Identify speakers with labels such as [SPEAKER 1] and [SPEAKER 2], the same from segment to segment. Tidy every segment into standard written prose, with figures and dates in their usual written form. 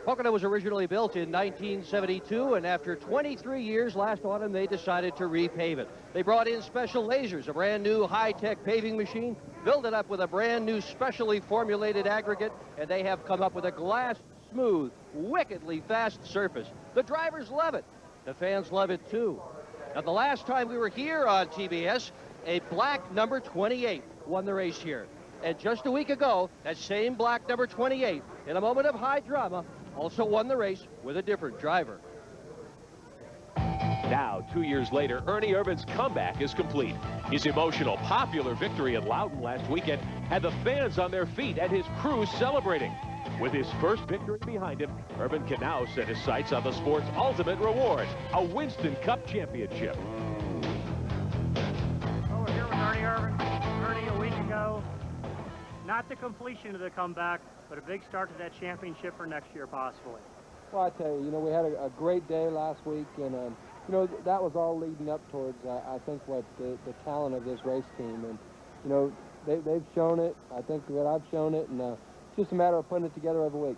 [SPEAKER 1] Pocono was originally built in 1972, and after 23 years last autumn, they decided to repave it. They brought in Special Lasers, a brand new high-tech paving machine, filled it up with a brand new specially formulated aggregate, and they have come up with a glass-smooth, wickedly fast surface. The drivers love it. The fans love it, too. Now, the last time we were here on TBS, a black number 28 won the race here. And just a week ago, that same black number 28, in a moment of high drama, also won the race with a different driver.
[SPEAKER 2] Now, 2 years later, Ernie Irvan's comeback is complete. His emotional, popular victory at Loudon last weekend had the fans on their feet and his crew celebrating. With his first victory behind him, Irvan can now set his sights on the sport's ultimate reward, a Winston Cup championship.
[SPEAKER 3] Well, we're here with Ernie Irvan. Ernie, a week ago, not the completion of the comeback, but a big start to that championship for next year, possibly.
[SPEAKER 4] Well, I tell you, we had a great day last week, and, that was all leading up towards, I think, what the talent of this race team. And, they've shown it. I think that I've shown it, and it's just a matter of putting it together every week.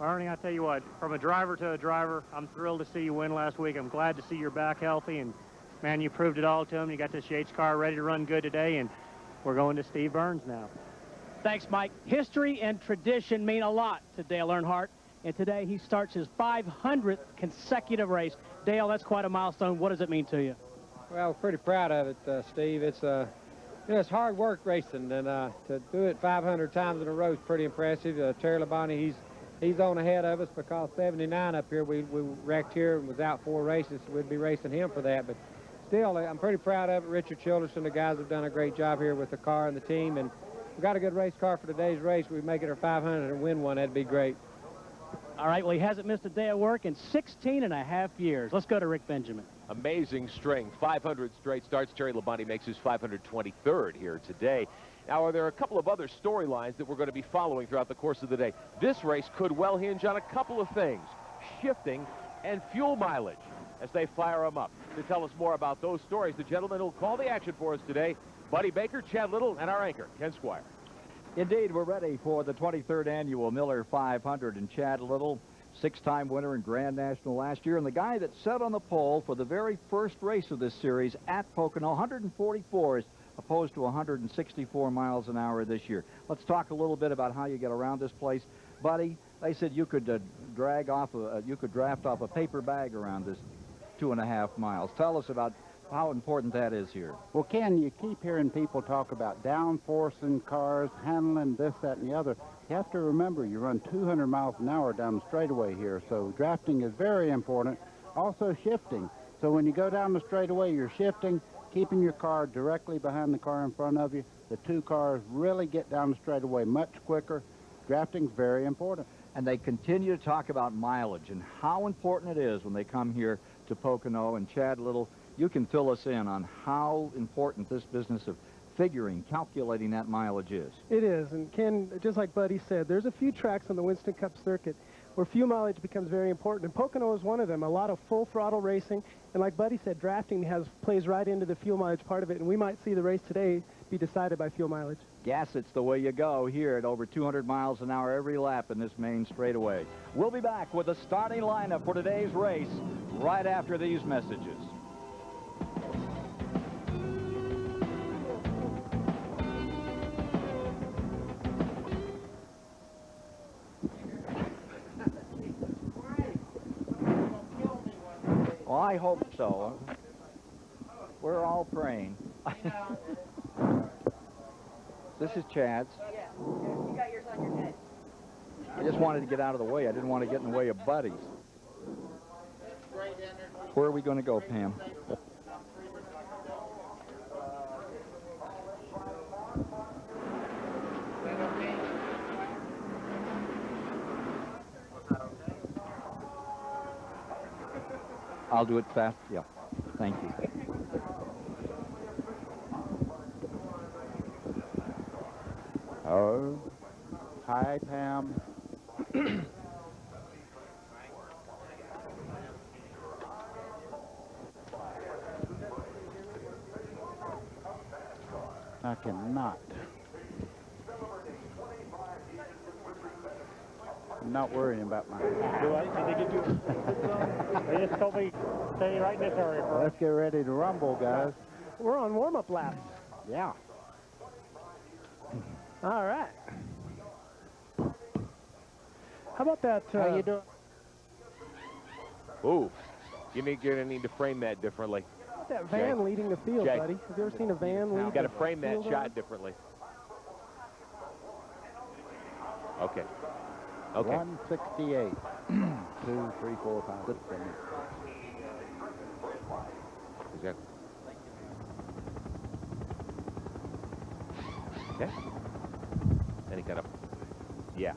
[SPEAKER 3] Ernie, I tell you what, from a driver to a driver, I'm thrilled to see you win last week. I'm glad to see you're back healthy, and, man, you proved it all to him. You got this Yates car ready to run good today, and we're going to Steve Burns now.
[SPEAKER 5] Thanks, Mike. History and tradition mean a lot to Dale Earnhardt, and today he starts his 500th consecutive race. Dale, that's quite a milestone. What does it mean to you?
[SPEAKER 4] Well, pretty proud of it, Steve. It's it's hard work racing, and to do it 500 times in a row is pretty impressive. Terry Labonte, he's on ahead of us because 79 up here, we wrecked here and was out 4 races. We'd be racing him for that, but still, I'm pretty proud of it. Richard Childerson, the guys have done a great job here with the car and the team, and we've got a good race car for today's race. We make it our 500 and win one. That'd be great.
[SPEAKER 5] All right, well, he hasn't missed a day of work in 16.5 years. Let's go to Rick Benjamin.
[SPEAKER 2] Amazing string, 500 straight starts. Terry Labonte makes his 523rd here today. Now, there are a couple of other storylines that we're going to be following throughout the course of the day. This race could well hinge on a couple of things, shifting and fuel mileage, as they fire them up. To tell us more about those stories, the gentleman who'll call the action for us today, Buddy Baker, Chad Little, and our anchor, Ken Squire.
[SPEAKER 6] Indeed, we're ready for the 23rd annual Miller 500, and Chad Little, 6-time winner in Grand National last year, and the guy that set on the pole for the very first race of this series at Pocono, 144 as opposed to 164 miles an hour this year. Let's talk a little bit about how you get around this place. Buddy, they said you could draft off a paper bag around this 2.5 miles. Tell us about how important that is here.
[SPEAKER 7] Well, Ken, you keep hearing people talk about downforcing cars, handling this, that, and the other. You have to remember you run 200 miles an hour down the straightaway here, so drafting is very important. Also shifting. So when you go down the straightaway, you're shifting, keeping your car directly behind the car in front of you. The two cars really get down the straightaway much quicker. Drafting's very important.
[SPEAKER 6] And they continue to talk about mileage and how important it is when they come here to Pocono. And Chad Little, you can fill us in on how important this business of calculating that mileage is.
[SPEAKER 8] It is, and Ken, just like Buddy said, there's a few tracks on the Winston Cup circuit where fuel mileage becomes very important, and Pocono is one of them. A lot of full throttle racing, and like Buddy said, drafting plays right into the fuel mileage part of it, and we might see the race today be decided by fuel mileage.
[SPEAKER 6] Gas, it's the way you go here at over 200 miles an hour every lap in this main straightaway. We'll be back with the starting lineup for today's race right after these messages. Well, I hope so. We're all praying. This is Chad's.
[SPEAKER 9] Yeah, you got yours on your head.
[SPEAKER 6] I just wanted to get out of the way. I didn't want to get in the way of Buddy's. Where are we going to go, Pam? I'll do it fast. Yeah. Thank you.
[SPEAKER 7] Oh, hi, Pam. I cannot. I'm not worrying about my...
[SPEAKER 3] Do I? Did they give you? They just told me stay right in this area.
[SPEAKER 7] Let's get ready to rumble, guys.
[SPEAKER 8] We're on warm-up laps.
[SPEAKER 7] Yeah.
[SPEAKER 8] All right. How about that?
[SPEAKER 7] How you doing?
[SPEAKER 2] Ooh, you're gonna need to frame that differently.
[SPEAKER 8] That van
[SPEAKER 2] Jay.
[SPEAKER 8] leading the field,
[SPEAKER 2] Jay.
[SPEAKER 8] buddy. Have you ever seen a van lead?
[SPEAKER 2] You got to
[SPEAKER 8] the
[SPEAKER 2] frame that
[SPEAKER 8] field
[SPEAKER 2] shot
[SPEAKER 8] on?
[SPEAKER 2] differently. Okay. Okay.
[SPEAKER 7] 168. 2, 3, 4, 5, 6, 7.
[SPEAKER 2] Exactly. Okay. Then he got up. Yeah.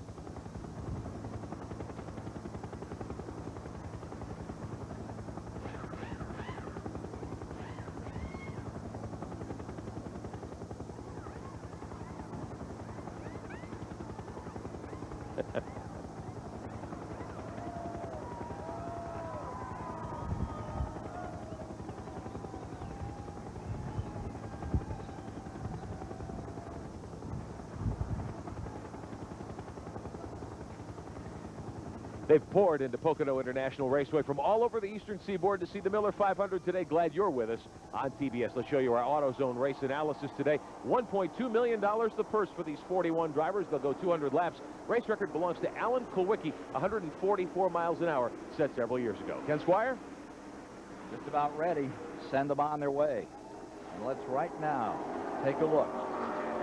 [SPEAKER 2] They've poured into Pocono International Raceway from all over the eastern seaboard to see the Miller 500 today. Glad you're with us on TBS. Let's show you our AutoZone race analysis today. $1.2 million the purse for these 41 drivers. They'll go 200 laps. Race record belongs to Alan Kulwicki, 144 miles an hour, set several years ago. Ken Squire?
[SPEAKER 6] Just about ready. Send them on their way. And let's right now take a look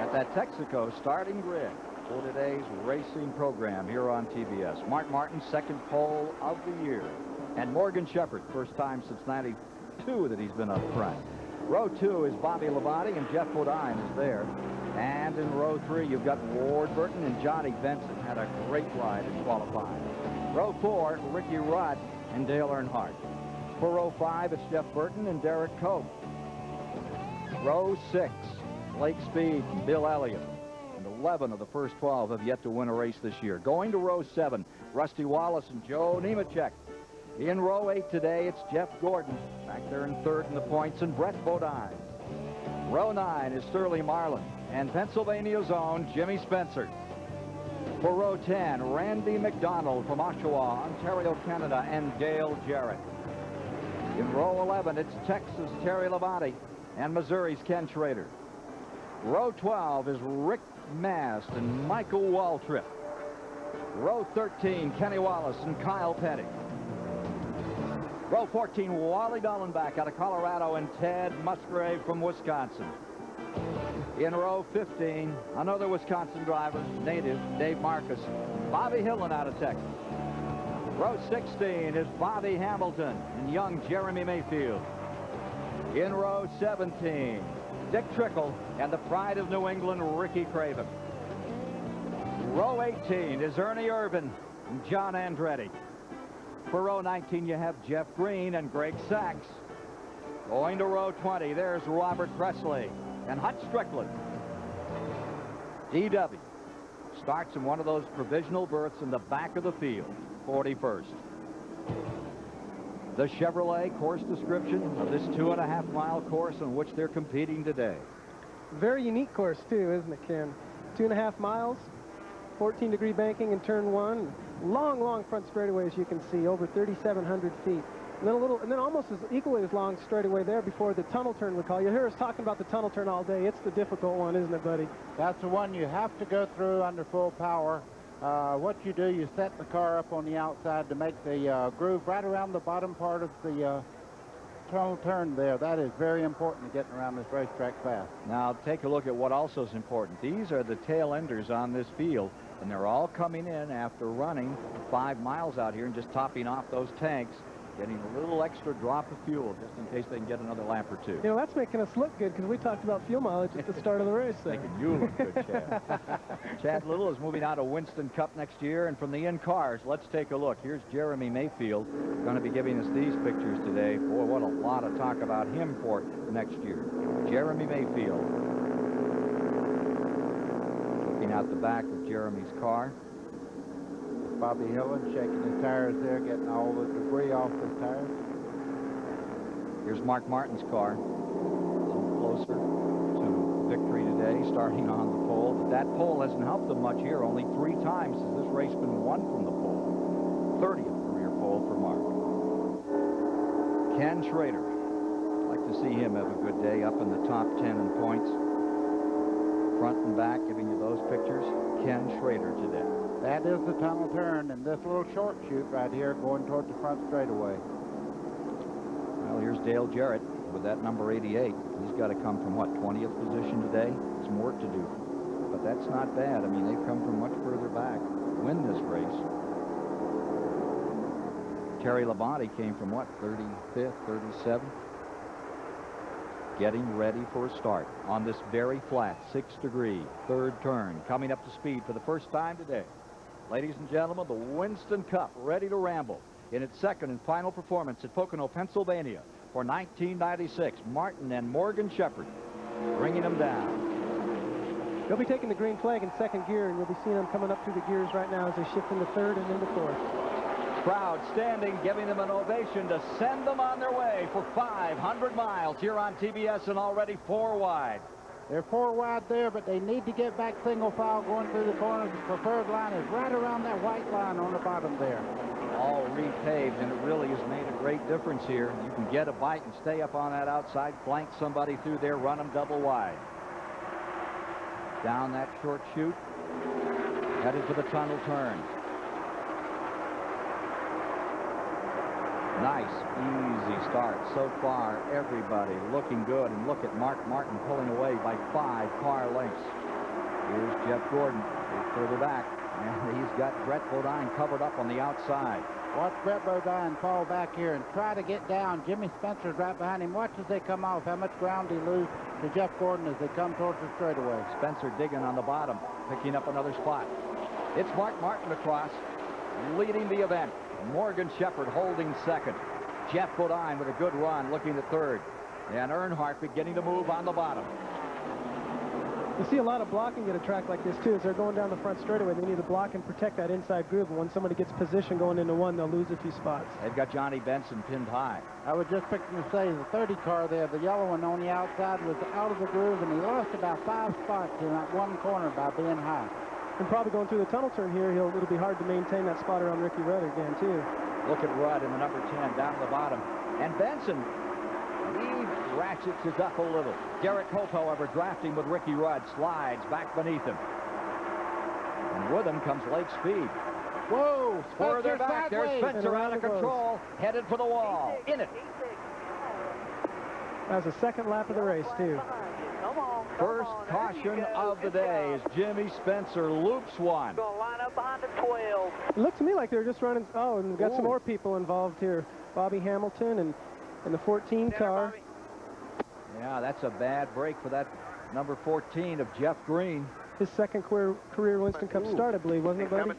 [SPEAKER 6] at that Texaco starting grid for today's racing program here on TBS. Mark Martin, second pole of the year. And Morgan Shepherd, first time since '92 that he's been up front. Row 2 is Bobby Labonte, and Jeff Bodine is there. And in row 3, you've got Ward Burton and Johnny Benson. Had a great ride in qualifying. Row 4, Ricky Rudd and Dale Earnhardt. For row 5, it's Jeff Burton and Derek Cope. Row 6, Blake Speed and Bill Elliott. 11 of the first 12 have yet to win a race this year. Going to row 7, Rusty Wallace and Joe Nemechek. In row 8 today, it's Jeff Gordon, back there in third in the points, and Brett Bodine. Row 9 is Sterling Marlin and Pennsylvania's own Jimmy Spencer. For row 10, Randy McDonald from Oshawa, Ontario, Canada, and Dale Jarrett. In row 11, it's Texas' Terry Labonte and Missouri's Ken Schrader. Row 12 is Rick Mast and Michael Waltrip. Row 13, Kenny Wallace and Kyle Petty. Row 14, Wally Dallenbach out of Colorado and Ted Musgrave from Wisconsin. In row 15, another Wisconsin driver, native Dave Marcus. Bobby Hillin out of Texas. Row 16 is Bobby Hamilton and young Jeremy Mayfield. In row 17, Dick Trickle and the pride of New England, Ricky Craven. Row 18 is Ernie Irvin and John Andretti. For row 19, you have Jeff Green and Greg Sachs. Going to row 20, there's Robert Presley and Hut Strickland. DW starts in one of those provisional berths in the back of the field, 41st. The Chevrolet course description of this 2.5-mile course on which they're competing today.
[SPEAKER 8] Very unique course, too, isn't it, Ken? 2.5 miles, 14-degree banking in turn 1. Long, long front straightaway, as you can see, over 3,700 feet. And then almost as equally as long straightaway there before the tunnel turn, we call. You'll hear us talking about the tunnel turn all day. It's the difficult one, isn't it, buddy?
[SPEAKER 7] That's the one you have to go through under full power. What you do, you set the car up on the outside to make the groove right around the bottom part of the tunnel turn there. That is very important to getting around this racetrack fast.
[SPEAKER 6] Now take a look at what also is important. These are the tail enders on this field, and they're all coming in after running 5 miles out here and just topping off those tanks, getting a little extra drop of fuel just in case they can get another lap or two.
[SPEAKER 8] You know, that's making us look good because we talked about fuel mileage at the start of the race.
[SPEAKER 6] Making you look good, Chad. Chad Little is moving out of Winston Cup next year, and from the in-cars, let's take a look. Here's Jeremy Mayfield, going to be giving us these pictures today. Boy, what a lot of talk about him for next year. Jeremy Mayfield. Looking out the back of Jeremy's car.
[SPEAKER 7] Bobby Hillin shaking his tires there, getting all the debris off his tires.
[SPEAKER 6] Here's Mark Martin's car, a little closer to victory today, starting on the pole. But that pole hasn't helped them much here. Only 3 times has this race been won from the pole. 30th career pole for Mark. Ken Schrader. Like to see him have a good day, up in the top 10 in points. Front and back, giving you those pictures. Ken Schrader today.
[SPEAKER 7] That is the tunnel turn in this little short chute right here going toward the front straightaway.
[SPEAKER 6] Well, here's Dale Jarrett with that number 88. He's got to come from, what, 20th position today? Some work to do. But that's not bad. I mean, they've come from much further back to win this race. Terry Labonte came from, what, 35th, 37th? Getting ready for a start on this very flat 6-degree third turn, coming up to speed for the first time today. Ladies and gentlemen, the Winston Cup ready to ramble in its second and final performance at Pocono, Pennsylvania for 1996. Martin and Morgan Shepherd bringing them down.
[SPEAKER 8] They'll be taking the green flag in second gear, and you'll be seeing them coming up through the gears right now as they shift into third and into fourth.
[SPEAKER 6] Crowd standing, giving them an ovation to send them on their way for 500 miles here on TBS, and already 4 wide.
[SPEAKER 7] They're 4 wide there, but they need to get back single file going through the corners. The preferred line is right around that white line on the bottom there.
[SPEAKER 6] All repaved, and it really has made a great difference here. You can get a bite and stay up on that outside, flank somebody through there, run them double wide. Down that short chute, headed to the tunnel turn. Nice, easy start. So far, everybody looking good. And look at Mark Martin pulling away by 5 car lengths. Here's Jeff Gordon, further back. And he's got Brett Bodine covered up on the outside.
[SPEAKER 7] Watch Brett Bodine fall back here and try to get down. Jimmy Spencer's right behind him. Watch as they come off. How much ground he lose to Jeff Gordon as they come towards the straightaway.
[SPEAKER 6] Spencer digging on the bottom, picking up another spot. It's Mark Martin across, leading the event. Morgan Shepherd holding second. Jeff Bodine with a good run, looking at third. And Earnhardt beginning to move on the bottom.
[SPEAKER 8] You see a lot of blocking at a track like this, too. As they're going down the front straightaway, they need to block and protect that inside groove. And when somebody gets position going into one, they'll lose a few spots.
[SPEAKER 6] They've got Johnny Benson pinned high.
[SPEAKER 7] I was just fixing to say the 30 car there, the yellow one on the outside, was out of the groove, and he lost about 5 spots in that one corner by being high.
[SPEAKER 8] And probably going through the tunnel turn here, it'll be hard to maintain that spot around Ricky Rudd again, too.
[SPEAKER 6] Look at Rudd in the number 10 down to the bottom. And Benson, he ratchets it up a little. Garrett Cope, however, drafting with Ricky Rudd, slides back beneath him. And with him comes Lake Speed.
[SPEAKER 7] Whoa!
[SPEAKER 6] Further back, there's Spencer out of control, headed for the wall. In it.
[SPEAKER 8] That was the second lap of the race, too.
[SPEAKER 6] First caution of the day as Jimmy Spencer loops one.
[SPEAKER 9] Going to line up behind the 12.
[SPEAKER 8] It looked to me like they were just running. Oh, and we've got some more people involved here. Bobby Hamilton and the 14 car.
[SPEAKER 6] Yeah, that's a bad break for that number 14 of Jeff Green.
[SPEAKER 8] His second career Winston Cup start, I believe, wasn't it, buddy?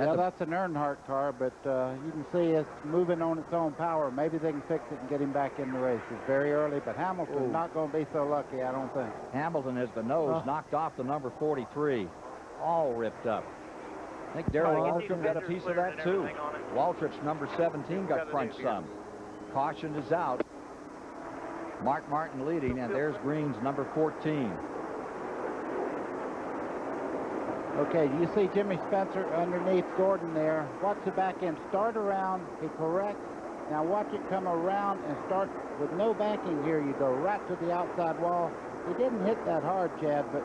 [SPEAKER 7] Yeah, that's an Earnhardt car, but you can see it's moving on its own power. Maybe they can fix it and get him back in the race. It's very early, but Hamilton's not going to be so lucky, I don't think.
[SPEAKER 6] Hamilton has the nose knocked off the number 43. All ripped up. I think Darrell Waltrip got a piece of that, too. Waltrip's number 17 got crunched some. Caution is out. Mark Martin leading, and there's Green's number 14.
[SPEAKER 7] Okay, you see Jimmy Spencer underneath Gordon there. Watch the back end. Start around, he corrects. Now watch it come around and start with no banking here. You go right to the outside wall. He didn't hit that hard, Chad, but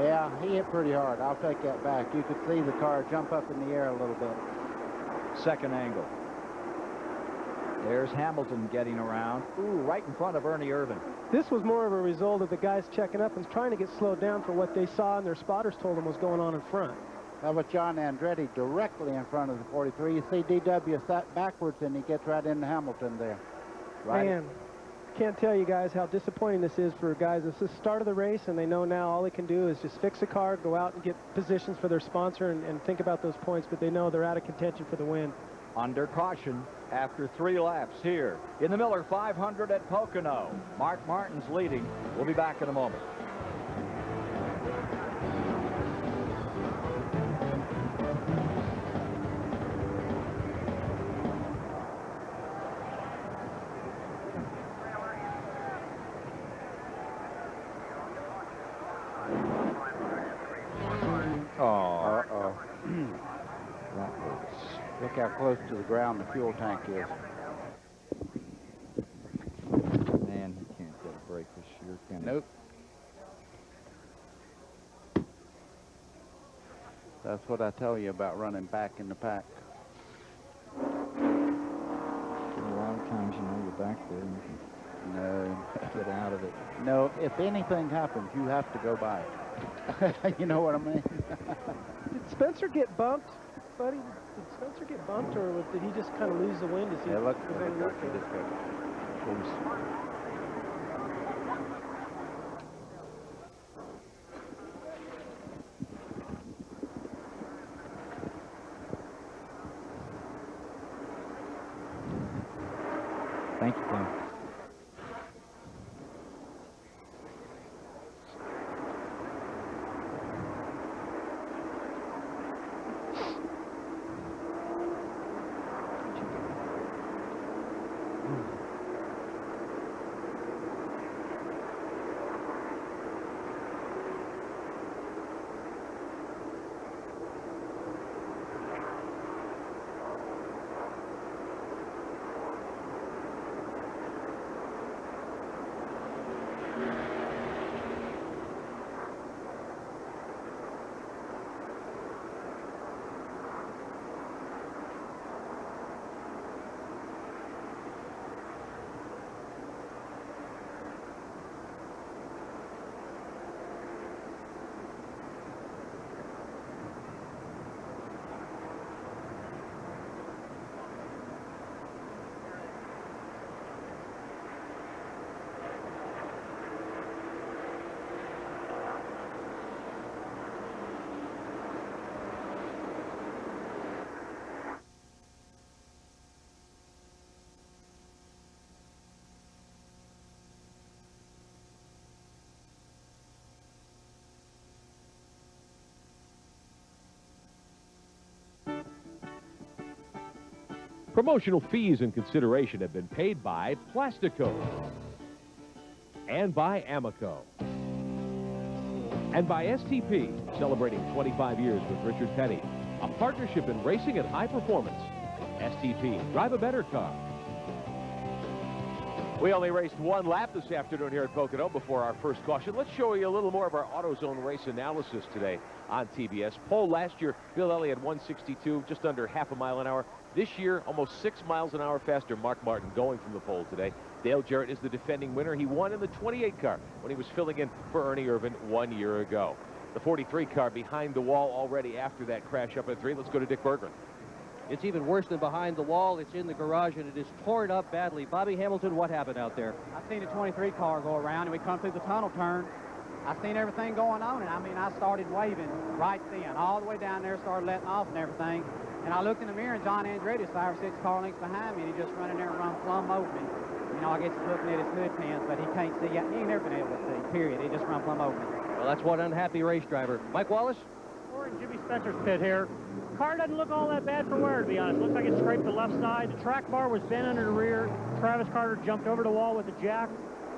[SPEAKER 7] yeah, he hit pretty hard. I'll take that back. You could see the car jump up in the air a little bit.
[SPEAKER 6] Second angle. There's Hamilton getting around. Ooh, right in front of Ernie Irvan.
[SPEAKER 8] This was more of a result of the guys checking up and trying to get slowed down for what they saw and their spotters told them was going on in front.
[SPEAKER 7] That was John Andretti directly in front of the 43. You see DW sat backwards and he gets right into Hamilton there.
[SPEAKER 6] Right.
[SPEAKER 8] Man, can't tell you guys how disappointing this is for guys. This is the start of the race, and they know now all they can do is just fix a car, go out and get positions for their sponsor and think about those points, but they know they're out of contention for the win.
[SPEAKER 6] Under caution after 3 laps here in the Miller 500 at Pocono. Mark Martin's leading. We'll be back in a moment.
[SPEAKER 7] Look how close to the ground the fuel tank is.
[SPEAKER 6] Man, you can't get a break this year, can you?
[SPEAKER 7] Nope. That's what I tell you about running back in the pack.
[SPEAKER 6] A lot of times, you know, you're back there and you can get out of it.
[SPEAKER 7] No, if anything happens, you have to go by it. You know what I mean?
[SPEAKER 8] Did Spencer get bumped, buddy? Did Spencer get bumped, or did he just kind of lose the wind as he
[SPEAKER 7] Yeah, look,
[SPEAKER 8] was on the
[SPEAKER 7] like he just got loose.
[SPEAKER 6] Thank you, Tim.
[SPEAKER 2] Promotional fees and consideration have been paid by Plastico and by Amoco and by STP, celebrating 25 years with Richard Petty. A partnership in racing and high performance. STP, drive a better car. We only raced one lap this afternoon here at Pocono before our first caution. Let's show you a little more of our AutoZone race analysis today on TBS. Pole last year, Bill Elliott 162, just under half a mile an hour. This year, almost 6 miles an hour faster. Mark Martin going from the pole today. Dale Jarrett is the defending winner. He won in the 28 car when he was filling in for Ernie Irvan 1 year ago. The 43 car behind the wall already after that crash up at 3. Let's go to Dick Berggren.
[SPEAKER 1] It's even worse than behind the wall. It's in the garage, and it is torn up badly. Bobby Hamilton, what happened out there?
[SPEAKER 10] I seen the 23 car go around, and we come through the tunnel turn. I seen everything going on, and I mean, I started waving right then. All the way down there, started letting off and everything. And I looked in the mirror, and John Andretti's 5 or 6 car lengths behind me, and he just running there and run plumb over me. You know, I guess he's looking at his hood pins, but he can't see yet. He ain't never been able to see, period. He just run plumb over me.
[SPEAKER 1] Well, that's one unhappy race driver. Mike Wallace?
[SPEAKER 3] We're in Jimmy Spencer's pit here. Car doesn't look all that bad for wear, to be honest. Looks like it scraped the left side. The track bar was bent under the rear. Travis Carter jumped over the wall with the jack,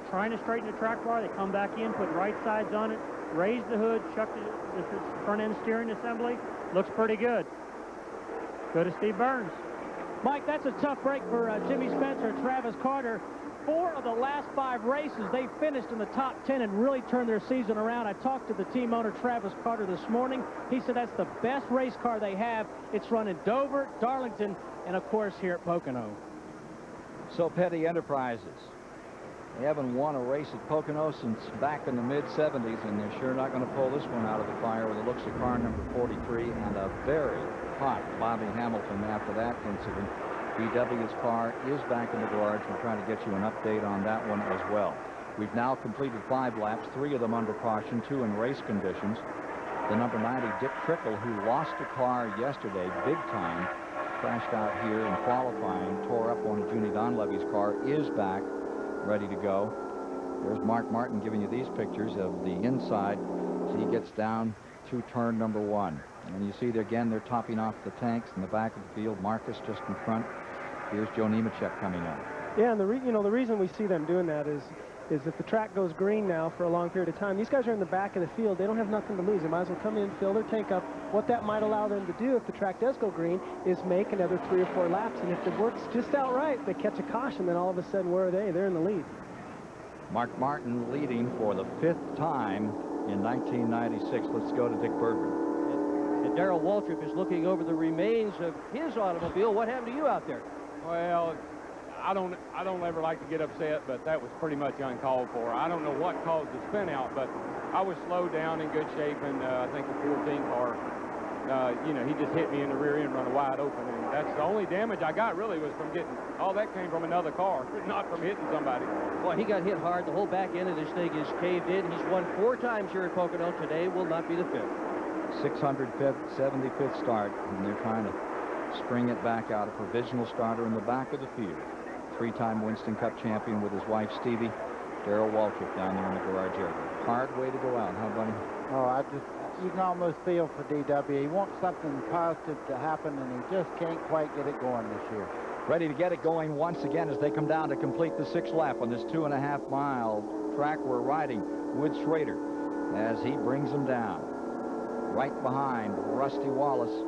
[SPEAKER 3] trying to straighten the track bar. They come back in, put right sides on it, raised the hood, chucked the front end steering assembly. Looks pretty good. Go to Steve Burns.
[SPEAKER 5] Mike, that's a tough break for Jimmy Spencer and Travis Carter. 4 of the last 5 races, they finished in the top 10 and really turned their season around. I talked to the team owner, Travis Carter, this morning. He said that's the best race car they have. It's run in Dover, Darlington, and, of course, here at Pocono.
[SPEAKER 6] So Petty Enterprises. They haven't won a race at Pocono since back in the mid-70s, and they're sure not going to pull this one out of the fire with it looks at car number 43 and a very hot Bobby Hamilton after that incident. BW's car is back in the garage. We're trying to get you an update on that one as well. We've now completed 5 laps, 3 of them under caution, 2 in race conditions. The number 90, Dick Trickle, who lost a car yesterday, big time, crashed out here in qualifying, tore up one of Junie Donlevy's car, is back, ready to go. There's Mark Martin giving you these pictures of the inside as he gets down to turn number 1. And you see there again, they're topping off the tanks in the back of the field. Marcus just in front. Here's Joe Nemechek coming in.
[SPEAKER 8] Yeah, and the reason we see them doing that is is if the track goes green now for a long period of time, these guys are in the back of the field. They don't have nothing to lose. They might as well come in, fill their tank up. What that might allow them to do if the track does go green is make another 3 or 4 laps. And if it works just out right, they catch a caution, then all of a sudden, where are they? They're in the lead.
[SPEAKER 6] Mark Martin leading for the 5th time in 1996. Let's go to Dick Berggren.
[SPEAKER 1] And Darrell Waltrip is looking over the remains of his automobile. What happened to you out there?
[SPEAKER 11] Well, I don't ever like to get upset, but that was pretty much uncalled for. I don't know what caused the spin out, but I was slowed down in good shape, and I think the 14 car, you know, he just hit me in the rear end, run wide open, and that's the only damage I got really was from getting, all that came from another car, not from hitting somebody.
[SPEAKER 1] Well, he got hit hard. The whole back end of this thing is caved in. He's won 4 times here at Pocono. Today will not be the 5th.
[SPEAKER 6] 675th start, and they're trying to spring it back out. A provisional starter in the back of the field. 3-time Winston Cup champion with his wife Stevie. Darrell Waltrip down there in the garage area. Hard way to go out, huh, buddy?
[SPEAKER 7] Oh, you can almost feel for DW. He wants something positive to happen, and he just can't quite get it going this year.
[SPEAKER 6] Ready to get it going once again as they come down to complete the 6th lap on this 2.5-mile track we're riding with Schrader as he brings them down. Right behind Rusty Wallace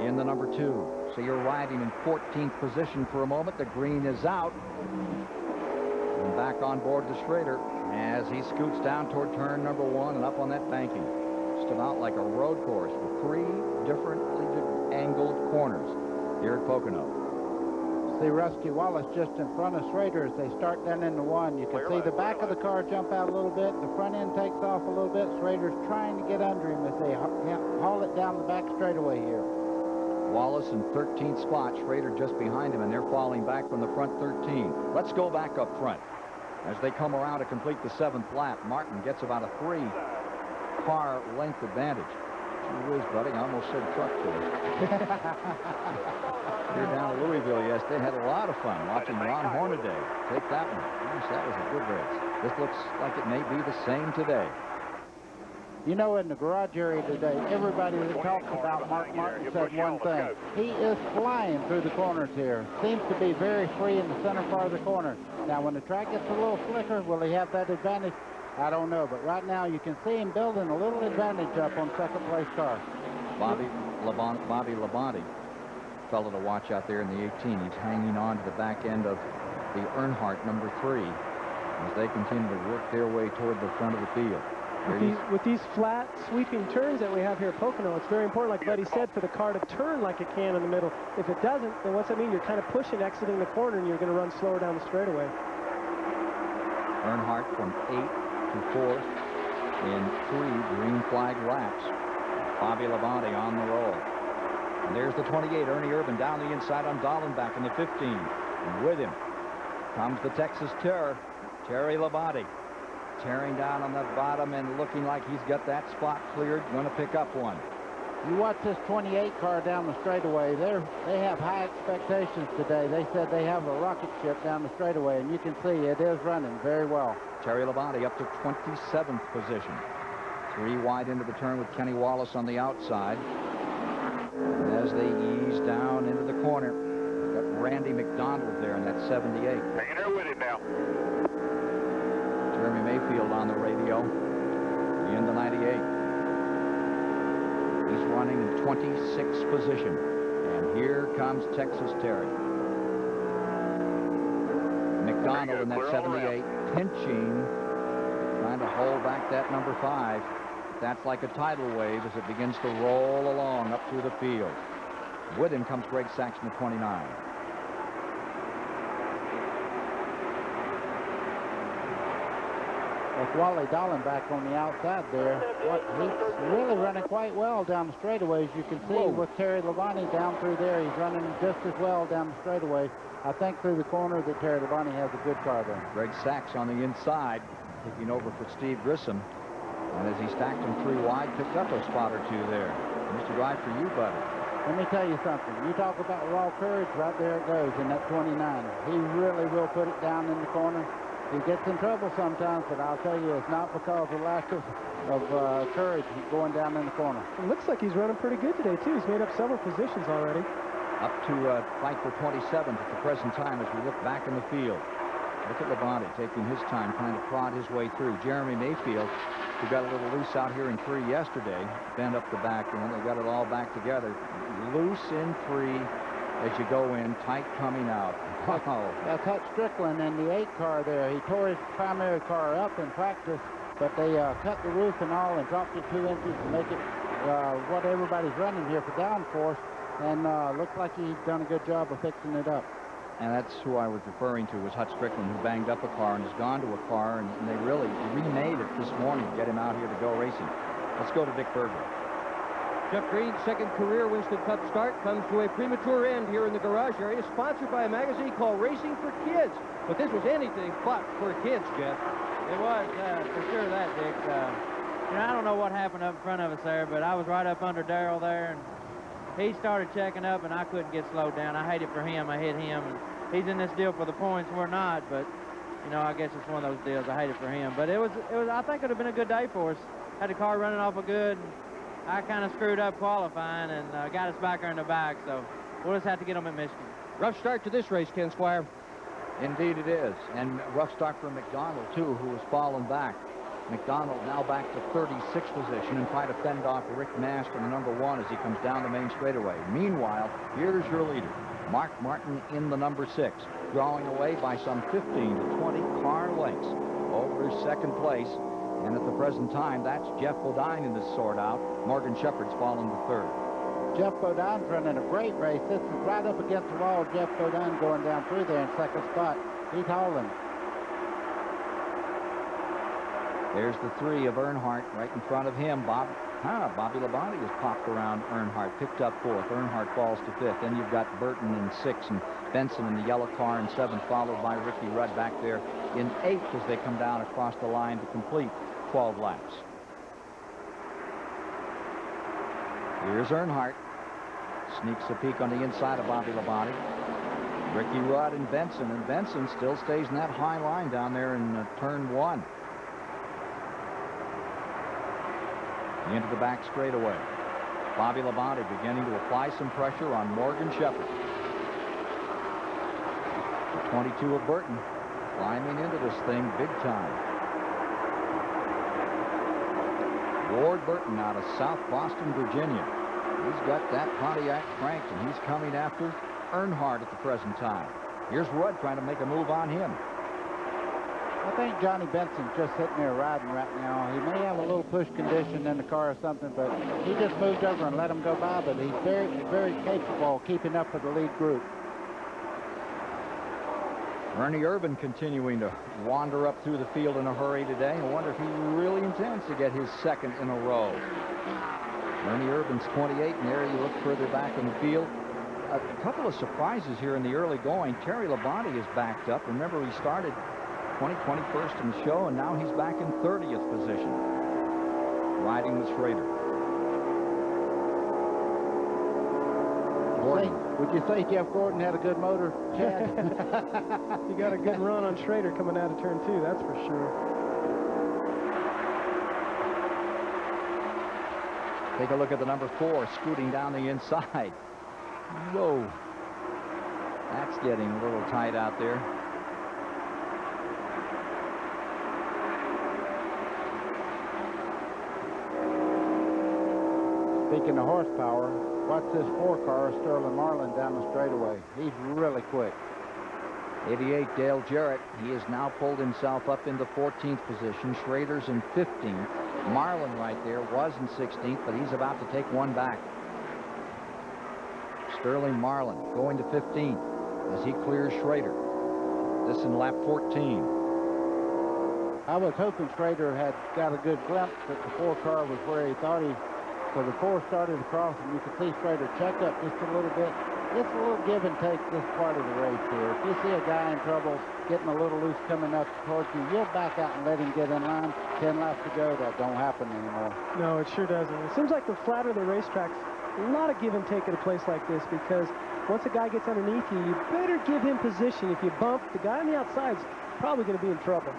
[SPEAKER 6] in the number 2. So you're riding in 14th position for a moment. The green is out. And back on board to Schrader as he scoots down toward turn number 1 and up on that banking. Just about like a road course with 3 differently angled corners here at Pocono.
[SPEAKER 7] See Rusty Wallace just in front of Schrader as they start down into 1. You can see the back of the car jump out a little bit. The front end takes off a little bit. Schrader's trying to get under him as they haul it down the back straightaway here.
[SPEAKER 6] Wallace in 13th spot. Schrader just behind him, and they're falling back from the front 13. Let's go back up front. As they come around to complete the 7th lap, Martin gets about a 3-car length advantage. Gee whiz, buddy, I almost said truck to us. Here down at Louisville yesterday, had a lot of fun watching Ron Hornaday take that one. Gosh, that was a good race. This looks like it may be the same today.
[SPEAKER 7] You know, in the garage area today, everybody that talks about Mark Martin said one thing. He is flying through the corners here. Seems to be very free in the center part of the corner. Now, when the track gets a little slicker, will he have that advantage? I don't know, but right now you can see him building a little advantage up on 2nd place car.
[SPEAKER 6] Bobby Labonte, fellow to watch out there in the 18. He's hanging on to the back end of the Earnhardt number 3 as they continue to work their way toward the front of the field.
[SPEAKER 8] With these flat, sweeping turns that we have here at Pocono, it's very important, like Buddy said, for the car to turn like it can in the middle. If it doesn't, then what's that mean? You're kind of pushing, exiting the corner, and you're going to run slower down the straightaway.
[SPEAKER 6] Earnhardt from 8th to 4th in 3 green flag laps. Bobby Labonte on the roll. And there's the 28, Ernie Irvan, down the inside on Dallenbach in the 15. And with him comes the Texas Terror, Terry Labonte. Tearing down on the bottom and looking like he's got that spot cleared. Going to pick up one.
[SPEAKER 7] You watch this 28 car down the straightaway. They have high expectations today. They said they have a rocket ship down the straightaway, and you can see it is running very well.
[SPEAKER 6] Terry Labonte up to 27th position. 3 wide into the turn with Kenny Wallace on the outside. And as they ease down into the corner, we've got Randy McDonald there in that 78.
[SPEAKER 12] Hanging there with it now.
[SPEAKER 6] Jeremy Mayfield on the radio in the 98. He's running in 26th position. And here comes Texas Terry. McDonald in that 78, pinching, trying to hold back that number 5. That's like a tidal wave as it begins to roll along up through the field. With him comes Greg Saxon at 29.
[SPEAKER 7] With Wally Dallenbach on the outside there, he's really running quite well down the straightaway, as you can see. Whoa. With Terry Labonte down through there, he's running just as well down the straightaway. I think through the corner that Terry Labonte has a good car there.
[SPEAKER 6] Greg Sachs on the inside, taking over for Steve Grissom. And as he stacked them 3 wide, picked up a spot or 2 there. Mr. Drive for you, buddy.
[SPEAKER 7] Let me tell you something. You talk about raw courage, right there it goes in that 29. He really will put it down in the corner. He gets in trouble sometimes, but I'll tell you, it's not because of lack of courage going down in the corner.
[SPEAKER 8] It looks like he's running pretty good today, too. He's made up several positions already.
[SPEAKER 6] Up to fight for 27th at the present time as we look back in the field. Look at Labonte taking his time, trying to prod his way through. Jeremy Mayfield, who got a little loose out here in 3 yesterday, bent up the back end. They got it all back together. Loose in 3 as you go in, tight coming out. Wow.
[SPEAKER 7] That's Hutch Strickland in the 8 car there. He tore his primary car up in practice, but they cut the roof and all and dropped it 2 inches to make it what everybody's running here for downforce, and looks like he's done a good job of fixing it up.
[SPEAKER 6] And that's who I was referring to, was Hutch Strickland, who banged up a car and has gone to a car, and they really remade it this morning to get him out here to go racing. Let's go to Dick Berger.
[SPEAKER 1] Jeff Green's second career Winston Cup start comes to a premature end here in the garage area, sponsored by a magazine called Racing for Kids. But this was anything but for kids, Jeff.
[SPEAKER 12] It was, for sure that, Dick. You know, I don't know what happened up in front of us there, but I was right up under Darrell there, and he started checking up, and I couldn't get slowed down. I hate it for him. I hit him, and he's in this deal for the points. We're not, but, you know, I guess it's one of those deals. I hate it for him. But it was. I think it would have been a good day for us. Had the car running off a good. I kind of screwed up qualifying and got us back there in the back, so we'll just have to get them at Michigan.
[SPEAKER 1] Rough start to this race, Ken Squire.
[SPEAKER 6] Indeed it is, and rough start for McDonald, too, who has fallen back. McDonald now back to 36th position and try to fend off Rick Mast in the number 1 as he comes down the main straightaway. Meanwhile, here's your leader, Mark Martin in the number 6, drawing away by some 15 to 20 car lengths over second place. And at the present time, that's Jeff Bodine in this sort out. Morgan Shepherd's fallen to 3rd.
[SPEAKER 7] Jeff Bodine's running a great race. This is right up against the wall. Jeff Bodine going down through there in 2nd spot. He's hauling.
[SPEAKER 6] There's the 3 of Earnhardt right in front of him. Bobby Labonte has popped around Earnhardt, picked up 4th. Earnhardt falls to 5th. Then you've got Burton in 6th and Benson in the yellow car in 7th, followed by Ricky Rudd back there in 8th as they come down across the line to complete 12 laps. Here's Earnhardt. Sneaks a peek on the inside of Bobby Labonte. Ricky Rudd and Benson still stays in that high line down there in turn 1. Into the back straightaway. Bobby Labonte beginning to apply some pressure on Morgan Shepherd. The 22 of Burton climbing into this thing big time. Ward Burton out of South Boston, Virginia. He's got that Pontiac cranked, and he's coming after Earnhardt at the present time. Here's Rudd trying to make a move on him.
[SPEAKER 7] I think Johnny Benson's just sitting there riding right now. He may have a little push condition in the car or something, but he just moved over and let him go by, but he's very, very capable of keeping up with the lead group.
[SPEAKER 6] Ernie Irvan continuing to wander up through the field in a hurry today. I wonder if he really intends to get his 2nd in a row. Ernie Irvan's 28, and there you look further back in the field. A couple of surprises here in the early going. Terry Labonte is backed up. Remember, he started 21st in the show, and now he's back in 30th position, riding with Schrader.
[SPEAKER 7] Would you say Jeff Gordon had a good motor, Chad?
[SPEAKER 8] You got a good run on Schrader coming out of turn 2, that's for sure.
[SPEAKER 6] Take a look at the number 4 scooting down the inside. Whoa. That's getting a little tight out there.
[SPEAKER 7] Speaking of horsepower, watch this 4 car, Sterling Marlin, down the straightaway. He's really quick.
[SPEAKER 6] 88, Dale Jarrett. He has now pulled himself up into 14th position. Schrader's in 15th. Marlin right there was in 16th, but he's about to take one back. Sterling Marlin going to 15th as he clears Schrader. This in lap 14.
[SPEAKER 7] I was hoping Schrader had got a good glimpse that the 4 car was where he thought he. So the 4 started across, and you could see Schrader check up just a little bit. It's a little give and take this part of the race here. If you see a guy in trouble, getting a little loose coming up towards you, you'll back out and let him get in line. 10 laps to go, that don't happen anymore.
[SPEAKER 8] No, it sure doesn't. It seems like the flatter the racetrack's, a lot of give and take at a place like this, because once a guy gets underneath you, you better give him position. If you bump, the guy on the outside's probably going to be in trouble.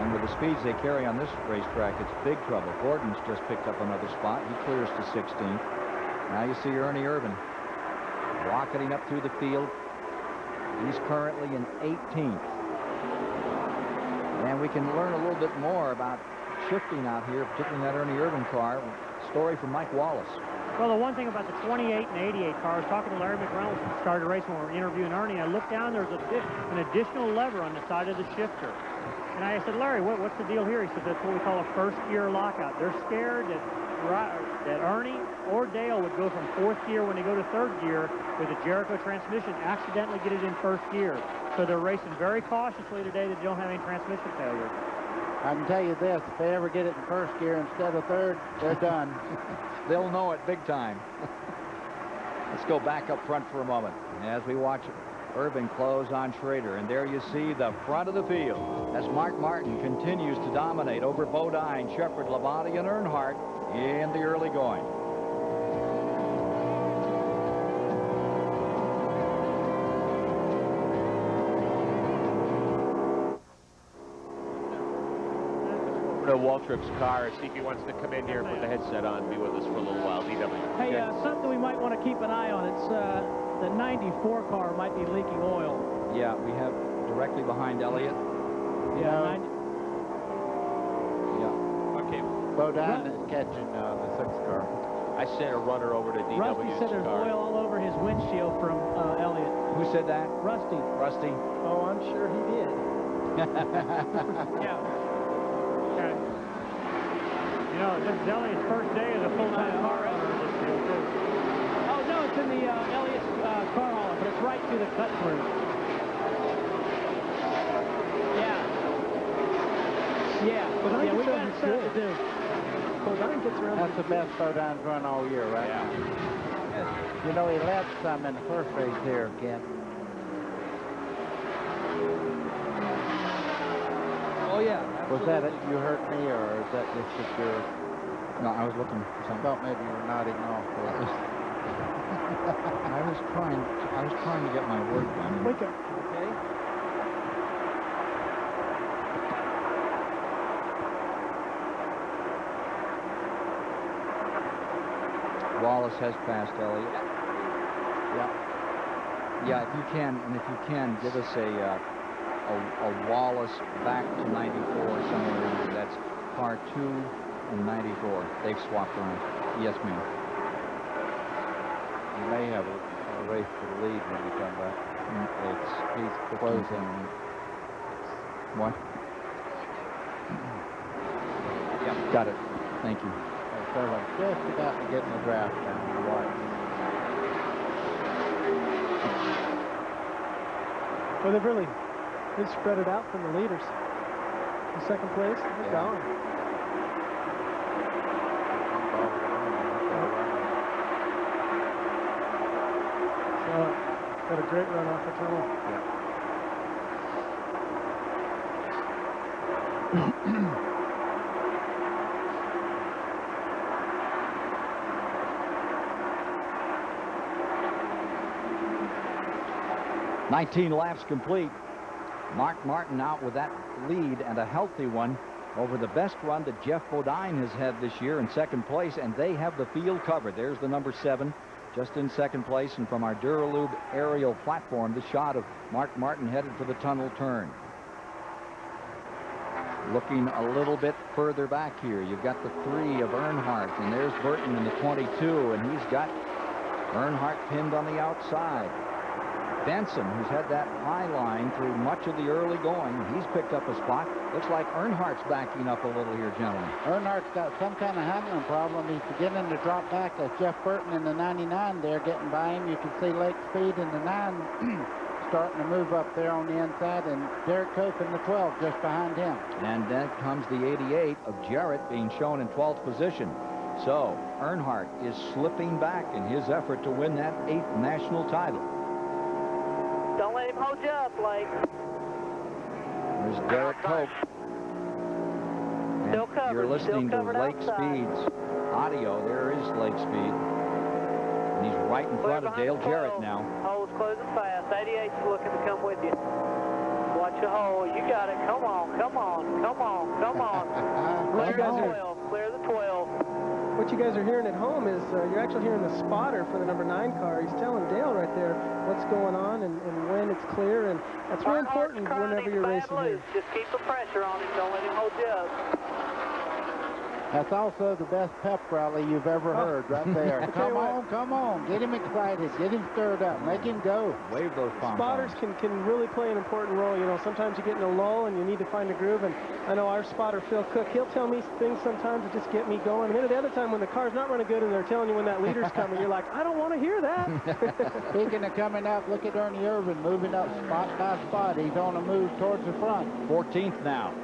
[SPEAKER 6] And with the speeds they carry on this racetrack, it's big trouble. Gordon's just picked up another spot. He clears to 16th. Now you see Ernie Irvan rocketing up through the field. He's currently in 18th. And we can learn a little bit more about shifting out here, particularly in that Ernie Irvan car. Story from Mike Wallace.
[SPEAKER 3] Well, the one thing about the 28 and 88 cars, talking to Larry McReynolds who started racing when we were interviewing Ernie, I looked down, there's an additional lever on the side of the shifter. And I said, Larry, what's the deal here? He said, that's what we call a first gear lockout. They're scared that Ernie or Dale would go from fourth gear when they go to third gear with a Jericho transmission, accidentally get it in first gear. So they're racing very cautiously today that they don't have any transmission failure.
[SPEAKER 7] I can tell you this, if they ever get it in first gear instead of third, they're done.
[SPEAKER 6] They'll know it big time. Let's go back up front for a moment as we watch Irvan close on Schrader. And there you see the front of the field as Mark Martin continues to dominate over Bodine, Shepard, Labonte, and Earnhardt in the early going.
[SPEAKER 2] To Waltrip's car, see if he wants to come in here and put the headset on and be with us for a little while. DW.
[SPEAKER 5] Hey, something we might want to keep an eye on. It's the 94 car might be leaking oil.
[SPEAKER 6] Yeah, we have directly behind Elliott.
[SPEAKER 5] Yeah.
[SPEAKER 2] Okay.
[SPEAKER 7] Bodine is catching the 6 car.
[SPEAKER 2] I sent a runner over to DW's
[SPEAKER 5] Rusty said there's
[SPEAKER 2] car.
[SPEAKER 5] oil all over his windshield from Elliott.
[SPEAKER 6] Who said that?
[SPEAKER 5] Rusty.
[SPEAKER 6] Rusty.
[SPEAKER 8] Oh, I'm sure he did.
[SPEAKER 3] Yeah. Okay. You know, this is Elliott's first day as a full-time car owner in this field, too.
[SPEAKER 5] Oh, no, it's in the Elliott's car hauler, but it's right to the cut through. Yeah. Yeah.
[SPEAKER 8] But I
[SPEAKER 5] Yeah, we
[SPEAKER 8] think
[SPEAKER 5] got
[SPEAKER 8] that's
[SPEAKER 5] stuff to
[SPEAKER 8] good.
[SPEAKER 5] do.
[SPEAKER 8] Bodine gets around.
[SPEAKER 7] That's the best Bodine's run all year, right?
[SPEAKER 2] Yeah.
[SPEAKER 7] You know, he led some in the first race here, Ken.
[SPEAKER 4] Oh, yeah.
[SPEAKER 7] Was that it? You heard me, or is that just that you're...
[SPEAKER 6] No, I was looking for
[SPEAKER 7] I
[SPEAKER 6] something.
[SPEAKER 7] thought maybe you were nodding off.
[SPEAKER 6] I was trying to get my work done.
[SPEAKER 8] Wake up.
[SPEAKER 4] Okay.
[SPEAKER 6] Wallace has passed Elliott. Yeah, if you can, give us a Wallace back to 94 somewhere. That's car 2 and 94. They've swapped around. Yes, ma'am.
[SPEAKER 7] You may have a race for the lead when you come back. He's closing.
[SPEAKER 6] What? Yeah, got it. Thank you.
[SPEAKER 7] Just about to get in the draft now.
[SPEAKER 8] Well, they've spread it out from the leaders. In second place, they're gone. So, got a great run off the tunnel.
[SPEAKER 6] Yeah. 19 laps complete. Mark Martin out with that lead, and a healthy one over the best run that Jeff Bodine has had this year in second place, and they have the field covered. There's the number 7 just in second place, and from our Duralube aerial platform, the shot of Mark Martin headed for the tunnel turn. Looking a little bit further back here, you've got the 3 of Earnhardt, and there's Burton in the 22, and he's got Earnhardt pinned on the outside. Benson, who's had that high line through much of the early going, he's picked up a spot. Looks like Earnhardt's backing up a little here, gentlemen.
[SPEAKER 7] Earnhardt's got some kind of handling problem. He's beginning to drop back. That's Jeff Burton in the 99 there getting by him. You can see Lake Speed in the 9 starting to move up there on the inside, and Derek Cope in the 12 just behind him.
[SPEAKER 6] And then comes the 88 of Jarrett being shown in 12th position. So Earnhardt is slipping back in his effort to win that 8th national title.
[SPEAKER 9] Don't let him hold you up, Blake.
[SPEAKER 6] There's Derek Cope.
[SPEAKER 9] Still covered.
[SPEAKER 6] You're listening to Lake
[SPEAKER 9] outside.
[SPEAKER 6] Speed's audio. There is Lake Speed. And he's right in front of Dale Jarrett now.
[SPEAKER 9] Hole's closing fast. 88's looking to come with you. Watch the hole. You got it. Come on, come on, come on, come on.
[SPEAKER 8] What you guys are
[SPEAKER 9] 12. Clear the 12.
[SPEAKER 8] What you guys are hearing at home is you're actually hearing the spotter for the number 9 car. He's telling Dale right there what's going on and when it's clear, and that's really important whenever you're racing here.
[SPEAKER 9] Just keep the pressure on him. Don't let him hold you up.
[SPEAKER 7] That's also the best pep rally you've ever heard right there. Come on. Get him excited. Get him stirred up. Make him go.
[SPEAKER 6] Wave those pom-poms.
[SPEAKER 8] Spotters can really play an important role. You know, sometimes you get in a lull and you need to find a groove. And I know our spotter, Phil Cook, he'll tell me things sometimes that just get me going. And then the other time when the car's not running good and they're telling you when that leader's coming, you're like, I don't want to hear that.
[SPEAKER 7] Speaking of coming up, look at Ernie Irvan moving up spot by spot. He's on a move towards the front.
[SPEAKER 6] 14th now.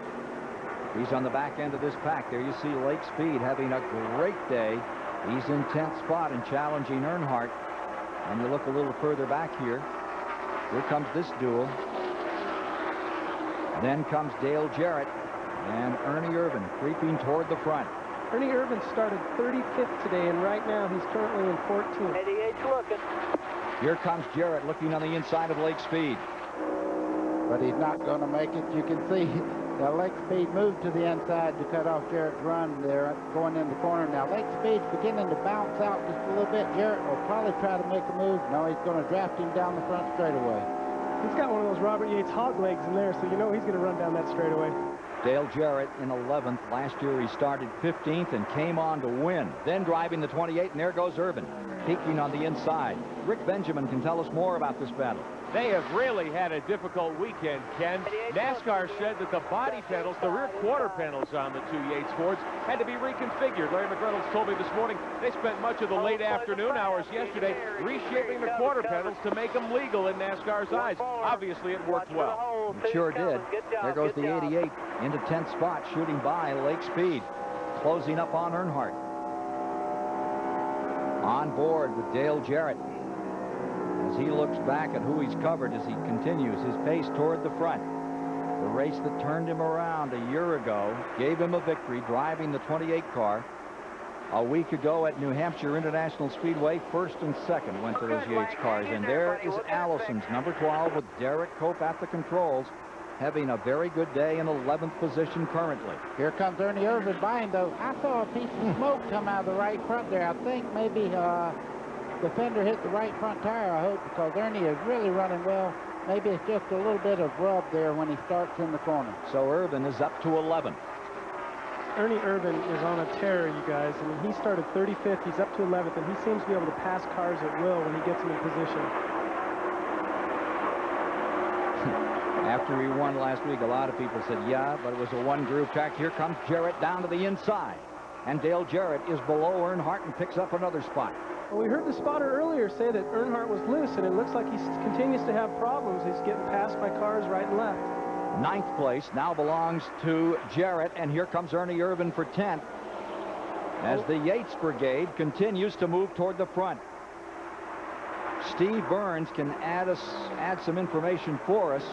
[SPEAKER 6] He's on the back end of this pack. There you see Lake Speed having a great day. He's in 10th spot and challenging Earnhardt. And you look a little further back here. Here comes this duel. Then comes Dale Jarrett and Ernie Irvan creeping toward the front.
[SPEAKER 8] Ernie Irvan started 35th today, and right now he's currently in 14th.
[SPEAKER 9] 88's looking.
[SPEAKER 6] Here comes Jarrett looking on the inside of Lake Speed.
[SPEAKER 7] But he's not going to make it. You can see that Lake Speed moved to the inside to cut off Jarrett's run there going in the corner. Now Lake Speed's beginning to bounce out just a little bit. Jarrett will probably try to make a move. No, he's going to draft him down the front straightaway.
[SPEAKER 8] He's got one of those Robert Yates hog legs in there, so you know he's going to run down that straightaway.
[SPEAKER 6] Dale Jarrett in 11th. Last year he started 15th and came on to win. Then driving the 28, and there goes Irvan, peeking on the inside. Rick Benjamin can tell us more about this battle.
[SPEAKER 2] They have really had a difficult weekend, Ken. NASCAR said that the body panels, the rear quarter panels on the two Yates Fords, had to be reconfigured. Larry McReynolds told me this morning they spent much of the late afternoon hours yesterday reshaping the quarter panels to make them legal in NASCAR's eyes. Obviously, it worked well.
[SPEAKER 6] It sure did. There goes the 88 into 10th spot, shooting by Lake Speed, closing up on Earnhardt. On board with Dale Jarrett, as he looks back at who he's covered as he continues his pace toward the front. The race that turned him around a year ago gave him a victory driving the 28 car. A week ago at New Hampshire International Speedway, first and second went to those Yates cars. And there is Allison's number 12 with Derek Cope at the controls, having a very good day in 11th position currently.
[SPEAKER 7] Here comes Ernie Irvan by him, though. I saw a piece of smoke come out of the right front there. I think maybe the fender hit the right front tire, I hope, because Ernie is really running well. Maybe it's just a little bit of rub there when he starts in the corner.
[SPEAKER 6] So Irvan is up to 11th.
[SPEAKER 8] Ernie Irvan is on a tear, you guys. I mean, he started 35th, he's up to 11th, and he seems to be able to pass cars at will when he gets them in position.
[SPEAKER 6] After he won last week, a lot of people said, yeah, but it was a one-groove track. Here comes Jarrett down to the inside. And Dale Jarrett is below Earnhardt and picks up another spot.
[SPEAKER 8] Well, we heard the spotter earlier say that Earnhardt was loose, and it looks like he continues to have problems. He's getting passed by cars right and left.
[SPEAKER 6] 9th place now belongs to Jarrett, and here comes Ernie Irvan for 10th as the Yates Brigade continues to move toward the front. Steve Burns can add some information for us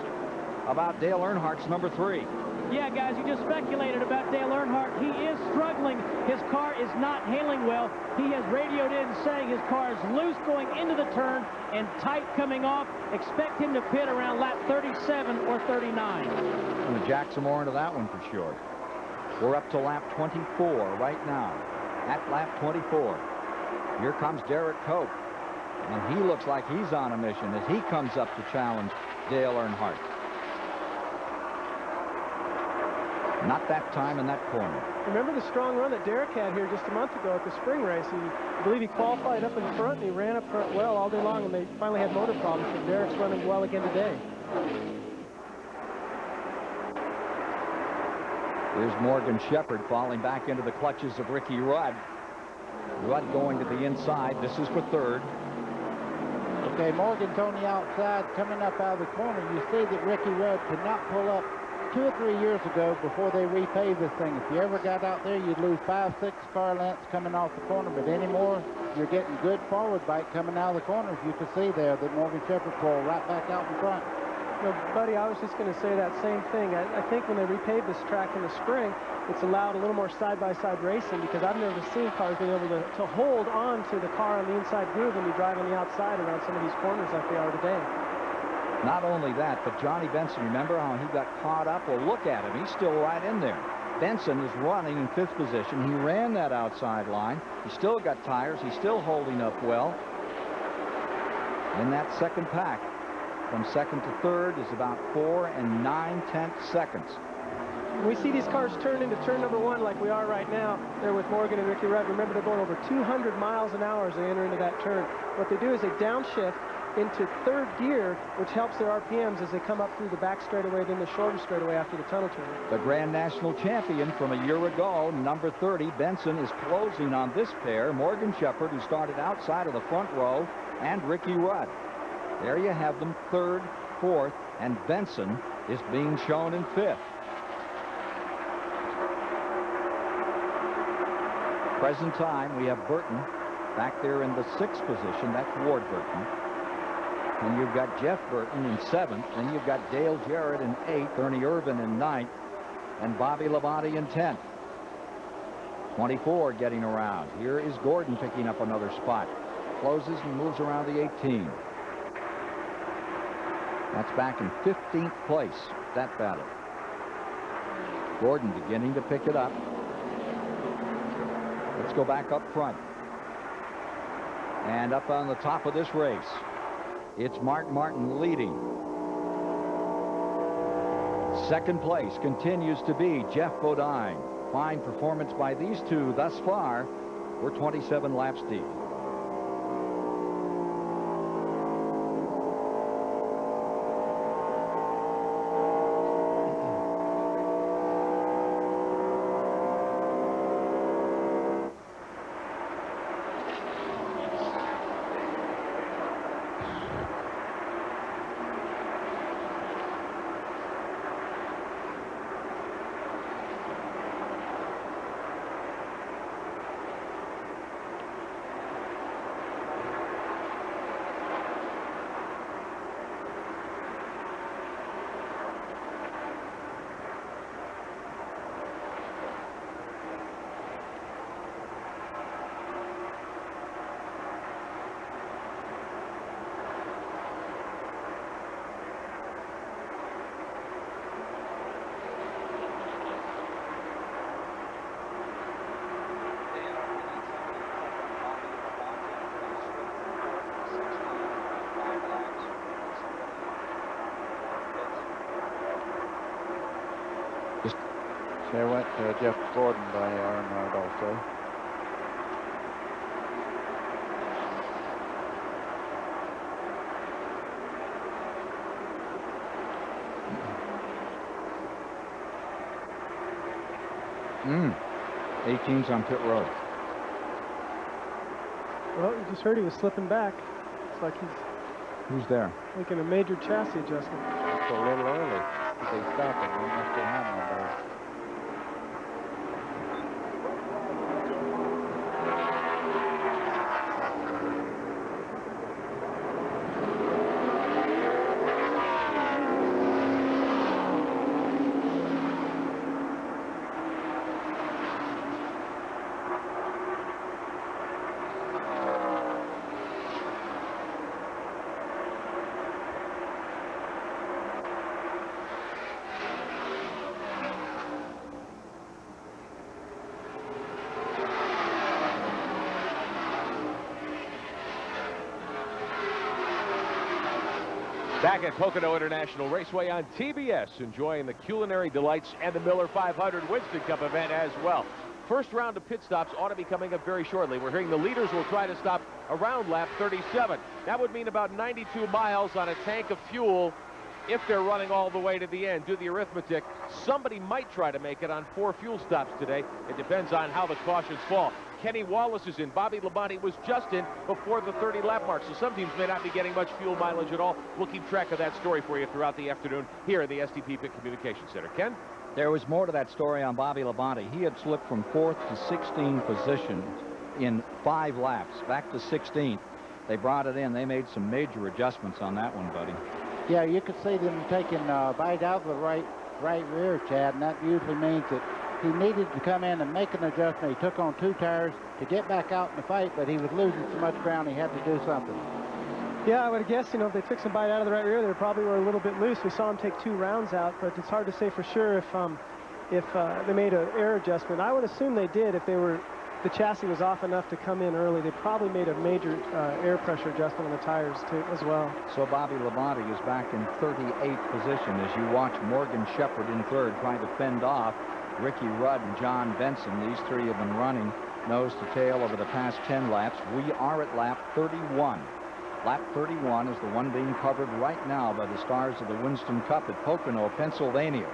[SPEAKER 6] about Dale Earnhardt's number 3.
[SPEAKER 5] Yeah, guys, you just speculated about Dale Earnhardt. He is struggling. His car is not handling well. He has radioed in saying his car is loose going into the turn and tight coming off. Expect him to pit around lap 37 or 39.
[SPEAKER 6] I'm going to jack some more into that one for sure. We're up to lap 24 right now. At lap 24. Here comes Derek Cope. And he looks like he's on a mission as he comes up to challenge Dale Earnhardt. Not that time in that corner.
[SPEAKER 8] Remember the strong run that Derek had here just a month ago at the spring race. I believe he qualified up in front, and he ran up front well all day long, and they finally had motor problems, but Derek's running well again today.
[SPEAKER 6] Here's Morgan Shepherd falling back into the clutches of Ricky Rudd. Rudd going to the inside. This is for 3rd.
[SPEAKER 7] Okay, Morgan's on the outside coming up out of the corner. You see that Ricky Rudd could not pull up 2 or 3 years ago before they repaved this thing. If you ever got out there, you'd lose 5-6 car lengths coming off the corner, but anymore, you're getting good forward bite coming out of the corners. You can see there that Morgan Shepherd pulled right back out in front.
[SPEAKER 8] No, buddy, I was just going to say that same thing. I think when they repaved this track in the spring, it's allowed a little more side-by-side racing, because I've never seen cars being able to hold on to the car on the inside groove when you drive on the outside around some of these corners like they are today.
[SPEAKER 6] Not only that, but Johnny Benson, remember how he got caught up? Well, look at him. He's still right in there. Benson is running in 5th position. He ran that outside line. He's still got tires. He's still holding up well in that second pack. from second to third is about 4 9/10 seconds.
[SPEAKER 8] We see these cars turn into turn number 1 like we are right now. They're with Morgan and Ricky Rudd. Remember, they're going over 200 miles an hour as they enter into that turn. What they do is they downshift into third gear, which helps their RPMs as they come up through the back straightaway, then the shorter straightaway after the tunnel turn.
[SPEAKER 6] The Grand National champion from a year ago, number 30, Benson, is closing on this pair. Morgan Shepherd, who started outside of the front row, and Ricky Rudd. There you have them, third, fourth, and Benson is being shown in fifth. Present time, we have Burton back there in the 6th position. That's Ward Burton. And you've got Jeff Burton in 7th. Then you've got Dale Jarrett in 8th, Ernie Irvin in 9th, and Bobby Labonte in 10th. 24 getting around. Here is Gordon picking up another spot. Closes and moves around the 18. That's back in 15th place, that battle. Gordon beginning to pick it up. Let's go back up front. And up on the top of this race, it's Mark Martin leading. Second place continues to be Jeff Bodine. Fine performance by these two thus far. We're 27 laps deep.
[SPEAKER 13] There went Jeff Gordon by Earnhardt also.
[SPEAKER 6] 18's on pit road.
[SPEAKER 8] Well, you just heard he was slipping back. It's like he's
[SPEAKER 6] Who's there?
[SPEAKER 8] making a major chassis adjustment.
[SPEAKER 13] It's a little early. They stopped him. They must have had one there.
[SPEAKER 2] Back at Pocono International Raceway on TBS, enjoying the culinary delights and the Miller 500 Winston Cup event as well. First round of pit stops ought to be coming up very shortly. We're hearing the leaders will try to stop around lap 37. That would mean about 92 miles on a tank of fuel if they're running all the way to the end. Do the arithmetic. Somebody might try to make it on 4 fuel stops today. It depends on how the cautions fall. Kenny Wallace is in. Bobby Labonte was just in before the 30-lap mark, so some teams may not be getting much fuel mileage at all. We'll keep track of that story for you throughout the afternoon here in the STP Pit Communications Center. Ken?
[SPEAKER 6] There was more to that story on Bobby Labonte. He had slipped from 4th to 16th position in 5 laps, back to 16th. They brought it in. They made some major adjustments on that one, buddy.
[SPEAKER 7] Yeah, you could see them taking bite out of the right rear, Chad, and that usually means that he needed to come in and make an adjustment. He took on 2 tires to get back out in the fight, but he was losing so much ground he had to do something.
[SPEAKER 8] Yeah, I would have guessed, if they took some bite out of the right rear, they probably were a little bit loose. We saw him take 2 rounds out, but it's hard to say for sure if they made an air adjustment. I would assume they did if they the chassis was off enough to come in early. They probably made a major air pressure adjustment on the tires too, as well.
[SPEAKER 6] So Bobby Labonte is back in 38th position as you watch Morgan Shepherd in third trying to fend off Ricky Rudd and John Benson. These three have been running nose to tail over the past 10 laps. We are at lap 31. Lap 31 is the one being covered right now by the stars of the Winston Cup at Pocono, Pennsylvania,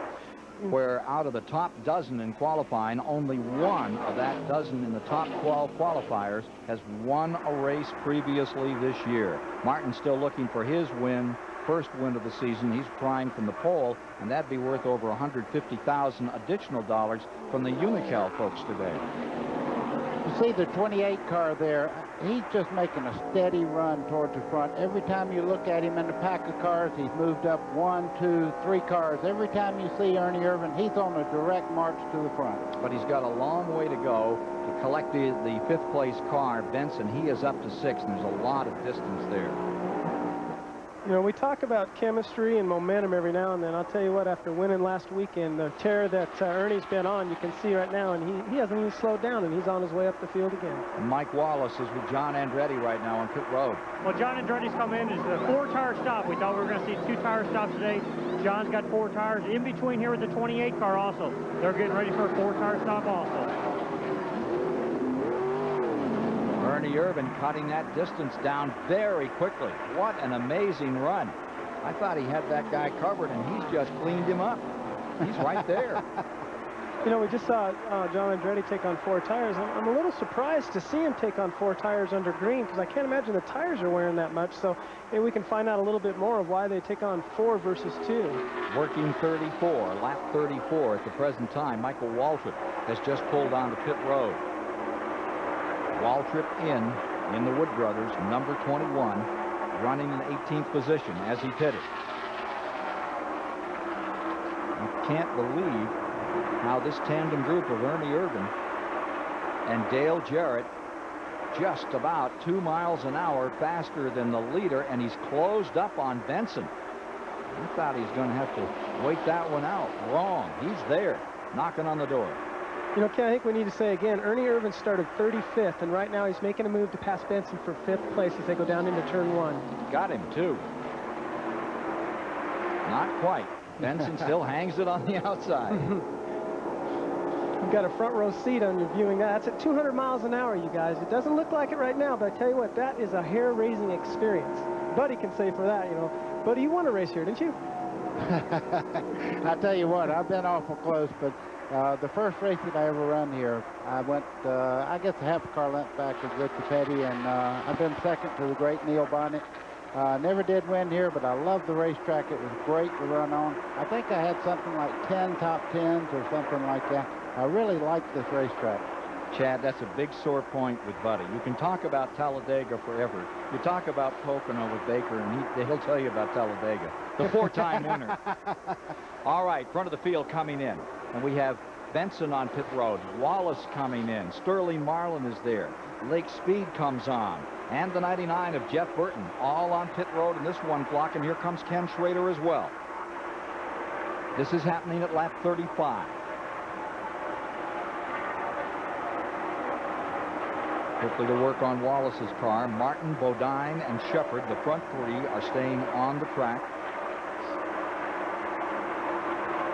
[SPEAKER 6] where out of the top dozen in qualifying, only one of that dozen in the top 12 qualifiers has won a race previously this year. Martin's still looking for his win, first win of the season. He's primed from the pole, and that'd be worth over $150,000 additional dollars from the Unocal folks today.
[SPEAKER 7] You see the 28 car there, he's just making a steady run towards the front. Every time you look at him in the pack of cars, he's moved up 1, 2, 3 cars. Every time you see Ernie Irvan, he's on a direct march to the front.
[SPEAKER 6] But he's got a long way to go to collect the fifth place car. Benson, he is up to 6th, and there's a lot of distance there.
[SPEAKER 8] You know, we talk about chemistry and momentum every now and then. I'll tell you what, after winning last weekend, the tear that Ernie's been on, you can see right now, and he hasn't even slowed down, and he's on his way up the field again.
[SPEAKER 6] And Mike Wallace is with John Andretti right now on pit road.
[SPEAKER 3] Well, John Andretti's come in. It's a 4-tire stop. We thought we were going to see 2-tire stops today. John's got 4 tires. In between here with the 28 car also. They're getting ready for a 4-tire stop also.
[SPEAKER 6] Ernie Irvan cutting that distance down very quickly. What an amazing run. I thought he had that guy covered, and he's just cleaned him up. He's right there.
[SPEAKER 8] You know, we just saw John Andretti take on 4 tires. I'm a little surprised to see him take on 4 tires under green, because I can't imagine the tires are wearing that much. So maybe we can find out a little bit more of why they take on 4 versus 2.
[SPEAKER 6] Working 34, lap 34 at the present time. Michael Waltrip has just pulled onto pit road. Waltrip in the Wood Brothers, number 21, running in 18th position as he pitted. I can't believe how this tandem group of Ernie Irvan and Dale Jarrett just about 2 miles an hour faster than the leader, and he's closed up on Benson. I thought he's going to have to wait that one out. Wrong. He's there, knocking on the door.
[SPEAKER 8] You know, Ken, I think we need to say again, Ernie Irvan started 35th, and right now he's making a move to pass Benson for 5th place as they go down into turn 1.
[SPEAKER 6] Got him, too. Not quite. Benson still hangs it on the outside.
[SPEAKER 8] You've got a front row seat on your viewing that. That's at 200 miles an hour, you guys. It doesn't look like it right now, but I tell you what, that is a hair-raising experience. Buddy can say for that, you know. Buddy, you won a race here, didn't you?
[SPEAKER 7] I tell you what, I've been awful close, but the first race that I ever run here, I went, I guess a half a car length back with Richie Petty, and I've been second to the great Neil Bonnet. Never did win here, but I love the racetrack. It was great to run on. I think I had something like 10 top 10s or something like that. I really like this racetrack.
[SPEAKER 6] Chad, that's a big sore point with Buddy. You can talk about Talladega forever. You talk about Pocono with Baker, and he'll tell you about Talladega, the 4-time winner. All right, front of the field coming in. And we have Benson on pit road. Wallace coming in. Sterling Marlin is there. Lake Speed comes on. And the 99 of Jeff Burton, all on pit road in this one clock. And here comes Ken Schrader as well. This is happening at lap 35. Quickly to work on Wallace's car. Martin, Bodine, and Shepard, the front 3, are staying on the track.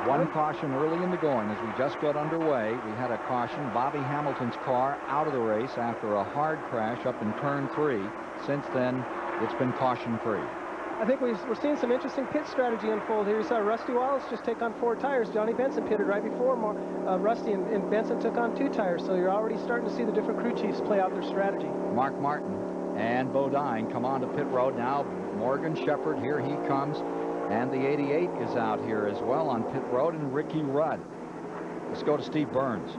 [SPEAKER 6] One caution early in the going as we just got underway. We had a caution. Bobby Hamilton's car out of the race after a hard crash up in turn 3. Since then, it's been caution-free.
[SPEAKER 8] I think we're seeing some interesting pit strategy unfold here. You saw Rusty Wallace just take on 4 tires. Johnny Benson pitted right before Rusty, and Benson took on 2 tires. So you're already starting to see the different crew chiefs play out their strategy.
[SPEAKER 6] Mark Martin and Bodine come on to pit road now. Morgan Shepherd, here he comes. And the 88 is out here as well on pit road, and Ricky Rudd. Let's go to Steve Burns.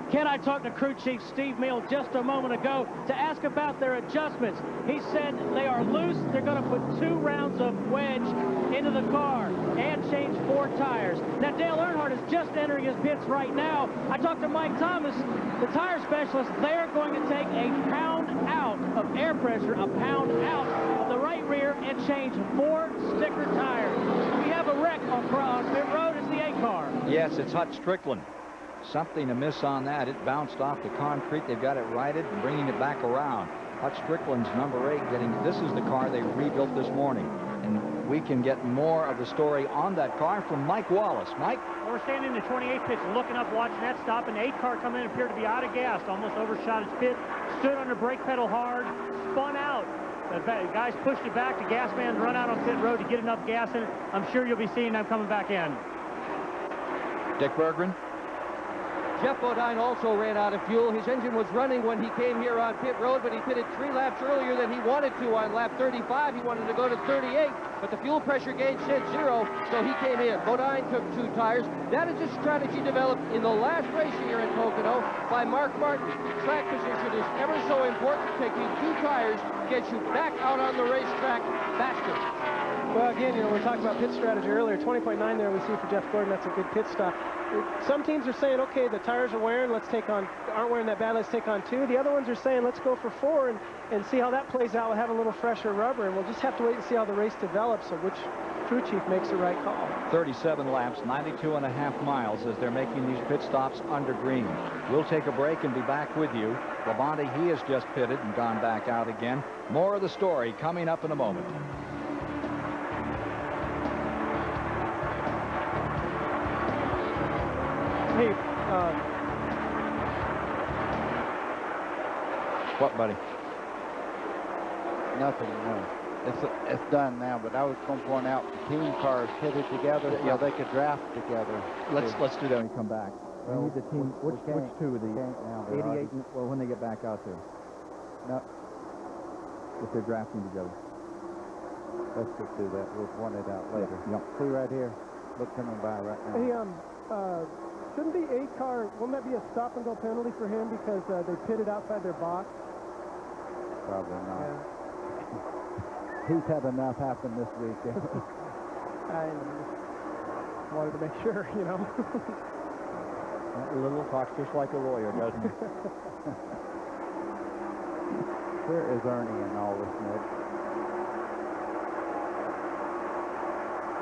[SPEAKER 5] Ken, I talked to crew chief Steve Meal just a moment ago to ask about their adjustments. He said they are loose. They're going to put 2 rounds of wedge into the car and change 4 tires. Now, Dale Earnhardt is just entering his pits right now. I talked to Mike Thomas, the tire specialist. They're going to take a pound out of air pressure, a pound out of the right rear, and change 4 sticker tires. We have a wreck on pit road. It's the 8 car.
[SPEAKER 6] Yes, it's Hut Strickland. Something amiss on that. It bounced off the concrete. They've got it righted and bringing it back around. Hutch Strickland's number 8 getting, this is the car they rebuilt this morning. And we can get more of the story on that car from Mike Wallace. Mike?
[SPEAKER 3] Well, we're standing in the 28 pits looking up, watching that stop. An 8 car come in, appeared to be out of gas, almost overshot its pit, stood on the brake pedal hard, spun out. The guys pushed it back. The gas man's run out on pit road to get enough gas in it. I'm sure you'll be seeing them coming back in.
[SPEAKER 6] Dick Berggren?
[SPEAKER 1] Geoff Bodine also ran out of fuel. His engine was running when he came here on pit road, but he pitted 3 laps earlier than he wanted to on lap 35. He wanted to go to 38, but the fuel pressure gauge said 0, so he came in. Bodine took 2 tires. That is a strategy developed in the last race here in Pocono by Mark Martin. Track position is ever so important. Taking 2 tires gets you back out on the racetrack faster.
[SPEAKER 8] Well, again, you know, we were talking about pit strategy earlier. 20.9 there we see for Jeff Gordon. That's a good pit stop. Some teams are saying, okay, the tires are wearing, aren't wearing that bad, let's take on 2. The other ones are saying, let's go for 4 and see how that plays out. We'll have a little fresher rubber, and we'll just have to wait and see how the race develops, so which crew chief makes the right call.
[SPEAKER 6] 37 laps, 92.5 miles as they're making these pit stops under green. We'll take a break and be back with you. Labonte, he has just pitted and gone back out again. More of the story coming up in a moment.
[SPEAKER 8] Hey,
[SPEAKER 6] what, buddy?
[SPEAKER 7] Nothing, no. It's done now, but I was going to point out the team cars pitted together so they could draft together.
[SPEAKER 6] Let's do that when we come back.
[SPEAKER 7] Well,
[SPEAKER 6] we need the team. Which 2 of these?
[SPEAKER 7] Now,
[SPEAKER 6] 88. Well, when they get back out there.
[SPEAKER 7] No.
[SPEAKER 6] If they're drafting together.
[SPEAKER 7] Let's just do that. We'll point it out later.
[SPEAKER 6] Yep.
[SPEAKER 7] See right here. Look coming by right now.
[SPEAKER 8] hey, shouldn't the 8 car, wouldn't that be a stop-and-go penalty for him because they pitted outside their box?
[SPEAKER 7] Probably not.
[SPEAKER 8] Yeah.
[SPEAKER 7] He's had enough happen this week.
[SPEAKER 8] I wanted to make sure, you know.
[SPEAKER 6] That little talks just like a lawyer, doesn't he?
[SPEAKER 7] Where is Ernie in all this, Nick?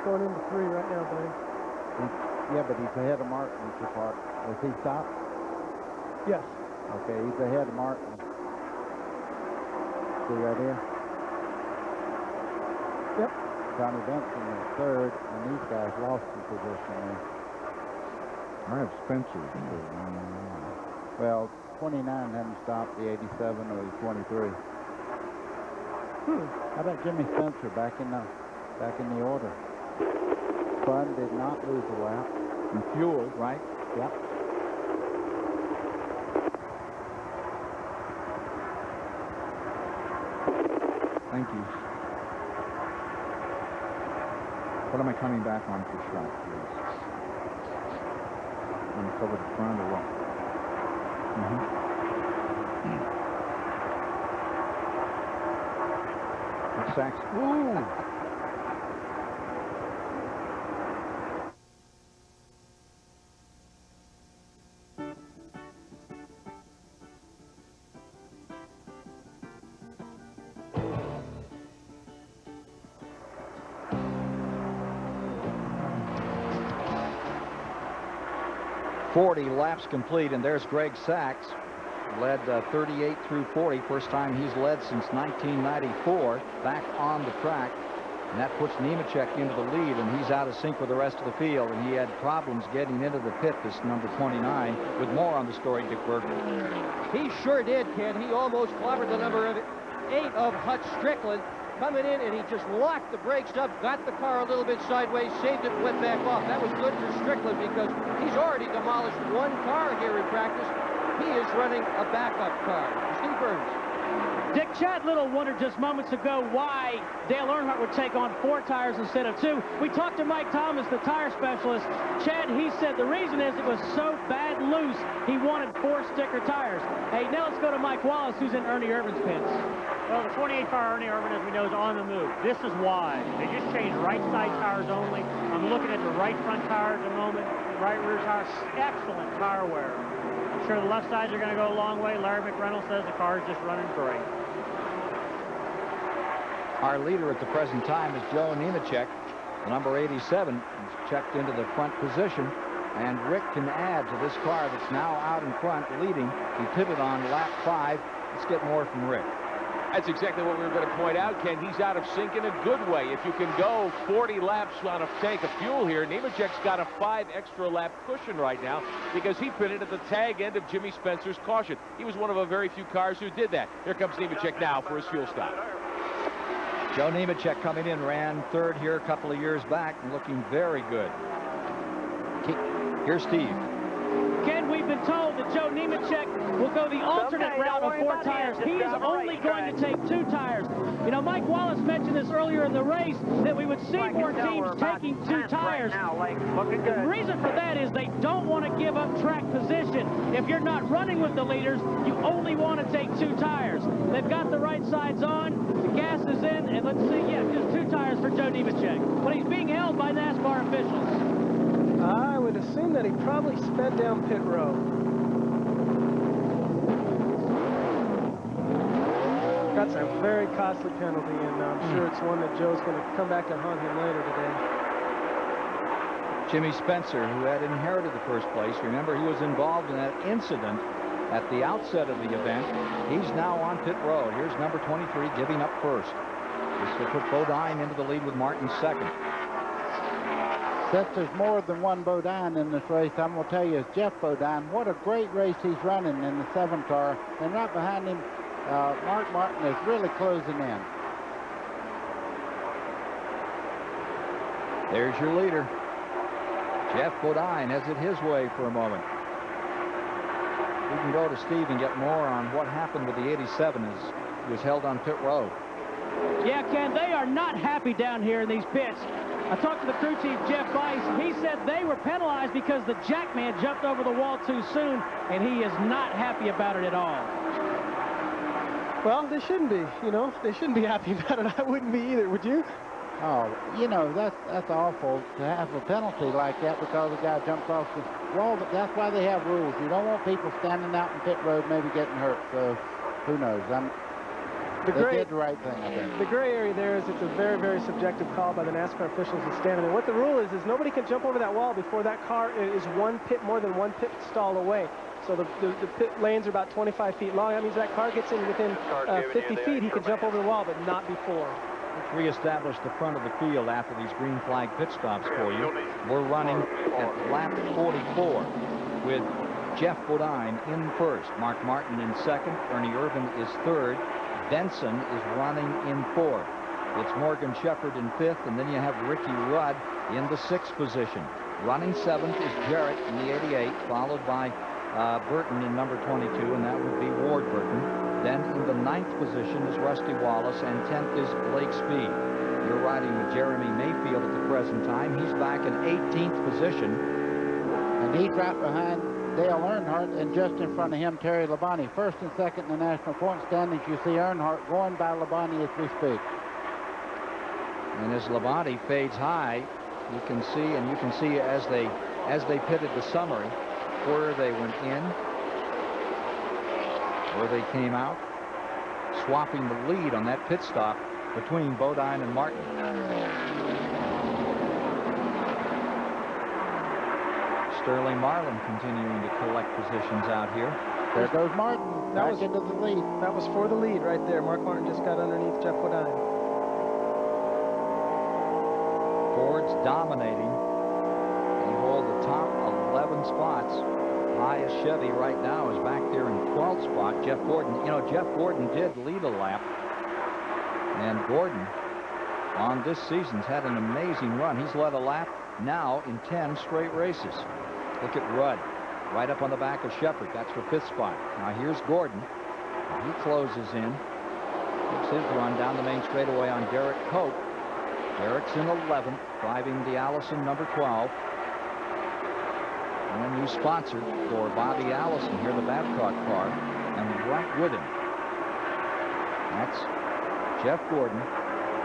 [SPEAKER 8] Going into 3 right now, buddy.
[SPEAKER 7] Yeah, but he's ahead of Martin. Has he stopped?
[SPEAKER 8] Yes.
[SPEAKER 7] Okay, he's ahead of Martin. See right here?
[SPEAKER 8] Yep.
[SPEAKER 7] Johnny Benson is 3rd, and these guys lost the position there.
[SPEAKER 13] I have Spencer.
[SPEAKER 7] Well, 29 hadn't stopped the 87, or the 23. How about Jimmy Spencer back in the order? Fun did not lose a lap.
[SPEAKER 6] And fuel, right?
[SPEAKER 7] Yep.
[SPEAKER 13] Thank you. What am I coming back on for shot, please? I'm going to cover the front or what? What's Sachs? Ooh!
[SPEAKER 6] Laps complete, and there's Greg Sachs, led 38 through 40. First time he's led since 1994, back on the track, and that puts Nemechek into the lead, and he's out of sync with the rest of the field, and he had problems getting into the pit, this number 29. With more on the story, Dick Berggren.
[SPEAKER 1] He sure did, Ken. He almost clobbered the number 8 of Hutch Strickland. Coming in, and he just locked the brakes up, got the car a little bit sideways, saved it, went back off. That was good for Strickland because he's already demolished 1 car here in practice. He is running a backup car. Steve Burns.
[SPEAKER 5] Dick, Chad Little wondered just moments ago why Dale Earnhardt would take on 4 tires instead of 2. We talked to Mike Thomas, the tire specialist. Chad, he said the reason is it was so bad loose, he wanted 4 sticker tires. Hey, now let's go to Mike Wallace, who's in Ernie Irvin's pits.
[SPEAKER 3] Well, the 28 car Ernie Irvin, as we know, is on the move. This is why. They just changed right side tires only. I'm looking at the right front tire at the moment, right rear tire. Excellent tire wear. I'm sure the left sides are going to go a long way. Larry McReynolds says the car is just running great.
[SPEAKER 6] Our leader at the present time is Joe Nemechek. The number 87 is checked into the front position. And Rick can add to this car that's now out in front, leading. He pitted on lap 5. Let's get more from Rick.
[SPEAKER 2] That's exactly what we were going to point out, Ken. He's out of sync in a good way. If you can go 40 laps on a tank of fuel here, Nemechek's got a 5 extra lap cushion right now because he pitted at the tag end of Jimmy Spencer's caution. He was one of a very few cars who did that. Here comes Nemechek now for his fuel stop.
[SPEAKER 6] Joe Nemechek coming in, ran 3rd here a couple of years back and looking very good. Here's Steve.
[SPEAKER 5] Ken, we've been told that Joe Nemechek will go the alternate route of 4 tires. He is only going to take 2 tires. You know, Mike Wallace mentioned this earlier in the race, that we would see more teams taking 2 tires. The reason for that is they don't want to give up track position. If you're not running with the leaders, you only want to take 2 tires. They've got the right sides on, the gas is in, and let's see, yeah, just 2 tires for Joe Nemechek. But he's being held by NASCAR officials.
[SPEAKER 8] I would assume that he probably sped down pit road. That's a very costly penalty, and I'm sure it's one that Joe's going to come back to haunt him later today.
[SPEAKER 6] Jimmy Spencer, who had inherited the 1st place. Remember, he was involved in that incident at the outset of the event. He's now on pit road. Here's number 23 giving up 1st. This will put Bodine into the lead with Martin 2nd.
[SPEAKER 7] Since there's more than one Bodine in this race, I'm going to tell you, is Jeff Bodine. What a great race he's running in the 7 car. And right behind him, Mark Martin is really closing in.
[SPEAKER 6] There's your leader. Jeff Bodine has it his way for a moment. We can go to Steve and get more on what happened with the 87 as he was held on pit road.
[SPEAKER 5] Yeah, Ken, they are not happy down here in these pits. I talked to the crew chief, Jeff Weiss. He said they were penalized because the jackman jumped over the wall too soon, and he is not happy about it at all.
[SPEAKER 8] Well, they shouldn't be, you know. They shouldn't be happy about it. I wouldn't be either, would you?
[SPEAKER 7] Oh, you know, that's awful to have a penalty like that because the guy jumped off the wall, but that's why they have rules. You don't want people standing out in pit road maybe getting hurt, so who knows. They did the right thing, I think.
[SPEAKER 8] The gray area there is it's a very, very subjective call by the NASCAR officials who stand there. What the rule is nobody can jump over that wall before that car is more than one pit stall away. So the pit lanes are about 25 feet long. That means that car gets in within 50 feet. He can jump over the wall, but not before.
[SPEAKER 6] Let's reestablish the front of the field after these green flag pit stops for you. We're running at lap 44 with Jeff Bodine in 1st. Mark Martin in 2nd. Ernie Irvan is 3rd. Benson is running in 4th. It's Morgan Shepherd in 5th, and then you have Ricky Rudd in the 6th position. Running 7th is Jarrett in the 88, followed by Burton in number 22, and that would be Ward Burton. Then in the 9th position is Rusty Wallace, and 10th is Blake Speed. You're riding with Jeremy Mayfield at the present time. He's back in 18th position.
[SPEAKER 7] And he's right behind Dale Earnhardt, and just in front of him, Terry Labonte. 1st and 2nd in the national point standings. You see Earnhardt going by Labonte as we speak.
[SPEAKER 6] And as Labonte fades high, you can see as they pitted the summary where they went in, where they came out, swapping the lead on that pit stop between Bodine and Martin. Sterling Marlin continuing to collect positions out here.
[SPEAKER 7] There goes Martin. That was into the lead.
[SPEAKER 8] That was for the lead right there. Mark Martin just got underneath Jeff Bodine.
[SPEAKER 6] Ford's dominating. They hold the top 11 spots. Highest Chevy right now is back there in 12th spot. Jeff Gordon. You know, Jeff Gordon did lead a lap. And Gordon, on this season's had an amazing run. He's led a lap now in 10 straight races. Look at Rudd, right up on the back of Shepherd. That's for 5th spot. Now here's Gordon. He closes in. Keeps his run down the main straightaway on Derek Cope. Derek's in 11th, driving the Allison number 12. And a new sponsor for Bobby Allison here, the Babcock car, and right with him, that's Jeff Gordon.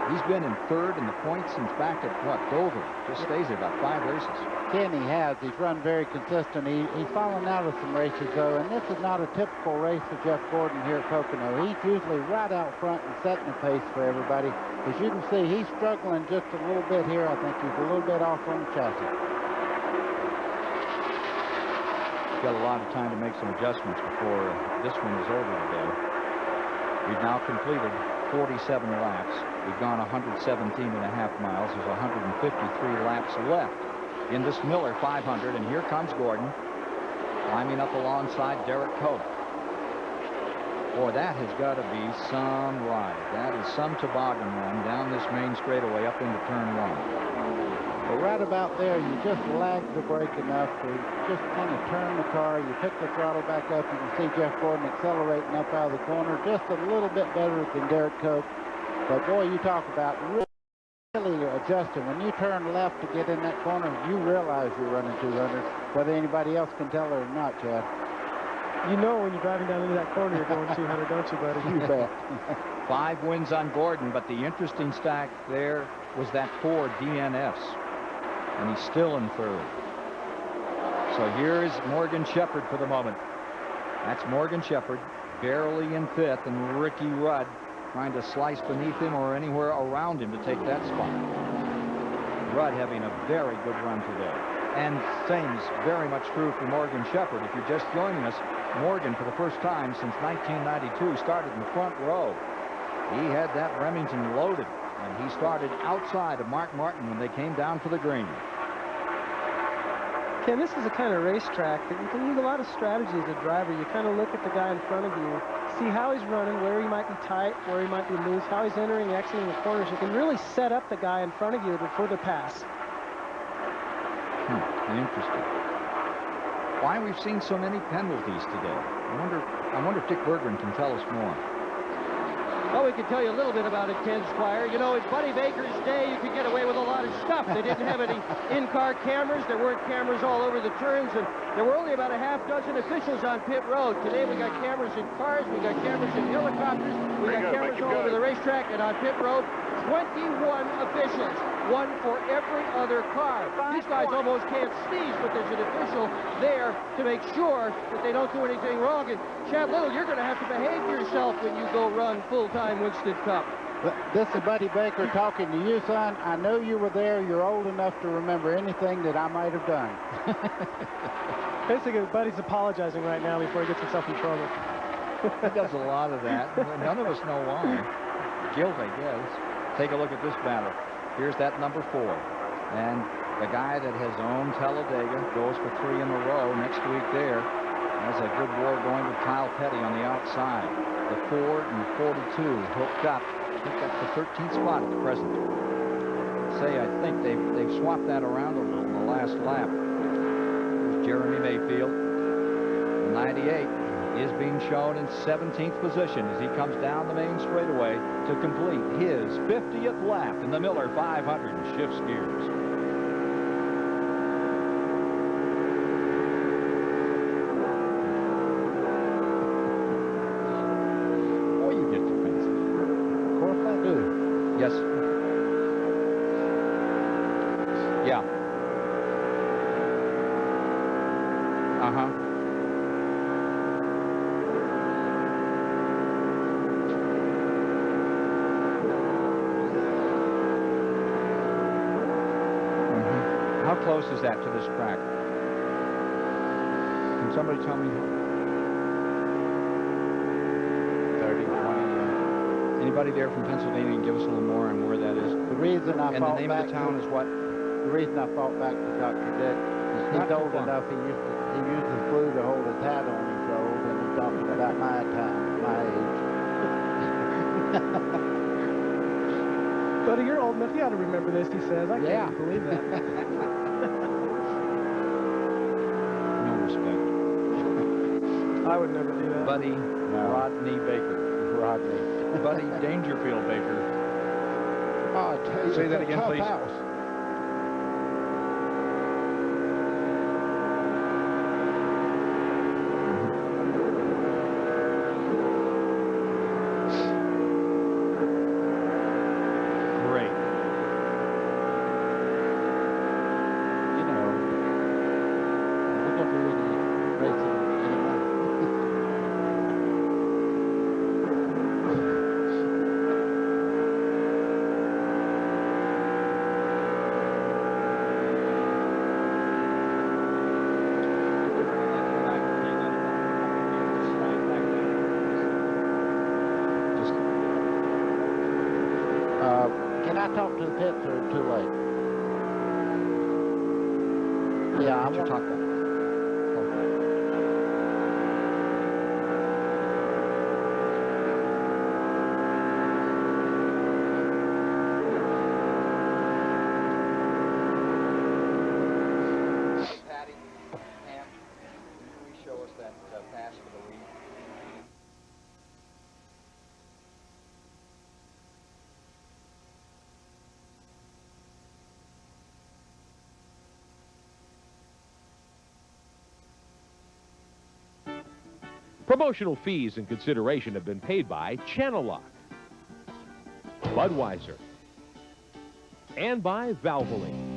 [SPEAKER 6] He's been in 3rd in the points since back at, Dover. Just stays there about 5 races.
[SPEAKER 7] Ken, he has. He's run very consistent. He's fallen out of some races, though, and this is not a typical race for Jeff Gordon here at Pocono. He's usually right out front and setting the pace for everybody. As you can see, he's struggling just a little bit here. I think he's a little bit off on the chassis.
[SPEAKER 6] got a lot of time to make some adjustments before this one is over today. We've now completed 47 laps. We've gone 117.5 miles. There's 153 laps left in this Miller 500, and here comes Gordon climbing up alongside Derek Cope. Boy, that has got to be some ride. That is some toboggan run down this main straightaway up into turn 1.
[SPEAKER 7] Well, right about there, you just lag the brake enough to just kind of turn the car. You pick the throttle back up. You can see Jeff Gordon accelerating up out of the corner just a little bit better than Derek Cope. But boy, you talk about really adjusting. When you turn left to get in that corner, you realize you're running 200, whether anybody else can tell it or not, Chad.
[SPEAKER 8] You know when you're driving down into that corner you're going 200, don't you, buddy?
[SPEAKER 7] You bet.
[SPEAKER 6] 5 wins on Gordon, but the interesting stack there was that Ford DNS, and he's still in third. So here is Morgan Shepherd for the moment. That's Morgan Shepherd barely in fifth, and Ricky Rudd trying to slice beneath him or anywhere around him to take that spot. Rudd having a very good run today. And same is very much true for Morgan Shepherd. If you're just joining us, Morgan, for the first time since 1992, started in the front row. He had that Remington loaded, and he started outside of Mark Martin when they came down for the green.
[SPEAKER 8] Ken, this is a kind of racetrack that you can use a lot of strategy as a driver. You kind of look at the guy in front of you, see how he's running, where he might be tight, where he might be loose, how he's entering and exiting the corners. You can really set up the guy in front of you for the pass.
[SPEAKER 6] Interesting. Why we've seen so many penalties today. I wonder if Dick Berggren can tell us more.
[SPEAKER 1] Well, we can tell you a little bit about it, Ken Squire. You know, in Buddy Baker's day, you could get away with a lot of stuff. They didn't have any in-car cameras. There weren't cameras all over the turns, and there were only about a half dozen officials on pit road. Today, we got cameras in cars, we got cameras in helicopters, we got cameras all over the racetrack, and on pit road, 21 officials, one for every other car. These guys almost can't sneeze, but there's an official there to make sure that they don't do anything wrong. And Chad Little, you're going to have to behave yourself when you go run full-time Winston Cup.
[SPEAKER 7] This is Buddy Baker talking to you, son. I know you were there. You're old enough to remember anything that I might have done.
[SPEAKER 8] Basically, Buddy's apologizing right now before he gets himself in trouble.
[SPEAKER 6] He does a lot of that. None of us know why. Guilt, I guess. Take a look at this battle. Here's that number 4. And the guy that has owned Talladega goes for 3 in a row next week there. Has a good war going with Kyle Petty on the outside. The 4 and 42 hooked up. I think that's the 13th spot at the present. I think they've swapped that around a little in the last lap. There's Jeremy Mayfield. The 98 is being shown in 17th position as he comes down the main straightaway to complete his 50th lap in the Miller 500 and shifts gears. Boy, you get defensive.
[SPEAKER 7] Of course I do.
[SPEAKER 6] Yes. Yeah. Uh-huh. How close is that to this track? Can somebody tell me?
[SPEAKER 7] 30, 20.
[SPEAKER 6] Anybody there from Pennsylvania can give us a little more on where that is?
[SPEAKER 7] The reason I
[SPEAKER 6] and
[SPEAKER 7] fought
[SPEAKER 6] the name
[SPEAKER 7] back
[SPEAKER 6] of the town is what?
[SPEAKER 7] The reason I fought back to Dr. Dick is he's old enough. He uses glue to hold his hat on his road, and he's talking about my time, my age.
[SPEAKER 8] Buddy, you're old enough. You ought to remember this, he says. I can't believe that.
[SPEAKER 6] No respect.
[SPEAKER 8] I would never do that.
[SPEAKER 6] Buddy Rodney Baker.
[SPEAKER 7] Rodney.
[SPEAKER 6] Buddy Dangerfield Baker.
[SPEAKER 7] Oh, I tell you,
[SPEAKER 6] say that again, please.
[SPEAKER 7] House. too late. Yeah,
[SPEAKER 6] What you talking about?
[SPEAKER 2] Promotional fees and consideration have been paid by Channel Lock, Budweiser, and by Valvoline.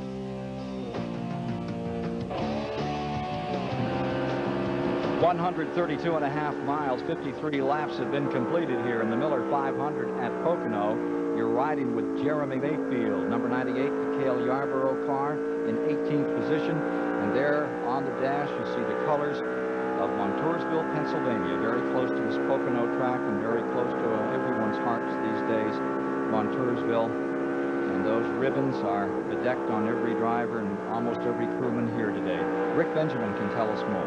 [SPEAKER 6] .132.5 miles, 53 laps have been completed here in the Miller 500 at Pocono. You're riding with Jeremy Mayfield, number 98, the Cale Yarborough car in 18th position. And there on the dash, you see the colors of Montoursville, Pennsylvania, very close to this Pocono track and very close to everyone's hearts these days, Montoursville. And those ribbons are bedecked on every driver and almost every crewman here today. Rick Benjamin can tell us more.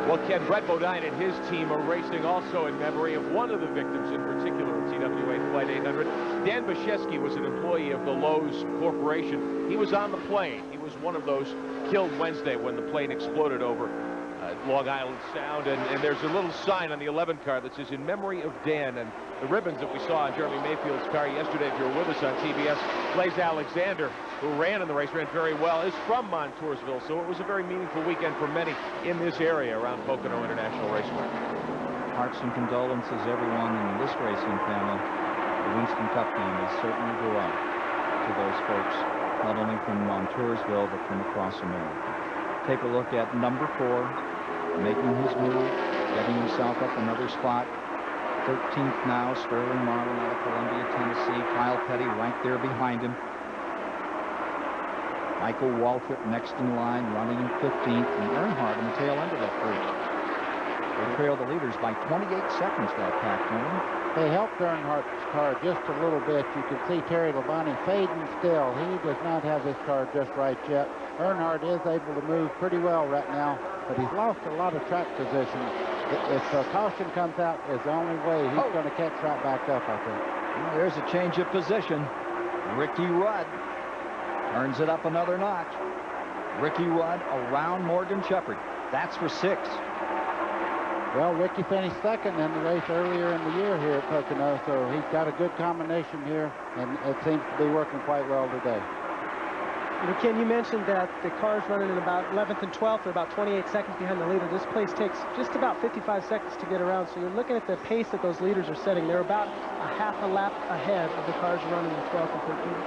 [SPEAKER 2] Well, Ken, Brett Bodine and his team are racing also in memory of one of the victims in particular of TWA Flight 800. Dan Bashesky was an employee of the Lowe's Corporation. He was on the plane. He was one of those killed Wednesday when the plane exploded over Long Island Sound, and there's a little sign on the 11 car that says, "In memory of Dan," and the ribbons that we saw on Jeremy Mayfield's car yesterday, if you were with us on TBS, Blaze Alexander, who ran in the race, ran very well, is from Montoursville, so it was a very meaningful weekend for many in this area around Pocono International Raceway.
[SPEAKER 6] Hearts and condolences, everyone in this racing family. The Winston Cup family certainly go out to those folks, not only from Montoursville, but from across America. Take a look at number 4, making his move, getting himself up another spot. 13th now, Sterling Marlin out of Columbia, Tennessee. Kyle Petty right there behind him. Michael Waltrip next in line, running in 15th, and Earnhardt in the tail end of that group. They trail the leaders by 28 seconds that pack, Tony.
[SPEAKER 7] They helped Earnhardt's car just a little bit. You can see Terry Labonte fading still. He does not have his car just right yet. Earnhardt is able to move pretty well right now, but he's lost a lot of track position. If a caution comes out, is the only way he's going to catch right back up, I think.
[SPEAKER 6] Well, there's a change of position. Ricky Rudd turns it up another notch. Ricky Rudd around Morgan Shepherd. That's for 6.
[SPEAKER 7] Well, Ricky finished second in the race earlier in the year here at Pocono, so he's got a good combination here, and it seems to be working quite well today.
[SPEAKER 8] You know, Ken, you mentioned that the car's running in about 11th and 12th. They're about 28 seconds behind the leader. This place takes just about 55 seconds to get around, so you're looking at the pace that those leaders are setting. They're about a half a lap ahead of the cars running in 12th and 13th.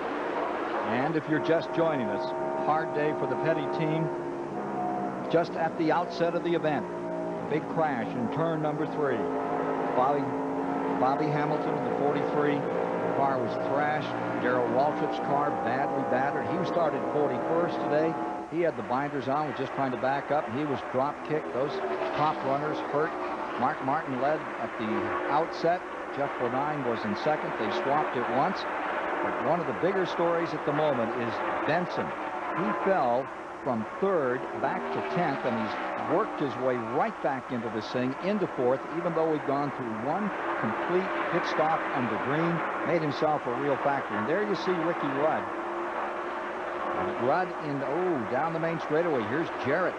[SPEAKER 6] And if you're just joining us, hard day for the Petty team. Just at the outset of the event, a big crash in turn number 3. Bobby Hamilton in the 43. The car was thrashed. Darrell Waltrip's car badly battered. He started 41st today. He had the binders on, was just trying to back up. He was drop kicked. Those top runners hurt. Mark Martin led at the outset. Jeff Bodine was in second. They swapped it once. But one of the bigger stories at the moment is Benson. He fell from 3rd back to 10th, and he's worked his way right back into this thing, into 4th, even though we've gone through one complete pit stop under green, made himself a real factor. And there you see Ricky Rudd. Rudd in, down the main straightaway. Here's Jarrett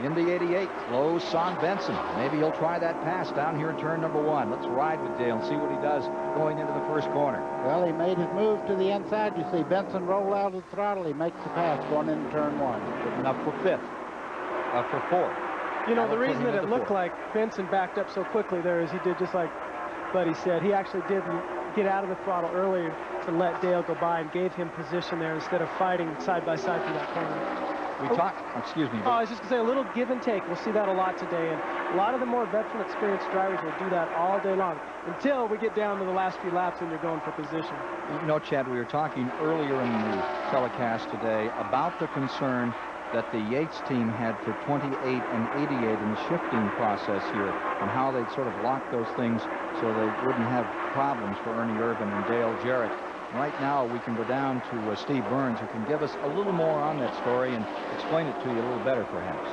[SPEAKER 6] in the 88, close on Benson. Maybe he'll try that pass down here in turn number 1. Let's ride with Dale and see what he does going into the first corner.
[SPEAKER 7] Well, he made his move to the inside. You see Benson roll out of the throttle. He makes the pass going into turn 1.
[SPEAKER 6] Good enough for 5th, for 4th.
[SPEAKER 8] You know, the reason that it looked like Benson backed up so quickly there is he did just like Buddy said. He actually did get out of the throttle earlier to let Dale go by and gave him position there instead of fighting side by side through that corner.
[SPEAKER 6] Excuse me.
[SPEAKER 8] Oh, I was just going to say, a little give and take. We'll see that a lot today, and a lot of the more veteran, experienced drivers will do that all day long until we get down to the last few laps and you're going for position.
[SPEAKER 6] You know, Chad, we were talking earlier in the telecast today about the concern that the Yates team had for 28 and 88 in the shifting process here, and how they'd sort of lock those things so they wouldn't have problems for Ernie Irvan and Dale Jarrett. Right now, we can go down to Steve Burns, who can give us a little more on that story and explain it to you a little better, perhaps.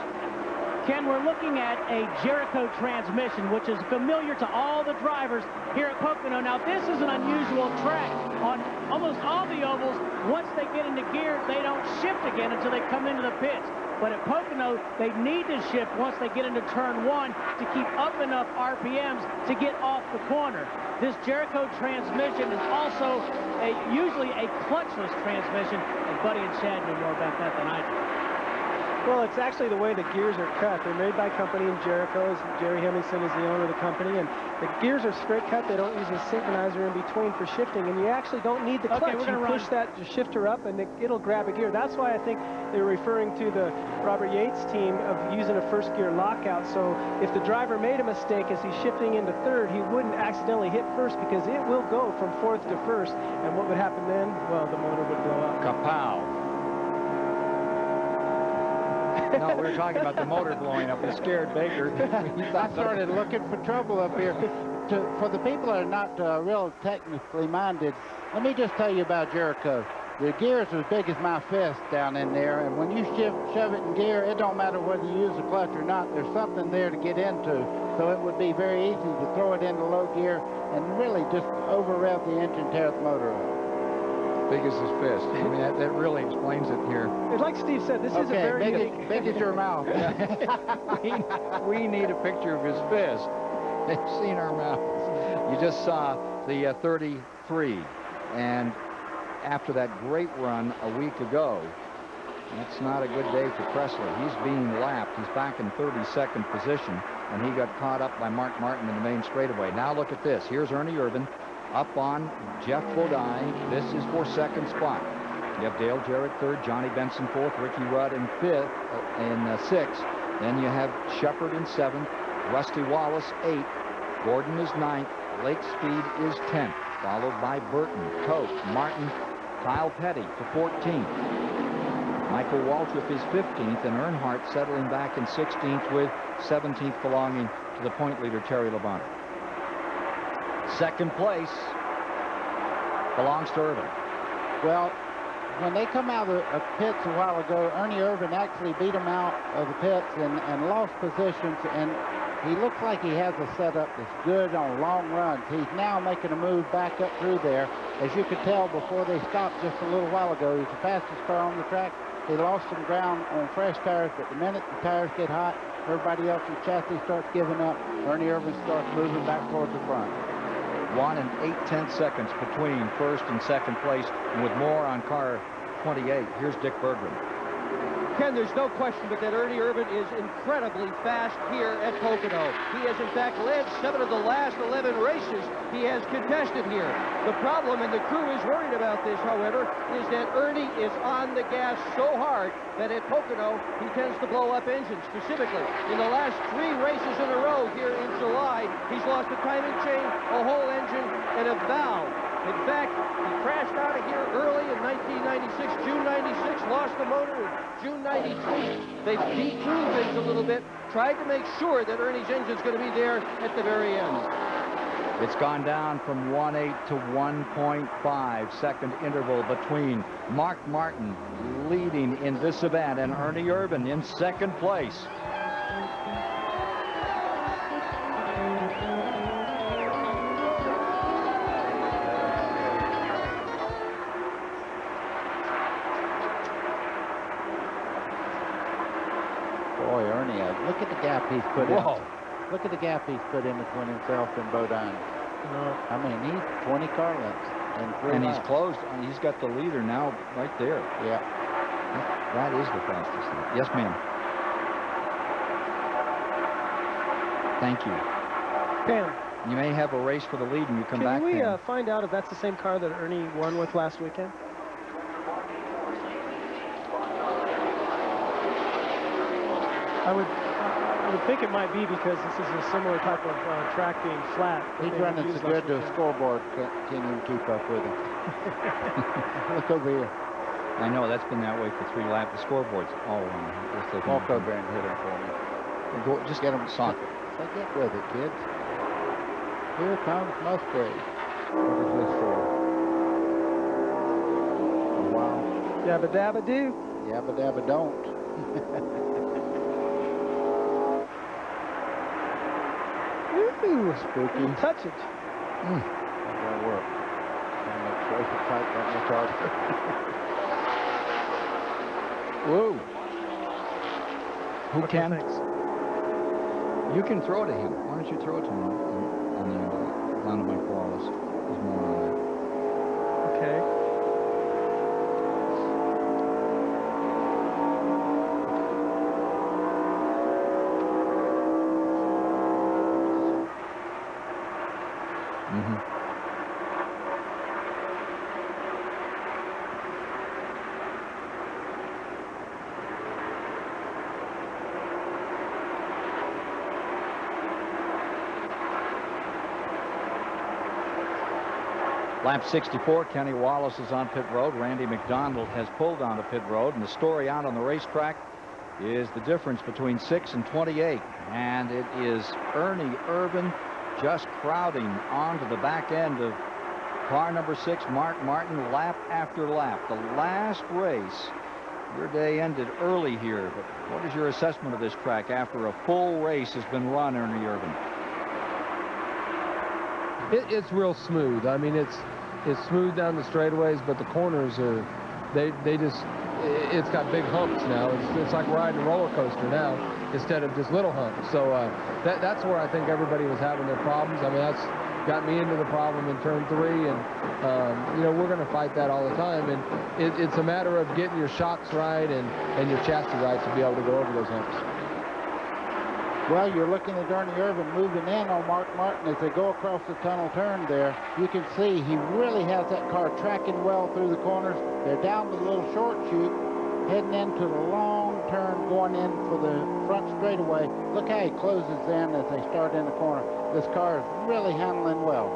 [SPEAKER 5] Ken, we're looking at a Jericho transmission, which is familiar to all the drivers here at Pocono. Now, this is an unusual track. On almost all the ovals, once they get into gear, they don't shift again until they come into the pits. But at Pocono, they need to shift once they get into turn 1 to keep up enough RPMs to get off the corner. This Jericho transmission is also usually a clutchless transmission, and Buddy and Chad know more about that than I do.
[SPEAKER 8] Well, it's actually the way the gears are cut. They're made by a company in Jericho. Jerry Hemmingson is the owner of the company, and the gears are straight cut. They don't use a synchronizer in between for shifting, and you actually don't need the clutch.
[SPEAKER 5] Okay, we're going to
[SPEAKER 8] push that shifter up, and it'll grab a gear. That's why I think they're referring to the Robert Yates team of using a first gear lockout. So if the driver made a mistake as he's shifting into third, he wouldn't accidentally hit first, because it will go from fourth to first. And what would happen then? Well, the motor would blow up.
[SPEAKER 6] Kapow. No, we were talking about the motor blowing up. It scared Baker.
[SPEAKER 7] I started looking for trouble up here. For the people that are not real technically minded, let me just tell you about Jericho. The gear is as big as my fist down in there, and when you shove it in gear, it don't matter whether you use a clutch or not. There's something there to get into, so it would be very easy to throw it into low gear and really just over-rev the engine, tear the motor up.
[SPEAKER 6] Big as his fist. I mean, that really explains it here.
[SPEAKER 8] Like Steve said, this is a very
[SPEAKER 7] big as your mouth.
[SPEAKER 6] we need a picture of his fist. They've seen our mouths. You just saw the 33, and after that great run a week ago, that's not a good day for Pressler. He's being lapped. He's back in 32nd position, and he got caught up by Mark Martin in the main straightaway. Now look at this. Here's Ernie Irvan up on Jeff Bodine. This is for second spot. You have Dale Jarrett third, Johnny Benson fourth, Ricky Rudd in fifth, sixth. Then you have Shepard in seventh, Rusty Wallace eighth, Gordon is ninth, Lake Speed is 10th, followed by Burton, Cope, Martin, Kyle Petty to 14th. Michael Waltrip is 15th, and Earnhardt settling back in 16th with 17th belonging to the point leader Terry Labonte. Second place belongs to Irvin.
[SPEAKER 7] Well, when they come out of the pits a while ago, Ernie Irvan actually beat him out of the pits and lost positions, and he looks like he has a setup that's good on long runs. He's now making a move back up through there. As you could tell before they stopped just a little while ago, he's the fastest car on the track. He lost some ground on fresh tires, but the minute the tires get hot, everybody else's chassis starts giving up. Ernie Irvan starts moving back towards the front.
[SPEAKER 6] 1 8/10 seconds between first and second place, and with more on car 28. Here's Dick Berggren.
[SPEAKER 1] Ken, there's no question but that Ernie Irvan is incredibly fast here at Pocono. He has, in fact, led 7 of the last 11 races he has contested here. The problem, and the crew is worried about this, however, is that Ernie is on the gas so hard that at Pocono, he tends to blow up engines. Specifically, in the last 3 races in a row here in July, he's lost a timing chain, a whole engine, and a valve. In fact, he crashed out of here early in 1996, June 96, lost the motor in June 92. They've detuned things a little bit, tried to make sure that Ernie's engine's going to be there at the very end.
[SPEAKER 6] It's gone down from 1.8 to 1.5 second interval between Mark Martin leading in this event and Ernie Irvan in second place.
[SPEAKER 7] Boy, Ernie, look at the gap he's put in. Look at the gap he's put in between himself and Bodine. I mean, he's 20 car lengths.
[SPEAKER 6] And he's closed. He's got the leader now right there.
[SPEAKER 7] Yeah.
[SPEAKER 6] That is the fastest thing. Yes, ma'am. Thank you.
[SPEAKER 8] Pam.
[SPEAKER 6] You may have a race for the lead and you come back.
[SPEAKER 8] Can we find out if that's the same car that Ernie won with last weekend? I would think it might be, because this is a similar type of track being flat.
[SPEAKER 7] He's running so good to a scoreboard, can't even keep up with him. Look over here.
[SPEAKER 6] I know, that's been that way for 3 laps. The scoreboard's all wrong.
[SPEAKER 7] Walk over and hit him for me.
[SPEAKER 6] Go, just get him socket.
[SPEAKER 7] So get with it, kids. Here comes Musgrave. What is this for?
[SPEAKER 8] Yabba dabba do.
[SPEAKER 7] Yabba dabba don't.
[SPEAKER 8] Ooh,
[SPEAKER 7] spooky.
[SPEAKER 8] Touch it.
[SPEAKER 13] That won't work. That makes racing fight that much harder.
[SPEAKER 6] Whoa. Who
[SPEAKER 8] Okay,
[SPEAKER 6] can?
[SPEAKER 8] thanks.
[SPEAKER 6] You can throw to him. Why don't you throw it to him on the end of it? Down to Mike Wallace. There's more on that.
[SPEAKER 8] Okay.
[SPEAKER 6] Mm-hmm. Lap 64, Kenny Wallace is on pit road. Randy McDonald has pulled onto pit road, and the story out on the racetrack is the difference between 6 and 28, and it is Ernie Irvan just crowding onto the back end of car number 6, Mark Martin, lap after lap. The last race, your day ended early here, but what is your assessment of this track after a full race has been run, Ernie Irvan?
[SPEAKER 4] It's real smooth. I mean, it's smooth down the straightaways, but the corners are, it's got big humps now. It's like riding a roller coaster now instead of just little humps. So that's where I think everybody was having their problems. I mean, that's got me into the problem in turn 3, and you know, we're going to fight that all the time, and it's a matter of getting your shocks right and your chassis right to be able to go over those humps.
[SPEAKER 7] Well, you're looking at Ernie Irvan moving in on Mark Martin as they go across the tunnel turn there. You can see he really has that car tracking well through the corners. They're down the little short chute, heading into the long turn, going in for the front straightaway. Look how he closes in as they start in the corner. This car is really handling well.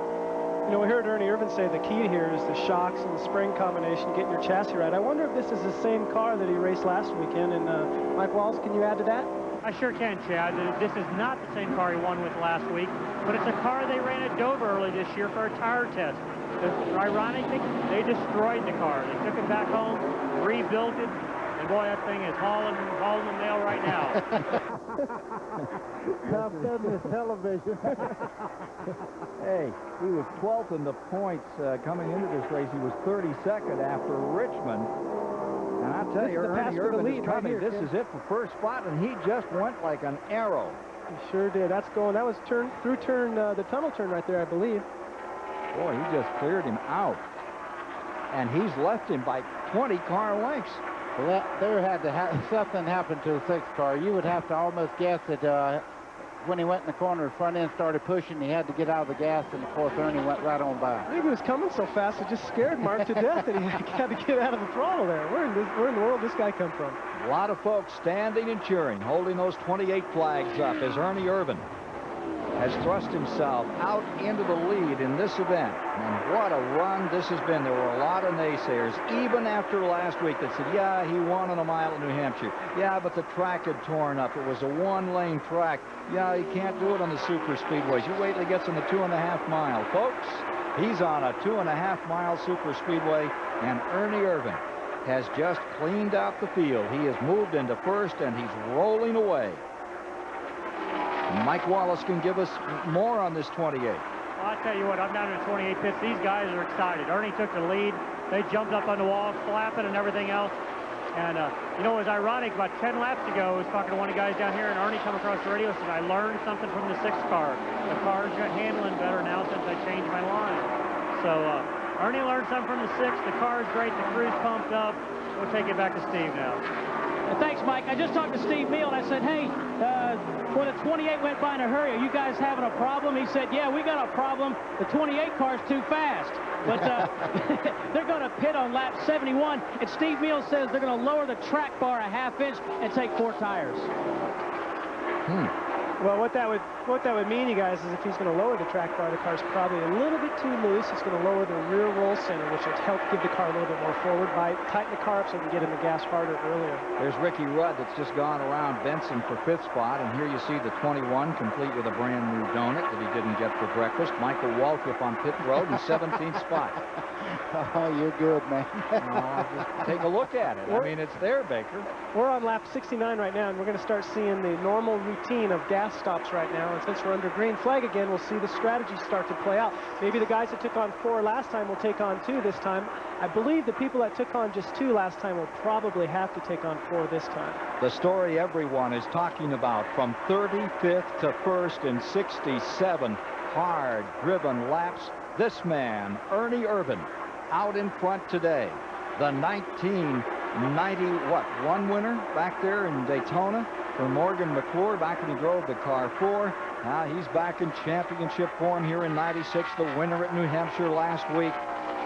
[SPEAKER 8] You know, we heard Ernie Irvan say the key here is the shocks and the spring combination, getting your chassis right. I wonder if this is the same car that he raced last weekend. And Mike Wallace, can you add to that?
[SPEAKER 3] I sure can, Chad. This is not the same car he won with last week, but it's a car they ran at Dover early this year for a tire test. Ironically, they destroyed the car. They took it back home, rebuilt it, and boy, that thing is hauling the mail right now.
[SPEAKER 7] Now, this television.
[SPEAKER 6] Hey, he was 12th in the points coming into this race. He was 32nd after Richmond. And I tell you, Ernie Irvan is coming. This is it for first spot, and he just went like an arrow.
[SPEAKER 8] He sure did. That was the tunnel turn right there, I believe.
[SPEAKER 6] Boy, he just cleared him out. And he's left him by 20 car lengths.
[SPEAKER 7] Well, there had to something happen to the 6th car. You would have to almost guess that when he went in the corner, the front end started pushing. He had to get out of the gas, and of course, Ernie went right on by.
[SPEAKER 8] I think he was coming so fast, it just scared Mark to death that he had to get out of the throttle there. Where in the world did this guy come from?
[SPEAKER 6] A lot of folks standing and cheering, holding those 28 flags up as Ernie Irvan has thrust himself out into the lead in this event. And what a run this has been. There were a lot of naysayers, even after last week, that said, yeah, he won on a mile at New Hampshire. Yeah, but the track had torn up. It was a one-lane track. Yeah, he can't do it on the super speedways. You wait till he gets on the 2.5 mile. Folks, he's on a 2.5 mile super speedway, and Ernie Irvan has just cleaned out the field. He has moved into first, and he's rolling away. Mike Wallace can give us more on this 28.
[SPEAKER 3] Well, I'll tell you what, I'm down in the 28 pits. These guys are excited. Ernie took the lead. They jumped up on the wall, flapping and everything else. And, you know, it was ironic. About 10 laps ago, I was talking to one of the guys down here, and Ernie come across the radio and said, I learned something from the 6th car. The car's handling better now since I changed my line. So Ernie learned something from the 6th. The car's great. The crew's pumped up. We'll take it back to Steve now.
[SPEAKER 5] Thanks, Mike. I just talked to Steve Meal, and I said, hey, when the 28 went by in a hurry, are you guys having a problem? He said, yeah, we got a problem. The 28 car's too fast. But they're going to pit on lap 71, and Steve Meal says they're going to lower the track bar a ½ inch and take 4 tires.
[SPEAKER 8] Well, what that would mean, you guys, is if he's going to lower the track bar, the car's probably a little bit too loose. It's going to lower the rear roll center, which will help give the car a little bit more forward bite, tighten the car up so it can get in the gas harder earlier.
[SPEAKER 6] There's Ricky Rudd that's just gone around Benson for 5th spot, and here you see the 21 complete with a brand new donut that he didn't get for breakfast. Michael Waltrip on pit road in 17th spot.
[SPEAKER 7] Oh, you're good, man.
[SPEAKER 6] Just take a look at it. I mean, it's there, Baker.
[SPEAKER 8] We're on lap 69 right now, and we're going to start seeing the normal routine of gas stops right now. And since we're under green flag again, we'll see the strategy start to play out. Maybe the guys that took on 4 last time will take on 2 this time. I believe the people that took on just 2 last time will probably have to take on 4 this time.
[SPEAKER 6] The story everyone is talking about, from 35th to 1st in 67 hard-driven laps. This man, Ernie Irvan, out in front today. The 1991 winner back there in Daytona for Morgan McClure back when he drove the car 4. Now he's back in championship form here in 96, the winner at New Hampshire last week,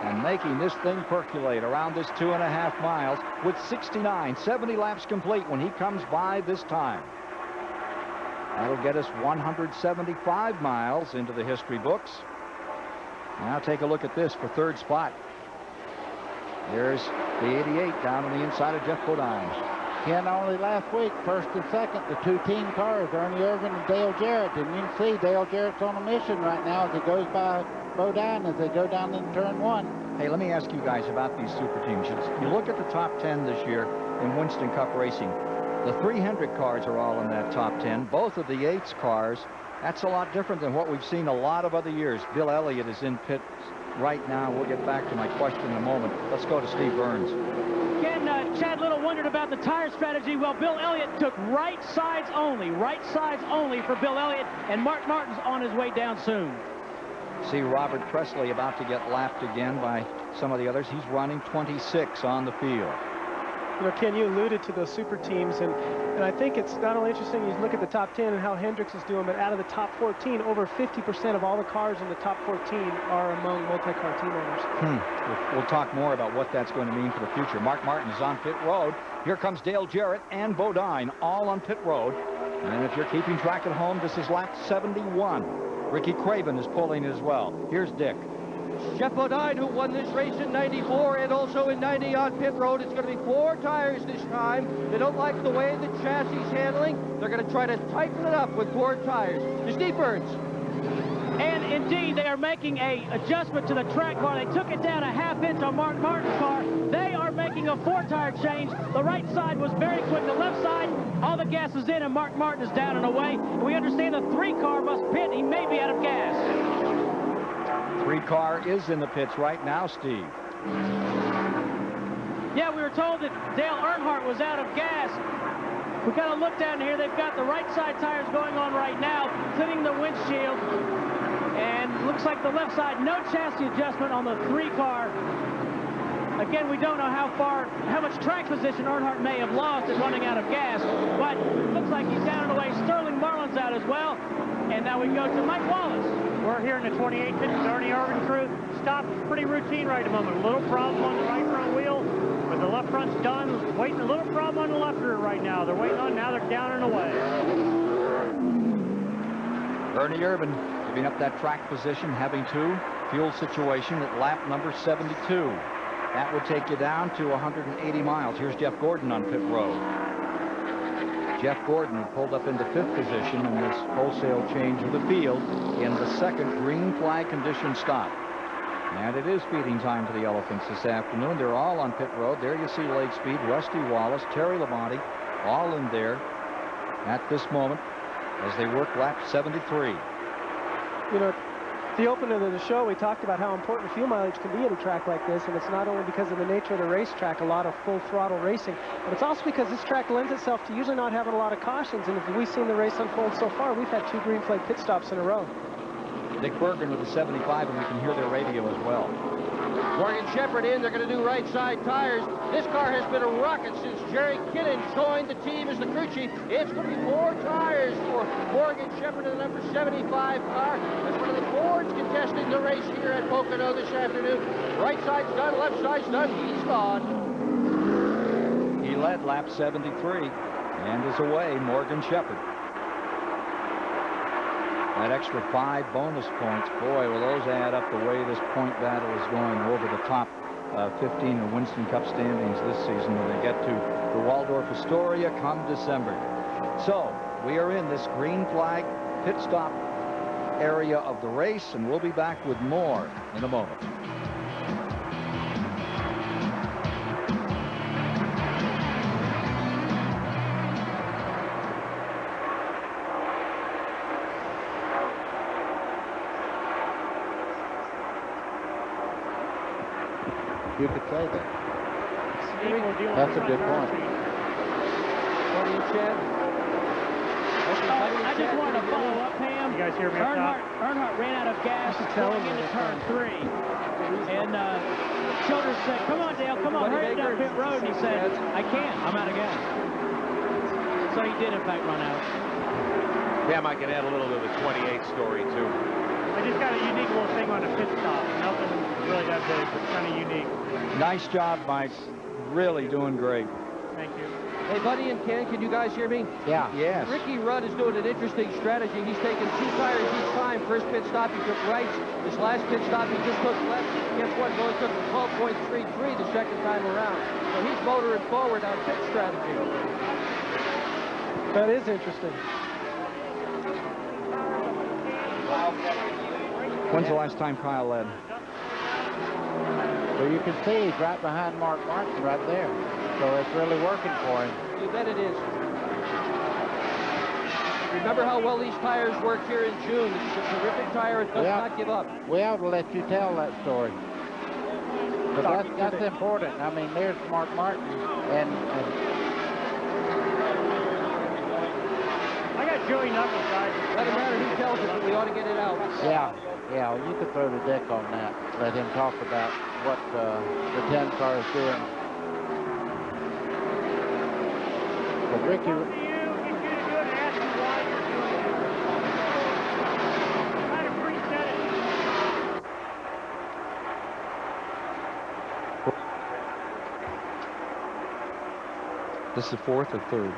[SPEAKER 6] and making this thing percolate around this 2.5 miles with 70 laps complete when he comes by this time. That'll get us 175 miles into the history books. Now take a look at this for 3rd spot. There's the 88 down on the inside of Jeff Bodine.
[SPEAKER 7] Ken, only last week, 1st and 2nd, the 2 team cars, Ernie Irvan and Dale Jarrett. And you can see Dale Jarrett's on a mission right now as he goes by Bodine as they go down in turn 1.
[SPEAKER 6] Hey, let me ask you guys about these super teams. You look at the top 10 this year in Winston Cup racing. The 300 cars are all in that top 10. Both of the 8s cars, that's a lot different than what we've seen a lot of other years. Bill Elliott is in pit right now. We'll get back to my question in a moment. Let's go to Steve Burns.
[SPEAKER 5] Again, Chad Little wondered about the tire strategy. Well, Bill Elliott took right sides only for Bill Elliott, and Mark Martin's on his way down soon.
[SPEAKER 6] See Robert Presley about to get lapped again by some of the others. He's running 26 on the field.
[SPEAKER 8] You know, Ken, you alluded to those super teams, and I think it's not only interesting you look at the top 10 and how Hendricks is doing, but out of the top 14, over 50% of all the cars in the top 14 are among multi-car team owners.
[SPEAKER 6] We'll talk more about what that's going to mean for the future. Mark Martin is on pit road. Here comes Dale Jarrett and Bodine, all on pit road. And if you're keeping track at home, this is lap 71. Ricky Craven is pulling as well. Here's Dick.
[SPEAKER 1] Jeff Bodine, who won this race in 94 and also in 90 on pit road. It's going to be 4 tires this time. They don't like the way the chassis is handling. They're going to try to tighten it up with 4 tires. To Steve Burns.
[SPEAKER 5] And indeed, they are making a adjustment to the track car. They took it down a ½ inch on Mark Martin's car. They are making a 4-tire change. The right side was very quick. The left side, all the gas is in, and Mark Martin is down and away. We understand the 3 car must pit. He may be out of gas.
[SPEAKER 6] 3 car is in the pits right now, Steve.
[SPEAKER 5] Yeah, we were told that Dale Earnhardt was out of gas. We got to look down here. They've got the right side tires going on right now, cleaning the windshield. And looks like the left side, no chassis adjustment on the 3 car. Again, we don't know how much track position Earnhardt may have lost in running out of gas, but looks like he's down and away. Sterling Marlin's out as well. And now we go to Mike Wallace.
[SPEAKER 3] We're here in the 28 pit with Ernie Irvan crew. Stop pretty routine right at the moment. A little problem on the right front wheel, but the left front's done. Waiting a little problem on the left rear right now. They're waiting on, now they're down and away.
[SPEAKER 6] Ernie Irvan giving up that track position, having to. Fuel situation at lap number 72. That would take you down to 180 miles. Here's Jeff Gordon on pit road. Jeff Gordon pulled up into 5th position in this wholesale change of the field in the 2nd green flag condition stop. And it is feeding time for the Elephants this afternoon. They're all on pit road. There you see Lake Speed, Rusty Wallace, Terry Labonte, all in there at this moment as they work lap 73.
[SPEAKER 8] You know, the opening of the show, we talked about how important fuel mileage can be at a track like this, and it's not only because of the nature of the racetrack, a lot of full throttle racing, but it's also because this track lends itself to usually not having a lot of cautions. And if we've seen the race unfold so far, we've had 2 green flag pit stops in a row.
[SPEAKER 6] Dick Bergen with the 75, and we can hear their radio as well.
[SPEAKER 1] Morgan Shepherd in. They're going to do right side tires. This car has been a rocket since Jerry Kinnan joined the team as the crew chief. It's going to be 4 tires for Morgan Shepherd in the number 75 car. That's one of the Fords contesting the race here at Pocono this afternoon. Right side's done, left side's done. He's gone.
[SPEAKER 6] He led lap 73 and is away, Morgan Shepherd. That extra 5 bonus points, boy, will those add up the way this point battle is going over the top 15 of Winston Cup standings this season when they get to the Waldorf Astoria come December. So we are in this green flag pit stop area of the race, and we'll be back with more in a moment.
[SPEAKER 7] You could say that.
[SPEAKER 8] That's
[SPEAKER 7] a good point.
[SPEAKER 1] Buddy and Chad.
[SPEAKER 5] I just wanted to follow up, Pam.
[SPEAKER 3] You guys hear me up top?
[SPEAKER 5] Earnhardt ran out of gas going into turn 3. And Childers said, come on, Dale, come on, hurry down pit road. And he said, I can't, I'm out of gas. So he did, in fact, run out.
[SPEAKER 2] Pam, I can add a little to the 28 story, too.
[SPEAKER 3] I just got a unique little thing on the pit stop. Nothing really that big, but kind of unique.
[SPEAKER 6] Nice job, Mike. Really doing great.
[SPEAKER 3] Thank you.
[SPEAKER 1] Hey, Buddy and Ken, can you guys hear me?
[SPEAKER 7] Yeah.
[SPEAKER 6] Yes.
[SPEAKER 1] Ricky Rudd is doing an interesting strategy. He's taking 2 tires each time. First pit stop, he took rights. This last pit stop, he just took left. Guess what? He only took 12.33 the second time around. So he's motoring forward on pit strategy.
[SPEAKER 8] That is interesting.
[SPEAKER 6] When's the last time Kyle led?
[SPEAKER 7] Well, you can see he's right behind Mark Martin right there. So it's really working for him.
[SPEAKER 1] You bet it is. Remember how well these tires worked here in June. It's a terrific tire. It does not give up.
[SPEAKER 7] We ought to let you tell that story. But that's important. I mean, there's Mark Martin. And
[SPEAKER 3] I got Joey Knuckles, guys.
[SPEAKER 1] Doesn't matter who tells it, but we ought to get it out.
[SPEAKER 7] yeah, you could throw the deck on that. Let him talk about what the 10 car is doing. But Ricky...
[SPEAKER 6] This is the 4th or 3rd?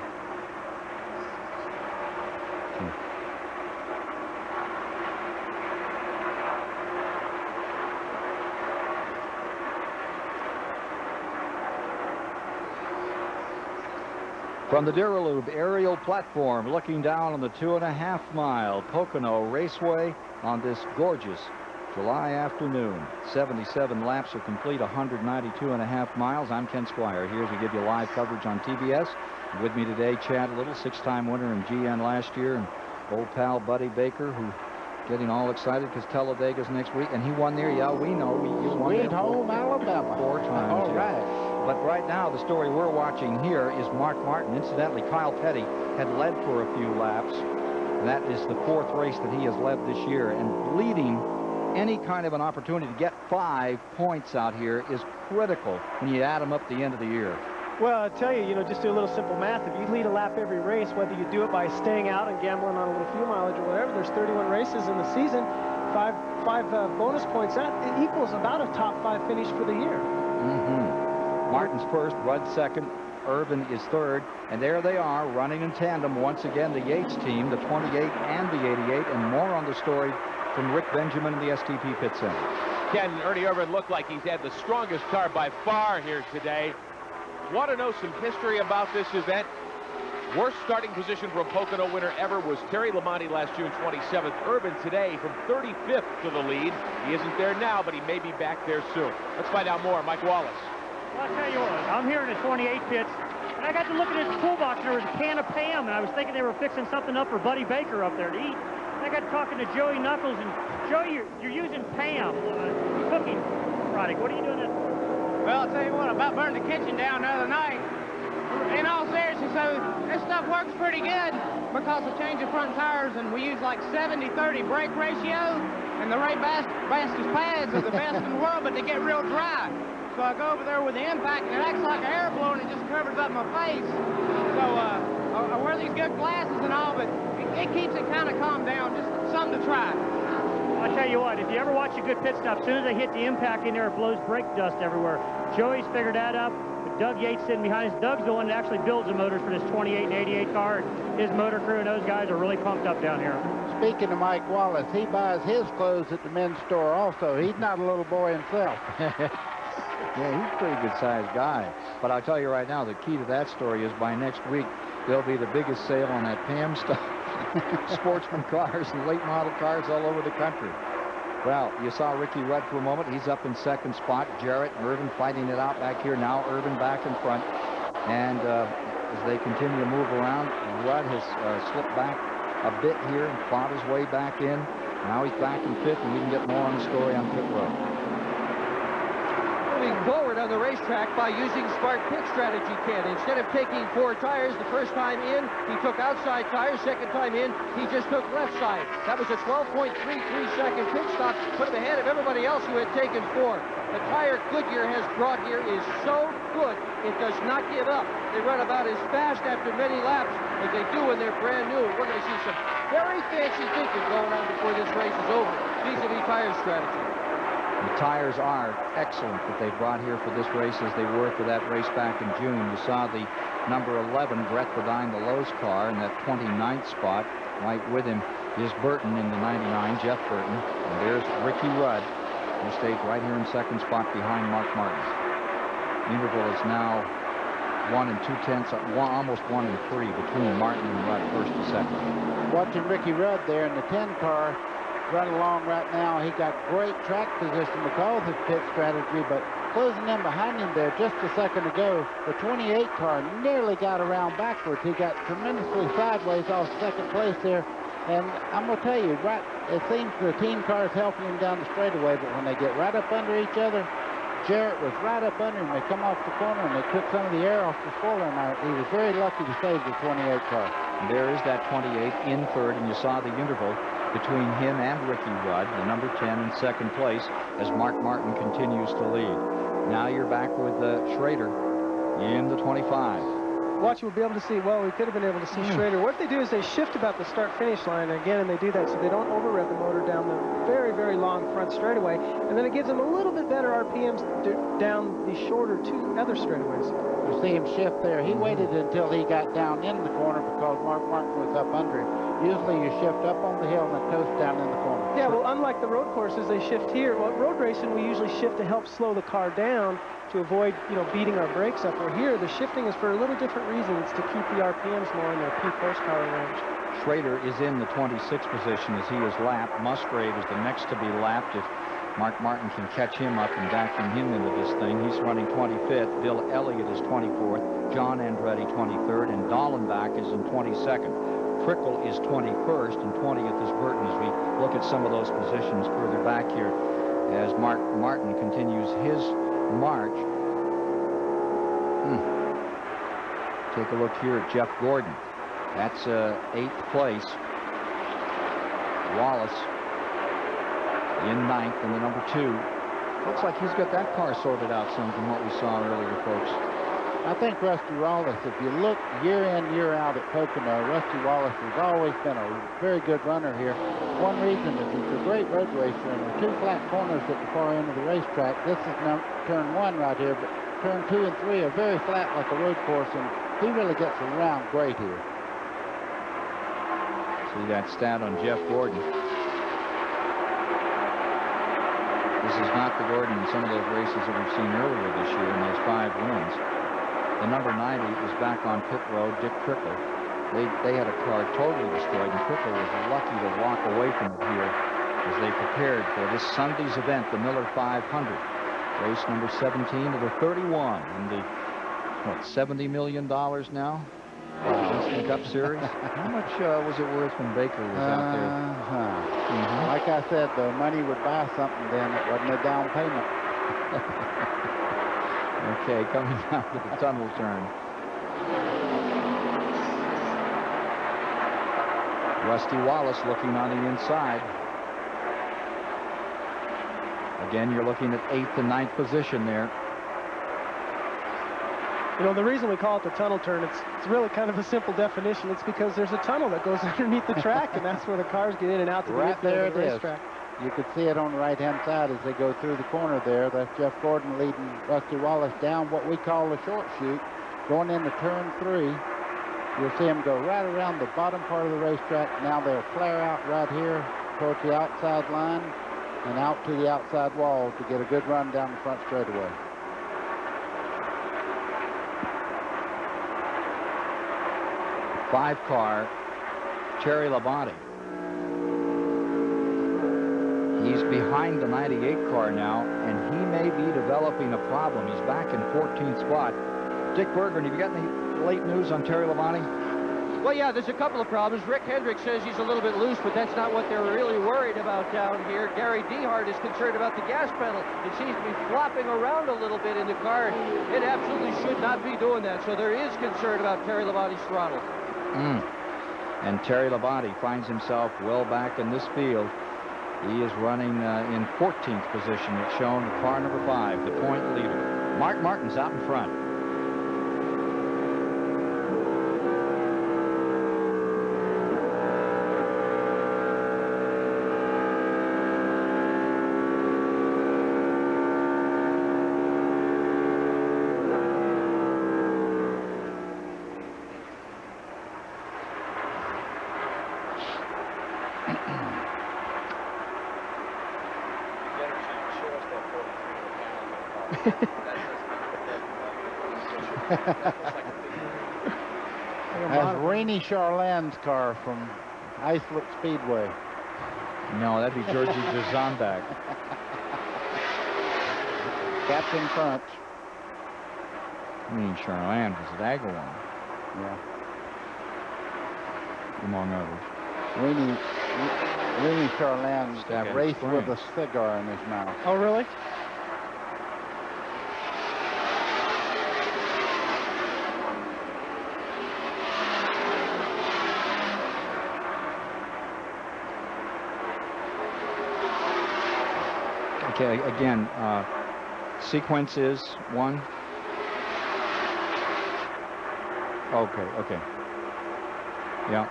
[SPEAKER 6] From the Duralube aerial platform, looking down on the 2.5-mile Pocono Raceway on this gorgeous July afternoon. 77 laps are complete, 192.5 miles. I'm Ken Squire here as we give you live coverage on TBS. With me today, Chad Little, 6-time winner in GN last year, and old pal Buddy Baker, who getting all excited because Tallavega's next week, and he won there. Yeah, we know. You won
[SPEAKER 7] Sweet home Alabama.
[SPEAKER 6] 4 times.
[SPEAKER 7] All right.
[SPEAKER 6] But right now, the story we're watching here is Mark Martin. Incidentally, Kyle Petty had led for a few laps. That is the 4th race that he has led this year, and leading any kind of an opportunity to get 5 points out here is critical when you add them up at the end of the year.
[SPEAKER 8] Well, I tell you, just do a little simple math. If you lead a lap every race, whether you do it by staying out and gambling on a little fuel mileage or whatever, there's 31 races in the season. Five bonus points. That equals about a top 5 finish for the year.
[SPEAKER 6] Martin's first, Rudd second, Irvin is third, and there they are running in tandem once again, the Yates team, the 28 and the 88, and more on the story from Rick Benjamin in the STP Pit Center.
[SPEAKER 2] Ken, Ernie Irvin looked like he's had the strongest car by far here today. Want to know some history about this event? Worst starting position for a Pocono winner ever was Terry Labonte last June 27th. Irvin today from 35th to the lead. He isn't there now, but he may be back there soon. Let's find out more. Mike Wallace.
[SPEAKER 3] Well, I'll tell you what, I'm here in the 28 pits, and I got to look at his toolbox, and there was a can of Pam, and I was thinking they were fixing something up for Buddy Baker up there to eat. And I got talking to Joey Knuckles, and Joey, you're using Pam cooking product. What are you doing that for?
[SPEAKER 10] Well, I'll tell you what, I about burned the kitchen down the other night. In all seriousness, so this stuff works pretty good because of changing front tires, and we use like 70-30 brake ratio, and the Ray Bastis pads are the best in the world, but they get real dry. So I go over there with the impact, and it acts like an air blower, and it just covers up my face. So I wear these good glasses and all, but it keeps it kind of calmed down. Just something to try.
[SPEAKER 3] I'll tell you what, if you ever watch a good pit stop, as soon as they hit the impact in there, it blows brake dust everywhere. Joey's figured that up. Doug Yates sitting behind us. Doug's the one that actually builds the motors for this 28 and 88 car. His motor crew and those guys are really pumped up down here.
[SPEAKER 7] Speaking of Mike Wallace, he buys his clothes at the men's store also. He's not a little boy himself.
[SPEAKER 6] Yeah, he's a pretty good-sized guy. But I'll tell you right now, the key to that story is by next week, there'll be the biggest sale on that Pam stuff. Sportsman cars and late model cars all over the country. Well, you saw Ricky Rudd for a moment. He's up in second spot. Jarrett and Irvin fighting it out back here. Now Irvin back in front. And as they continue to move around, Rudd has slipped back a bit here and fought his way back in. Now he's back in fifth, and we can get more on the story on pit road.
[SPEAKER 1] We can forward on the racetrack by using smart pit strategy, Ken. Instead of taking 4 tires the first time in, he took outside tires. Second time in, he just took left side. That was a 12.33-second pit stop, put him ahead of everybody else who had taken 4. The tire Goodyear has brought here is so good, it does not give up. They run about as fast after many laps as they do when they're brand new. We're going to see some very fancy thinking going on before this race is over vis-a-vis tire strategy.
[SPEAKER 6] The tires are excellent that they brought here for this race as they were for that race back in June. You saw the number 11, Brett Bodine, the Lowe's car, in that 29th spot. Right with him is Burton in the 99, Jeff Burton. And there's Ricky Rudd, who stayed right here in second spot behind Mark Martin. Interval is now 1 2/10, almost 1 3 between Martin and Rudd, first and second.
[SPEAKER 7] Watching Ricky Rudd there in the 10 car run along right now. He got great track position because of pit strategy, but closing in behind him there just a second ago, the 28 car nearly got around backwards. He got tremendously sideways off second place there. And I'm going to tell you, right, it seems the team car is helping him down the straightaway, but when they get right up under each other, Jarrett was right up under him. They come off the corner and they took some of the air off the spoiler, and he was very lucky to save the 28 car.
[SPEAKER 6] And there is that 28 in third, and you saw the interval between him and Ricky Rudd, the number 10 in second place, as Mark Martin continues to lead. Now you're back with Schrader in the 25.
[SPEAKER 8] Watch, we'll be able to see, well, we could have been able to see Schrader. What they do is they shift about the start-finish line again, and they do that so they don't over-rev the motor down the very, very long front straightaway, and then it gives them a little bit better RPMs down the shorter 2 other straightaways.
[SPEAKER 7] You see him shift there. He waited until he got down in the corner because Mark Martin was up under him. Usually you shift up on the hill and then coast down in the corner.
[SPEAKER 8] Yeah, well, unlike the road courses, they shift here. Well, road racing, we usually shift to help slow the car down to avoid, beating our brakes up. Or here, the shifting is for a little different reasons, to keep the RPMs more in their peak horsepower range.
[SPEAKER 6] Schrader is in the 26th position as he is lapped. Musgrave is the next to be lapped if Mark Martin can catch him up and vacuum him into this thing. He's running 25th. Bill Elliott is 24th. John Andretti 23rd. And Dallenbach is in 22nd. Trickle is 21st, and 20th is Burton, as we look at some of those positions further back here as Mark Martin continues his march. Take a look here at Jeff Gordon. That's 8th place. Wallace in 9th in the number 2. Looks like he's got that car sorted out some from what we saw earlier, folks.
[SPEAKER 7] I think Rusty Wallace, if you look year in, year out at Pocono, Rusty Wallace has always been a very good runner here. One reason is he's a great road racer, and the 2 flat corners at the far end of the racetrack. This is turn 1 right here, but turn 2 and 3 are very flat like a road course, and he really gets around great here.
[SPEAKER 6] See that stat on Jeff Gordon. This is not the Gordon in some of those races that we've seen earlier this year in those 5 wins. The number 90 is back on pit road, Dick Trickle. They had a car totally destroyed, and Trickle was lucky to walk away from it here as they prepared for this Sunday's event, the Miller 500. Race number 17 of the 31 in the, $70 million now? Winston Cup Series. How much was it worth when Baker was out there?
[SPEAKER 7] Like I said, the money would buy something then. It wasn't a down payment.
[SPEAKER 6] Okay, coming down to the tunnel turn. Rusty Wallace looking on the inside. Again, you're looking at 8th and 9th position there.
[SPEAKER 8] The reason we call it the tunnel turn, it's really kind of a simple definition. It's because there's a tunnel that goes underneath the track, and that's where the cars get in and out to the
[SPEAKER 7] there
[SPEAKER 8] of the racetrack.
[SPEAKER 7] You could see it on the right-hand side as they go through the corner there. That's Jeff Gordon leading Rusty Wallace down what we call a short chute. Going into turn 3, you'll see him go right around the bottom part of the racetrack. Now they'll flare out right here towards the outside line and out to the outside wall to get a good run down the front straightaway.
[SPEAKER 6] Five-car, Terry Labonte. He's behind the 98 car now, and he may be developing a problem. He's back in 14th spot. Dick Berggren, have you got any late news on Terry Labonte?
[SPEAKER 1] Well, yeah, there's a couple of problems. Rick Hendricks says he's a little bit loose, but that's not what they're really worried about down here. Gary Dehart is concerned about the gas pedal. It seems to be flopping around a little bit in the car. It absolutely should not be doing that, so there is concern about Terry Labonte's throttle.
[SPEAKER 6] And Terry Labonte finds himself well back in this field. He is running in 14th position. It's shown car number 5, the point leader. Mark Martin's out in front.
[SPEAKER 7] That's Rainey Charland's car from Islip Speedway.
[SPEAKER 6] No, that'd be Georgie Dzondak.
[SPEAKER 7] Captain Crunch.
[SPEAKER 6] Rainey Charland was at Agawam.
[SPEAKER 7] Yeah.
[SPEAKER 6] Among others.
[SPEAKER 7] Rainey Charland raced with a cigar in his mouth.
[SPEAKER 8] Oh, really?
[SPEAKER 6] Okay, again, sequence is 1. Okay. Yeah.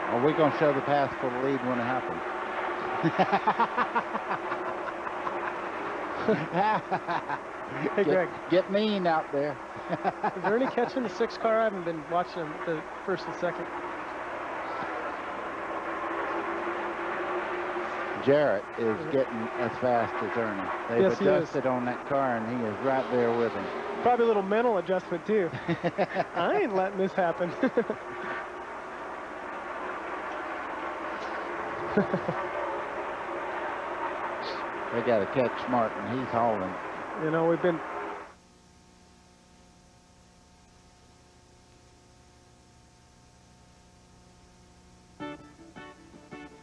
[SPEAKER 7] Are we going to show the path for the lead when it happens?
[SPEAKER 8] Hey, Greg.
[SPEAKER 7] Get mean out there.
[SPEAKER 8] Is there any catch in the 6 car? I haven't been watching the first and second.
[SPEAKER 7] Jarrett is getting as fast as Ernie. They've adjusted on that car, and he is right there with him.
[SPEAKER 8] Probably a little mental adjustment, too. I ain't letting this happen.
[SPEAKER 7] They got to catch Martin. He's hauling.
[SPEAKER 8] You know, we've been...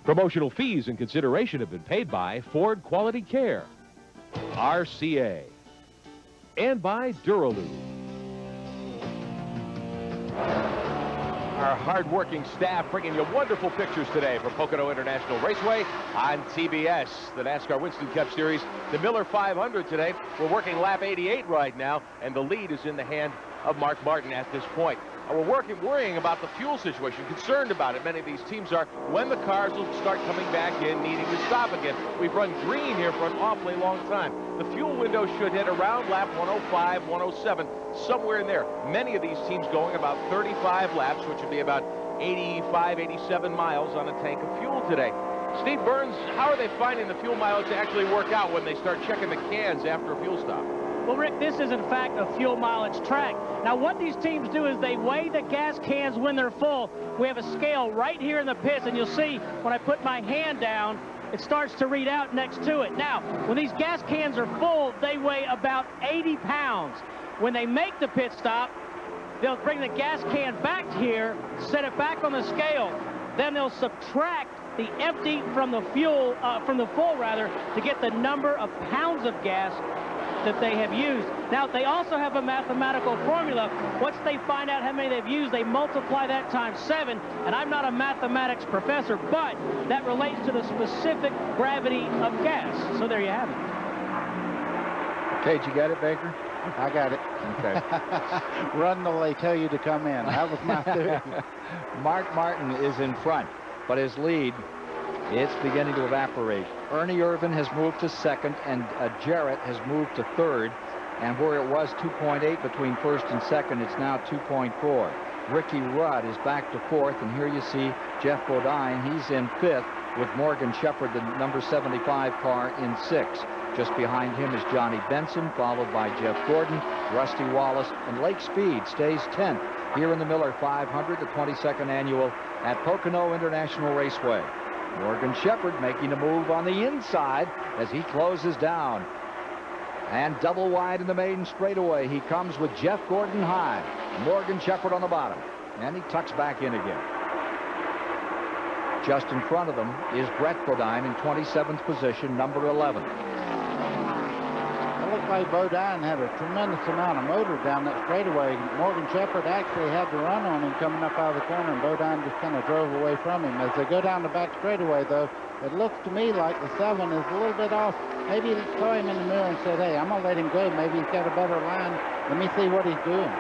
[SPEAKER 2] Promotional fees and consideration have been paid by Ford Quality Care, RCA, and by Duralube. Our hard-working staff bringing you wonderful pictures today from Pocono International Raceway on TBS. The NASCAR Winston Cup Series, the Miller 500 today. We're working lap 88 right now, and the lead is in the hand of Mark Martin at this point. We're worrying about the fuel situation, concerned about it. Many of these teams are when the cars will start coming back in, needing to stop again. We've run green here for an awfully long time. The fuel window should hit around lap 105, 107, somewhere in there. Many of these teams going about 35 laps, which would be about 85, 87 miles on a tank of fuel today. Steve Burns, how are they finding the fuel mileage to actually work out when they start checking the cans after a fuel stop?
[SPEAKER 5] Well, Rick, this is in fact a fuel mileage track. Now, what these teams do is they weigh the gas cans when they're full. We have a scale right here in the pits, and you'll see when I put my hand down, it starts to read out next to it. Now, when these gas cans are full, they weigh about 80 pounds. When they make the pit stop, they'll bring the gas can back here, set it back on the scale. Then they'll subtract the empty from the fuel, from the full rather, to get the number of pounds of gas that they have used. Now, they also have a mathematical formula. Once they find out how many they've used, they multiply that times 7, and I'm not a mathematics professor, but that relates to the specific gravity of gas. So there you have it.
[SPEAKER 6] Cage, you got it, Baker?
[SPEAKER 7] I got it.
[SPEAKER 6] Okay.
[SPEAKER 7] Run till they tell you to come in. That was my theory.
[SPEAKER 6] Mark Martin is in front, but his lead, it's beginning to evaporate. Ernie Irvan has moved to second, and Jarrett has moved to third. And where it was 2.8 between first and second, it's now 2.4. Ricky Rudd is back to fourth, and here you see Jeff Bodine. He's in fifth with Morgan Shepherd, the number 75 car, in sixth. Just behind him is Johnny Benson, followed by Jeff Gordon, Rusty Wallace, and Lake Speed stays 10th here in the Miller 500, the 22nd annual at Pocono International Raceway. Morgan Shepherd making a move on the inside as he closes down. And double wide in the maiden straightaway. He comes with Jeff Gordon high. Morgan Shepherd on the bottom. And he tucks back in again. Just in front of them is Brett Bodine in 27th position, number 11.
[SPEAKER 7] It looked like Bodine had a tremendous amount of motor down that straightaway. Morgan Shepherd actually had to run on him coming up out of the corner, and Bodine just kind of drove away from him. As they go down the back straightaway, though, it looks to me like the 7 is a little bit off. Maybe he saw him in the mirror and said, hey, I'm going to let him go. Maybe he's got a better line. Let me see what he's doing.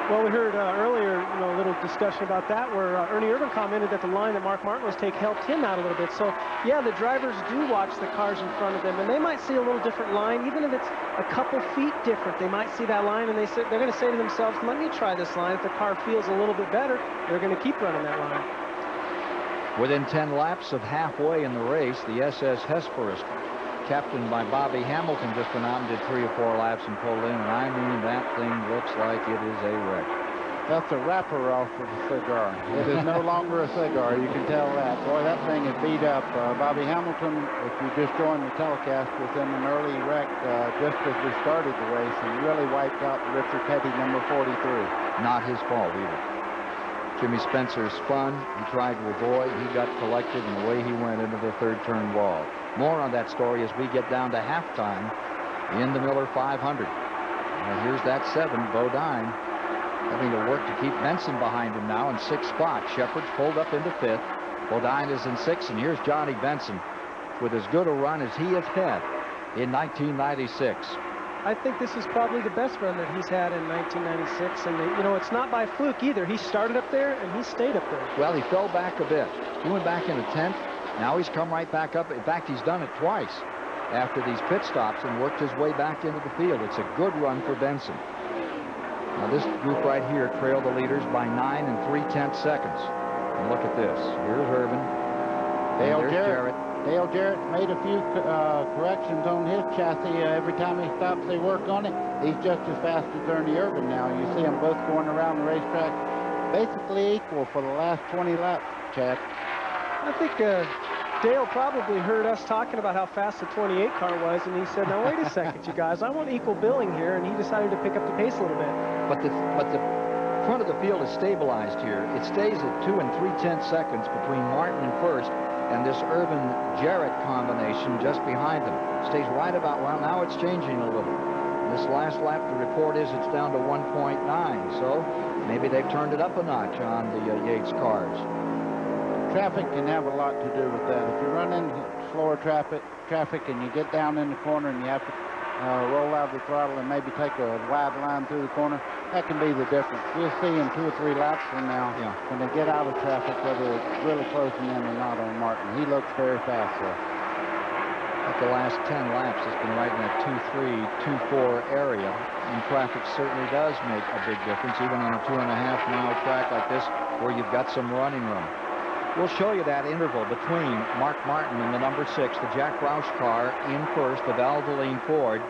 [SPEAKER 8] Well, we heard earlier, a little discussion about that where Ernie Irvan commented that the line that Mark Martin was taking helped him out a little bit. So, yeah, the drivers do watch the cars in front of them, and they might see a little different line, even if it's a couple feet different. They might see that line, and they're going to say to themselves, let me try this line. If the car feels a little bit better, they're going to keep running that line.
[SPEAKER 6] Within 10 laps of halfway in the race, the SS Hesperus, captained by Bobby Hamilton, just went out and did 3 or 4 laps and pulled in, and I mean, that thing looks like it is a wreck.
[SPEAKER 7] That's a wrapper off of a cigar. It is no longer a cigar, you can tell that. Boy, that thing is beat up. Bobby Hamilton, if you just joined the telecast, was in an early wreck just as we started the race, and really wiped out Richard Petty, number 43.
[SPEAKER 6] Not his fault either. Jimmy Spencer spun, he tried to avoid, he got collected, and away he went into the third turn wall. More on that story as we get down to halftime in the Miller 500. Now here's that 7, Bodine, having to work to keep Benson behind him now in 6th spot. Shepherd's pulled up into 5th. Bodine is in 6th, and here's Johnny Benson with as good a run as he has had in 1996.
[SPEAKER 8] I think this is probably the best run that he's had in 1996, and it's not by fluke either. He started up there and he stayed up there.
[SPEAKER 6] Well, he fell back a bit. He went back in a 10th. Now he's come right back up. In fact, he's done it twice after these pit stops and worked his way back into the field. It's a good run for Benson. Now this group right here trailed the leaders by 9 3/10 seconds. And look at this. Here's Irvan.
[SPEAKER 7] Dale Jarrett. Dale Jarrett made a few corrections on his chassis. Every time he stops, they work on it. He's just as fast as Ernie Irvan now. You see them both going around the racetrack basically equal for the last 20 laps, Chad.
[SPEAKER 8] I think Dale probably heard us talking about how fast the 28 car was, and he said, now wait a second, you guys, I want equal billing here, and he decided to pick up the pace a little bit.
[SPEAKER 6] But the front of the field is stabilized here. It stays at 2 3/10 seconds between Martin in first and this Irvan-Jarrett combination just behind them. Stays right about, well, now it's changing a little. This last lap, the report is it's down to 1.9, so maybe they've turned it up a notch on the Yates cars.
[SPEAKER 7] Traffic can have a lot to do with that. If you run into slower traffic and you get down in the corner and you have to roll out the throttle and maybe take a wide line through the corner, that can be the difference. We'll see in 2 or 3 laps from now when they get out of traffic whether it's really closing in or not on Martin. He looks very fast there.
[SPEAKER 6] But the last 10 laps has been right in that 2.3, 2.4 area, and traffic certainly does make a big difference, even on a 2.5-mile track like this where you've got some running room. We'll show you that interval between Mark Martin and the number 6, the Jack Roush car in first, the Valvoline Ford.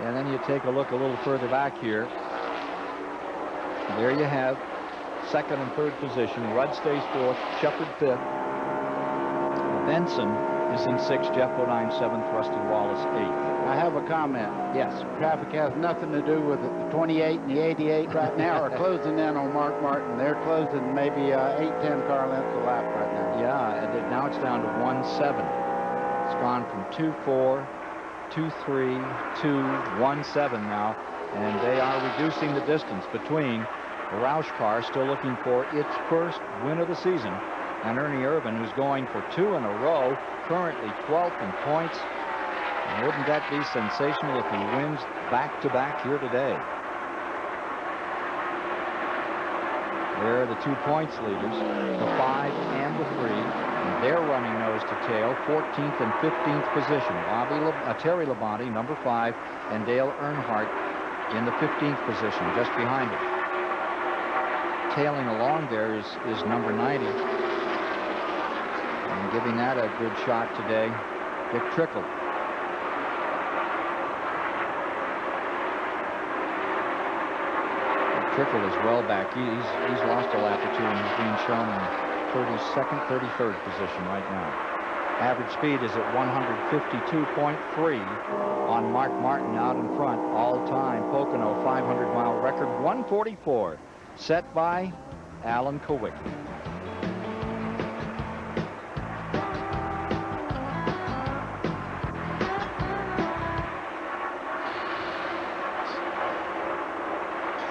[SPEAKER 6] And then you take a look a little further back here. There you have 2nd and 3rd position. Rudd stays 4th, Shepherd 5th. Benson is in 6th, Jeff Bodine 7th, Rusty Wallace 8th.
[SPEAKER 7] I have a comment.
[SPEAKER 6] Yes.
[SPEAKER 7] Traffic has nothing to do with it. The 28 and the 88 right now are closing in on Mark Martin. They're closing maybe 8-10 car lengths a lap right now.
[SPEAKER 6] Yeah, and now it's down to 1.7. It's gone from 2.4, 2.3, 1.7 now, and they are reducing the distance between the Roush car, still looking for its first win of the season, and Ernie Irvan, who's going for 2 in a row, currently 12th in points. And wouldn't that be sensational if he wins back-to-back here today? There are the 2 points leaders, the 5 and the 3, and they're running nose to tail, 14th and 15th position. Terry Labonte, number 5, and Dale Earnhardt in the 15th position, just behind him. Tailing along there is number 90, and giving that a good shot today, Dick Trickle. Trickle is well back. He's lost a lap or 2 and he's being shown in 32nd, 33rd position right now. Average speed is at 152.3 on Mark Martin out in front. All-time Pocono 500-mile record 144, set by Alan Kulwicki.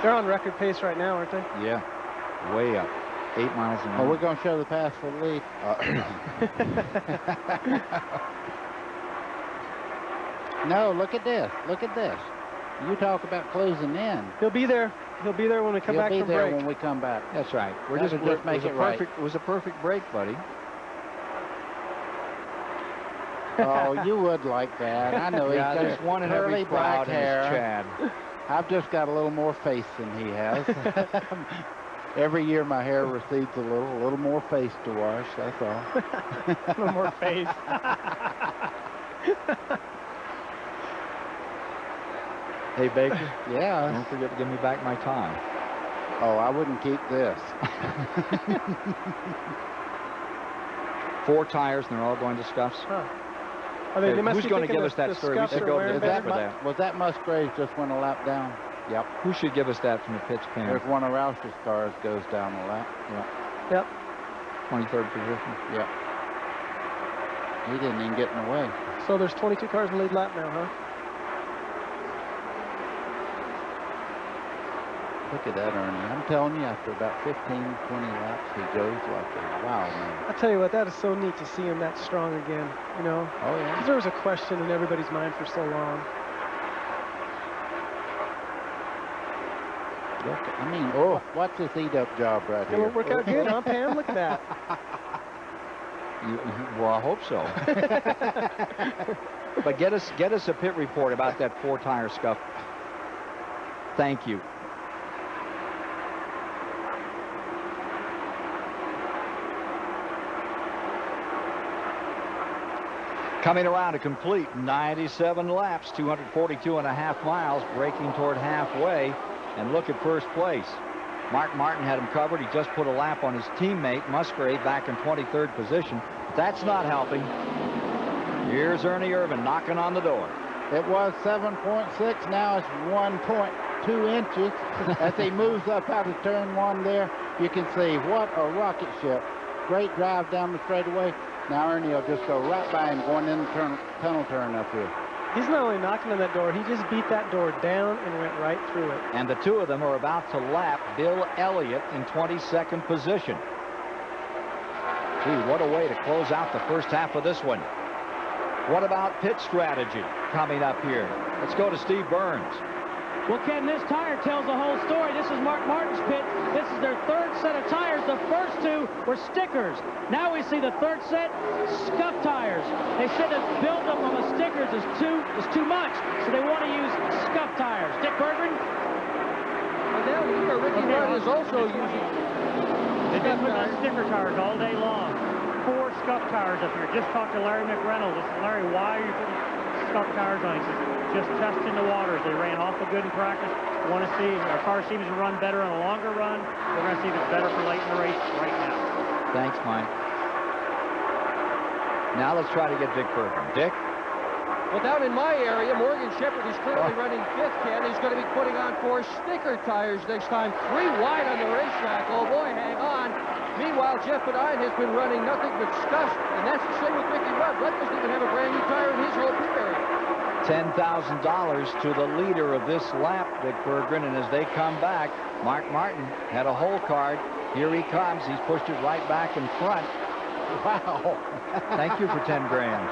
[SPEAKER 8] They're on record pace right now, aren't they?
[SPEAKER 6] Yeah, way up. 8 miles an hour.
[SPEAKER 7] Oh, we're going to show the pass for the lead. No, look at this. Look at this. You talk about closing in.
[SPEAKER 8] He'll be there. He'll be there when we come back from break.
[SPEAKER 7] He'll be there when we come back.
[SPEAKER 6] That's right. We're
[SPEAKER 7] just make it right.
[SPEAKER 6] It was a perfect break, buddy.
[SPEAKER 7] Oh, you would like that. I know.
[SPEAKER 6] Yeah,
[SPEAKER 7] he's
[SPEAKER 6] there's one in
[SPEAKER 7] curly
[SPEAKER 6] every
[SPEAKER 7] black
[SPEAKER 6] crowd in
[SPEAKER 7] hair.
[SPEAKER 6] Chad.
[SPEAKER 7] I've just got a little more face than he has. Every year my hair recedes a little more face to wash, that's all.
[SPEAKER 8] A little more face.
[SPEAKER 6] Hey, Baker.
[SPEAKER 7] Yeah.
[SPEAKER 6] Don't forget to give me back my time.
[SPEAKER 7] Oh, I wouldn't keep this.
[SPEAKER 6] 4 tires, and they're all going to Scuffs.
[SPEAKER 8] Huh.
[SPEAKER 6] Hey, who's going to give us that story? We should go to the pits for that.
[SPEAKER 7] Was that Musgrave just went a lap down? Yep.
[SPEAKER 6] Who should give us that from the pits, Pam?
[SPEAKER 7] There's one of Roush's cars goes down a lap.
[SPEAKER 8] Yep.
[SPEAKER 6] 23rd position.
[SPEAKER 7] Yep. He didn't even get in the way.
[SPEAKER 8] So there's 22 cars in the lead lap now, huh?
[SPEAKER 7] Look at that, Ernie. I'm telling you, after about 15, 20 laps, he goes like a wild man.
[SPEAKER 8] I'll tell you what, that is so neat to see him that strong again, you know?
[SPEAKER 7] Oh, yeah.
[SPEAKER 8] 'Cause there was a question in everybody's mind for so long.
[SPEAKER 7] Look, I mean, what's this eat-up job right here?
[SPEAKER 8] It'll work out good, huh, Pam? Look at that.
[SPEAKER 6] Well, I hope so. But get us a pit report about that 4-tire scuff. Thank you. Coming around a complete 97 laps, 242.5 miles, braking toward halfway, and look at first place. Mark Martin had him covered. He just put a lap on his teammate, Musgrave, back in 23rd position. That's not helping. Here's Ernie Irvan knocking on the door.
[SPEAKER 7] It was 7.6. Now it's 1.2 inches. As he moves up out of turn 1 there, you can see what a rocket ship. Great drive down the straightaway. Now Ernie will just go right by him going in the tunnel turn up here.
[SPEAKER 8] He's not only knocking on that door, he just beat that door down and went right through it.
[SPEAKER 6] And the two of them are about to lap Bill Elliott in 22nd position. Gee, what a way to close out the first half of this one. What about pit strategy coming up here? Let's go to Steve Burns.
[SPEAKER 5] Well, Ken, this tire tells the whole story. This is Mark Martin's pit. This is their 3rd set of tires. The first 2 were stickers. Now we see the 3rd set, scuff tires. They said that buildup on the stickers is too much, so they want to use scuff tires. Dick Berggren?
[SPEAKER 1] And now Ricky Rudd is also using
[SPEAKER 3] They've been putting on sticker tires all day long. 4 scuff tires up here. Just talked to Larry McReynolds. I said, Larry, why are you putting scuff tires on? He says, just testing the waters. They ran awful good in practice. Want to see our car seems to run better on a longer run. We're going to see if it's better for late in the race right now.
[SPEAKER 6] Thanks, Mike. Now let's try to get Dick Berggren. Dick?
[SPEAKER 1] Well, down in my area, Morgan Shepherd is currently running 5th, Ken. He's going to be putting on 4 sticker tires next time. 3 wide on the racetrack. Oh, boy, hang on. Meanwhile, Jeff Bodine has been running nothing but scuffs, and that's the same with Ricky Rudd. Rudd doesn't even have a brand new tire in his whole pit area.
[SPEAKER 6] $10,000 to the leader of this lap, Dick Berggren, and as they come back, Mark Martin had a hole card. Here he comes. He's pushed it right back in front.
[SPEAKER 7] Wow.
[SPEAKER 6] Thank you for 10 grand.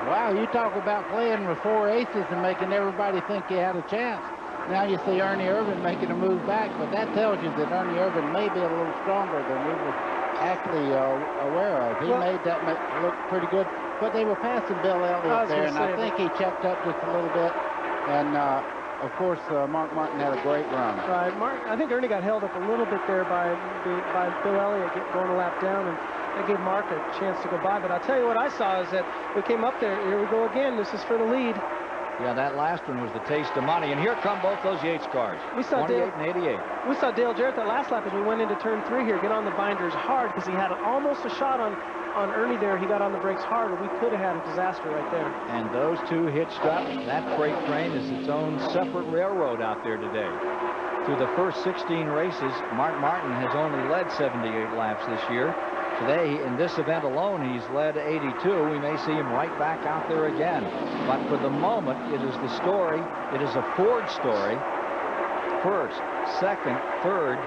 [SPEAKER 7] Wow, you talk about playing with 4 aces and making everybody think you had a chance. Now you see Ernie Irvan making a move back, but that tells you that Ernie Irvan may be a little stronger than we were actually aware of. He made that look pretty good, but they were passing Bill Elliott there, and I think he checked up just a little bit. And, of course, Mark Martin had a great run.
[SPEAKER 8] Right, I think Ernie got held up a little bit there by Bill Elliott going a lap down, and that gave Mark a chance to go by. But I'll tell you what I saw is that we came up there. Here we go again. This is for the lead.
[SPEAKER 6] Yeah, that last one was the taste of money. And here come both those Yates cars,
[SPEAKER 8] We saw
[SPEAKER 6] 28 and 88.
[SPEAKER 8] We saw Dale Jarrett that last lap as we went into turn 3 here get on the binders hard because he had almost a shot on Ernie there. He got on the brakes hard, or we could have had a disaster right there.
[SPEAKER 6] And those two hitched up. That freight train is its own separate railroad out there today. Through the first 16 races, Mark Martin has only led 78 laps this year. Today, in this event alone, he's led 82. We may see him right back out there again. But for the moment, it is the story. It is a Ford story. First, second, third,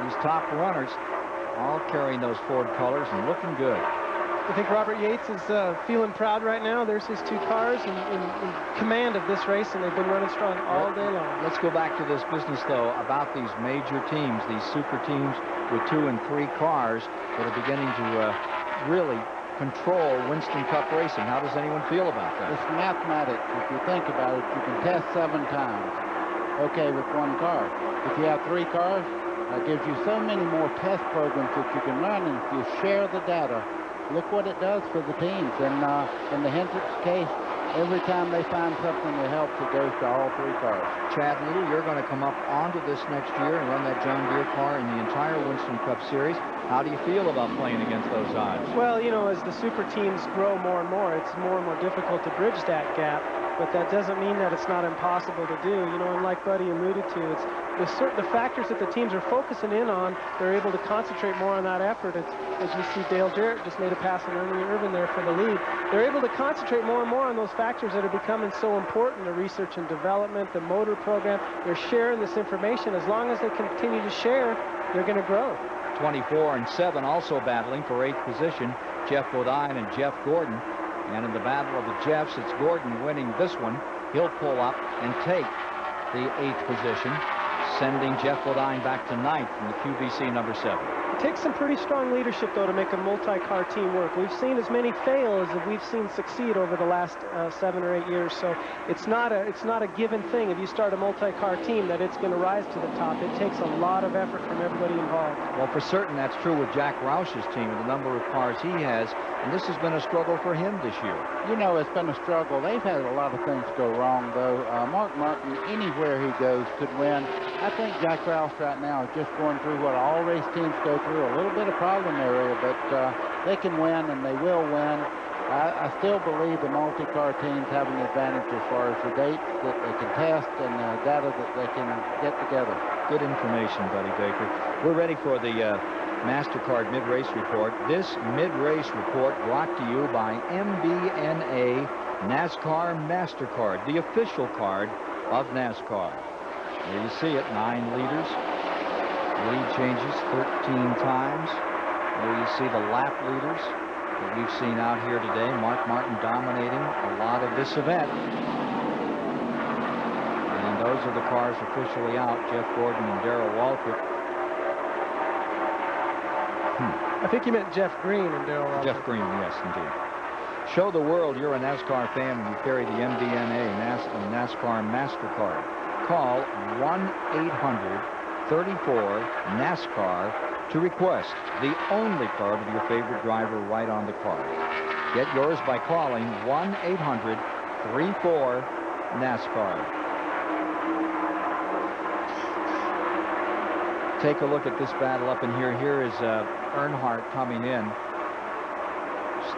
[SPEAKER 6] these top runners all carrying those Ford colors and looking good.
[SPEAKER 8] I think Robert Yates is feeling proud right now. There's his 2 cars in command of this race, and they've been running strong all day long.
[SPEAKER 6] Let's go back to this business, though, about these major teams, these super teams with 2 and 3 cars that are beginning to really control Winston Cup racing. How does anyone feel about that?
[SPEAKER 7] It's mathematics. If you think about it, you can test 7 times, okay, with 1 car. If you have 3 cars, that gives you so many more test programs that you can run, and if you share the data, look what it does for the teams. And in the Hendricks case, every time they find something that helps, it goes to all 3 cars.
[SPEAKER 6] Chad Little, you're going to come up onto this next year and run that John Deere car in the entire Winston Cup Series. How do you feel about playing against those odds?
[SPEAKER 8] Well, you know, as the super teams grow more and more, it's more and more difficult to bridge that gap. But that doesn't mean that it's not impossible to do. You know, and like Buddy alluded to, it's the factors that the teams are focusing in on, they're able to concentrate more on that effort. It's, as you see, Dale Jarrett just made a pass on Ernie Irvin there for the lead. They're able to concentrate more and more on those factors that are becoming so important, the research and development, the motor program. They're sharing this information. As long as they continue to share, they're going to grow.
[SPEAKER 6] 24 and 7 also battling for 8th position, Jeff Bodine and Jeff Gordon. And in the battle of the Jeffs, it's Gordon winning this one. He'll pull up and take the 8th position, sending Jeff Bodine back to 9th in the QVC number 7.
[SPEAKER 8] It takes some pretty strong leadership, though, to make a multi-car team work. We've seen as many fail as we've seen succeed over the last 7 or 8 years. So it's not a given thing if you start a multi-car team that it's going to rise to the top. It takes a lot of effort from everybody involved.
[SPEAKER 6] Well, for certain, that's true with Jack Roush's team and the number of cars he has. And this has been a struggle for him this year.
[SPEAKER 7] You know, it's been a struggle. They've had a lot of things go wrong, though. Mark Martin, anywhere he goes, could win. I think Jack Roush right now is just going through what all race teams go through, a little bit of problem area, but they can win, and they will win. I still believe the multi-car teams have an advantage as far as the dates that they can test and the data that they can get together.
[SPEAKER 6] Good information, Buddy Baker. We're ready for the MasterCard mid-race report. This mid-race report brought to you by MBNA NASCAR MasterCard, the official card of NASCAR. There you see it, 9 leaders. Lead changes 13 times. There you see the lap leaders that we've seen out here today. Mark Martin dominating a lot of this event. And those are the cars officially out, Jeff Gordon and Darrell Waltrip.
[SPEAKER 8] I think you meant Jeff Green and Darrell Waltrip.
[SPEAKER 6] Jeff Green, yes, indeed. Show the world you're a NASCAR fan when you carry the MBNA NASCAR MasterCard. Call 1-800-34-NASCAR to request the only card of your favorite driver right on the card. Get yours by calling 1-800-34-NASCAR. Take a look at this battle up in here. Here is Earnhardt coming in.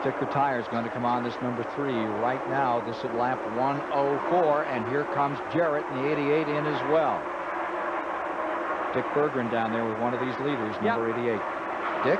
[SPEAKER 6] Sticker tire is going to come on this number 3 right now. This at lap 104, and here comes Jarrett in the 88 in as well. Dick Berggren down there with one of these leaders, number 88. Dick?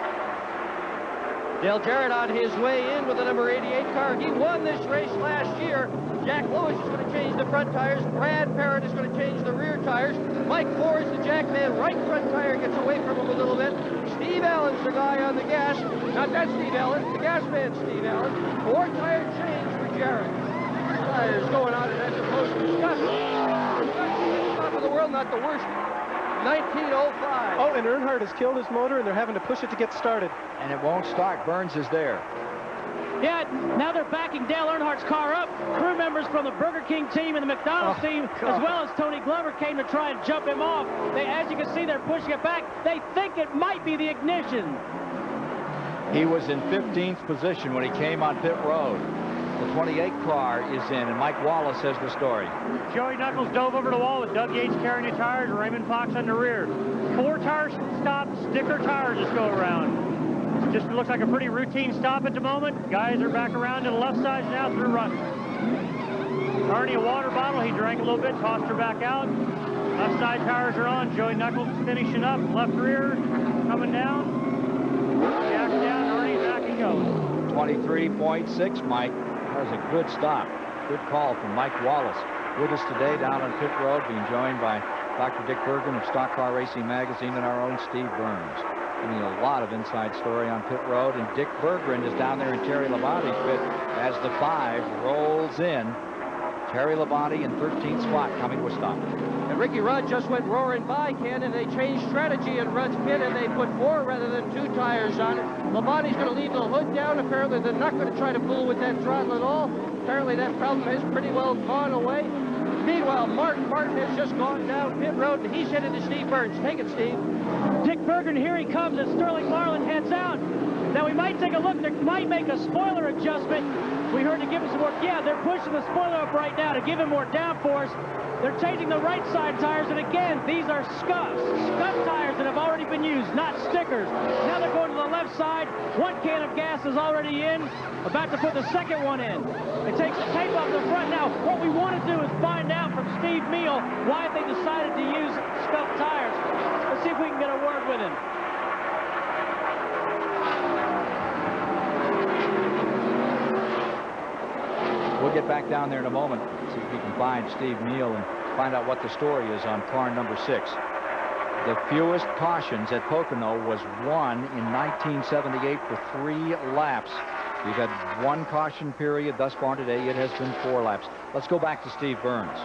[SPEAKER 1] Dale Jarrett on his way in with the number 88 car. He won this race last year. Jack Lewis is going to change the front tires. Brad Parrott is going to change the rear tires. Mike Forrest, the Jackman right front tire, gets away from him a little bit. Steve Allen's the guy on the gas. Not that Steve Allen, the gas man Steve Allen. 4 tire change for Jarrett. Tires going on, and that's supposed to discuss. Top of the world, not the worst. 1905.
[SPEAKER 8] Oh, and Earnhardt has killed his motor, and they're having to push it to get started.
[SPEAKER 6] And it won't start. Burns is there.
[SPEAKER 5] Yeah, now they're backing Dale Earnhardt's car up. Crew members from the Burger King team and the McDonald's team, as well as Tony Glover, came to try and jump him off. As you can see, they're pushing it back. They think it might be the ignition.
[SPEAKER 6] He was in 15th position when he came on pit road. The 28 car is in, and Mike Wallace has the story.
[SPEAKER 3] Joey Knuckles dove over the wall with Doug Yates carrying the tires, Raymond Fox on the rear. 4 tires stop, sticker tires just go around. Just looks like a pretty routine stop at the moment. Guys are back around to the left side now through run. Ernie, a water bottle, he drank a little bit, tossed her back out. Left side tires are on. Joey Knuckles finishing up. Left rear coming down. Jack's down, Ernie's back and going.
[SPEAKER 6] 23.6, Mike. That was a good stop. Good call from Mike Wallace. With us today down on pit road, being joined by Dr. Dick Berggren of Stock Car Racing Magazine and our own Steve Burns. Giving a lot of inside story on pit road, and Dick Berggren is down there in Terry Labonte's pit as the 5 rolls in. Terry Labonte in 13th spot, coming to a stop.
[SPEAKER 1] And Ricky Rudd just went roaring by, Ken, and they changed strategy in Rudd's pit, and they put 4 rather than 2 tires on it. Labonte's going to leave the hood down. Apparently, they're not going to try to fool with that throttle at all. Apparently, that problem has pretty well gone away. Meanwhile, Mark Martin has just gone down pit road, and he's headed to Steve Burns. Take it, Steve.
[SPEAKER 5] Dick Berggren, here he comes as Sterling Marlin heads out. Now, we might take a look. They might make a spoiler adjustment. We heard to give him some more. Yeah, they're pushing the spoiler up right now to give him more downforce. They're changing the right side tires, and again, these are scuffs tires that have already been used, not stickers. Now they're going to the left side. 1 can of gas is already in, about to put the second one in. It takes the tape off the front. Now, what we want to do is find out from Steve Meal why they decided to use scuffed tires. Let's see if we can get a word with him.
[SPEAKER 6] We'll get back down there in a moment, see if we can find Steve Meal and find out what the story is on car number 6. The fewest cautions at Pocono was 1 in 1978 for 3 laps. We've had 1 caution period thus far today. It has been 4 laps. Let's go back to Steve Burns.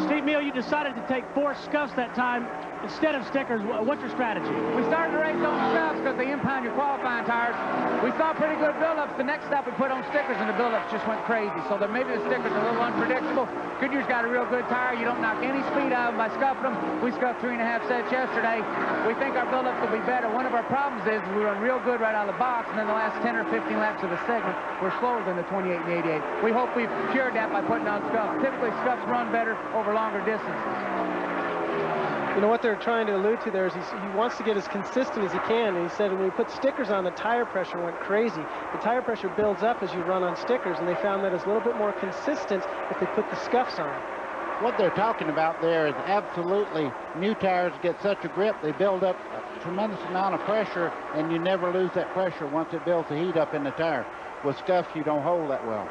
[SPEAKER 5] Steve Meal, you decided to take 4 scuffs that time instead of stickers. What's your strategy?
[SPEAKER 10] We started the race on scuffs because they impound your qualifying tires. We saw pretty good buildups. The next stop we put on stickers, and the buildups just went crazy. So that maybe the stickers are a little unpredictable. Goodyear's got a real good tire. You don't knock any speed out of them by scuffing them. We scuffed 3.5 sets yesterday. We think our buildups will be better. One of our problems is we run real good right out of the box, and then the last 10 or 15 laps of the segment, we're slower than the 28 and 88. We hope we've cured that by putting on scuffs. Typically, scuffs run better over longer distances.
[SPEAKER 8] You know, what they're trying to allude to there is he wants to get as consistent as he can. And he said when we put stickers on, the tire pressure went crazy. The tire pressure builds up as you run on stickers, and they found that it's a little bit more consistent if they put the scuffs on.
[SPEAKER 7] What they're talking about there is absolutely new tires get such a grip, they build up a tremendous amount of pressure, and you never lose that pressure once it builds the heat up in the tire. With scuffs, you don't hold that well.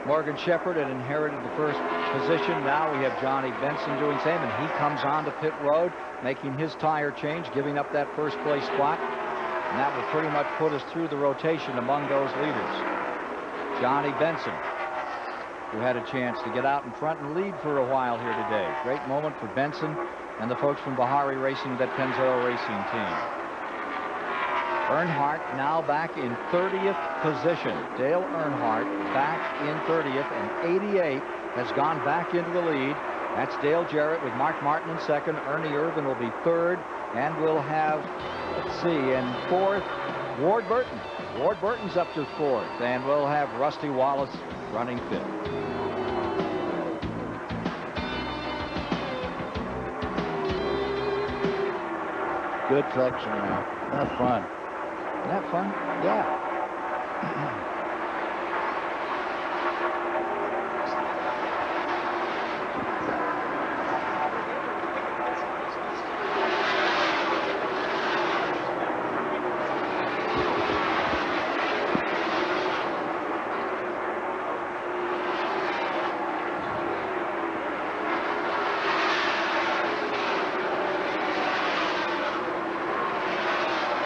[SPEAKER 6] Morgan Shepherd had inherited the first position. Now we have Johnny Benson doing the same, and he comes on to pit road, making his tire change, giving up that first place spot. And that will pretty much put us through the rotation among those leaders. Johnny Benson, who had a chance to get out in front and lead for a while here today. Great moment for Benson and the folks from Bahari Racing, that Pennzoil Racing team. Earnhardt now back in 30th position. Dale Earnhardt back in 30th, and 88 has gone back into the lead. That's Dale Jarrett with Mark Martin in second. Ernie Irvin will be third, and we'll have, let's see, in fourth, Ward Burton. Ward Burton's up to fourth, and we'll have Rusty Wallace running fifth.
[SPEAKER 7] Good section now. That's fun.
[SPEAKER 6] Isn't that fun?
[SPEAKER 7] Yeah.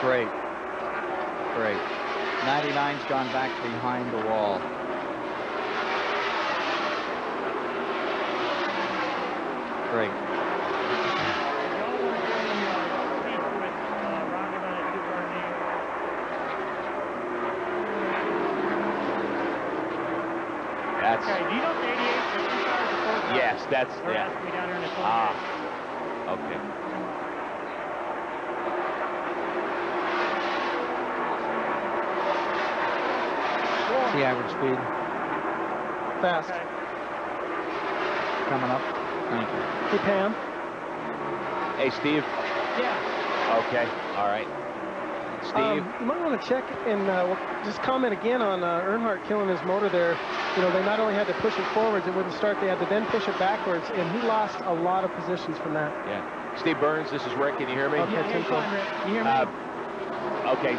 [SPEAKER 6] Great. Great. 99's gone back behind the wall. Great.
[SPEAKER 2] That's...
[SPEAKER 3] Okay, do you know if the 88 is 2 cars or 4 cars?
[SPEAKER 2] Yes, that's...
[SPEAKER 3] They're
[SPEAKER 2] yeah.
[SPEAKER 3] asking me down here in the 28.
[SPEAKER 2] Ah, okay.
[SPEAKER 6] The average speed.
[SPEAKER 8] fast.
[SPEAKER 5] Okay.
[SPEAKER 6] Coming up. Thank you.
[SPEAKER 8] Hey, Pam.
[SPEAKER 2] Hey, Steve.
[SPEAKER 5] Yeah.
[SPEAKER 2] Okay. All right. Steve.
[SPEAKER 8] You might want to check and just comment again on Earnhardt killing his motor there. You know, they not only had to push it forwards, it wouldn't start, they had to then push it backwards, and he lost a lot of positions from that.
[SPEAKER 2] Yeah. Steve Burns, this is Rick. Can you hear me?
[SPEAKER 8] Okay,
[SPEAKER 5] Yeah, you're fine, Rick. You hear me?
[SPEAKER 2] Okay.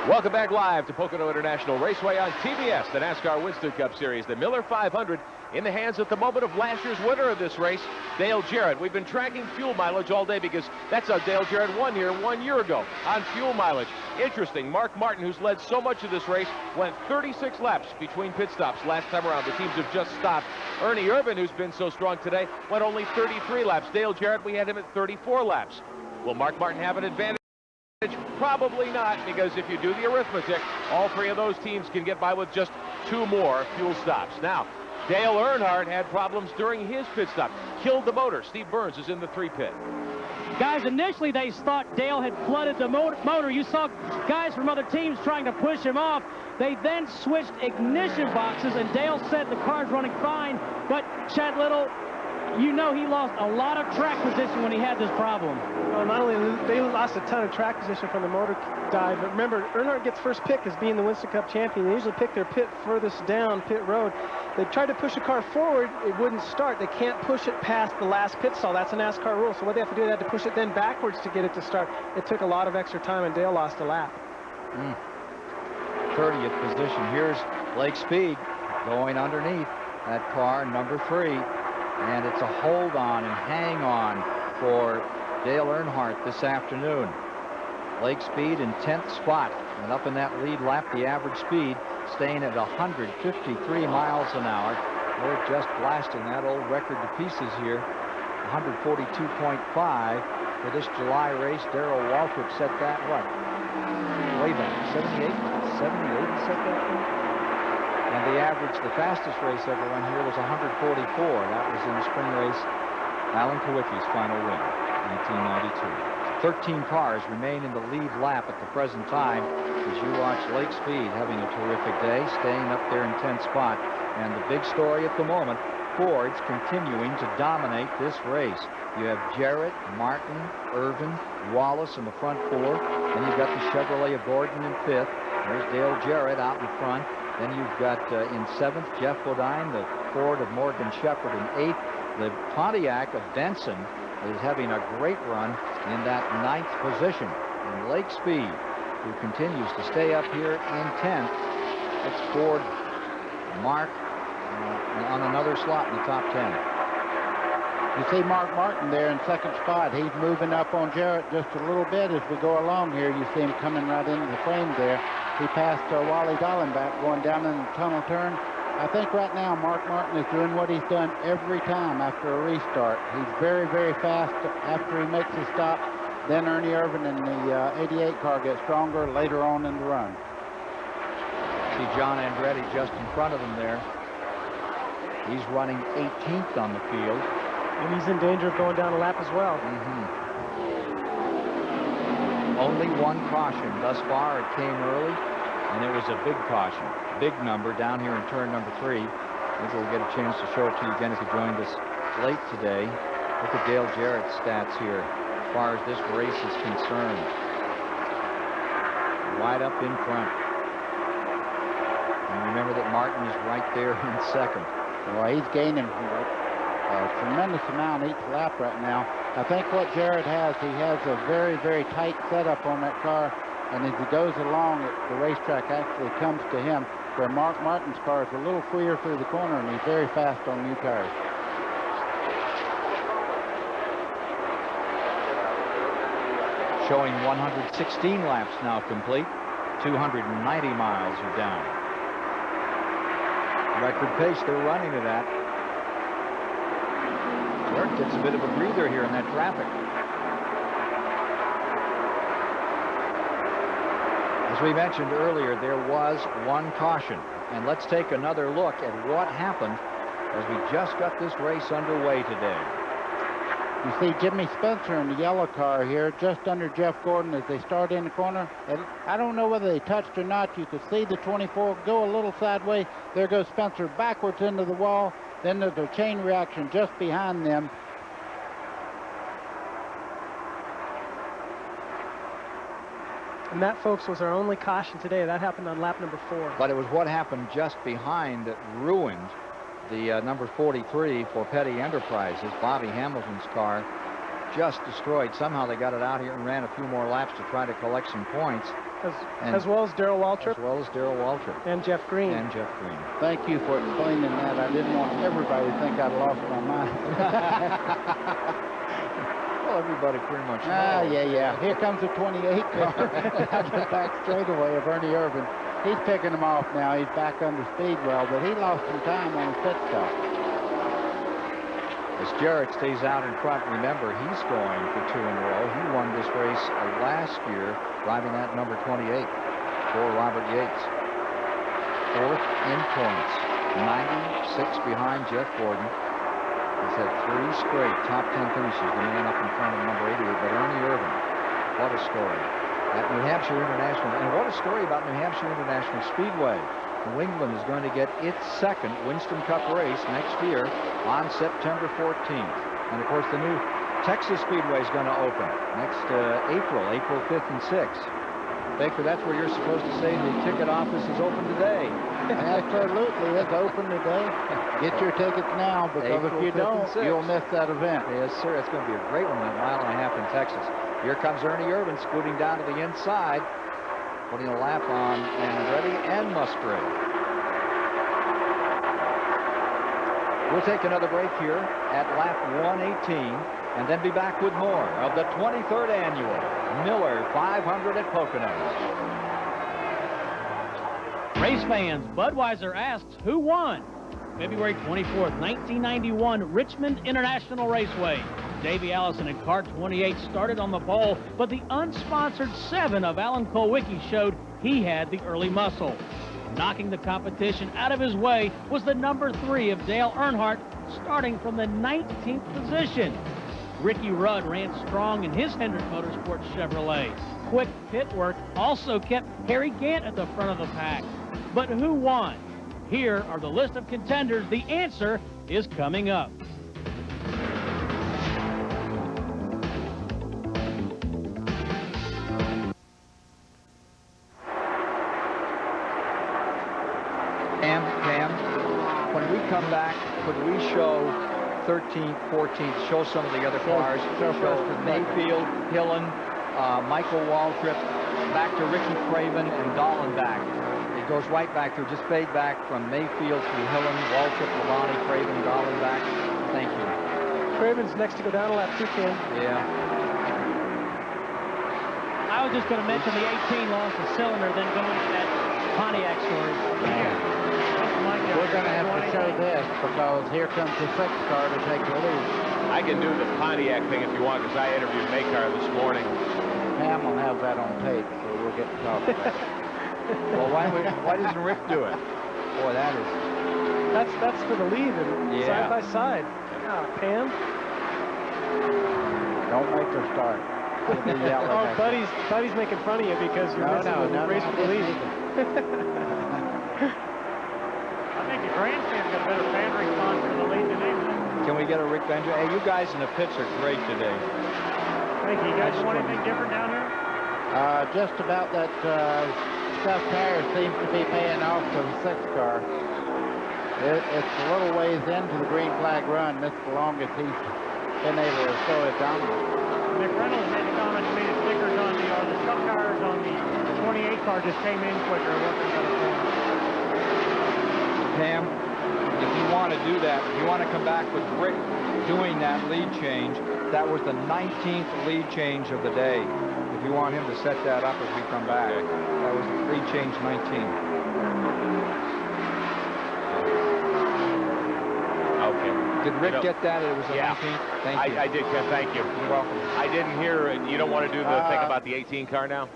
[SPEAKER 2] Welcome back live to Pocono International Raceway on TBS, the NASCAR Winston Cup Series. The Miller 500 in the hands at the moment of last year's winner of this race, Dale Jarrett. We've been tracking fuel mileage all day because that's how Dale Jarrett won here 1 year ago on fuel mileage. Interesting, Mark Martin, who's led so much of this race, went 36 laps between pit stops last time around. The teams have just stopped. Ernie Irvan, who's been so strong today, went only 33 laps. Dale Jarrett, we had him at 34 laps. Will Mark Martin have an advantage? Probably not, because if you do the arithmetic, all three of those teams can get by with just 2 more fuel stops. Now, Dale Earnhardt had problems during his pit stop. Killed the motor. Steve Burns is in the 3 pit.
[SPEAKER 5] Guys, initially they thought Dale had flooded the motor. You saw guys from other teams trying to push him off. They then switched ignition boxes, and Dale said the car's running fine, but Chad Little, you know he lost a lot of track position when he had this problem.
[SPEAKER 8] Well, not only they lost a ton of track position from the motor dive, but remember, Earnhardt gets first pick as being the Winston Cup champion. They usually pick their pit furthest down pit road. They tried to push the car forward, it wouldn't start. They can't push it past the last pit stall. That's a NASCAR rule. So what they have to do, they have to push it then backwards to get it to start. It took a lot of extra time, and Dale lost a lap.
[SPEAKER 6] 30th position. Here's Blake Speed going underneath that car, number 3. And it's a hold on and hang on for Dale Earnhardt this afternoon. Blake Speed in 10th spot. And up in that lead lap, the average speed staying at 153 miles an hour. They're just blasting that old record to pieces here. 142.5 for this July race. Darrell Waltrip set that, what? Way back, 78 set that one? And the average, the fastest race ever run here was 144. That was in the spring race, Alan Kawicki's final win, 1992. 13 cars remain in the lead lap at the present time as you watch Lake Speed having a terrific day, staying up there in 10th spot. And the big story at the moment, Ford's continuing to dominate this race. You have Jarrett, Martin, Irvin, Wallace in the front 4. Then you've got the Chevrolet of Gordon in 5th. There's Dale Jarrett out in front. Then you've got in 7th, Jeff Bodine, the Ford of Morgan Shepherd in 8th. The Pontiac of Benson is having a great run in that 9th position. And Lake Speed, who continues to stay up here in 10th. It's Ford, Mark, on another slot in the top 10.
[SPEAKER 7] You see Mark Martin there in 2nd spot. He's moving up on Jarrett just a little bit as we go along here. You see him coming right into the frame there. He passed Wally Dallenbach going down in the tunnel turn. I think right now Mark Martin is doing what he's done every time after a restart. He's very, very fast after he makes a stop. Then Ernie Irvan in the 88 car gets stronger later on in the run.
[SPEAKER 6] See John Andretti just in front of him there. He's running 18th on the field.
[SPEAKER 8] And he's in danger of going down a lap as well.
[SPEAKER 6] Only one caution thus far. It came early, and it was a big caution. Big number down here in turn number 3. Maybe we'll get a chance to show it to you again if you joined us late today. Look at Dale Jarrett's stats here as far as this race is concerned. Right up in front. And remember that Martin is right there in 2nd.
[SPEAKER 7] Well, he's gaining a tremendous amount each lap right now. I think what Jarrett has, he has a very, very tight setup on that car, and as he goes along, the racetrack actually comes to him, where Mark Martin's car is a little freer through the corner, and he's very fast on new tires.
[SPEAKER 6] Showing 116 laps now complete. 290 miles are down. Record pace they're running it at. Jarrett gets a bit of a breather here in that traffic. As we mentioned earlier, there was one caution. And let's take another look at what happened as we just got this race underway today.
[SPEAKER 7] You see Jimmy Spencer in the yellow car here, just under Jeff Gordon as they start in the corner. And I don't know whether they touched or not. You could see the 24 go a little sideways. There goes Spencer backwards into the wall. Then there's a chain reaction just behind them.
[SPEAKER 8] And that, folks, was our only caution today. That happened on lap number 4.
[SPEAKER 6] But it was what happened just behind that ruined the number 43 for Petty Enterprises. Bobby Hamilton's car just destroyed. Somehow they got it out here and ran a few more laps to try to collect some points.
[SPEAKER 8] As well as Darrell Waltrip.
[SPEAKER 6] As well as Darrell Waltrip.
[SPEAKER 8] And Jeff Green.
[SPEAKER 6] And Jeff Green.
[SPEAKER 7] Thank you for explaining that. I didn't want everybody to think I'd lost my mind.
[SPEAKER 6] Well, everybody pretty much knows.
[SPEAKER 7] Yeah. Here comes the 28 car out the back straightaway of Ernie Irvan. He's picking him off now. He's back under Speedwell, but he lost some time on his pit stop.
[SPEAKER 6] As Jarrett stays out in front, remember, he's going for 2 in a row. He won this race last year, driving that number 28 for Robert Yates. 4th in points, 96 behind Jeff Gordon. He's had 3 straight top 10 finishes, the man up in front of number 88, but Ernie Irvan, what a story. At New Hampshire International, and what a story about New Hampshire International Speedway. New England is going to get its second Winston Cup race next year on September 14th. And of course, the new Texas Speedway is going to open next April 5th and 6th. Baker, that's where you're supposed to say the ticket office is open today.
[SPEAKER 7] Absolutely, it's open today. Get your tickets now, because if you don't, you'll miss that event.
[SPEAKER 6] Yes, sir. It's going to be a great one, that 1.5 miles in Texas. Here comes Ernie Irvan scooting down to the inside, putting a lap on Andretti and Musgrave. We'll take another break here at lap 118 and then be back with more of the 23rd annual Miller 500 at Poconos.
[SPEAKER 5] Race fans, Budweiser asks who won. February 24th, 1991, Richmond International Raceway. Davey Allison in car 28 started on the pole, but the unsponsored 7 of Alan Kulwicki showed he had the early muscle. Knocking the competition out of his way was the number 3 of Dale Earnhardt, starting from the 19th position. Ricky Rudd ran strong in his Hendrick Motorsports Chevrolet. Quick pit work also kept Harry Gant at the front of the pack. But who won? Here are the list of contenders. The answer is coming up.
[SPEAKER 6] Pam, when we come back, could we show 13th, 14th, show some of the other cars, show Mayfield, Hillen, Michael Waltrip, back to Ricky Craven and Dallenbach. It goes right back through, just fade back from Mayfield through Hillen, Waltrip, Labonte, Craven, Dallenbach. Thank you.
[SPEAKER 8] Craven's next to go down a lap 2, Ken.
[SPEAKER 6] Yeah.
[SPEAKER 5] I was just going to mention the 18 lost a cylinder, then go into that Pontiac story.
[SPEAKER 7] We're going to have to show this because here comes the 6th car to take the lead.
[SPEAKER 2] I can do the Pontiac thing if you want, because I interviewed Makar this morning.
[SPEAKER 7] Pam will have that on tape, so we'll get to talk about it.
[SPEAKER 6] Well, why doesn't Rick do it? Boy, that is...
[SPEAKER 8] That's for the lead and side by side. Pam.
[SPEAKER 7] Don't make her start.
[SPEAKER 8] Oh, Buddy's making fun of you because you're missing the race for the lead.
[SPEAKER 3] I think the grandstand's got a better fan response for the lead than anything.
[SPEAKER 6] Can we get a Rick Benja? Hey, you guys in the pits are great today.
[SPEAKER 3] Thank you. You guys want anything different down here?
[SPEAKER 7] Just about that stuffed tire seems to be paying off for the 6th car. It's a little ways into the green flag run. This is the longest he's been able to slow it down.
[SPEAKER 3] Nick Reynolds made a comment to me the stickers on the stuffed tires on the 28 car just came in quicker. It wasn't better for
[SPEAKER 6] Pam, if you want to do that, if you want to come back with Rick doing that lead change, that was the 19th lead change of the day. If you want him to set that up as we come back, that was lead change 19.
[SPEAKER 2] Okay.
[SPEAKER 6] Did Rick get that? It was the 19th? Thank you.
[SPEAKER 2] I did, Ken. Thank you.
[SPEAKER 6] You're welcome.
[SPEAKER 2] I didn't hear, you don't want to do the thing about the 18 car now?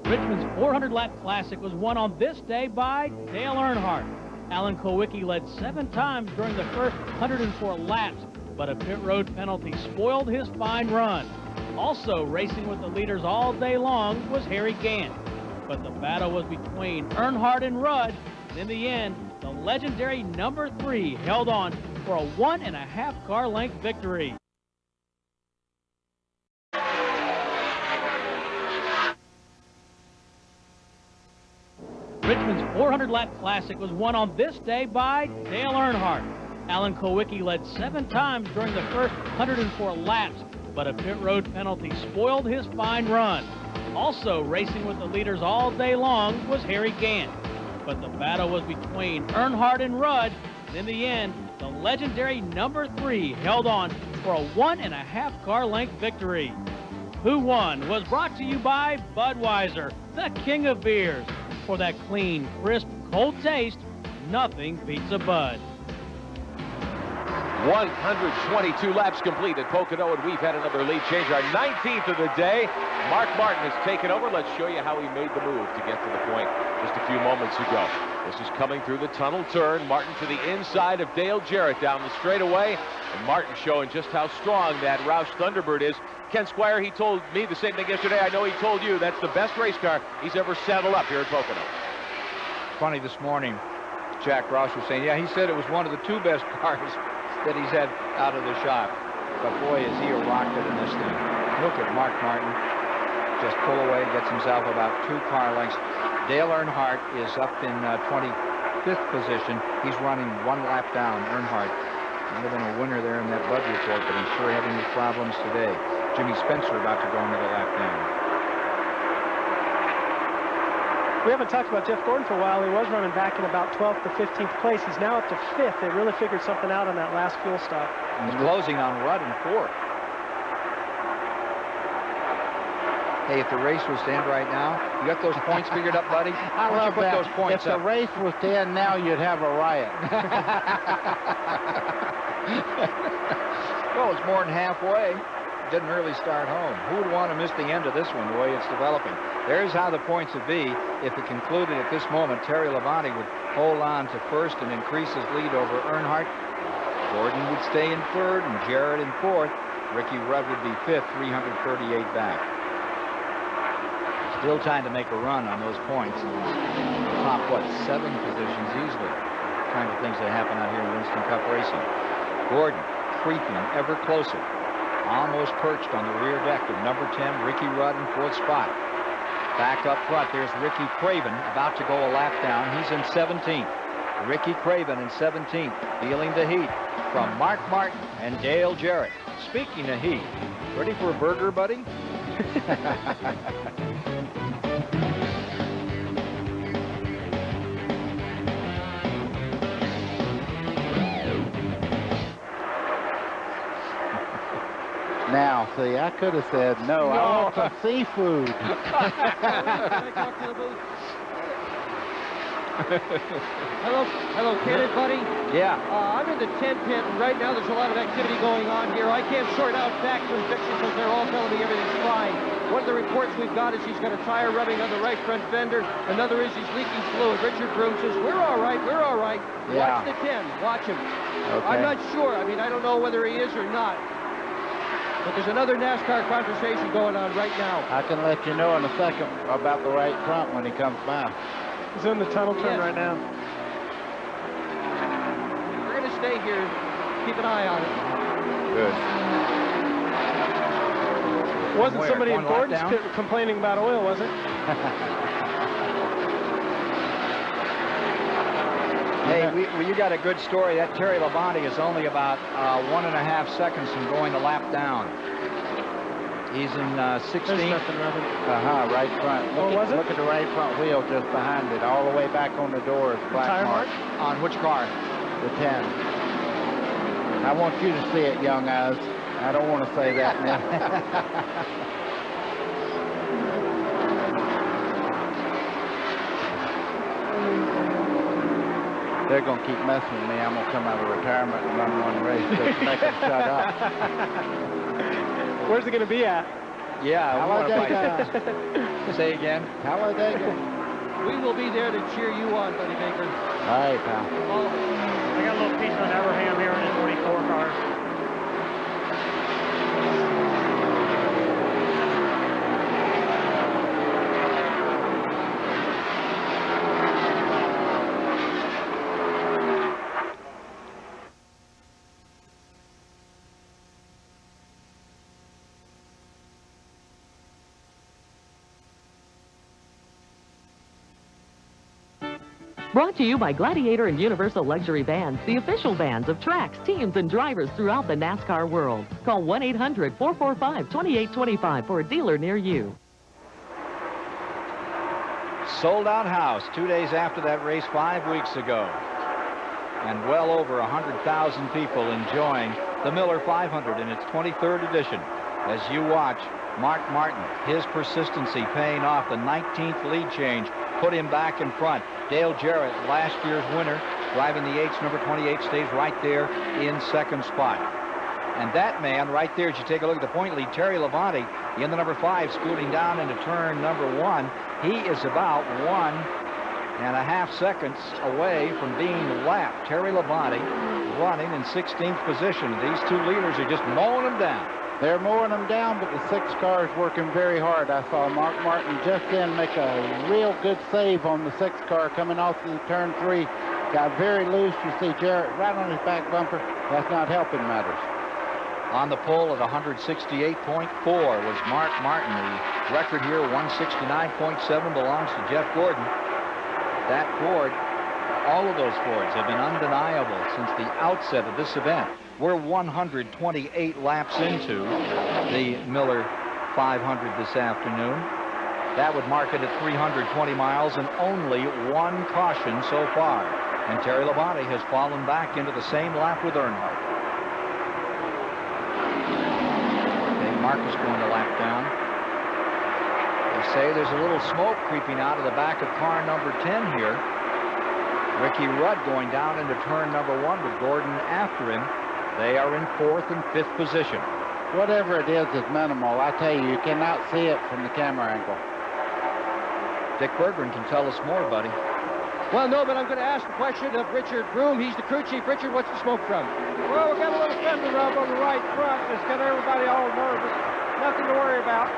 [SPEAKER 5] Richmond's 400-lap classic was won on this day by Dale Earnhardt. Alan Kulwicki led 7 times during the first 104 laps, but a pit road penalty spoiled his fine run. Also racing with the leaders all day long was Harry Gant. But the battle was between Earnhardt and Rudd, and in the end, the legendary number 3 held on for a 1.5 car length victory. Richmond's 400-lap classic was won on this day by Dale Earnhardt. Alan Kulwicki led 7 times during the first 104 laps, but a pit road penalty spoiled his fine run. Also racing with the leaders all day long was Harry Gant. But the battle was between Earnhardt and Rudd, and in the end, the legendary number 3 held on for a 1.5 car length victory. Who Won was brought to you by Budweiser, the king of beers. For that clean, crisp, cold taste, nothing beats a Bud.
[SPEAKER 2] 122 laps complete at Pocono, and we've had another lead change, our 19th of the day. Mark Martin has taken over. Let's show you how he made the move to get to the point just a few moments ago. This is coming through the tunnel turn. Martin to the inside of Dale Jarrett down the straightaway, and Martin showing just how strong that Roush Thunderbird is. Ken Squire, he told me the same thing yesterday. I know he told you that's the best race car he's ever saddled up here at Pocono.
[SPEAKER 6] Funny this morning, Jack Roush was saying, yeah, he said it was one of the 2 best cars that he's had out of the shop. But boy, is he a rocket in this thing. Look at Mark Martin. Just pull away, gets himself about 2 car lengths. Dale Earnhardt is up in 25th position. He's running 1 lap down. Earnhardt might have been a winner there in that Bud report, but he's sure having his problems today. Jimmy Spencer about to go another lap down.
[SPEAKER 8] We haven't talked about Jeff Gordon for a while. He was running back in about 12th to 15th place. He's now up to 5th. They really figured something out on that last fuel stop.
[SPEAKER 6] He's closing on Rudd in 4th. Hey, if the race was to end right now, you got those points figured up, buddy?
[SPEAKER 7] I love that.
[SPEAKER 6] Those points
[SPEAKER 7] if the race was to end now, you'd have a riot.
[SPEAKER 6] Well, it's more than halfway. Didn't really start home. Who would want to miss the end of this one, the way it's developing? There's how the points would be if it concluded at this moment. Terry Labonte would hold on to 1st and increase his lead over Earnhardt. Gordon would stay in 3rd and Jarrett in 4th. Ricky Rudd would be 5th, 338 back. Still trying to make a run on those points. Top, 7 positions easily. Kind of things that happen out here in Winston Cup racing. Gordon creeping ever closer. Almost perched on the rear deck of number 10, Ricky Rudd in 4th spot. Back up front, there's Ricky Craven about to go a lap down. He's in 17th. Ricky Craven in 17th, feeling the heat from Mark Martin and Dale Jarrett. Speaking of heat, ready for a burger, buddy?
[SPEAKER 7] Now, see, I could have said, no, I want some seafood.
[SPEAKER 1] Hello, Ken and Buddy.
[SPEAKER 6] Yeah.
[SPEAKER 1] I'm in the 10 pit, and right now there's a lot of activity going on here. I can't sort out facts from fiction because they're all telling me everything's fine. One of the reports we've got is he's got a tire rubbing on the right front fender. Another is he's leaking fluid. Richard Broom says, we're all right, we're all right.
[SPEAKER 7] Yeah.
[SPEAKER 1] Watch the 10, watch him.
[SPEAKER 7] Okay.
[SPEAKER 1] I'm not sure. I mean, I don't know whether he is or not. But there's another NASCAR conversation going on right now.
[SPEAKER 7] I can let you know in a second about the right front when he comes by.
[SPEAKER 8] He's in the tunnel turn right now.
[SPEAKER 1] We're going to stay here, keep an eye on it.
[SPEAKER 7] Good.
[SPEAKER 8] Wasn't somebody in Gordon's pit complaining about oil, was it?
[SPEAKER 6] Hey, you got a good story. That Terry Labonte is only about 1.5 seconds from going a lap down. He's in 16th.
[SPEAKER 7] Right front. Look at the right front wheel just behind it, all the way back on the door is black mark.
[SPEAKER 6] On which car?
[SPEAKER 7] The 10. I want you to see it, young eyes. I don't want to say that now.
[SPEAKER 13] they're going to keep messing with me. I'm going to come out of retirement and run one race just to make them shut up.
[SPEAKER 8] Where's it going to be at?
[SPEAKER 6] Yeah,
[SPEAKER 13] Talladega.
[SPEAKER 6] Say again.
[SPEAKER 13] Talladega.
[SPEAKER 1] We will be there to cheer you on, Buddy Baker.
[SPEAKER 13] All right, pal.
[SPEAKER 3] I got a little piece on Everham here in the 24 car.
[SPEAKER 14] Brought to you by Gladiator and Universal Luxury Bands, the official bands of tracks, teams, and drivers throughout the NASCAR world. Call 1-800-445-2825 for a dealer near you.
[SPEAKER 6] Sold out house 2 days after that race 5 weeks ago. And well over 100,000 people enjoying the Miller 500 in its 23rd edition. As you watch Mark Martin, his persistency paying off. The 19th lead change put him back in front. Dale Jarrett, last year's winner, driving the H, number 28, stays right there in second spot. And that man right there, as you take a look at the point lead, Terry Labonte in the number 5, scooting down into turn number 1. He is about 1.5 seconds away from being lapped. Terry Labonte running in 16th position. These two leaders are just mowing them down.
[SPEAKER 7] They're mowing them down, but the 6 car is working very hard. I saw Mark Martin just then make a real good save on the 6 car coming off the turn 3. Got very loose. You see Jarrett right on his back bumper. That's not helping matters.
[SPEAKER 6] On the pole at 168.4 was Mark Martin. The record here, 169.7, belongs to Jeff Gordon. That Ford, all of those Fords have been undeniable since the outset of this event. We're 128 laps into the Miller 500 this afternoon. That would mark it at 320 miles and only 1 caution so far. And Terry Labonte has fallen back into the same lap with Earnhardt. Okay, Marcus going to lap down. They say there's a little smoke creeping out of the back of car number 10 here. Ricky Rudd going down into turn number 1 with Gordon after him. They are in 4th and 5th position.
[SPEAKER 7] Whatever it is minimal. I tell you, you cannot see it from the camera angle.
[SPEAKER 6] Dick Berggren can tell us more, buddy.
[SPEAKER 1] Well, no, but I'm going to ask the question of Richard Broom. He's the crew chief. Richard, what's the smoke from?
[SPEAKER 4] Well, we got a little fender rub on the right front. It's got everybody all nervous. Nothing to worry about.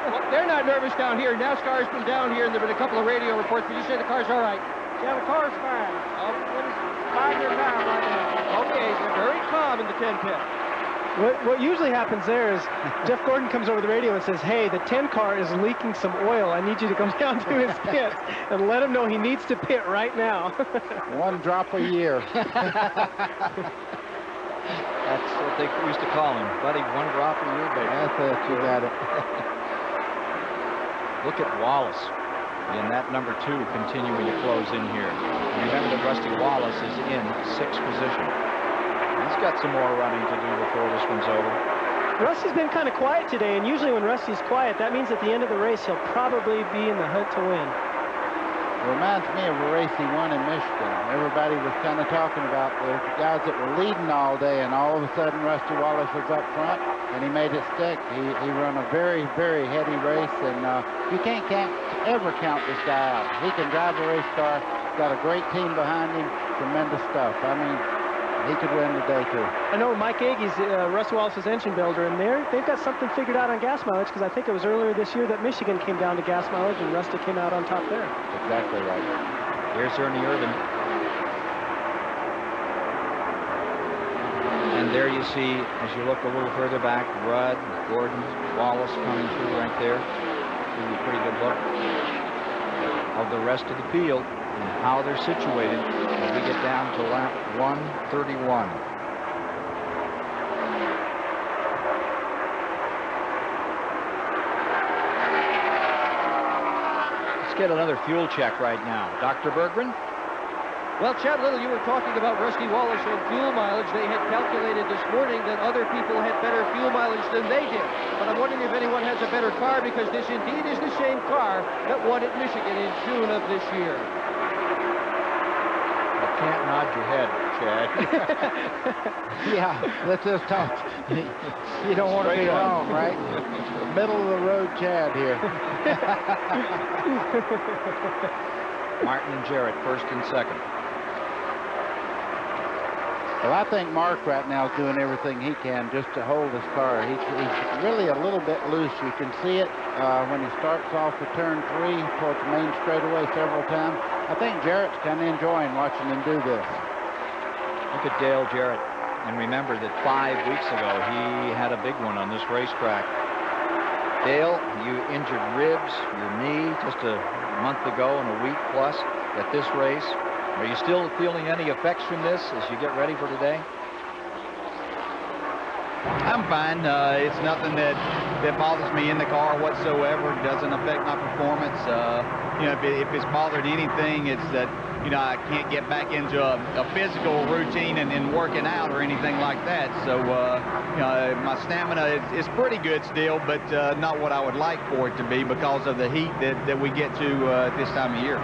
[SPEAKER 1] Well, they're not nervous down here. NASCAR's been down here, and there have been a couple of radio reports, but you say the car's all right.
[SPEAKER 4] Yeah, the car's fine. It's 5-year time right now.
[SPEAKER 1] Okay, they're very calm in the 10 pit.
[SPEAKER 8] What usually happens there is Jeff Gordon comes over the radio and says, hey, the 10 car is leaking some oil. I need you to come down to his pit and let him know he needs to pit right now.
[SPEAKER 7] 1 drop a year.
[SPEAKER 6] That's what they used to call him, buddy. 1 drop a year, baby.
[SPEAKER 7] That's it. You got it.
[SPEAKER 6] Look at Wallace in that number 2 continuing to close in here. And remember that Rusty Wallace is in 6th position. He's got some more running to do before this one's over.
[SPEAKER 8] Rusty's been kind of quiet today, and usually when Rusty's quiet, that means at the end of the race he'll probably be in the hunt to win.
[SPEAKER 7] It reminds me of a race he won in Michigan. Everybody was kind of talking about the guys that were leading all day, and all of a sudden Rusty Wallace was up front, and he made it stick. He run a very, very heady race, and you can't ever count this guy out. He can drive a race car, got a great team behind him, tremendous stuff. I mean, he could win today, too.
[SPEAKER 8] I know Mike Agie's Russ Wallace's engine builder, and they've got something figured out on gas mileage, because I think it was earlier this year that Michigan came down to gas mileage, and Rusty came out on top there.
[SPEAKER 7] Exactly right.
[SPEAKER 6] Here's Ernie Irvan. And there you see, as you look a little further back, Rudd, Gordon, Wallace coming through right there. Give you a pretty good look of the rest of the field and how they're situated as we get down to lap 131. Let's get another fuel check right now. Dr. Berggren?
[SPEAKER 1] Well, Chad Little, you were talking about Rusty Wallace and fuel mileage. They had calculated this morning that other people had better fuel mileage than they did. But I'm wondering if anyone has a better car, because this indeed is the same car that won at Michigan in June of this year.
[SPEAKER 6] A
[SPEAKER 13] can't nod your head, Chad.
[SPEAKER 7] Yeah, let's just talk. You don't want to be wrong, right? Middle of the road Chad here.
[SPEAKER 13] Martin and Jarrett, first and second.
[SPEAKER 7] Well, I think Mark right now is doing everything he can just to hold his car. He's really a little bit loose. You can see it when he starts off with turn 3 towards the main straightaway several times. I think Jarrett's kind of enjoying watching him do this.
[SPEAKER 6] Look at Dale Jarrett. And remember that 5 weeks ago, he had a big one on this racetrack. Dale, you injured ribs, your knee just a month ago and a week plus at this race. Are you still feeling any effects from this as you get ready for today?
[SPEAKER 15] I'm fine. It's nothing that bothers me in the car whatsoever. It doesn't affect my performance. You know, if it's bothered anything, it's that, you know, I can't get back into a physical routine and working out or anything like that. So, you know, my stamina is pretty good still, but not what I would like for it to be because of the heat that we get to at this time of year.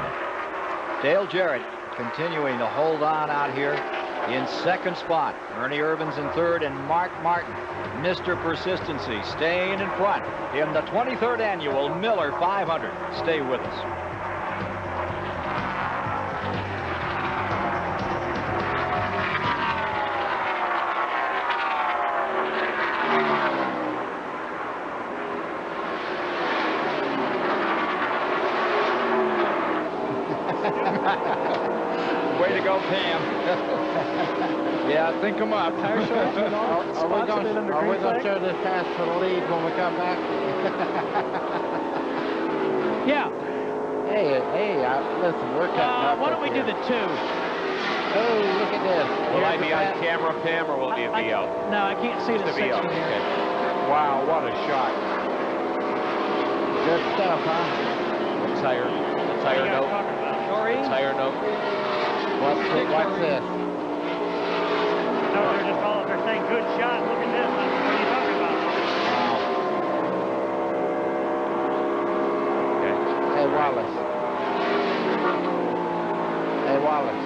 [SPEAKER 6] Dale Jarrett continuing to hold on out here in second spot. Ernie Irvins in third, and Mark Martin, Mr. Persistency, staying in front in the 23rd annual Miller 500. Stay with us.
[SPEAKER 13] Way to go, Pam. Yeah, think them up.
[SPEAKER 7] Are we going to show this pass for the lead when we come back?
[SPEAKER 5] Yeah.
[SPEAKER 7] Hey, listen, we're cutting up.
[SPEAKER 5] Why don't we do the 2?
[SPEAKER 7] Oh, look at this.
[SPEAKER 2] Will I be on camera, Pam, or will it be a VO?
[SPEAKER 5] No, I can't see the 6
[SPEAKER 2] VO.
[SPEAKER 5] from here.
[SPEAKER 2] Okay. Wow, what a shot.
[SPEAKER 7] Good stuff, huh?
[SPEAKER 2] The tire note. Tire note.
[SPEAKER 7] What's this?
[SPEAKER 3] No, they're saying good shot. Look at this. What are you talking about?
[SPEAKER 7] Wow.
[SPEAKER 2] Okay.
[SPEAKER 7] Hey, Wallace. Hey, Wallace.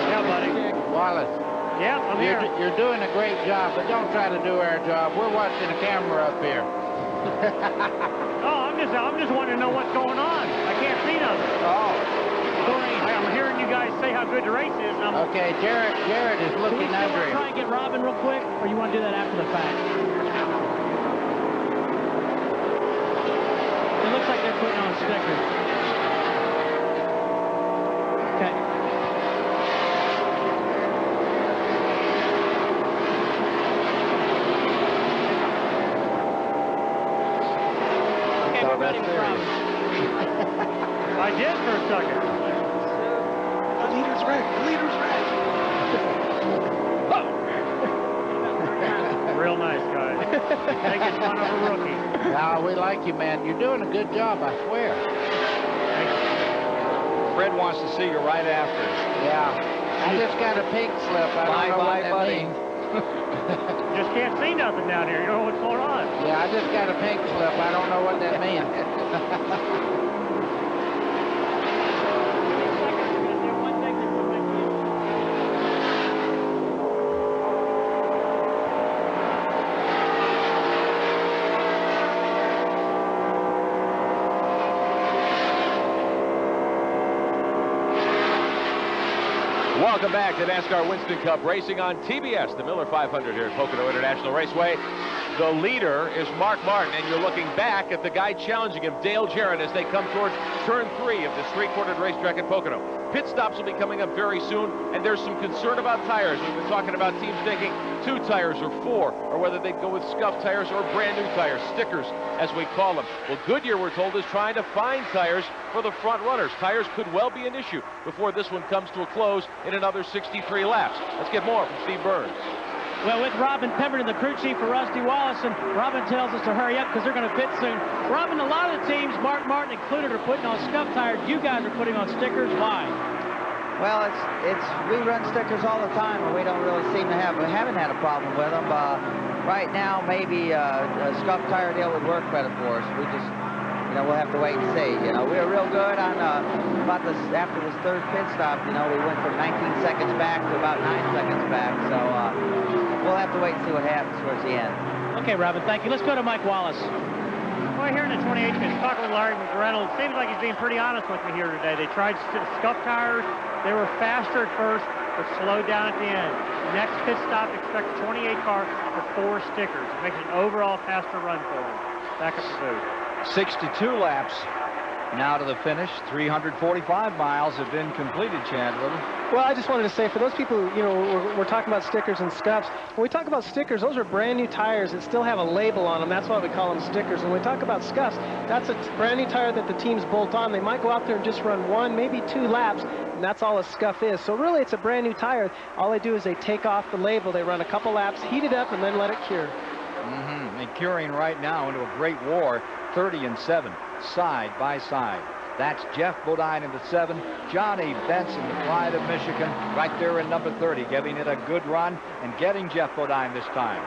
[SPEAKER 3] Yeah, buddy.
[SPEAKER 7] Wallace.
[SPEAKER 3] Yeah, I'm here.
[SPEAKER 7] You're doing a great job, but don't try to do our job. We're watching the camera up here.
[SPEAKER 3] Oh, I'm just wanting to know what's going on. I can't see nothing.
[SPEAKER 7] Oh.
[SPEAKER 3] I'm hearing you guys say how good the race is. And
[SPEAKER 7] Okay, Jarrett is looking under him.
[SPEAKER 5] Try and get Robin real quick, or you want to do that after the fact? It looks like they're putting on stickers. Okay. Okay, we're ready with Robin.
[SPEAKER 3] I did for a second.
[SPEAKER 16] The leader's red. The leader's red.
[SPEAKER 3] Real nice, guys. Making fun of a rookie.
[SPEAKER 7] Nah, we like you, man. You're doing a good job, I swear.
[SPEAKER 6] Fred wants to see you right after.
[SPEAKER 7] Yeah. I just got a pink slip. I don't know what that means.
[SPEAKER 3] Just can't see nothing down here. You don't know what's going on.
[SPEAKER 7] Yeah, I just got a pink slip. I don't know what that means.
[SPEAKER 2] Welcome back to NASCAR Winston Cup Racing on TBS, the Miller 500 here at Pocono International Raceway. The leader is Mark Martin, and you're looking back at the guy challenging him, Dale Jarrett, as they come towards turn 3 of the straight-quartered racetrack at Pocono. Pit stops will be coming up very soon, and there's some concern about tires. We've been talking about teams taking 2 tires or 4, or whether they'd go with scuffed tires or brand new tires, stickers, as we call them. Well, Goodyear, we're told, is trying to find tires for the front runners. Tires could well be an issue before this one comes to a close in another 63 laps. Let's get more from Steve Burns.
[SPEAKER 5] Well, with Robin Pemberton, the crew chief for Rusty Wallace, and Robin tells us to hurry up because they're going to pit soon. Robin, a lot of the teams, Mark Martin included, are putting on scuff tires. You guys are putting on stickers. Why?
[SPEAKER 17] Well, we run stickers all the time, and we don't really seem to we haven't had a problem with them. Right now, maybe a scuff tire deal would work better for us. you know, we'll have to wait and see. You know, we were real good on about this after this third pit stop. You know, we went from 19 seconds back to about 9 seconds back. So we'll have to wait and see what happens towards the end.
[SPEAKER 5] Okay, Robin, thank you. Let's go to Mike Wallace.
[SPEAKER 3] Well, here in the 28th pit, talking with Larry McReynolds, it seems like he's being pretty honest with me here today. They tried scuff tires. They were faster at first, but slowed down at the end. Next pit stop, expect a 28 car for 4 stickers. It makes an overall faster run for them. Back up the booth.
[SPEAKER 6] 62 laps now to the finish. 345 miles have been completed, Chad Little.
[SPEAKER 8] Well, I just wanted to say, for those people, you know, we're talking about stickers and scuffs. When we talk about stickers, those are brand new tires that still have a label on them. That's why we call them stickers. When we talk about scuffs, that's a brand new tire that the teams bolt on. They might go out there and just run 1, maybe 2 laps, and that's all a scuff is. So really, it's a brand new tire. All they do is they take off the label. They run a couple laps, heat it up, and then let it cure.
[SPEAKER 6] And curing right now into a great war, 30-7, side by side. That's Jeff Bodine in the 7, Johnny Benson, the pride of Michigan, right there in number 30, giving it a good run and getting Jeff Bodine this time.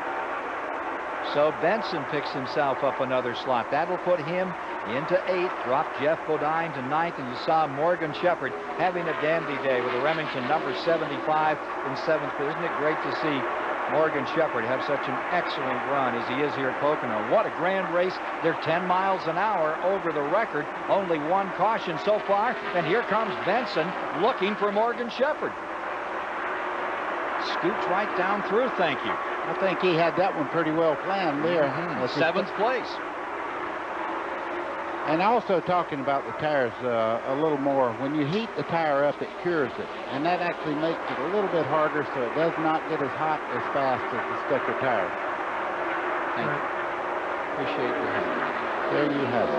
[SPEAKER 6] So Benson picks himself up another slot. That'll put him into 8th, drop Jeff Bodine to 9th, and you saw Morgan Shepherd having a dandy day with a Remington number 75 in 7th. But isn't it great to see Morgan Shepherd have such an excellent run as he is here at Pocono? What a grand race. They're 10 miles an hour over the record. Only 1 caution so far. And here comes Benson looking for Morgan Shepherd. Scoots right down through, thank you.
[SPEAKER 7] I think he had that one pretty well planned there.
[SPEAKER 6] 7th place.
[SPEAKER 7] And also talking about the tires a little more, when you heat the tire up, it cures it. And that actually makes it a little bit harder, so it does not get as hot as fast as the sticker tire.
[SPEAKER 6] Thank you. Appreciate the help.
[SPEAKER 7] There you have it.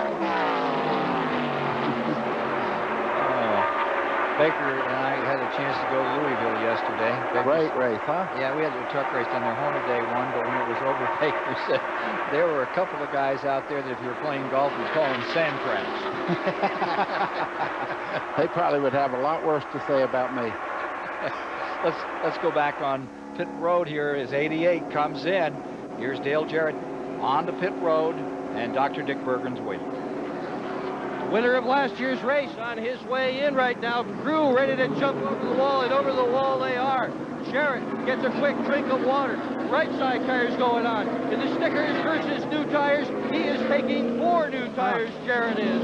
[SPEAKER 6] Baker and I had a chance to go to Louisville yesterday.
[SPEAKER 7] Great race, huh?
[SPEAKER 6] Yeah, we had a truck race down there. Hornaday won, but when it was over, Baker said there were a couple of guys out there that if you were playing golf, you'd call them sand crabs.
[SPEAKER 7] They probably would have a lot worse to say about me.
[SPEAKER 6] Let's go back on pit road here as 88 comes in. Here's Dale Jarrett on the pit road, and Dr. Dick Bergen's waiting.
[SPEAKER 1] Winner of last year's race on his way in right now. Crew ready to jump over the wall, and over the wall they are. Jarrett gets a quick drink of water. Right side tires going on. In the stickers versus new tires, he is taking 4 new tires, Jarrett is.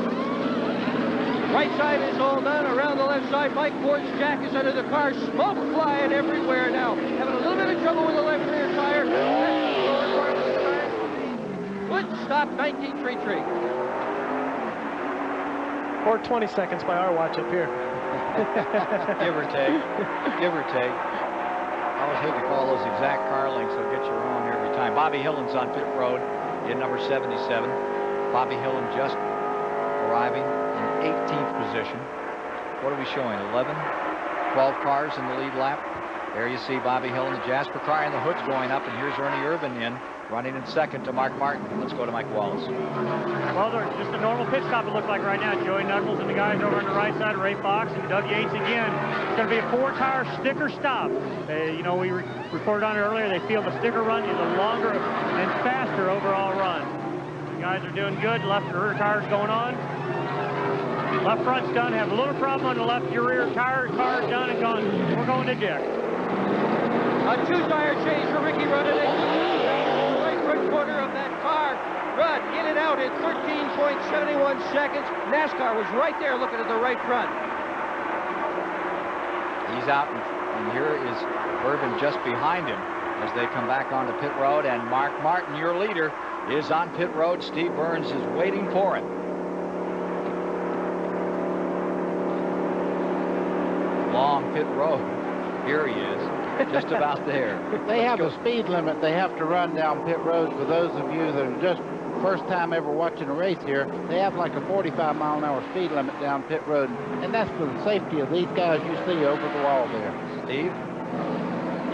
[SPEAKER 1] Right side is all done. Around the left side, Mike Ford's jack is under the car. Smoke flying everywhere now. Having a little bit of trouble with the left rear tire. That's the lower part of the tire. Good stop, 19.33.
[SPEAKER 8] Or 20 seconds by our watch up here.
[SPEAKER 6] Give or take. Give or take. I always hate to call those exact car lengths. They'll get you wrong every time. Bobby Hillen's on pit road in number 77. Bobby Hillen just arriving in 18th position. What are we showing? 11, 12 cars in the lead lap. There you see Bobby Hillen, the Jasper car, and the hood's going up. And here's Ernie Irvin in, running in 2nd to Mark Martin. Let's go to Mike Wallace.
[SPEAKER 3] Well, they're just a normal pit stop, it looks like right now. Joey Knuckles and the guys over on the right side, Ray Fox and Doug Yates again. It's going to be a 4-tire sticker stop. You know, we reported on it earlier. They feel the sticker run is a longer and faster overall run. The guys are doing good. Left and rear tires going on. Left front's done. Have a little problem on the left rear tire. Car's done and gone. We're going to Dick.
[SPEAKER 1] A 2-tire change for Ricky Rudd. Right front corner of that car. Rudd in and out in 13.71 seconds. NASCAR was right there looking at the right front.
[SPEAKER 6] He's out, and here is Irvin just behind him as they come back onto pit road. And Mark Martin, your leader, is on pit road. Steve Burns is waiting for him. Long pit road. Here he is, just about there.
[SPEAKER 7] They have a speed limit they have to run down pit road. For those of you that are just first time ever watching a race here, they have like a 45-mile-an-hour speed limit down pit road, and that's for the safety of these guys you see over the wall there.
[SPEAKER 6] Steve?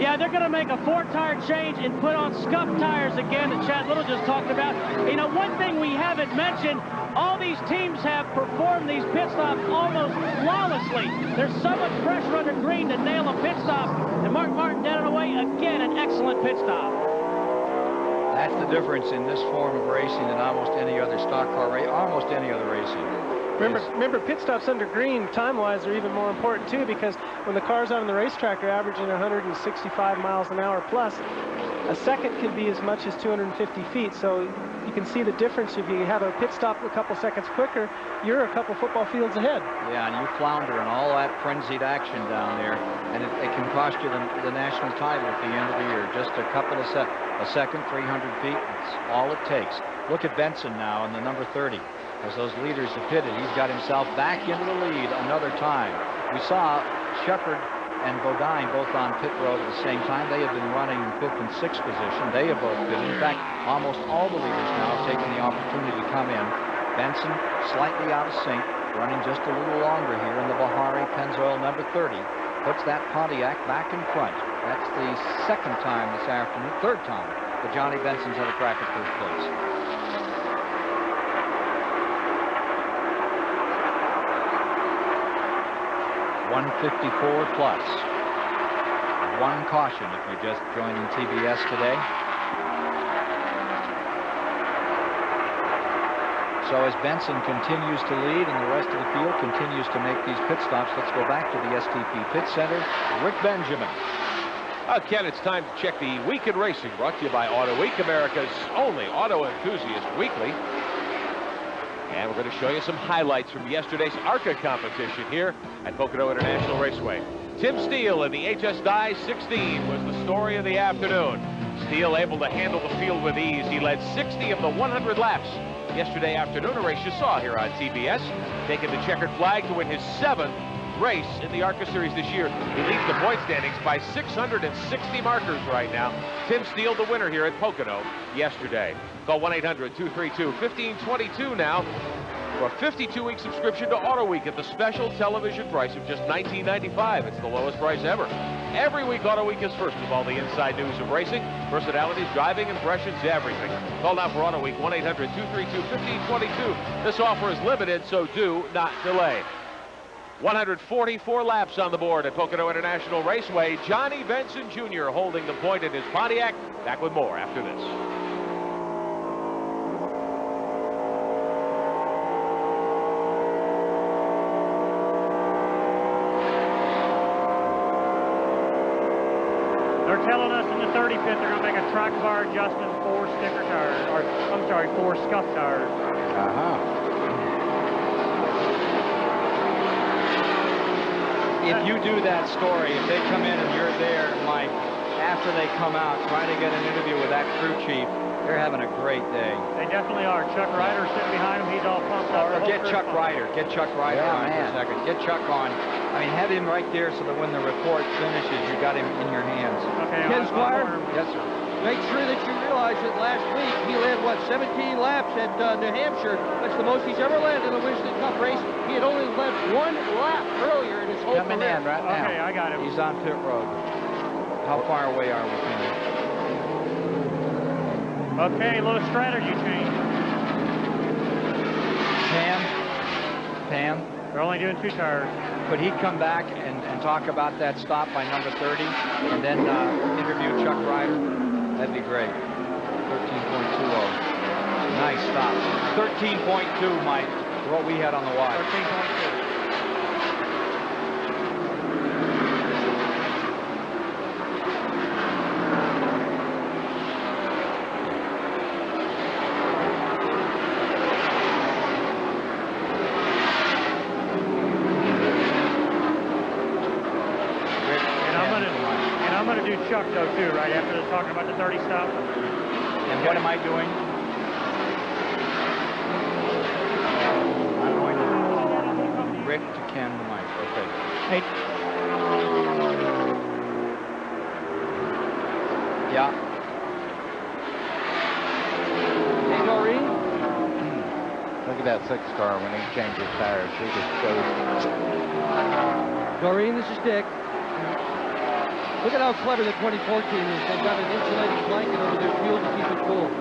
[SPEAKER 5] Yeah, they're going to make a 4-tire change and put on scuff tires again that Chad Little just talked about. You know, one thing we haven't mentioned, all these teams have performed these pit stops almost flawlessly. There's so much pressure under green to nail a pit stop, and Mark Martin down and away, again, an excellent pit stop.
[SPEAKER 6] That's the difference in this form of racing than almost any other stock car race, almost any other
[SPEAKER 8] Remember, pit stops under green, time-wise, are even more important, too, because when the cars out on the racetrack are averaging 165 miles an hour plus, a second can be as much as 250 feet. So you can see the difference. If you have a pit stop a couple seconds quicker, you're a couple football fields ahead.
[SPEAKER 6] Yeah, and you flounder in all that frenzied action down there, and it can cost you the national title at the end of the year. Just a couple of a second, 300 feet, that's all it takes. Look at Benson now in the number 30. As those leaders have pitted, he's got himself back into the lead another time. We saw Shepard and Bodine both on pit road at the same time. They have been running 5th and 6th position. They have both pitted. In fact, almost all the leaders now have taken the opportunity to come in. Benson slightly out of sync, running just a little longer here in the Bahari Pennzoil number 30. Puts that Pontiac back in front. That's the second time this afternoon, third time that Johnny Benson's had a crack at first place. 154 plus. One caution if you're just joining TBS today. So as Benson continues to lead and the rest of the field continues to make these pit stops, let's go back to the STP Pit Center. Rick Benjamin.
[SPEAKER 2] Ken, it's time to check the Week in Racing, brought to you by Auto Week, America's only auto enthusiast weekly. And we're going to show you some highlights from yesterday's ARCA competition here at Pocono International Raceway. Tim Steele in the HS Dye 16 was the story of the afternoon. Steele able to handle the field with ease. He led 60 of the 100 laps yesterday afternoon, a race you saw here on TBS, taking the checkered flag to win his 7th race in the ARCA Series this year. He leads the point standings by 660 markers right now. Tim Steele, the winner here at Pocono yesterday. Call 1-800-232-1522 now for a 52-week subscription to Auto Week at the special television price of just $19.95. It's the lowest price ever. Every week, Auto Week is first with all the inside news of racing, personalities, driving impressions, everything. Call now for Auto Week, 1-800-232-1522. This offer is limited, so do not delay. 144 laps on the board at Pocono International Raceway. Johnny Benson Jr. holding the point in his Pontiac. Back with more after this.
[SPEAKER 3] They're telling us in the 35th they're going to make a track bar adjustment, 4 sticker tires, or I'm sorry, 4 scuff tires.
[SPEAKER 6] If you do that story, if they come in and you're there, Mike, after they come out, try to get an interview with that crew chief, they're having a great day.
[SPEAKER 3] They definitely are. Chuck Ryder sitting behind him. He's all pumped up.
[SPEAKER 6] Or get Chuck Ryder. Get Chuck Ryder on for a second. Get Chuck on. I mean, have him right there so that when the report finishes, you got him in your hands.
[SPEAKER 3] Okay,
[SPEAKER 1] Ken Squire?
[SPEAKER 6] Yes, sir.
[SPEAKER 1] Make sure that you realize that last week he led, what, 17 laps at New Hampshire. That's the most he's ever led in a Winston Cup race. He had only led 1 lap earlier in his whole
[SPEAKER 6] Coming
[SPEAKER 1] career.
[SPEAKER 6] in right now.
[SPEAKER 3] Okay, I got him.
[SPEAKER 6] He's on pit road. How far away are we from him?
[SPEAKER 3] Okay, a little strategy change.
[SPEAKER 6] Pam.
[SPEAKER 3] They're only doing 2 tires.
[SPEAKER 6] Could he come back and talk about that stop by number 30 and then interview Chuck Ryder? That'd be great. 13.20. Nice stop. 13.2, Mike, what we had on the watch.
[SPEAKER 3] 13.2. Chuck, though, too, right after they're talking about the 30 stop.
[SPEAKER 6] And what am I doing? I'm going to Rick to Ken the mic. Okay.
[SPEAKER 3] Hey.
[SPEAKER 6] Yeah.
[SPEAKER 1] Hey, Doreen.
[SPEAKER 13] Look at that 6 car when he changes tires. He just goes.
[SPEAKER 1] Doreen, this is Dick. Look at how clever the 2014 is. They've got an insulating blanket over their fuel to keep it cool.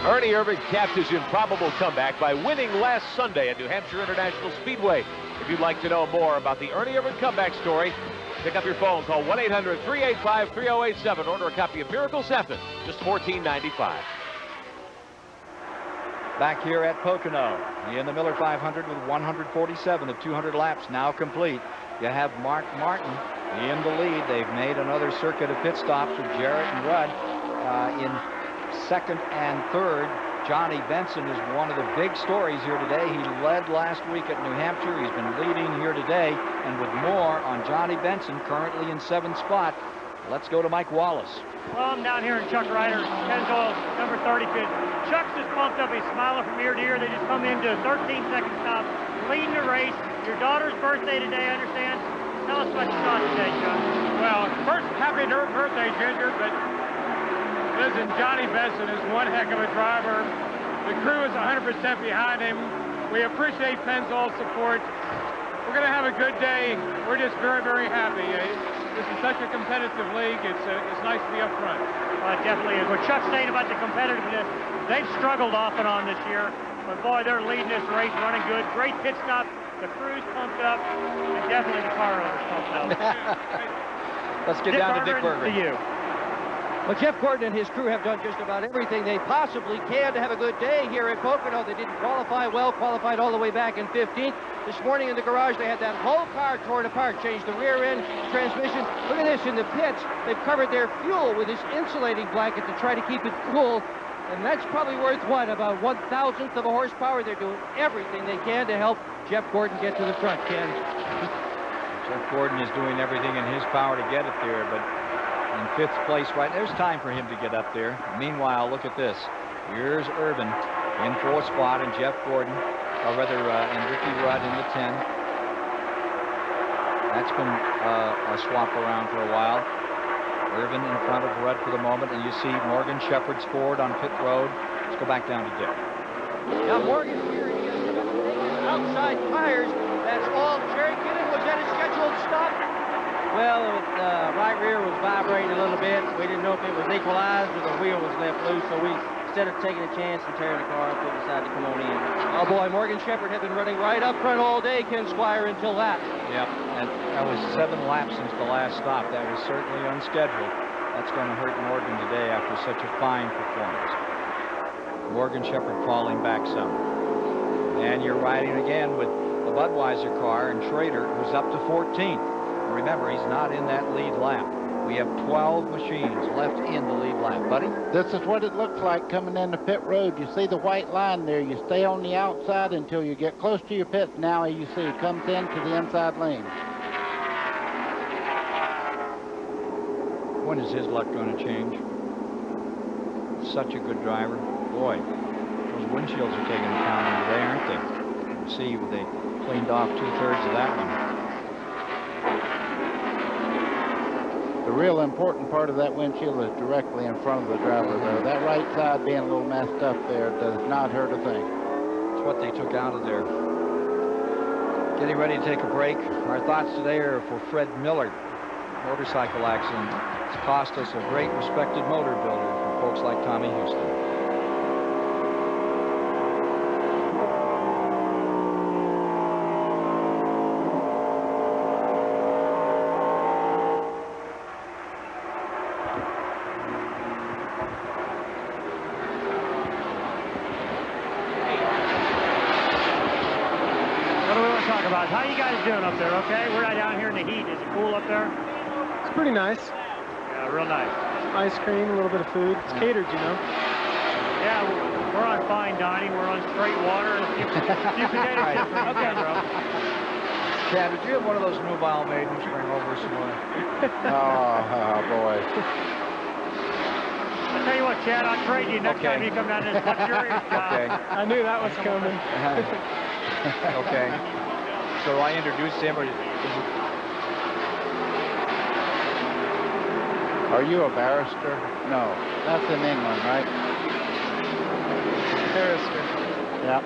[SPEAKER 2] Ernie Irvan capped his improbable comeback by winning last Sunday at New Hampshire International Speedway. If you'd like to know more about the Ernie Irvan comeback story, pick up your phone, call 1-800-385-3087, order a copy of Miracle 7, just $14.95.
[SPEAKER 6] Back here at Pocono, in the Miller 500 with 147 of 200 laps now complete. You have Mark Martin in the lead. They've made another circuit of pit stops with Jarrett and Rudd in second and third. Johnny Benson is one of the big stories here today. He led last week at New Hampshire. He's been leading here today. And with more on Johnny Benson, currently in 7th spot, let's go to Mike Wallace.
[SPEAKER 3] Well, I'm down here in Chuck Ryder's Pennzoil number 30 pit. Chuck's just pumped up. He's smiling from ear to ear. They just come into a 13-second stop, leading the race. Your daughter's birthday today, I understand. Tell us what you saw today, Chuck.
[SPEAKER 11] Well, first, happy birthday, Ginger, but listen, Johnny Benson is one heck of a driver. The crew is 100% behind him. We appreciate Pennzoil's support. We're going to have a good day. We're just very, very happy. This is such a competitive league. It's nice to be up front.
[SPEAKER 3] Definitely is. What Chuck's saying about the competitiveness, they've struggled off and on this year. But boy, they're leading this race, running good. Great pit stop. The crew's pumped up. And definitely the car owner's pumped up.
[SPEAKER 6] Let's get down to Dick Berger.
[SPEAKER 3] To you.
[SPEAKER 1] Well, Jeff Gordon and his crew have done just about everything they possibly can to have a good day here at Pocono. They didn't qualify well, qualified all the way back in 15th. This morning in the garage, they had that whole car torn apart, changed the rear end, transmission. Look at this, in the pits, they've covered their fuel with this insulating blanket to try to keep it cool. And that's probably worth, what, about 1,000th of a horsepower. They're doing everything they can to help Jeff Gordon get to the front, Ken.
[SPEAKER 6] Jeff Gordon is doing everything in his power to get it there, but in 5th place, right, there's time for him to get up there. Meanwhile, look at this. Here's Irvan in 4th spot, and Jeff Gordon, or rather, and Ricky Rudd in the 10. That's been a swap around for a while. Irvan in front of Rudd for the moment, and you see Morgan Shepherd's Ford on pit road. Let's go back down to Dick.
[SPEAKER 1] Now Morgan here, he has outside tires. That's all. Jerry Kinnan, was that a scheduled stop?
[SPEAKER 12] Well, the right rear was vibrating a little bit. We didn't know if it was equalized or the wheel was left loose, so we, instead of taking a chance and tearing the car up, we decided to come on in.
[SPEAKER 1] Oh boy, Morgan Shepherd had been running right up front all day, Ken Squire, until that.
[SPEAKER 6] Yep, and that was 7 laps since the last stop. That was certainly unscheduled. That's going to hurt Morgan today after such a fine performance. Morgan Shepherd falling back some. And you're riding again with the Budweiser car and Schrader, who's up to 14th. Remember, he's not in that lead lap. We have 12 machines left in the lead lap. Buddy?
[SPEAKER 7] This is what it looks like coming into pit road. You see the white line there. You stay on the outside until you get close to your pit. Now you see it comes into the inside lane.
[SPEAKER 6] When is his luck going to change? Such a good driver. Boy, those windshields are taking the pounding today, aren't they? You can see they cleaned off 2/3 of that one.
[SPEAKER 7] The real important part of that windshield is directly in front of the driver, though. That right side being a little messed up there does not hurt a thing.
[SPEAKER 6] It's what they took out of there. Getting ready to take a break. Our thoughts today are for Fred Miller. Motorcycle accident. It's cost us a great respected motor builder for folks like Tommy Houston.
[SPEAKER 3] How you guys doing up there, okay? We're right down here in the heat. Is it cool up there?
[SPEAKER 8] It's pretty nice.
[SPEAKER 3] Yeah, real nice.
[SPEAKER 8] Ice cream, a little bit of food. It's catered, you know.
[SPEAKER 3] Yeah, we're on fine dining. We're on straight water. You potato chips. Okay, bro.
[SPEAKER 6] Chad, did you have one of those nubile maidens bring over somewhere?
[SPEAKER 7] Oh, boy.
[SPEAKER 3] I'll tell you what, Chad, I'll trade you next time you come down to this luxurious job.
[SPEAKER 6] Okay.
[SPEAKER 8] I knew that was coming.
[SPEAKER 6] Okay. So I introduced him, or
[SPEAKER 7] Are you a barrister? No, that's in England, right?
[SPEAKER 8] Barrister.
[SPEAKER 7] Yep,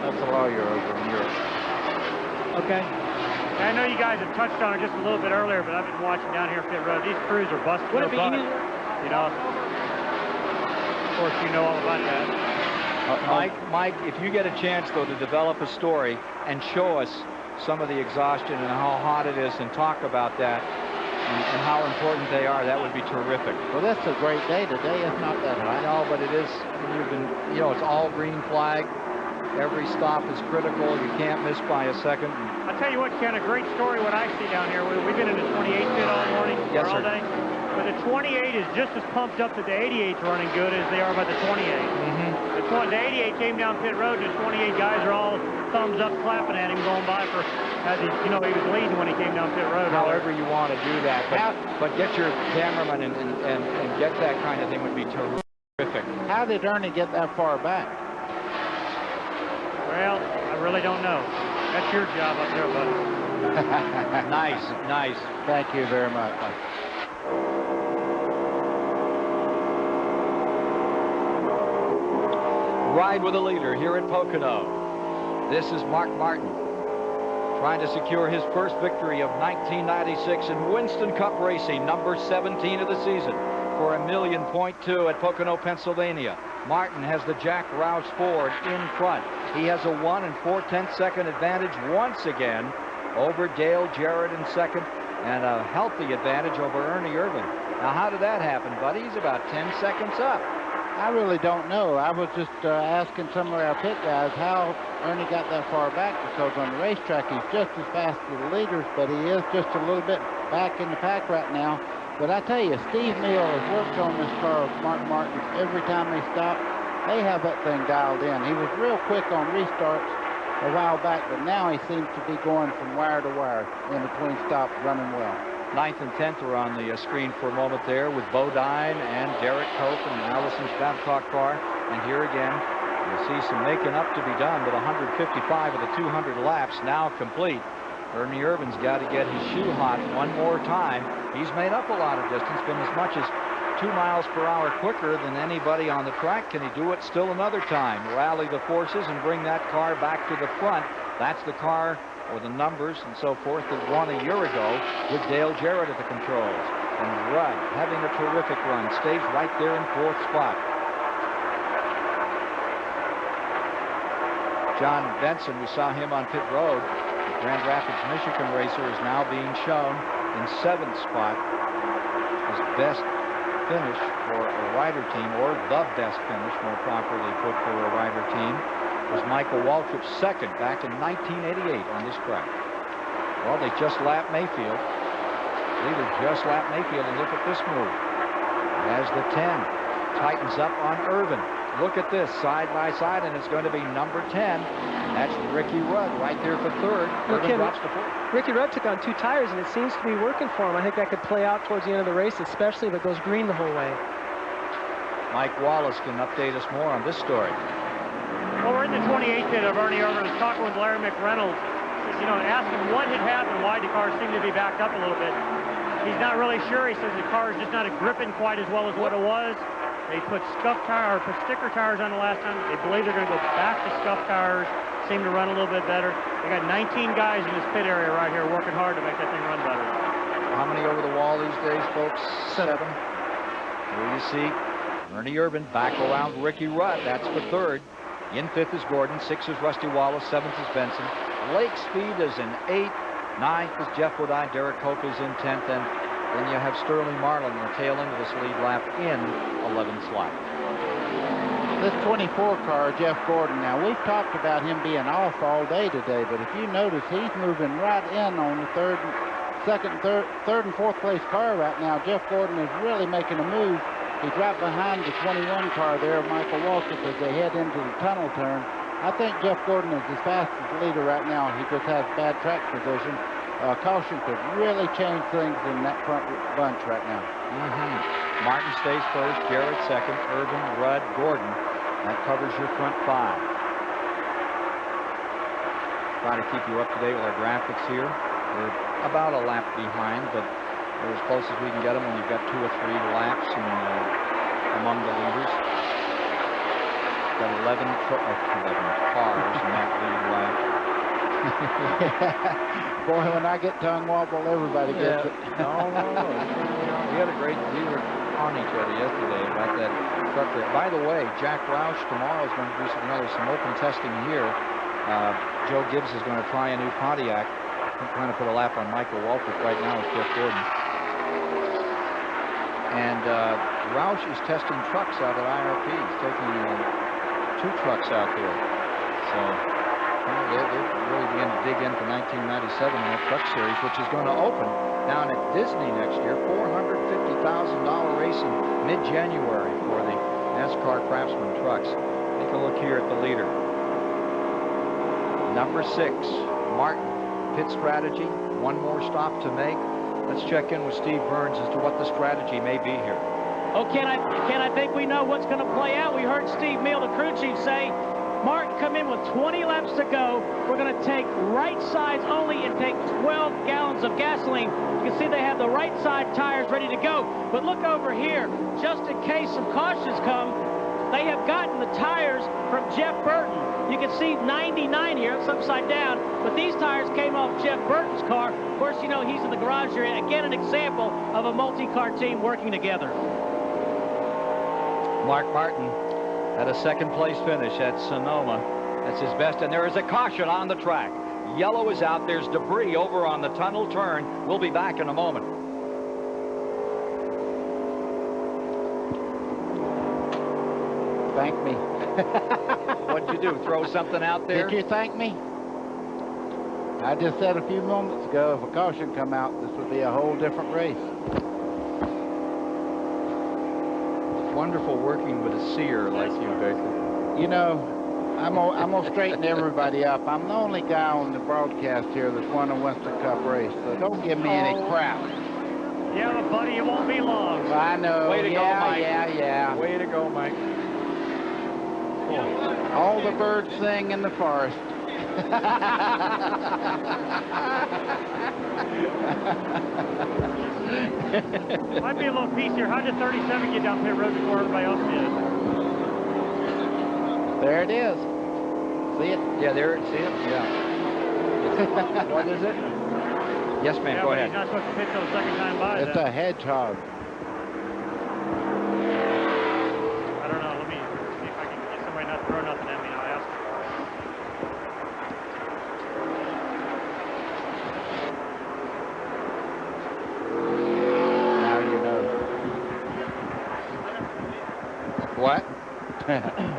[SPEAKER 7] that's a lawyer over in Europe.
[SPEAKER 3] Okay. I know you guys have touched on it just a little bit earlier, but I've been watching down here pit road. These crews are busting.
[SPEAKER 12] Would it be easier?
[SPEAKER 3] You know. Of course, you know all about that.
[SPEAKER 6] Mike, if you get a chance, though, to develop a story and show us some of the exhaustion and how hot it is and talk about that and how important they are, that would be terrific.
[SPEAKER 7] Well, that's a great day today. It's not that hot.
[SPEAKER 6] I know, but it is, it's all green flag. Every stop is critical. You can't miss by a second.
[SPEAKER 3] I'll tell you what, Ken, a great story what I see down here. We've been in the 28 pit all morning,
[SPEAKER 6] yes,
[SPEAKER 3] all
[SPEAKER 6] sir.
[SPEAKER 3] day. But the 28 is just as pumped up that the 88's running good as they are by the 28. The 88 came down pit road, and the 28 guys are all thumbs up clapping at him going by for, as he was leading when he came down pit road.
[SPEAKER 6] However you want to do that, but get your cameraman and get that kind of thing would be terrific.
[SPEAKER 7] How did Ernie get that far back?
[SPEAKER 3] Well, I really don't know. That's your job up there, buddy.
[SPEAKER 6] Nice.
[SPEAKER 7] Thank you very much.
[SPEAKER 6] Ride with a leader here at Pocono. This is Mark Martin trying to secure his first victory of 1996 in Winston Cup racing, number 17 of the season, for $1.2 at Pocono, Pennsylvania. Martin has the Jack Roush Ford in front. He has a 1 4/10 second advantage once again over Dale Jarrett in second, and a healthy advantage over Ernie Irvan. Now, how did that happen, buddy? He's about 10 seconds up.
[SPEAKER 7] I really don't know. I was just asking some of our pit guys how Ernie got that far back, because on the racetrack he's just as fast as the leaders, but he is just a little bit back in the pack right now. But I tell you, Steve Neal has worked on this car of Mark Martin's every time they stop. They have that thing dialed in. He was real quick on restarts a while back, but now he seems to be going from wire to wire in between stops, running well.
[SPEAKER 6] 9th and 10th are on the screen for a moment there with Bodine and Derek Cope and Allison's Babcock car. And here again, you'll see some making up to be done with 155 of the 200 laps now complete. Ernie Irvan's got to get his shoe hot one more time. He's made up a lot of distance, been as much as 2 miles per hour quicker than anybody on the track. Can he do it still another time? Rally the forces and bring that car back to the front. That's the car, or the numbers and so forth, that won a year ago with Dale Jarrett at the controls. And Rudd, having a terrific run, stays right there in 4th spot. John Benson, we saw him on pit road. The Grand Rapids, Michigan racer is now being shown in 7th spot. His best finish for a rider team, or the best finish, more properly put, for a rider team, was Michael Waltrip's second back in 1988 on this track. Well, they just lapped Mayfield. Leader just lapped Mayfield, and look at this move. As the 10 tightens up on Irvan. Look at this, side by side, and it's going to be number 10. That's Ricky Rudd right there for 3rd. Irvan drops to 4th.
[SPEAKER 8] Ricky Rudd took on 2 tires, and it seems to be working for him. I think that could play out towards the end of the race, especially if it goes green the whole way.
[SPEAKER 6] Mike Wallace can update us more on this story.
[SPEAKER 3] Well, we're in the 28th pit of Ernie Irvan. I was talking with Larry McReynolds. Asked him what had happened, why the car seemed to be backed up a little bit. He's not really sure. He says the car is just not gripping quite as well as what it was. They put sticker tires on the last time. They believe they're going to go back to scuff tires. Seem to run a little bit better. They got 19 guys in this pit area right here working hard to make that thing run better.
[SPEAKER 6] How many over the wall these days, folks? 7. Here you see Ernie Irvan back around Ricky Rudd. That's for 3rd. In 5th is Gordon. 6th is Rusty Wallace. 7th is Benson. Lake Speed is in 8th. 9th is Jeff Bodine. Derek Cope is in 10th. And then you have Sterling Marlin in the tail end of this lead lap in 11th slot.
[SPEAKER 7] This 24 car, Jeff Gordon, now we've talked about him being off all day today, but if you notice, he's moving right in on the third and fourth place car right now. Jeff Gordon is really making a move. He's right behind the 21 car there, Michael Waltrip, as they head into the tunnel turn. I think Jeff Gordon is the fastest leader right now. He just has bad track position. Caution could really change things in that front bunch right now.
[SPEAKER 6] Martin stays first, Jarrett second, Irvan, Rudd, Gordon. That covers your front 5. Try to keep you up to date with our graphics here. We're about a lap behind, but we're as close as we can get them when you've got 2 or 3 laps among the leaders. Got 11 cars in that lead lap.
[SPEAKER 7] Boy, when I get tongue wobble, everybody gets it.
[SPEAKER 6] No. We had a great, we were on each other yesterday about that truck there. By the way, Jack Roush tomorrow is going to do some open testing here. Joe Gibbs is going to try a new Pontiac. I'm trying to put a lap on Michael Waltrip right now with Jeff Gordon. And Roush is testing trucks out at IRP. He's taking 2 trucks out there. So they're really beginning to dig into 1997 in that truck series, which is going to open down at Disney next year. $450,000 race in mid-January for the NASCAR Craftsman trucks. Take a look here at the leader. Number 6, Martin. Pit strategy, 1 more stop to make. Let's check in with Steve Burns as to what the strategy may be here.
[SPEAKER 5] Oh, Ken, I think we know what's going to play out. We heard Steve Meal, the crew chief, say, Martin, come in with 20 laps to go. We're going to take right sides only and take 12 gallons of gasoline. You can see they have the right side tires ready to go. But look over here, just in case some cautions come, they have gotten the tires from Jeff Burton. You can see 99 here, it's upside down, but these tires came off Jeff Burton's car. Of course, you know, he's in the garage area. Again, an example of a multi-car team working together.
[SPEAKER 6] Mark Martin had a 2nd place finish at Sonoma. That's his best, and there is a caution on the track. Yellow is out. There's debris over on the tunnel turn. We'll be back in a moment.
[SPEAKER 7] Thank me.
[SPEAKER 6] What'd you do? Throw something out there?
[SPEAKER 7] Did you thank me? I just said a few moments ago, if a caution come out, this would be a whole different race.
[SPEAKER 6] It's wonderful working with a seer like you, Baker.
[SPEAKER 7] You know, I'm gonna straighten everybody up. I'm the only guy on the broadcast here that's won a Winston Cup race, so don't give me any crap.
[SPEAKER 3] Yeah, but buddy, it won't be long.
[SPEAKER 7] I know.
[SPEAKER 6] Way to go, Mike.
[SPEAKER 7] Yeah.
[SPEAKER 6] Way to go, Mike.
[SPEAKER 7] All the birds sing in the forest.
[SPEAKER 3] Might be a little piece here. How did 37 get down pit road before everybody else did?
[SPEAKER 7] There it is. See it?
[SPEAKER 6] Yeah, there. See it? Yeah. What is it? Yes, ma'am.
[SPEAKER 3] Yeah,
[SPEAKER 6] go ahead.
[SPEAKER 3] He's not supposed to pit till the 2nd time by.
[SPEAKER 7] It's a hedgehog.
[SPEAKER 3] I don't know. Let me see if I can get somebody not to throw nothing at me. I'll ask.
[SPEAKER 7] Now you know.
[SPEAKER 6] What?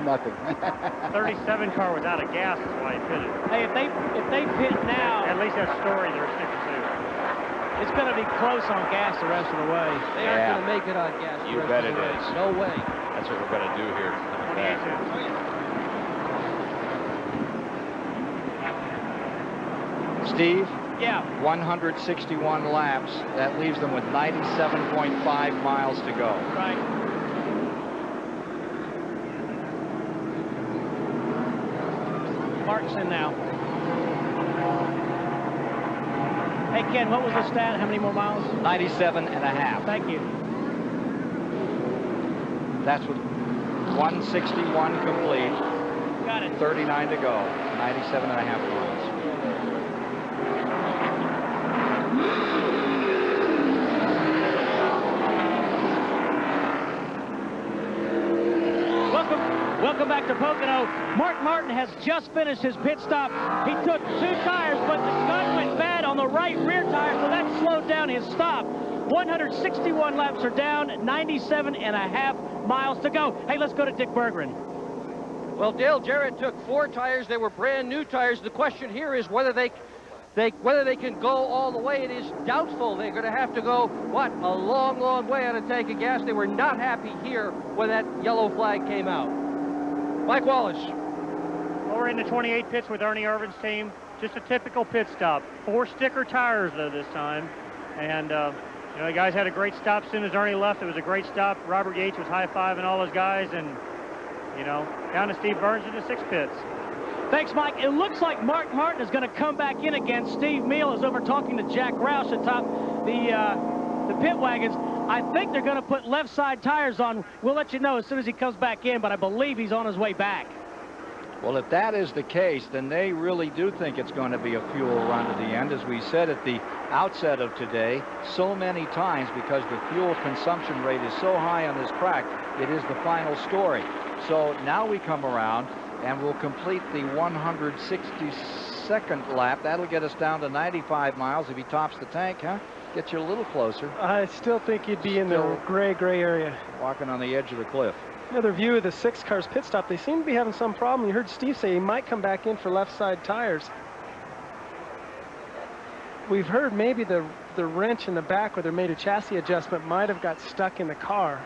[SPEAKER 7] Nothing.
[SPEAKER 3] 37 car was out of gas, that's why he pitted.
[SPEAKER 5] Hey, if they pit now,
[SPEAKER 3] at least that story they're sticking to.
[SPEAKER 5] it's going to be close on gas the rest of the way.
[SPEAKER 1] They aren't going to make it on gas.
[SPEAKER 2] You bet it is.
[SPEAKER 1] No way.
[SPEAKER 2] That's what we're going to do here.
[SPEAKER 6] Steve?
[SPEAKER 5] Yeah.
[SPEAKER 6] 161 laps. That leaves them with 97.5 miles to go.
[SPEAKER 5] Right. Mark's in now. Hey, Ken, what was the stat? How many more miles?
[SPEAKER 6] 97 and a half.
[SPEAKER 5] Thank you.
[SPEAKER 6] That's with 161 complete.
[SPEAKER 5] Got it.
[SPEAKER 6] 39 to go. 97 and a half miles.
[SPEAKER 5] Welcome back to Pocono. Mark Martin has just finished his pit stop. He took 2 tires, but the gun went bad on the right rear tire, so that slowed down his stop. 161 laps are down, 97 and a half miles to go. Hey, let's go to Dick Berggren.
[SPEAKER 1] Well, Dale Jarrett took 4 tires. They were brand new tires. The question here is whether they can go all the way. It is doubtful. They're going to have to go, what, a long, long way on a tank of gas. They were not happy here when that yellow flag came out. Mike Wallace.
[SPEAKER 3] Well, we're in the 28 pits with Ernie Irvin's team. Just a typical pit stop. 4 sticker tires, though, this time. And, you know, the guys had a great stop. As soon as Ernie left, it was a great stop. Robert Yates was high-fiving all those guys. And, you know, down to Steve Burns in the 6 pits.
[SPEAKER 5] Thanks, Mike. It looks like Mark Martin is going to come back in again. Steve Meal is over talking to Jack Roush atop the pit wagons. I think they're going to put left side tires on. We'll let you know as soon as he comes back in, but I believe he's on his way back.
[SPEAKER 6] Well, if that is the case, then they really do think it's going to be a fuel run to the end. As we said at the outset of today, so many times, because the fuel consumption rate is so high on this track, it is the final story. So now we come around and we'll complete the 162nd lap. That'll get us down to 95 miles if he tops the tank, huh? Get you a little closer.
[SPEAKER 8] I still think you'd be in the gray area.
[SPEAKER 6] Walking on the edge of the cliff.
[SPEAKER 8] Another view of the 6 car's pit stop. They seem to be having some problem. You heard Steve say he might come back in for left side tires. We've heard maybe the wrench in the back where they made a chassis adjustment might have got stuck in the car.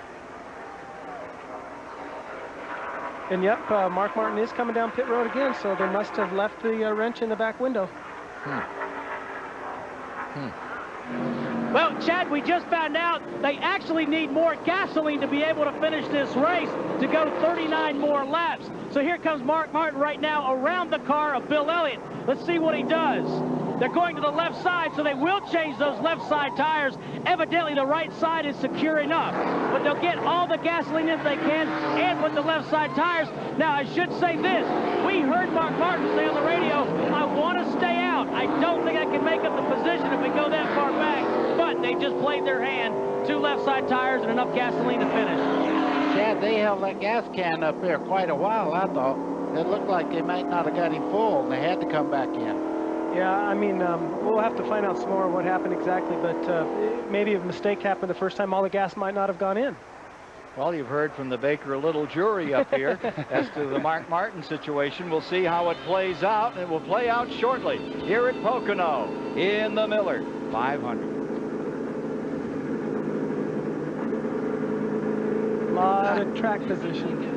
[SPEAKER 8] And yep, Mark Martin is coming down pit road again, so they must have left the wrench in the back window.
[SPEAKER 5] Well, Chad, we just found out they actually need more gasoline to be able to finish this race, to go 39 more laps. So here comes Mark Martin right now around the car of Bill Elliott. Let's see what he does. They're going to the left side, so they will change those left side tires. Evidently, the right side is secure enough. But they'll get all the gasoline if they can, and with the left side tires. Now, I should say this. We heard Mark Martin say on the radio, I want to stay out. I don't think I can make up the position if we go that far back. But they just played their hand. 2 left side tires and enough gasoline to finish.
[SPEAKER 13] Chad, they held that gas can up there quite a while, I thought. It looked like they might not have got him full, and they had to come back in.
[SPEAKER 8] Yeah, I mean, we'll have to find out some more what happened exactly, but maybe a mistake happened the first time. All the gas might not have gone in.
[SPEAKER 6] Well, you've heard from the Baker Little jury up here as to the Mark Martin situation. We'll see how it plays out, and it will play out shortly here at Pocono in the Miller 500.
[SPEAKER 8] A lot of track position.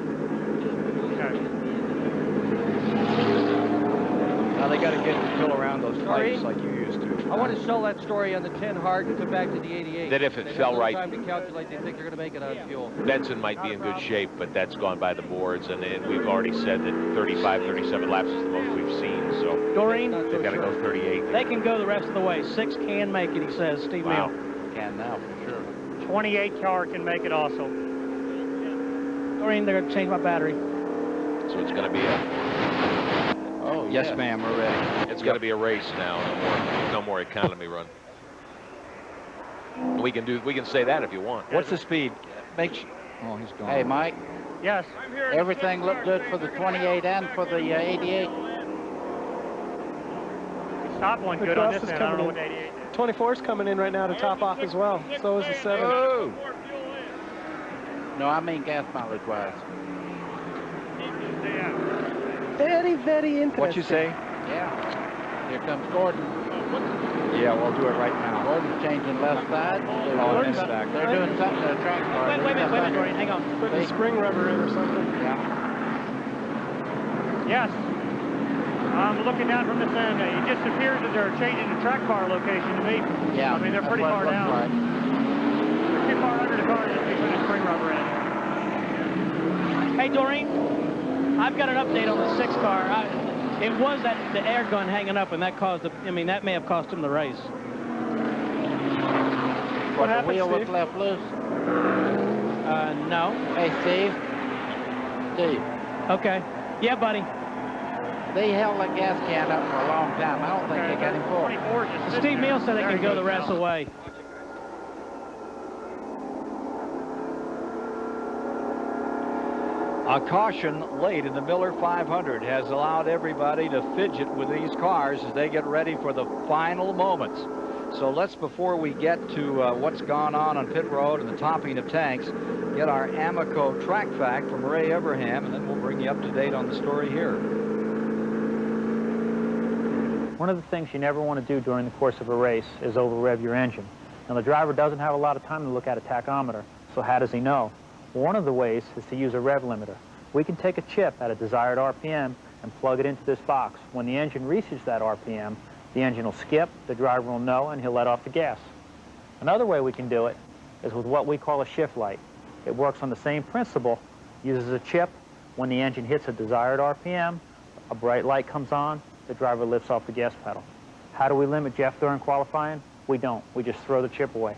[SPEAKER 6] Now they got to get to fill around those pipes like you used to.
[SPEAKER 1] I want to sell that story on the 10 hard and come back to the 88.
[SPEAKER 2] That if it fell right,
[SPEAKER 1] time to calculate, they think they're going to make it on fuel.
[SPEAKER 2] Benson might be in good shape, but that's gone by the boards, and we've already said that 35, 37 laps is the most we've seen. So
[SPEAKER 5] Doreen,
[SPEAKER 2] they've got to go 38.
[SPEAKER 5] They can go the rest of the way. 6 can make it, he says. Steve Neal.
[SPEAKER 13] Can now for sure.
[SPEAKER 3] 28 car can make it also.
[SPEAKER 5] Doreen, they're going to change my battery.
[SPEAKER 2] So it's going to be a...
[SPEAKER 6] Oh, yes, ma'am, we're ready.
[SPEAKER 2] It's going to be a race now. No more economy run. We can say that if you want.
[SPEAKER 6] What's the speed? Oh, he's gone.
[SPEAKER 13] Hey, Mike.
[SPEAKER 3] Yes.
[SPEAKER 13] Everything looked good for the 28 and for the 88.
[SPEAKER 3] Stop one good on this end. I don't know what 88 is.
[SPEAKER 8] 24 is coming in right now to top off as well. So is the 7.
[SPEAKER 6] Oh.
[SPEAKER 13] No, I mean gas mileage wise.
[SPEAKER 8] Very, very interesting.
[SPEAKER 6] What you say?
[SPEAKER 13] Yeah. Here comes Gordon.
[SPEAKER 6] Yeah, we'll do it right now.
[SPEAKER 13] Gordon's changing left side.
[SPEAKER 6] They're doing
[SPEAKER 13] something to the track car.
[SPEAKER 5] Wait a minute, Doreen, hang on.
[SPEAKER 8] Putting a spring rubber in or something.
[SPEAKER 13] Yeah.
[SPEAKER 3] Yes. I'm looking down from this end. It just appears that they're changing the track car location to me.
[SPEAKER 13] Yeah.
[SPEAKER 3] I mean, they're pretty far down.
[SPEAKER 13] Like.
[SPEAKER 3] They're too far under the car just to put a spring rubber in.
[SPEAKER 5] Hey, Doreen, I've got an update on the 6 car. It was the air gun hanging up, and that caused that may have cost him the race.
[SPEAKER 8] What happened,
[SPEAKER 13] the wheel
[SPEAKER 8] Steve?
[SPEAKER 13] was left loose?
[SPEAKER 5] No.
[SPEAKER 13] Hey, Steve. Steve.
[SPEAKER 5] Okay. Yeah, buddy.
[SPEAKER 13] They held that gas can up for a long time. I don't think they got him full.
[SPEAKER 5] Steve Neal said they can go the rest of the way.
[SPEAKER 6] A caution late in the Miller 500 has allowed everybody to fidget with these cars as they get ready for the final moments. So let's, before we get to what's gone on pit road and the topping of tanks, get our Amoco track fact from Ray Everham, and then we'll bring you up to date on the story here.
[SPEAKER 18] One of the things you never want to do during the course of a race is over-rev your engine. Now, the driver doesn't have a lot of time to look at a tachometer, so how does he know? One of the ways is to use a rev limiter. We can take a chip at a desired RPM and plug it into this box. When the engine reaches that RPM, the engine will skip, the driver will know, and he'll let off the gas. Another way we can do it is with what we call a shift light. It works on the same principle, uses a chip. When the engine hits a desired RPM, a bright light comes on, the driver lifts off the gas pedal. How do we limit Jeff during qualifying? We don't. We just throw the chip away.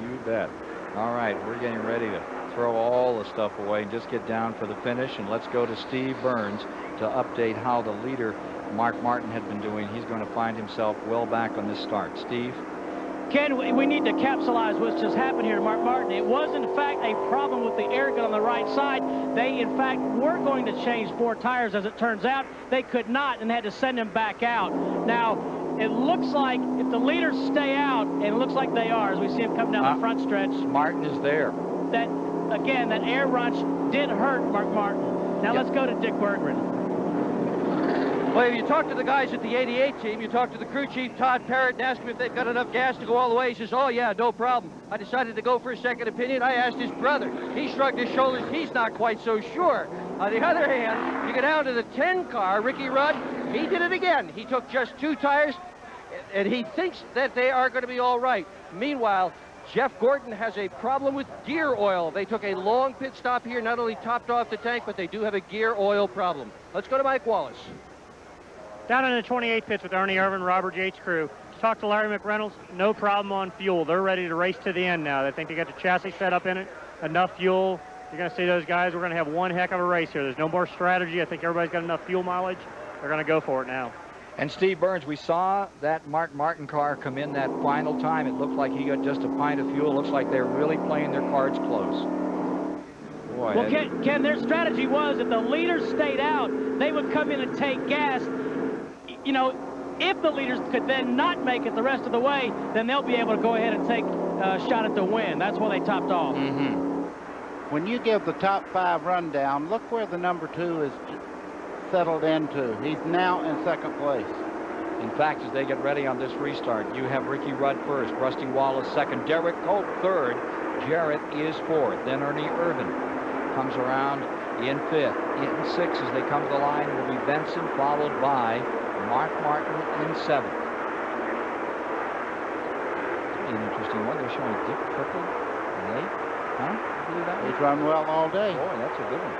[SPEAKER 6] You bet. All right, we're getting ready to throw all the stuff away and just get down for the finish. And let's go to Steve Burns to update how the leader, Mark Martin, had been doing. He's going to find himself well back on this start. Steve?
[SPEAKER 5] Ken, we need to capsulize what's just happened here to Mark Martin. It was, in fact, a problem with the air gun on the right side. They, in fact, were going to change 4 tires. As it turns out, they could not and had to send him back out. Now, it looks like if the leaders stay out, and it looks like they are, as we see him come down the front stretch.
[SPEAKER 6] Martin is there.
[SPEAKER 5] That, again, that air wrench did hurt Mark Martin. Now let's go to Dick Berggren.
[SPEAKER 1] Well, if you talk to the guys at the 88 team, you talk to the crew chief, Todd Parrott, and ask him if they've got enough gas to go all the way. He says, oh, yeah, no problem. I decided to go for a second opinion. I asked his brother. He shrugged his shoulders. He's not quite so sure. On the other hand, you go down to the 10 car, Ricky Rudd, he did it again. He took just 2 tires, and he thinks that they are going to be all right. Meanwhile, Jeff Gordon has a problem with gear oil. They took a long pit stop here, not only topped off the tank, but they do have a gear oil problem. Let's go to Mike Wallace.
[SPEAKER 3] Down in the 28 pits with Ernie Irvin, Robert Yates crew. Talked to Larry McReynolds, no problem on fuel. They're ready to race to the end now. They think they got the chassis set up in it, enough fuel. You're going to see those guys. We're going to have one heck of a race here. There's no more strategy. I think everybody's got enough fuel mileage. They're going to go for it now.
[SPEAKER 6] And Steve Burns, we saw that Mark Martin car come in that final time. It looked like he got just a pint of fuel. Looks like they're really playing their cards close. Boy,
[SPEAKER 5] well, Ken, their strategy was if the leaders stayed out, they would come in and take gas. You know, if the leaders could then not make it the rest of the way, then they'll be able to go ahead and take a shot at the win. That's why they topped off.
[SPEAKER 13] When you give the top 5 rundown, look where the number 2 is settled into. He's now in 2nd place.
[SPEAKER 6] In fact, as they get ready on this restart, you have Ricky Rudd first, Rusty Wallace second, Derek Cope third, Jarrett is 4th, then Ernie Irvin comes around in 5th. In 6th, as they come to the line, will be Benson, followed by Mark Martin in 7th. An interesting one. They're showing Dick Trickle late. Huh?
[SPEAKER 13] He's run well all day.
[SPEAKER 6] Boy, that's a good one.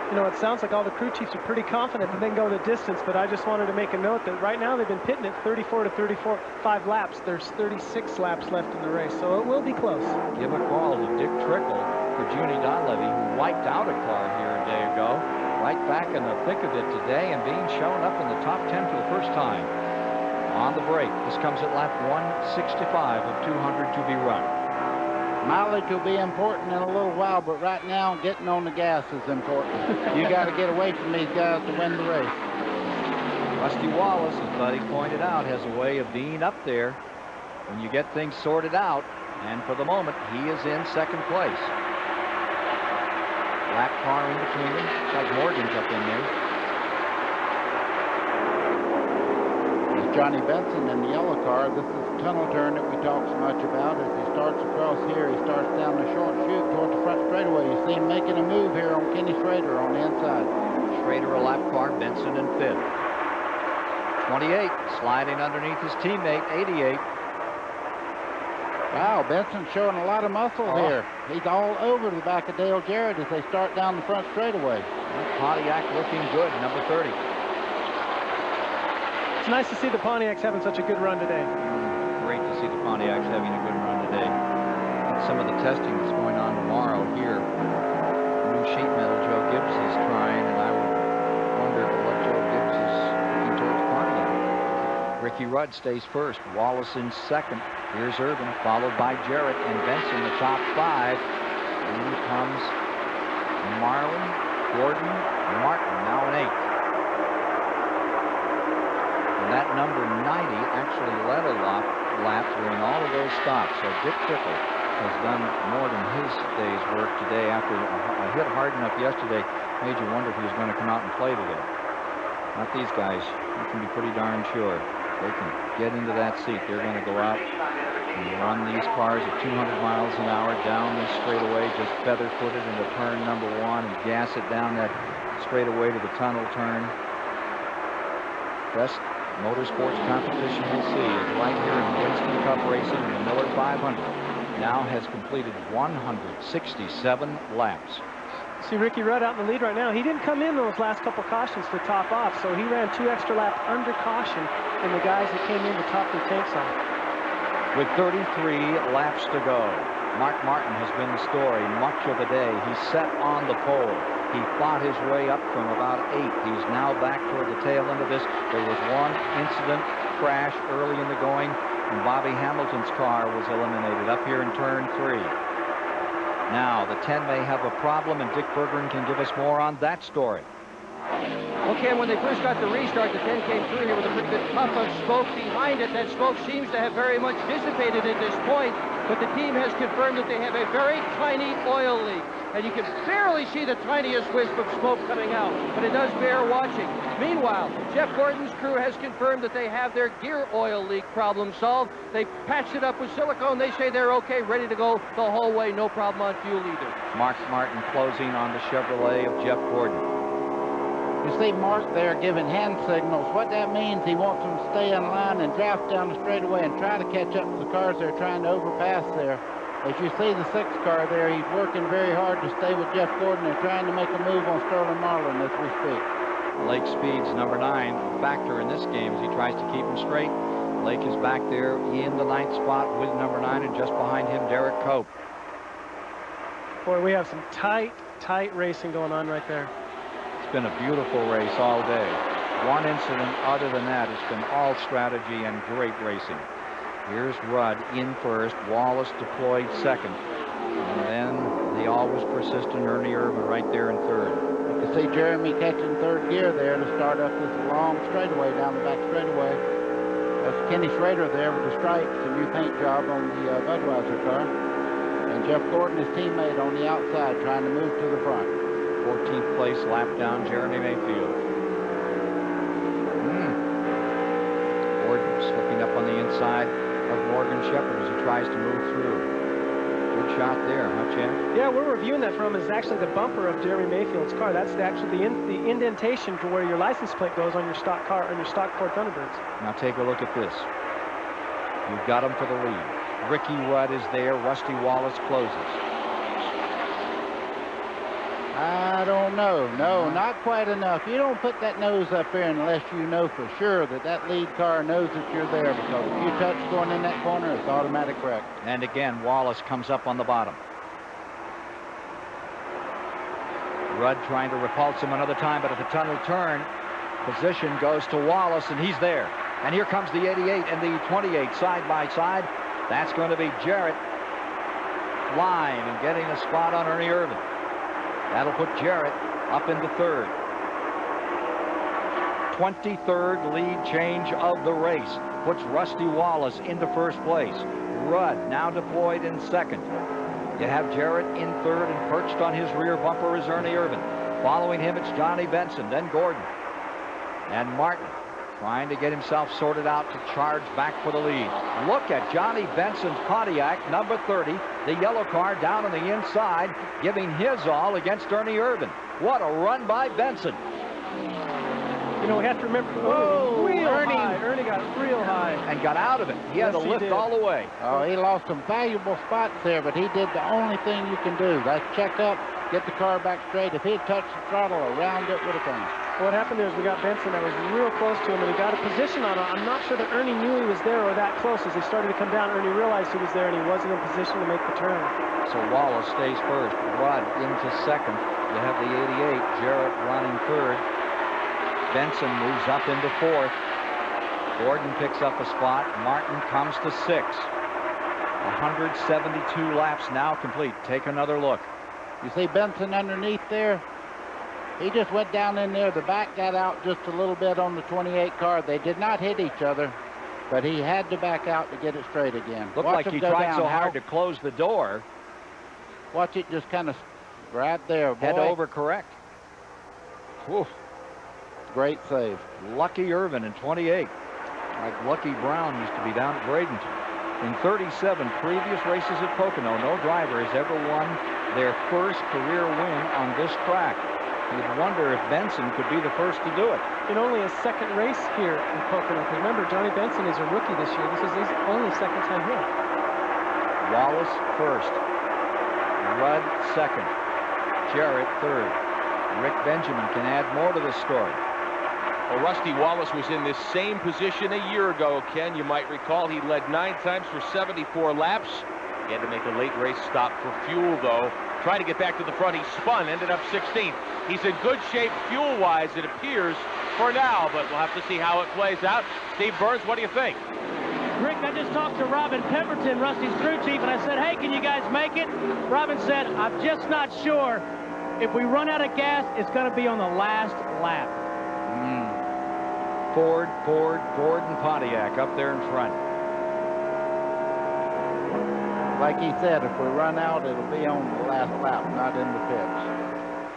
[SPEAKER 8] You know, it sounds like all the crew chiefs are pretty confident that they can go the distance, but I just wanted to make a note that right now they've been pitting at 34 to 5 laps. There's 36 laps left in the race, so it will be close.
[SPEAKER 6] Give a call to Dick Trickle for Junie Donlevy, who wiped out a car here a day ago. Right back in the thick of it today and being shown up in the top 10 for the first time. On the break, this comes at lap 165 of 200 to be run.
[SPEAKER 13] Mileage will be important in a little while, but right now, getting on the gas is important. You got to get away from these guys to win the race.
[SPEAKER 6] Rusty Wallace, as Buddy pointed out, has a way of being up there when you get things sorted out, and for the moment, he is in 2nd place. Lap car in between them. Looks like Morgan's up in there.
[SPEAKER 13] There's Johnny Benson in the yellow car. This is the tunnel turn that we talk so much about. As he starts across here, he starts down the short chute toward the front straightaway. You see him making a move here on Kenny Schrader on the inside.
[SPEAKER 6] Schrader a lap car, Benson in 5th. 28 sliding underneath his teammate, 88.
[SPEAKER 13] Wow, Benson's showing a lot of muscle here. He's all over the back of Dale Jarrett as they start down the front straightaway.
[SPEAKER 6] Pontiac looking good, number 30.
[SPEAKER 8] It's nice to see the Pontiacs having such a good run today.
[SPEAKER 6] Great to see the Pontiacs having a good run today. And some of the testing that's going on tomorrow here. New sheet metal Joe Gibbs is trying, and I wonder what Joe Gibbs is looking towards Pontiac. Ricky Rudd stays first, Wallace in 2nd. Here's Irvin, followed by Jarrett and Benson, the top 5. In comes Marlin, Gordon, Martin, now in 8th. And that number 90 actually led a lap during all of those stops. So Dick Trickle has done more than his day's work today. After a hit hard enough yesterday, made you wonder if he was going to come out and play today. Not these guys. You can be pretty darn sure. They can get into that seat. They're going to go out and run these cars at 200 miles an hour down this straightaway, just feather-footed into turn number 1 and gas it down that straightaway to the tunnel turn. Best motorsports competition you'll see is right here in Winston Cup racing, and the Miller 500 now has completed 167 laps.
[SPEAKER 8] See Ricky Rudd out in the lead right now. He didn't come in those last couple cautions to top off, so he ran 2 extra laps under caution than the guys that came in to top their tanks off.
[SPEAKER 6] With 33 laps to go, Mark Martin has been the story much of the day. He's set on the pole. He fought his way up from about 8. He's now back toward the tail end of this. There was one incident crash early in the going, and Bobby Hamilton's car was eliminated up here in turn 3. Now, the 10 may have a problem, and Dick Berggren can give us more on that story.
[SPEAKER 1] Well, Ken, when they first got the restart, the 10 came through here with a pretty good puff of smoke behind it. That smoke seems to have very much dissipated at this point, but the team has confirmed that they have a very tiny oil leak. And you can barely see the tiniest wisp of smoke coming out, but it does bear watching. Meanwhile, Jeff Gordon's crew has confirmed that they have their gear oil leak problem solved. They patched it up with silicone. They say they're okay, ready to go the whole way. No problem on fuel either.
[SPEAKER 6] Mark Martin closing on the Chevrolet of Jeff Gordon.
[SPEAKER 13] You see Mark there giving hand signals. What that means, he wants them to stay in line and draft down the straightaway and try to catch up to the cars they're trying to overpass there. As you see the 6th car there, he's working very hard to stay with Jeff Gordon. They're trying to make a move on Sterling Marlin as we speak.
[SPEAKER 6] Lake Speed's number 9 factor in this game as he tries to keep him straight. Lake is back there in the 9th spot with number 9, and just behind him, Derek Cope.
[SPEAKER 8] Boy, we have some tight racing going on right there.
[SPEAKER 6] It's been a beautiful race all day. One incident other than that, it's been all strategy and great racing. Here's Rudd in first, Wallace deployed second, and then the always persistent Ernie Irvan right there in third.
[SPEAKER 13] You can see Jeremy catching third gear there to start up this long straightaway down the back straightaway. That's Kenny Schrader there with the stripes, the new paint job on the Budweiser car. And Jeff Gordon, his teammate, on the outside trying to move to the front.
[SPEAKER 6] 14th place lap down, Jeremy Mayfield. Gordon slipping up on the inside of Morgan Shepherd as he tries to move through. Good shot there, huh, Chad?
[SPEAKER 8] Yeah, we're reviewing that from is actually the bumper of Jeremy Mayfield's car. That's actually the indentation to where your license plate goes on your stock car, on your stock Ford Thunderbirds.
[SPEAKER 6] Now take a look at this. You've got him for the lead. Ricky Rudd is there. Rusty Wallace closes.
[SPEAKER 13] I don't know. No, not quite enough. You don't put that nose up there unless you know for sure that that lead car knows that you're there, because if you touch going in that corner, it's automatic wreck.
[SPEAKER 6] And again, Wallace comes up on the bottom. Rudd trying to repulse him another time, but at the tunnel turn, position goes to Wallace, and he's there. And here comes the 88 and the 28 side by side. That's going to be Jarrett flying and getting a spot on Ernie Irvan. That'll put Jarrett up into third. 23rd lead change of the race puts Rusty Wallace into first place. Rudd now deployed in second. You have Jarrett in third, and perched on his rear bumper is Ernie Irvan. Following him, it's Johnny Benson, then Gordon. And Martin trying to get himself sorted out to charge back for the lead. Look at Johnny Benson's Pontiac, number 30, the yellow car down on the inside, giving his all against Ernie Irvan. What a run by Benson.
[SPEAKER 8] You know, we have to remember, Ernie got real high.
[SPEAKER 6] And got out of it. He had to lift all the way.
[SPEAKER 13] Oh, he lost some valuable spots there, but he did the only thing you can do. That's check up, get the car back straight. If he had touched the throttle, around it would have gone.
[SPEAKER 8] What happened there is we got Benson that was real close to him, and he got a position on it. I'm not sure that Ernie knew he was there or that close. As he started to come down, Ernie realized he was there, and he wasn't in position to make the turn.
[SPEAKER 6] So Wallace stays first. Rudd into second. You have the 88, Jarrett running third. Benson moves up into fourth. Gordon picks up a spot. Martin comes to sixth. 172 laps now complete. Take another look.
[SPEAKER 13] You see Benson underneath there? He just went down in there. The back got out just a little bit on the 28 car. They did not hit each other, but he had to back out to get it straight again.
[SPEAKER 6] Looked like he tried so hard to close the door.
[SPEAKER 13] Watch it just kind of right there, boy.
[SPEAKER 6] Had to overcorrect. Oof.
[SPEAKER 13] Great save.
[SPEAKER 6] Lucky Irvan in 28. Like Lucky Brown used to be down at Bradenton. In 37 previous races at Pocono, no driver has ever won their first career win on this track. You'd wonder if Benson could be the first to do it.
[SPEAKER 8] In only his second race here in Pocono. Remember, Johnny Benson is a rookie this year. This is his only second time here.
[SPEAKER 6] Wallace first. Rudd second. Jarrett third. Rick Benjamin can add more to this story.
[SPEAKER 2] Well, Rusty Wallace was in this same position a year ago, Ken. You might recall he led 9 times for 74 laps. He had to make a late race stop for fuel, though. Trying to get back to the front, he spun, ended up 16th. He's in good shape fuel-wise, it appears, for now, but we'll have to see how it plays out. Steve Burns, what do you think?
[SPEAKER 5] Rick, I just talked to Robin Pemberton, Rusty's crew chief, and I said, hey, can you guys make it? Robin said, I'm just not sure. If we run out of gas, it's going to be on the last lap.
[SPEAKER 6] Ford, and Pontiac up there in front.
[SPEAKER 13] Like he said, if we run out, it'll be on the last lap, not in the pits.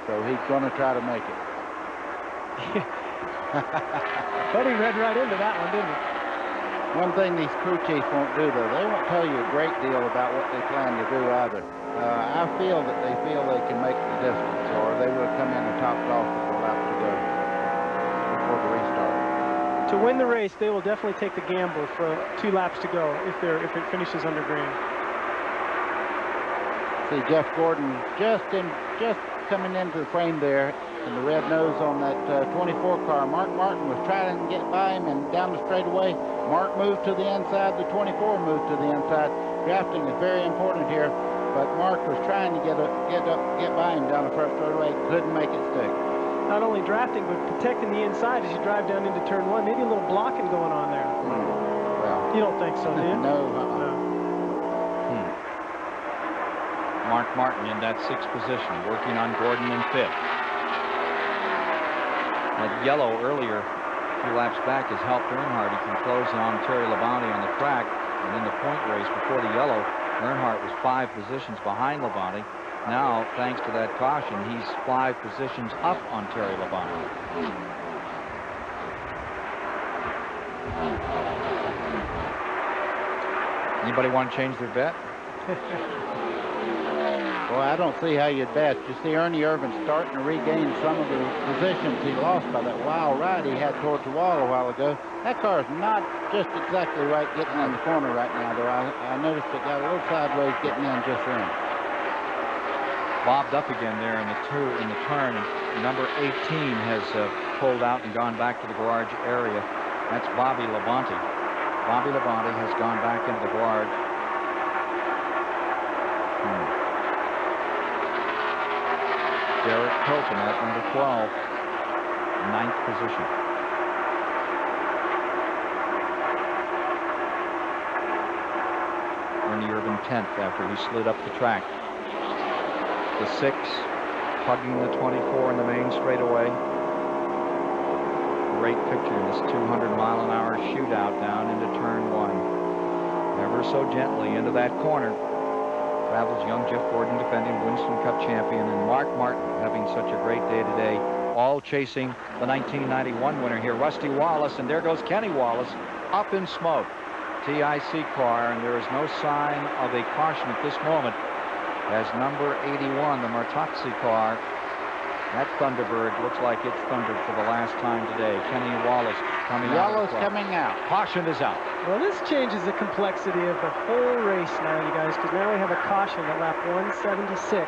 [SPEAKER 13] So he's going to try to make it.
[SPEAKER 8] But he read right into that one, didn't he?
[SPEAKER 13] One thing these crew chiefs won't do, though, they won't tell you a great deal about what they plan to do either. I feel that they feel they can make the distance, or they would have come in and topped off with a lap to go before the restart.
[SPEAKER 8] To win the race, they will definitely take the gamble for 2 laps to go if it finishes under green.
[SPEAKER 13] See Jeff Gordon just coming into the frame there, and the red nose on that 24 car. Mark Martin was trying to get by him and down the straightaway. Mark moved to the inside, the 24 moved to the inside. Drafting is very important here, but Mark was trying to get by him down the front straightaway, couldn't make it stick.
[SPEAKER 8] Not only drafting, but protecting the inside as you drive down into turn 1. Maybe a little blocking going on there.
[SPEAKER 13] Well,
[SPEAKER 8] you don't think so, do you?
[SPEAKER 13] No.
[SPEAKER 8] No.
[SPEAKER 6] Mark Martin in that 6th position, working on Gordon in 5th. That yellow earlier, a few laps back, has helped Earnhardt. He can close on Terry Labonte on the track. And in the point race before the yellow, Earnhardt was 5 positions behind Labonte. Now, thanks to that caution, he's 5 positions up on Terry Labonte. Anybody want to change their bet?
[SPEAKER 13] Well, I don't see how you'd bet. You see Ernie Irvan starting to regain some of the positions he lost by that wild ride he had towards the wall a while ago. That car is not just exactly right getting in the corner right now, though. I noticed it got a little sideways getting in just then.
[SPEAKER 6] Bobbed up again there in the turn. Number 18 has pulled out and gone back to the garage area. That's Bobby Labonte. Bobby Labonte has gone back into the garage. Derek Hilton at number 12, 9th position. Ernie Irvan 10th after he slid up the track. The 6 hugging the 24 in the main straightaway. Great picture in this 200-mile-an-hour shootout down into turn 1. Ever so gently into that corner. Travels young Jeff Gordon, defending Winston Cup champion, and Mark Martin having such a great day today, all chasing the 1991 winner here, Rusty Wallace, and there goes Kenny Wallace up in smoke. TIC car, and there is no sign of a caution at this moment as number 81, the Martozzi car, that Thunderbird looks like it's thundered for the last time today. Kenny Wallace coming out.
[SPEAKER 13] Yellow's coming out.
[SPEAKER 6] Caution is out.
[SPEAKER 8] Well, this changes the complexity of the whole race now, you guys, because now we have a caution at lap 176.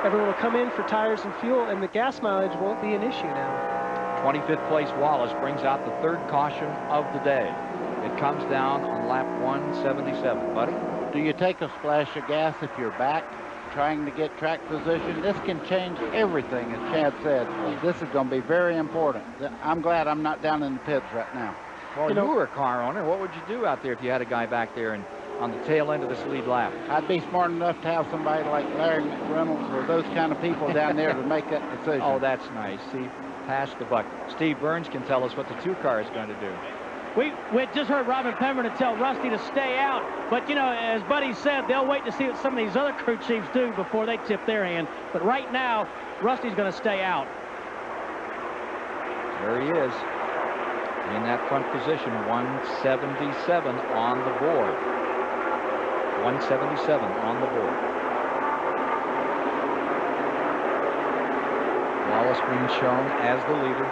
[SPEAKER 8] Everyone will come in for tires and fuel, and the gas mileage won't be an issue now.
[SPEAKER 6] 25th place Wallace brings out the 3rd caution of the day. It comes down on lap 177. Buddy?
[SPEAKER 13] Do you take a splash of gas if you're back trying to get track position? This can change everything, as Chad said. This is going to be very important. I'm glad I'm not down in the pits right now.
[SPEAKER 6] Well, you were a car owner. What would you do out there if you had a guy back there and on the tail end of this lead lap?
[SPEAKER 13] I'd be smart enough to have somebody like Larry McReynolds or those kind of people down there to make that decision.
[SPEAKER 6] Oh, that's nice. See, pass the buck. Steve Burns can tell us what the 2 car is going to do.
[SPEAKER 5] We just heard Robin Pemberton tell Rusty to stay out, but you know, as Buddy said, they'll wait to see what some of these other crew chiefs do before they tip their hand. But right now, Rusty's going to stay out.
[SPEAKER 6] There he is in that front position, 177 on the board. 177 on the board. Wallace being shown as the leader.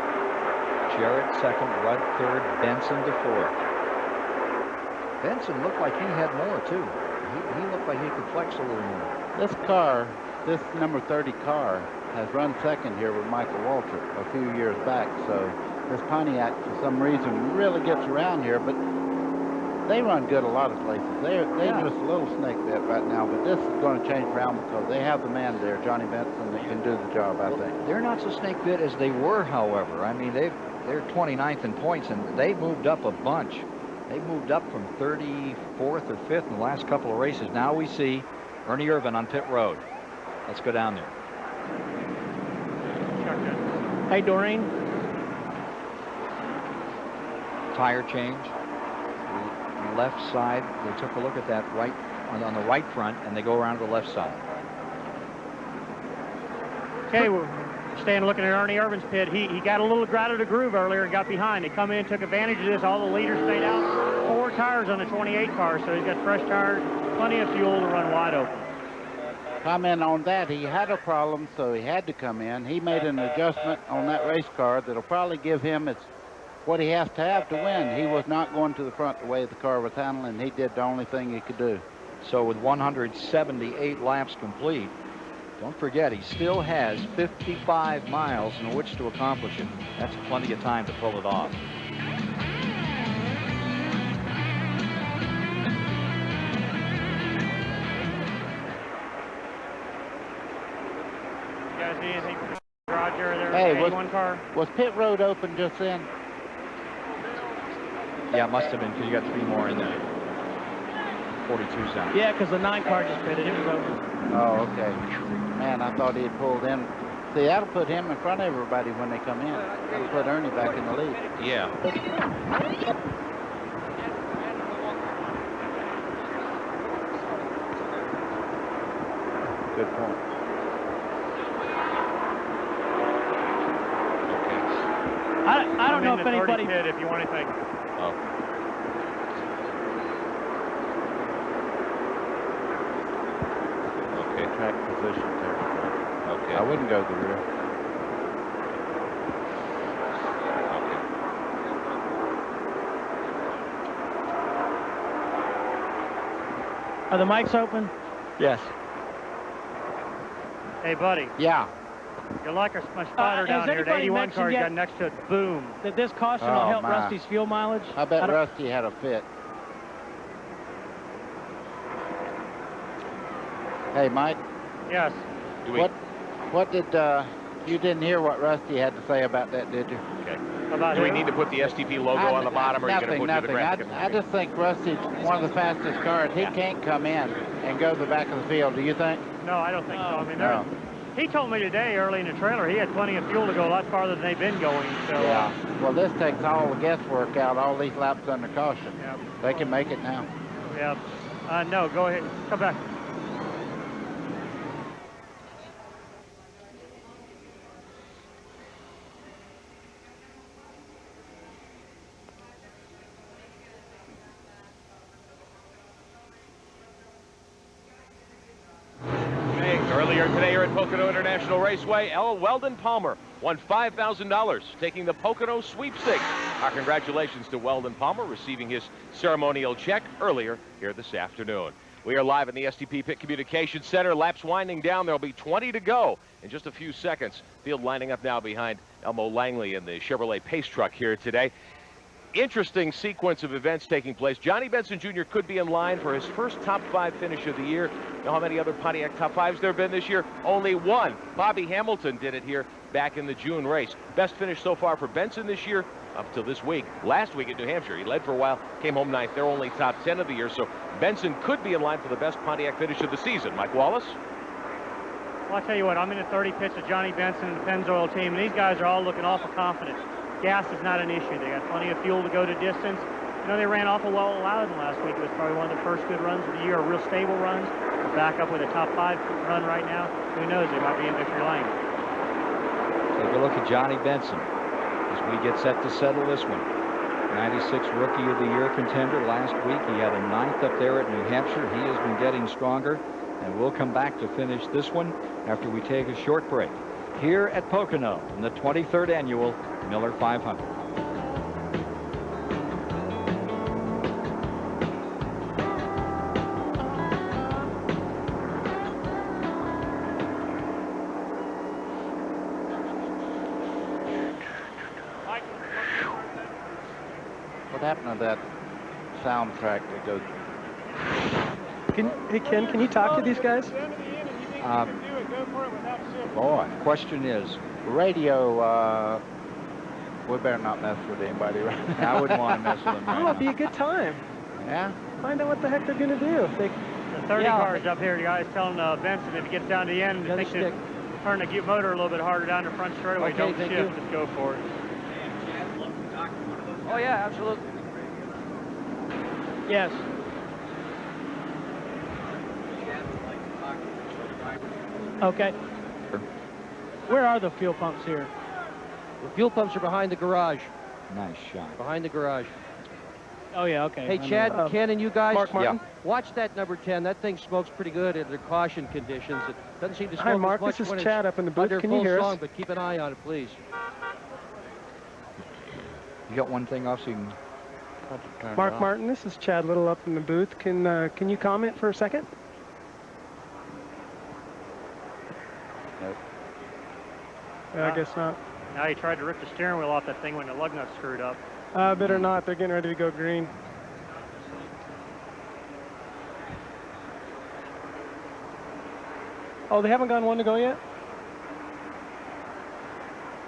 [SPEAKER 6] Jarrett 2nd, Rudd 3rd, Benson to 4th. Benson looked like he had more, too. He looked like he could flex a little more.
[SPEAKER 13] This car, this number 30 car, has run 2nd here with Michael Waltrip a few years back. So this Pontiac, for some reason, really gets around here. But they run good a lot of places. They're just a little snake bit right now, but this is going to change around because they have the man there, Johnny Benson, that can do the job, I think.
[SPEAKER 6] They're not so snake bit as they were, however. I mean, they're 29th in points, and they moved up a bunch. They moved up from 34th or 5th in the last couple of races. Now we see Ernie Irvan on pit road. Let's go down there.
[SPEAKER 5] Hey, Doreen.
[SPEAKER 6] Tire change. The left side, they took a look at that right on the right front, and they go around to the left side.
[SPEAKER 3] Okay, we're staying looking at Ernie Irvan's pit. He got a little out of the groove earlier and got behind. They come in, took advantage of this. All the leaders stayed out. 4 tires on the 28 car, so he's got fresh tires, plenty of fuel to run wide open.
[SPEAKER 13] Comment on that, he had a problem, so he had to come in. He made an adjustment on that race car that'll probably give him what he has to have to win. He was not going to the front the way the car was handling. He did the only thing he could do.
[SPEAKER 6] So with 178 laps complete, don't forget, he still has 55 miles in which to accomplish it. That's plenty of time to pull it off.
[SPEAKER 3] You guys see anything from Roger there?
[SPEAKER 13] Hey, was pit road open just then?
[SPEAKER 6] Yeah, it must have been, because you got 3 more in there. 42's down.
[SPEAKER 5] Yeah, because the 9 car just pitted. It was over.
[SPEAKER 13] Oh, okay. Man, I thought he had pulled in. See, that'll put him in front of everybody when they come in. That'll put Ernie back in the lead.
[SPEAKER 2] Yeah.
[SPEAKER 13] Good point.
[SPEAKER 5] I don't know if anybody...
[SPEAKER 3] pit if you want anything.
[SPEAKER 2] Oh. Okay.
[SPEAKER 13] Track position there.
[SPEAKER 2] Okay.
[SPEAKER 13] I wouldn't go to the rear.
[SPEAKER 5] Are the mics open?
[SPEAKER 6] Yes.
[SPEAKER 3] Hey, buddy.
[SPEAKER 13] Yeah.
[SPEAKER 3] You're like my spotter down here. The 81 car you got next to it. Boom.
[SPEAKER 5] That this caution will help Rusty's fuel mileage?
[SPEAKER 13] I bet Rusty had a fit. Hey, Mike.
[SPEAKER 3] Yes.
[SPEAKER 13] What did you didn't hear what Rusty had to say about that, did you?
[SPEAKER 2] Okay. Do we need to put the STP logo on the bottom, or are you going to put the graphic?
[SPEAKER 13] I just think Rusty's one of the fastest cars. He can't come in and go to the back of the field. Do you think?
[SPEAKER 3] No, I don't think so. I mean,
[SPEAKER 13] no.
[SPEAKER 3] He told me today early in the trailer he had plenty of fuel to go a lot farther than they've been going. So
[SPEAKER 13] yeah. Well, this takes all the guesswork out. All these laps under caution.
[SPEAKER 3] Yep.
[SPEAKER 13] They can make it now.
[SPEAKER 3] Yeah. No, go ahead. Come back.
[SPEAKER 2] Earlier today here at Pocono International Raceway, Weldon Palmer won $5,000, taking the Pocono sweepstakes. Our congratulations to Weldon Palmer, receiving his ceremonial check earlier here this afternoon. We are live in the STP Pit Communications Center. Laps winding down. There'll be 20 to go in just a few seconds. Field lining up now behind Elmo Langley in the Chevrolet Pace truck here today. Interesting sequence of events taking place. Johnny Benson Jr. could be in line for his first top 5 finish of the year. You know how many other Pontiac top 5s there have been this year? Only one. Bobby Hamilton did it here back in the June race. Best finish so far for Benson this year up till this week. Last week at New Hampshire, he led for a while, came home 9th. They're only top 10 of the year, so Benson could be in line for the best Pontiac finish of the season. Mike Wallace?
[SPEAKER 3] Well, I'll tell you what, I'm in the 30 pits of Johnny Benson and the Pennzoil team, and these guys are all looking awful confident. Gas is not an issue. They got plenty of fuel to go to distance. You know, they ran awful well at Loudon last week. It was probably one of the first good runs of the year, real stable runs. They're back up with a top 5 run right now. Who knows, they might be in victory lane.
[SPEAKER 6] Take a look at Johnny Benson as we get set to settle this one. 96 Rookie of the Year contender last week. He had a 9th up there at New Hampshire. He has been getting stronger, and we'll come back to finish this one after we take a short break here at Pocono in the 23rd annual Miller 500.
[SPEAKER 13] What happened to that soundtrack that goes.
[SPEAKER 8] Hey, Ken, can you talk to these guys?
[SPEAKER 6] Boy, question is,
[SPEAKER 13] Radio, we better not mess with anybody right now.
[SPEAKER 6] I wouldn't want to mess with them
[SPEAKER 8] Oh, it'd be a good time.
[SPEAKER 13] Yeah?
[SPEAKER 8] Find out what the heck they're going to do.
[SPEAKER 3] The 30 cars up here, the guy's telling Benson if he gets down to the end, think to turn the motor a little bit harder down the front straightaway.
[SPEAKER 1] Okay,
[SPEAKER 3] Don't
[SPEAKER 1] thank
[SPEAKER 3] shift,
[SPEAKER 1] you.
[SPEAKER 3] just go for it.
[SPEAKER 1] Oh, yeah, absolutely.
[SPEAKER 5] Yes. Okay. Where are the fuel pumps here?
[SPEAKER 1] The fuel pumps are behind the garage.
[SPEAKER 6] Nice shot.
[SPEAKER 1] Behind the garage.
[SPEAKER 5] Oh, yeah, okay.
[SPEAKER 1] Hey, Chad, Ken, and you guys,
[SPEAKER 8] Mark Martin?
[SPEAKER 1] watch that number 10. That thing smokes pretty good under caution conditions. It doesn't seem to smoke
[SPEAKER 8] Hi, Mark.
[SPEAKER 1] as much
[SPEAKER 8] This
[SPEAKER 1] when
[SPEAKER 8] is
[SPEAKER 1] it's
[SPEAKER 8] Chad up in the booth.
[SPEAKER 1] under
[SPEAKER 8] Can you
[SPEAKER 1] full
[SPEAKER 8] hear us?
[SPEAKER 1] song, but keep an eye on it, please.
[SPEAKER 6] You got one thing off so you can turn
[SPEAKER 8] Mark
[SPEAKER 6] it off.
[SPEAKER 8] Martin, this is Chad Little up in the booth. Can you comment for a second?
[SPEAKER 13] Nope.
[SPEAKER 8] I guess not.
[SPEAKER 3] Now he tried to rip the steering wheel off that thing when the lug nut's screwed up.
[SPEAKER 8] Better not. They're getting ready to go green. Oh, they haven't gotten one to go yet?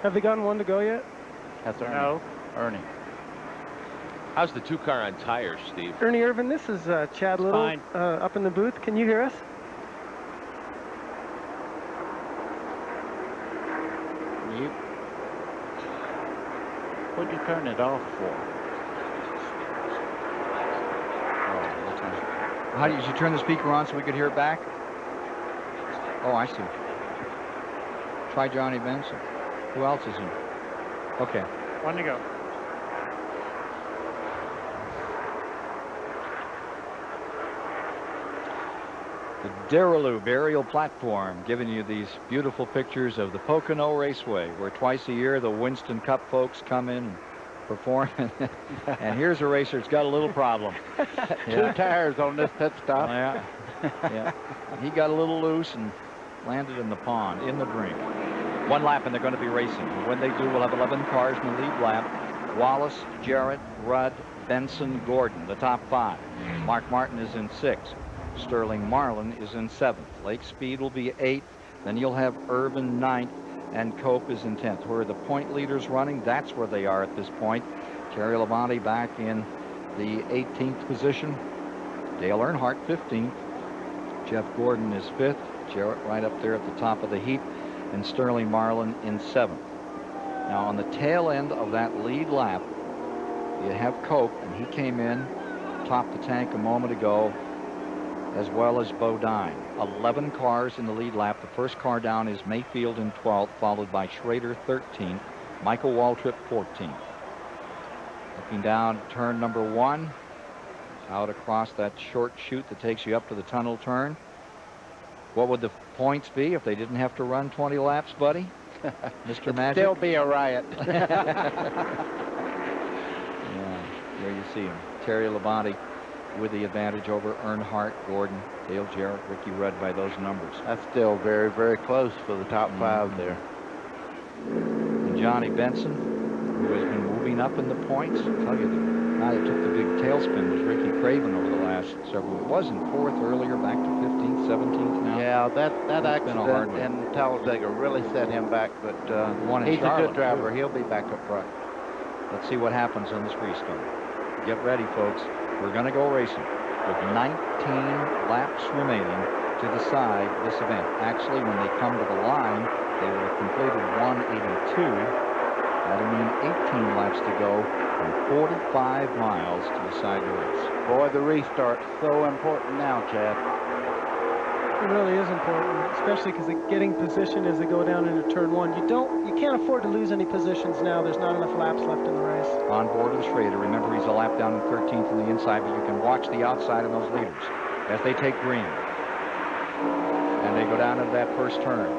[SPEAKER 8] Have they gotten one to go yet?
[SPEAKER 13] That's Ernie.
[SPEAKER 3] No.
[SPEAKER 13] Ernie.
[SPEAKER 2] How's the 2-car on tires, Steve?
[SPEAKER 8] Ernie Irvin, this is Chad Little
[SPEAKER 5] fine.
[SPEAKER 8] up in the booth. Can you hear us?
[SPEAKER 13] You. What'd you turn it off for?
[SPEAKER 6] How did you turn the speaker on so we could hear it back? Oh, I see. Try Johnny Benson. Who else is in? Okay.
[SPEAKER 3] One to go.
[SPEAKER 6] The Darrellou Burial Platform, giving you these beautiful pictures of the Pocono Raceway, where twice a year the Winston Cup folks come in and perform. And here's a racer that's got a little problem.
[SPEAKER 13] Two tires on this pit stop.
[SPEAKER 6] Yeah. Yeah. He got a little loose and landed in the pond, in the drink. One lap and they're going to be racing. And when they do, we'll have 11 cars in the lead lap. Wallace, Jarrett, Rudd, Benson, Gordon, the top 5. Mark Martin is in 6th. Sterling Marlin is in 7th. Lake Speed will be 8th. Then you'll have Irvin 9th, and Cope is in 10th. Where are the point leaders running? That's where they are at this point. Terry Labonte back in the 18th position. Dale Earnhardt 15th. Jeff Gordon is 5th. Jarrett right up there at the top of the heap. And Sterling Marlin in 7th. Now on the tail end of that lead lap, you have Cope, and he came in, topped the tank a moment ago, as well as Bodine. 11 cars in the lead lap. The first car down is Mayfield in 12th, followed by Schrader 13th, Michael Waltrip 14th. Looking down turn number 1, out across that short chute that takes you up to the tunnel turn. What would the points be if they didn't have to run 20 laps, buddy? Mr. Magic?
[SPEAKER 13] Still be a riot.
[SPEAKER 6] Yeah, there you see him. Terry Labonte with the advantage over Earnhardt, Gordon, Dale Jarrett, Ricky Rudd by those numbers.
[SPEAKER 13] That's still very, very close for the top 5 there.
[SPEAKER 6] And Johnny Benson, who has been moving up in the points. I'll tell you, the guy that took the big tailspin was Ricky Craven over the last several. It was in 4th earlier, back to 15th, 17th now.
[SPEAKER 13] Yeah, that
[SPEAKER 6] It's been a hard
[SPEAKER 13] accident
[SPEAKER 6] one.
[SPEAKER 13] in Talladega really set him back, but
[SPEAKER 6] One in
[SPEAKER 13] he's a
[SPEAKER 6] Charlotte,
[SPEAKER 13] good driver.
[SPEAKER 6] too.
[SPEAKER 13] He'll be back up front.
[SPEAKER 6] Let's see what happens on this restart. Get ready, folks. We're going to go racing with 19 laps remaining to decide this event. Actually, when they come to the line, they will have completed 182. That'll mean 18 laps to go and 45 miles to decide the race.
[SPEAKER 13] Boy, the restart's so important now, Chad.
[SPEAKER 8] It really is important, especially because getting position as they go down into turn 1. You can't afford to lose any positions now. There's not enough laps left in the race.
[SPEAKER 6] On board with Schrader. Remember, he's a lap down in 13th on the inside, but you can watch the outside of those leaders as they take green. And they go down into that first turn.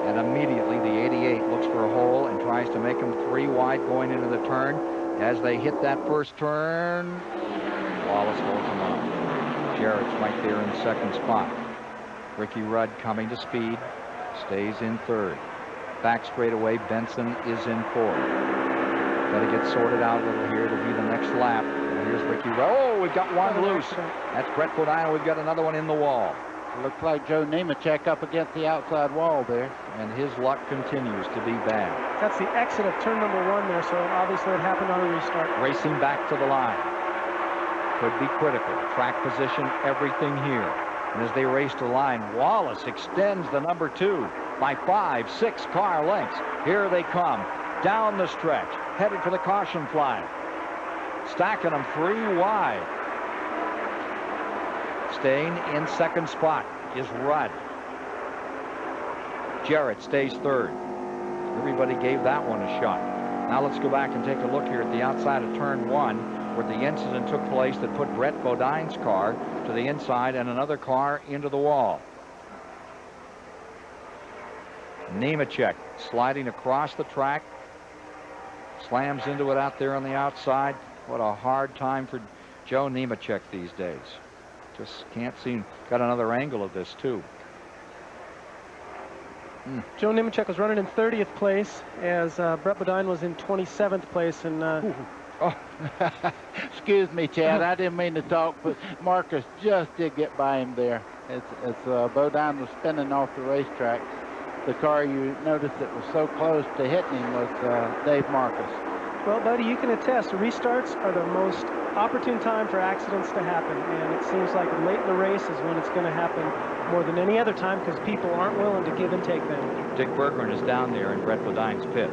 [SPEAKER 6] And immediately the 88 looks for a hole and tries to make them 3 wide going into the turn. As they hit that first turn, Wallace holds them up. Jarrett's right there in 2nd spot. Ricky Rudd coming to speed, stays in 3rd. Back straightaway, Benson is in 4th. Got to get sorted out a little here to be the next lap. And here's Ricky. Oh, we've got one loose. That's Brett Bodine. We've got another one in the wall.
[SPEAKER 13] Looks like Joe Nemechek up against the outside wall there.
[SPEAKER 6] And his luck continues to be bad.
[SPEAKER 8] That's the exit of turn number 1 there, so obviously it happened on a restart.
[SPEAKER 6] Racing back to the line. Could be critical. Track position, everything here. And as they race to the line, Wallace extends the number 2 by 5, 6 car lengths. Here they come, down the stretch, headed for the caution flag. Stacking them 3 wide. Staying in second spot is Rudd. Jarrett stays third. Everybody gave that one a shot. Now let's go back and take a look here at the outside of turn 1, where the incident took place that put Brett Bodine's car to the inside and another car into the wall. Nemechek sliding across the track, slams into it out there on the outside. What a hard time for Joe Nemechek these days. Just can't seem. Got another angle of this too.
[SPEAKER 8] Joe Nemechek was running in 30th place as Brett Bodine was in 27th place. And
[SPEAKER 13] oh, excuse me, Chad. I didn't mean to talk, but Marcus just did get by him there. As Bodine was spinning off the racetrack. The car you noticed that was so close to hitting him was Dave Marcus.
[SPEAKER 8] Well, Buddy, you can attest, restarts are the most opportune time for accidents to happen, and it seems like late in the race is when it's going to happen more than any other time because people aren't willing to give and take them.
[SPEAKER 6] Dick Berggren is down there in Brett Bodine's pit.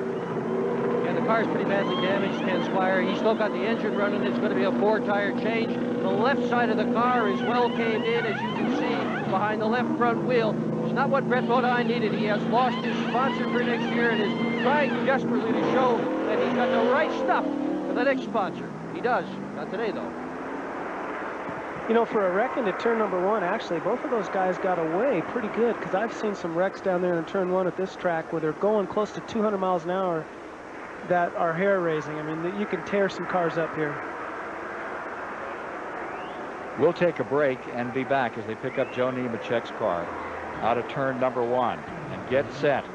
[SPEAKER 1] Yeah, the car's pretty badly damaged, Ken Squire. He's still got the engine running. It's going to be a 4-tire change. The left side of the car is well caved in, as you can see, behind the left front wheel. It's not what Brett Bodine needed. He has lost his sponsor for next year and is trying desperately to show that he's got the right stuff for the next sponsor. He does. Not today, though.
[SPEAKER 8] You know, for a wreck into turn number 1, actually, both of those guys got away pretty good because I've seen some wrecks down there in turn 1 at this track where they're going close to 200 miles an hour that are hair-raising. I mean, you can tear some cars up here.
[SPEAKER 6] We'll take a break and be back as they pick up Joe Nemechek's car out of turn number 1 and get set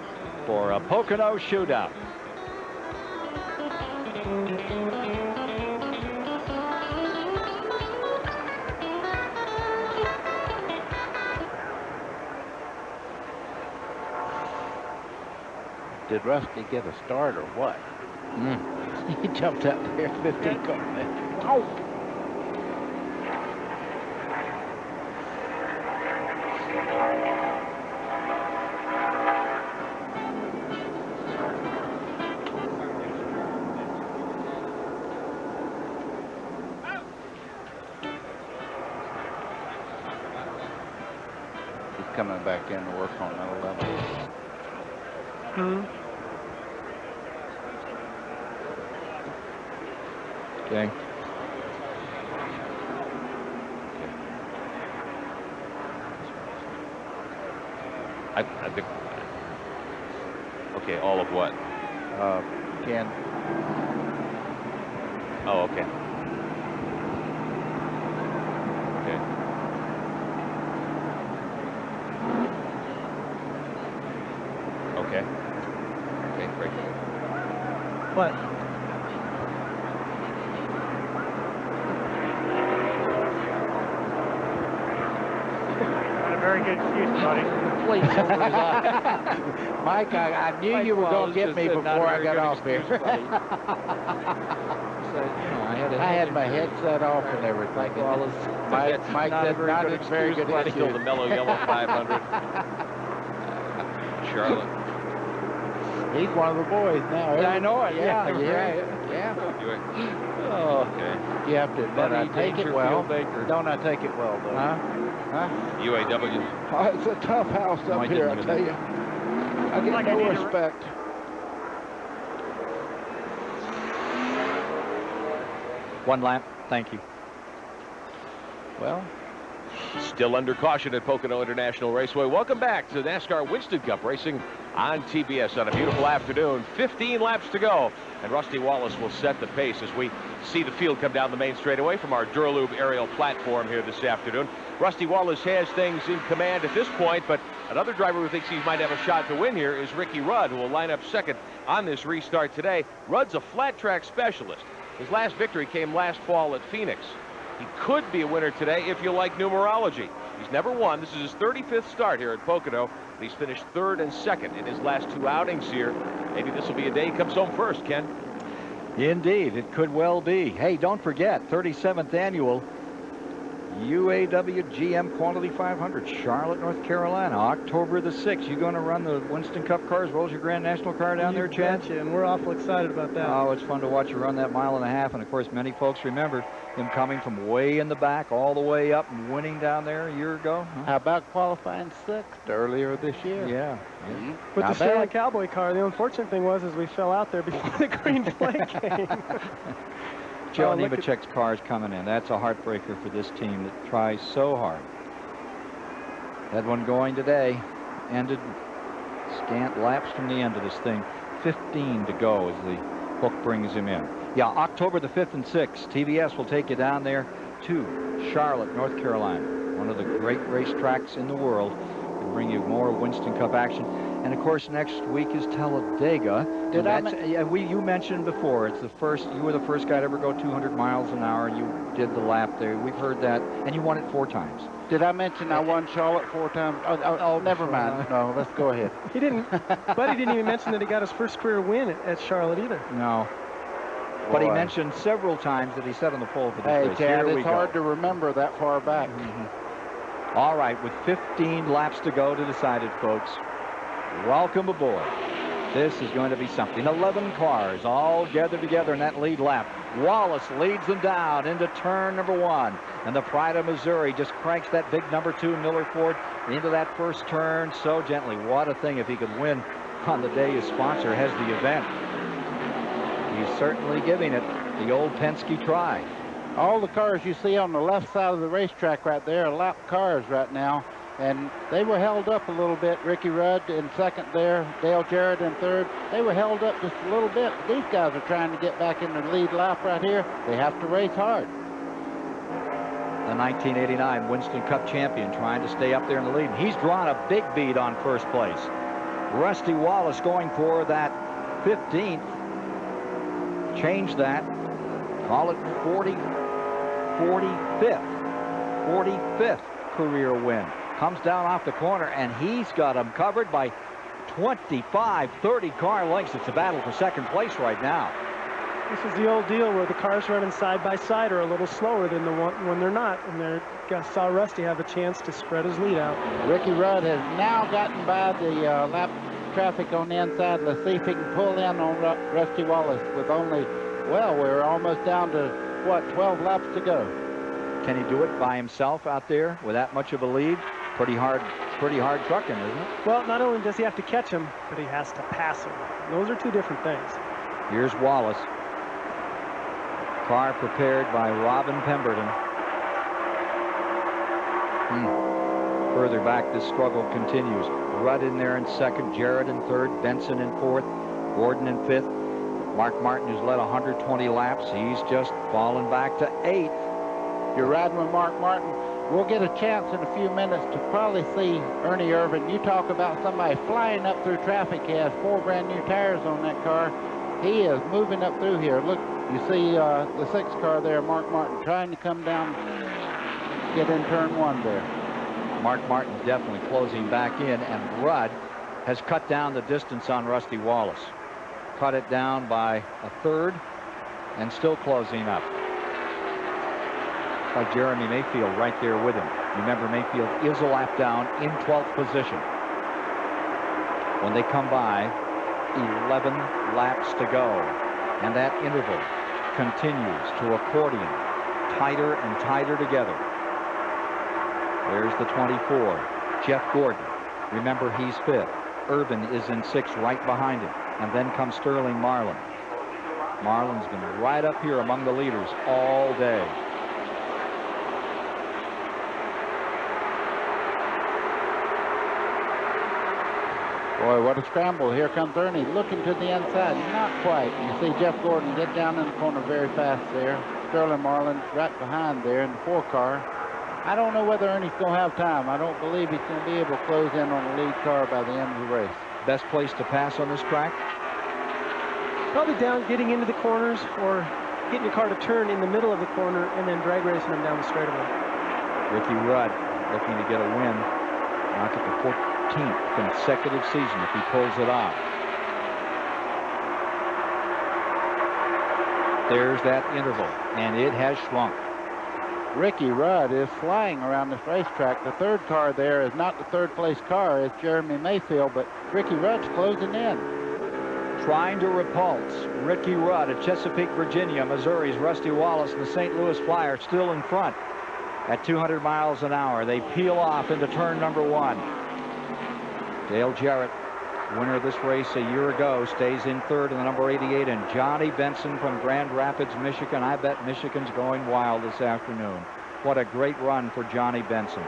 [SPEAKER 6] for a Pocono shootout.
[SPEAKER 13] Did Rusty get a start or what? He jumped out there 15 car left. Oh! He's coming back in to work on that 11.
[SPEAKER 6] Okay.
[SPEAKER 2] I think. Okay, all of what?
[SPEAKER 13] Ken.
[SPEAKER 2] Oh, okay. Okay. Okay. Okay, great.
[SPEAKER 8] What?
[SPEAKER 3] Very good excuse, buddy.
[SPEAKER 13] Please. Mike, I knew you were going to get me before I got off here. I had my headset off and everything. Mike said not a very good excuse.
[SPEAKER 2] Still the mellow yellow 500. Charlotte.
[SPEAKER 13] He's one of the boys now.
[SPEAKER 6] I know it.
[SPEAKER 13] Yeah.
[SPEAKER 2] Oh, okay.
[SPEAKER 13] You have to admit, I take it well. Don't I take it well, though?
[SPEAKER 2] Huh? UAW.
[SPEAKER 13] Oh, it's a tough house up here, I tell you. I get no respect.
[SPEAKER 6] One lap. Thank you.
[SPEAKER 2] Well, still under caution at Pocono International Raceway. Welcome back to NASCAR Winston Cup racing on TBS on a beautiful afternoon. 15 laps to go, and Rusty Wallace will set the pace as we see the field come down the main straightaway from our Duralube aerial platform here this afternoon. Rusty Wallace has things in command at this point, but another driver who thinks he might have a shot to win here is Ricky Rudd, who will line up second on this restart today. Rudd's a flat track specialist. His last victory came last fall at Phoenix. He could be a winner today if you like numerology. He's never won. This is his 35th start here at Pocono. He's finished 3rd and 2nd in his last 2 outings here. Maybe this will be a day he comes home first, Ken.
[SPEAKER 6] Indeed, it could well be. Hey, don't forget, 37th annual UAW GM Quality 500, Charlotte, North Carolina, October the 6th. You going to run the Winston Cup cars, rolls your Grand National car down there, Chad?
[SPEAKER 8] Betcha, and we're awful excited about that.
[SPEAKER 6] Oh, it's fun to watch you run that 1.5 miles. And of course, many folks remember him coming from way in the back all the way up and winning down there a year ago. Huh?
[SPEAKER 13] How about qualifying 6th earlier this year?
[SPEAKER 6] Yeah.
[SPEAKER 8] With the Sterling Cowboy car, the unfortunate thing was is we fell out there before the green flag came.
[SPEAKER 6] Joe Nemechek's car is coming in. That's a heartbreaker for this team that tries so hard. That one going today. Ended scant laps from the end of this thing. 15 to go as the hook brings him in. Yeah, October the 5th and 6th. TBS will take you down there to Charlotte, North Carolina. One of the great racetracks in the world. And bring you more Winston Cup action. And of course, next week is Talladega. You mentioned before, it's the first. You were the first guy to ever go 200 miles an hour, and you did the lap there. We've heard that, and you won it 4 times.
[SPEAKER 13] Did I mention I won Charlotte 4 times? Oh, never mind. No, let's go ahead.
[SPEAKER 8] He didn't. Buddy didn't even mention that he got his first career win at Charlotte either.
[SPEAKER 6] No. But he mentioned several times that he sat on the pole for this race.
[SPEAKER 13] Hey, Chad, it's hard to remember that far back.
[SPEAKER 6] All right, with 15 laps to go to decide it, folks. Welcome aboard. This is going to be something. 11 cars all gathered together in that lead lap. Wallace leads them down into turn number 1. And the Pride of Missouri just cranks that big number 2 Miller Ford into that first turn so gently. What a thing if he could win on the day his sponsor has the event. He's certainly giving it the old Penske try.
[SPEAKER 13] All the cars you see on the left side of the racetrack right there are lap cars right now. And they were held up a little bit. Ricky Rudd in 2nd there, Dale Jarrett in 3rd. They were held up just a little bit. These guys are trying to get back in the lead lap right here. They have to race hard.
[SPEAKER 6] The 1989 Winston Cup champion trying to stay up there in the lead. He's drawn a big bead on first place. Rusty Wallace going for that 15th. Change that. Call it 45th career win. Comes down off the corner, and he's got them covered by 25, 30 car lengths. It's a battle for second place right now.
[SPEAKER 8] This is the old deal where the cars running side by side are a little slower than the one when they're not, and saw Rusty have a chance to spread his lead out.
[SPEAKER 13] Ricky Rudd has now gotten by the lap traffic on the inside. Let's see if he can pull in on Rusty Wallace with only, well, we're almost down to, what, 12 laps to go.
[SPEAKER 6] Can he do it by himself out there with that much of a lead? Pretty hard trucking, isn't it?
[SPEAKER 8] Well, not only does he have to catch him, but he has to pass him. Those are 2 different things.
[SPEAKER 6] Here's Wallace. Car prepared by Robin Pemberton. Further back, this struggle continues. Rudd in there in 2nd, Jarrett in 3rd, Benson in 4th, Gordon in 5th. Mark Martin, who's led 120 laps, he's just fallen back to 8th.
[SPEAKER 13] You're riding with Mark Martin. We'll get a chance in a few minutes to probably see Ernie Irvan. You talk about somebody flying up through traffic. He has 4 brand new tires on that car. He is moving up through here. Look, you see the 6th car there, Mark Martin, trying to come down, get in turn 1 there.
[SPEAKER 6] Mark Martin's definitely closing back in, and Rudd has cut down the distance on Rusty Wallace. Cut it down by a 1/3 and still closing up. Like Jeremy Mayfield right there with him. Remember, Mayfield is a lap down in 12th position. When they come by, 11 laps to go. And that interval continues to accordion, tighter and tighter together. There's the 24, Jeff Gordon. Remember, he's 5th. Irvin is in 6th right behind him. And then comes Sterling Marlin. Marlin's been right up here among the leaders all day.
[SPEAKER 13] Boy, what a scramble. Here comes Ernie looking to the inside. Not quite. You see Jeff Gordon get down in the corner very fast there. Sterling Marlin right behind there in the 4 car. I don't know whether Ernie's going to have time. I don't believe he's going to be able to close in on the lead car by the end of the race.
[SPEAKER 6] Best place to pass on this track?
[SPEAKER 8] Probably down, getting into the corners, or getting your car to turn in the middle of the corner and then drag racing them down the straightaway.
[SPEAKER 6] Ricky Rudd looking to get a win. Knock it to 14th consecutive season if he pulls it off. There's that interval, and it has shrunk.
[SPEAKER 13] Ricky Rudd is flying around this racetrack. The 3rd car there is not the 3rd place car. It's Jeremy Mayfield, but Ricky Rudd's closing in.
[SPEAKER 6] Trying to repulse Ricky Rudd at Chesapeake, Virginia. Missouri's Rusty Wallace and the St. Louis Flyer still in front at 200 miles an hour. They peel off into turn number 1. Dale Jarrett, winner of this race a year ago, stays in 3rd in the number 88, and Johnny Benson from Grand Rapids, Michigan. I bet Michigan's going wild this afternoon. What a great run for Johnny Benson.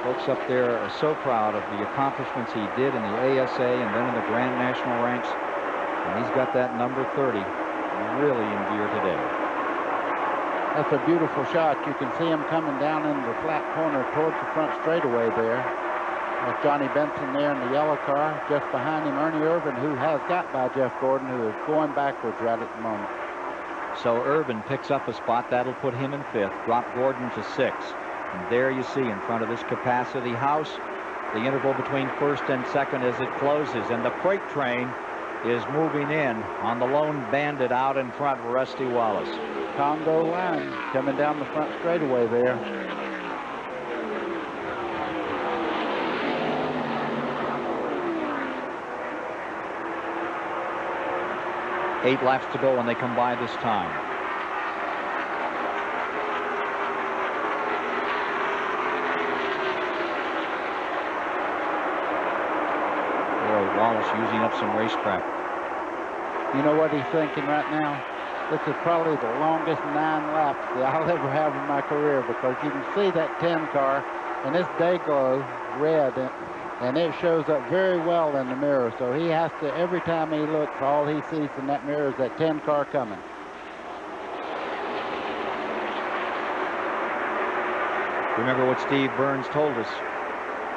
[SPEAKER 6] Folks up there are so proud of the accomplishments he did in the ASA and then in the Grand National ranks. And he's got that number 30 really in gear today.
[SPEAKER 13] That's a beautiful shot. You can see him coming down into the flat corner towards the front straightaway there. That's Johnny Benson there in the yellow car. Just behind him, Ernie Irvin, who has got by Jeff Gordon, who is going backwards right at the moment.
[SPEAKER 6] So Irvin picks up a spot. That'll put him in 5th. Drop Gordon to 6th. And there you see in front of this capacity house, the interval between 1st and 2nd as it closes. And the freight train is moving in on the lone bandit out in front, Rusty Wallace.
[SPEAKER 13] Congo line coming down the front straightaway there.
[SPEAKER 6] Eight laps to go when they come by this time. Boy, Wallace using up some racecraft.
[SPEAKER 13] You know what he's thinking right now? This is probably the longest 9 laps that I'll ever have in my career, because you can see that 10 car and it's day glow red, and it shows up very well in the mirror. So he has to, every time he looks, all he sees in that mirror is that 10 car coming.
[SPEAKER 6] Remember what Steve Burns told us.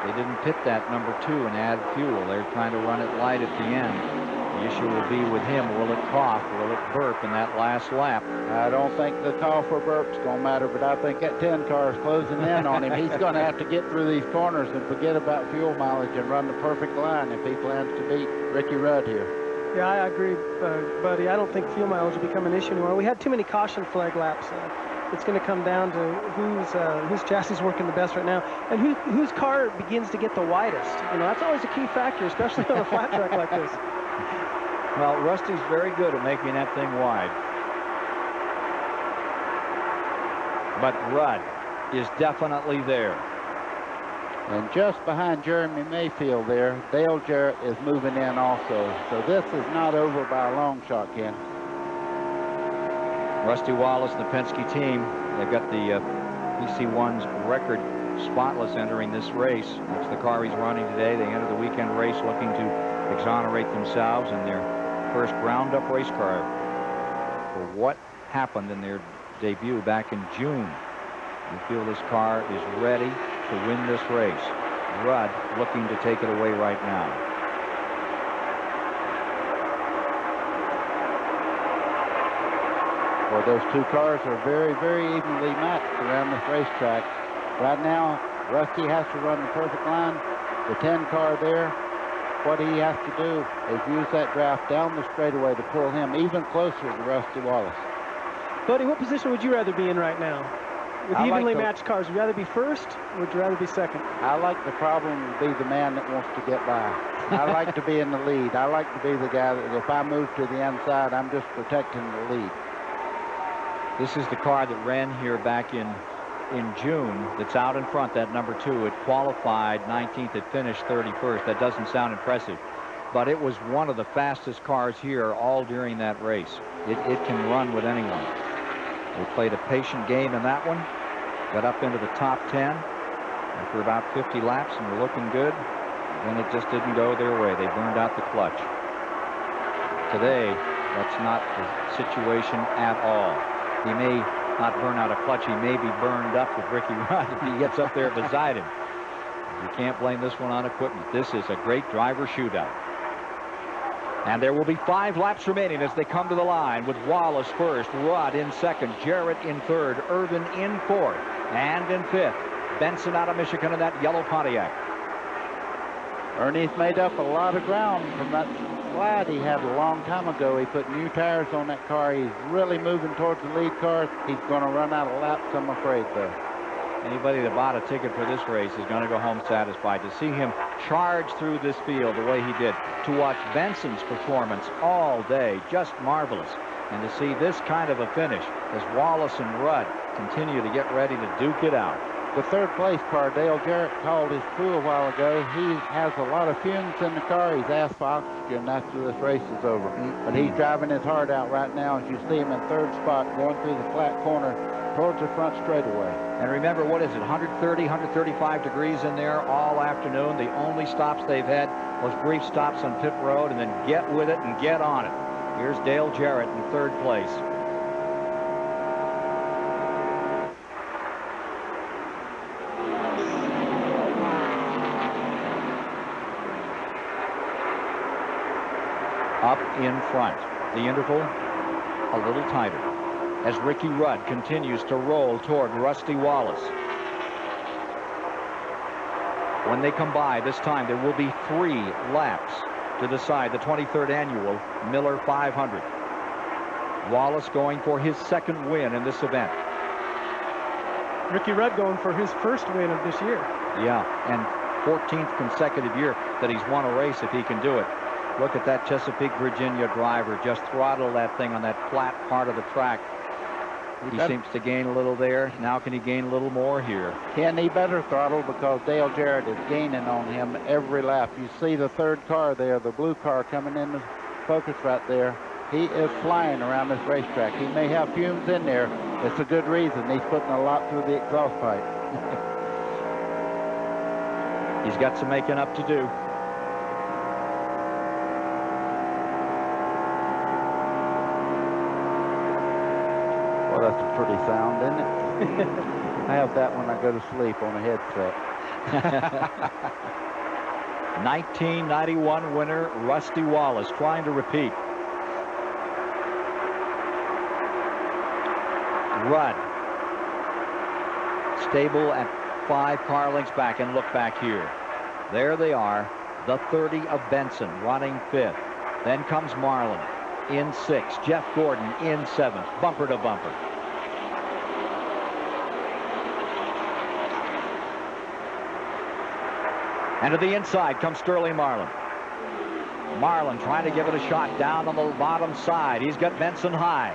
[SPEAKER 6] They didn't pit that number 2 and add fuel. They're trying to run it light at the end. The issue will be with him. Will it cough? Will it burp in that last lap?
[SPEAKER 13] I don't think the cough or burp's going to matter, but I think that 10 car is closing in on him. He's going to have to get through these corners and forget about fuel mileage and run the perfect line if he plans to beat Ricky Rudd here.
[SPEAKER 8] Yeah, I agree, buddy. I don't think fuel mileage will become an issue anymore. We had too many caution flag laps. It's going to come down to whose chassis is working the best right now, and whose car begins to get the widest. You know, that's always a key factor, especially on a flat track like this.
[SPEAKER 6] Well, Rusty's very good at making that thing wide. But Rudd is definitely there.
[SPEAKER 13] And just behind Jeremy Mayfield there, Dale Jarrett is moving in also. So this is not over by a long shot, Ken.
[SPEAKER 6] Rusty Wallace and the Penske team, they've got the PC1's record spotless entering this race. That's the car he's running today. They enter the weekend race looking to exonerate themselves in their first roundup race car for what happened in their debut back in June. We feel this car is ready to win this race. Rudd looking to take it away right now.
[SPEAKER 13] Well, those 2 cars are very, very evenly matched around this racetrack. Right now, Rusty has to run the perfect line. The 10 car there, what he has to do is use that draft down the straightaway to pull him even closer to Rusty Wallace.
[SPEAKER 8] Buddy, what position would you rather be in right now? With evenly matched cars, would you rather be first or would you rather be second?
[SPEAKER 13] I like the problem to be the man that wants to get by. I like to be in the lead. I like to be the guy that if I move to the inside, I'm just protecting the lead.
[SPEAKER 6] This is the car that ran here back in June that's out in front, that number 2. It qualified 19th. It finished 31st. That doesn't sound impressive, but it was one of the fastest cars here all during that race. It can run with anyone. They played a patient game in that one, got up into the top 10 after about 50 laps and were looking good. then it just didn't go their way. They burned out the clutch. Today, that's not the situation at all. He may not burn out a clutch. He may be burned up with Ricky Rudd if he gets up there beside him. You can't blame this one on equipment. This is a great driver shootout. And there will be 5 laps remaining as they come to the line, with Wallace first, Rudd in second, Jarrett in third, Irvin in fourth, and in fifth, Benson out of Michigan in that yellow Pontiac.
[SPEAKER 13] Ernie's made up a lot of ground from that slide he had a long time ago. He put new tires on that car. He's really moving towards the lead car. He's going to run out of laps, I'm afraid, though.
[SPEAKER 6] Anybody that bought a ticket for this race is going to go home satisfied. To see him charge through this field the way he did, to watch Benson's performance all day, just marvelous. And to see this kind of a finish as Wallace and Rudd continue to get ready to duke it out.
[SPEAKER 13] The third place car, Dale Jarrett called his crew a while ago. He has a lot of fumes in the car. He's asked for oxygen after this race is over. But he's driving his heart out right now as you see him in third spot going through the flat corner towards the front straightaway.
[SPEAKER 6] And remember, what is it, 130, 135 degrees in there all afternoon. The only stops they've had was brief stops on pit road, and then get with it and get on it. Here's Dale Jarrett in third place. Up in front. The interval a little tighter as Ricky Rudd continues to roll toward Rusty Wallace. When they come by this time, there will be 3 laps to decide the 23rd annual Miller 500. Wallace going for his second win in this event.
[SPEAKER 8] Ricky Rudd going for his first win of this year.
[SPEAKER 6] Yeah, and 14th consecutive year that he's won a race if he can do it. Look at that Chesapeake, Virginia driver just throttle that thing on that flat part of the track. He seems to gain a little there. Now can he gain a little more here?
[SPEAKER 13] Can he better throttle, because Dale Jarrett is gaining on him every lap. You see the third car there, the blue car coming in the focus right there. He is flying around this racetrack. He may have fumes in there. It's a good reason. He's putting a lot through the exhaust pipe.
[SPEAKER 6] He's got some making up to do.
[SPEAKER 13] Well, that's a pretty sound, isn't it? I have that when I go to sleep on a headset.
[SPEAKER 6] 1991 winner Rusty Wallace trying to repeat. Rudd stable at 5 car lengths back, and look back here. There they are, the 30 of Benson running 5th. Then comes Marlin in 6th. Jeff Gordon in 7th, bumper to bumper. And to the inside comes Sterling Marlin. Marlin trying to give it a shot down on the bottom side. He's got Benson high.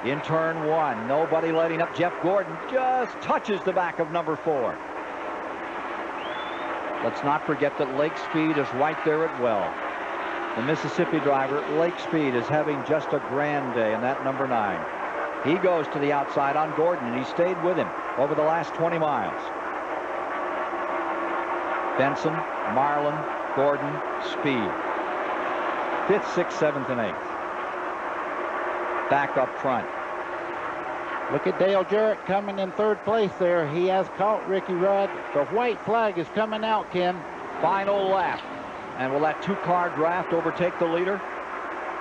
[SPEAKER 6] In turn 1, nobody letting up. Jeff Gordon just touches the back of number 4. Let's not forget that Lake Speed is right there at well. The Mississippi driver, Lake Speed, is having just a grand day in that number 9. He goes to the outside on Gordon, and he stayed with him over the last 20 miles. Benson, Marlin, Gordon, Speed. 5th, 6th, 7th, and 8th. Back up front.
[SPEAKER 13] Look at Dale Jarrett coming in 3rd place there. He has caught Ricky Rudd. The white flag is coming out, Ken.
[SPEAKER 6] Final lap. And will that 2-car draft overtake the leader?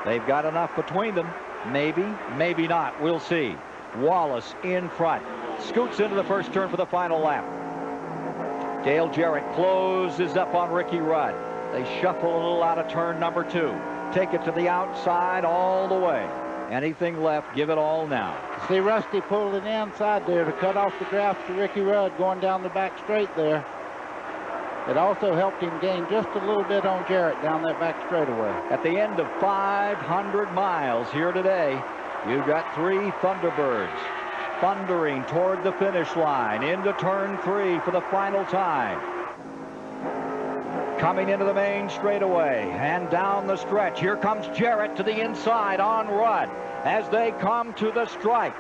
[SPEAKER 6] They've got enough between them. Maybe, maybe not. We'll see. Wallace in front. Scoots into the first turn for the final lap. Dale Jarrett closes up on Ricky Rudd. They shuffle a little out of turn number 2. Take it to the outside all the way. Anything left, give it all now.
[SPEAKER 13] See Rusty pulled it inside there to cut off the draft to Ricky Rudd going down the back straight there. It also helped him gain just a little bit on Jarrett down that back straightaway.
[SPEAKER 6] At the end of 500 miles here today, you've got 3 Thunderbirds thundering toward the finish line into turn 3 for the final time. Coming into the main straightaway and down the stretch. Here comes Jarrett to the inside on Rudd as they come to the stripe.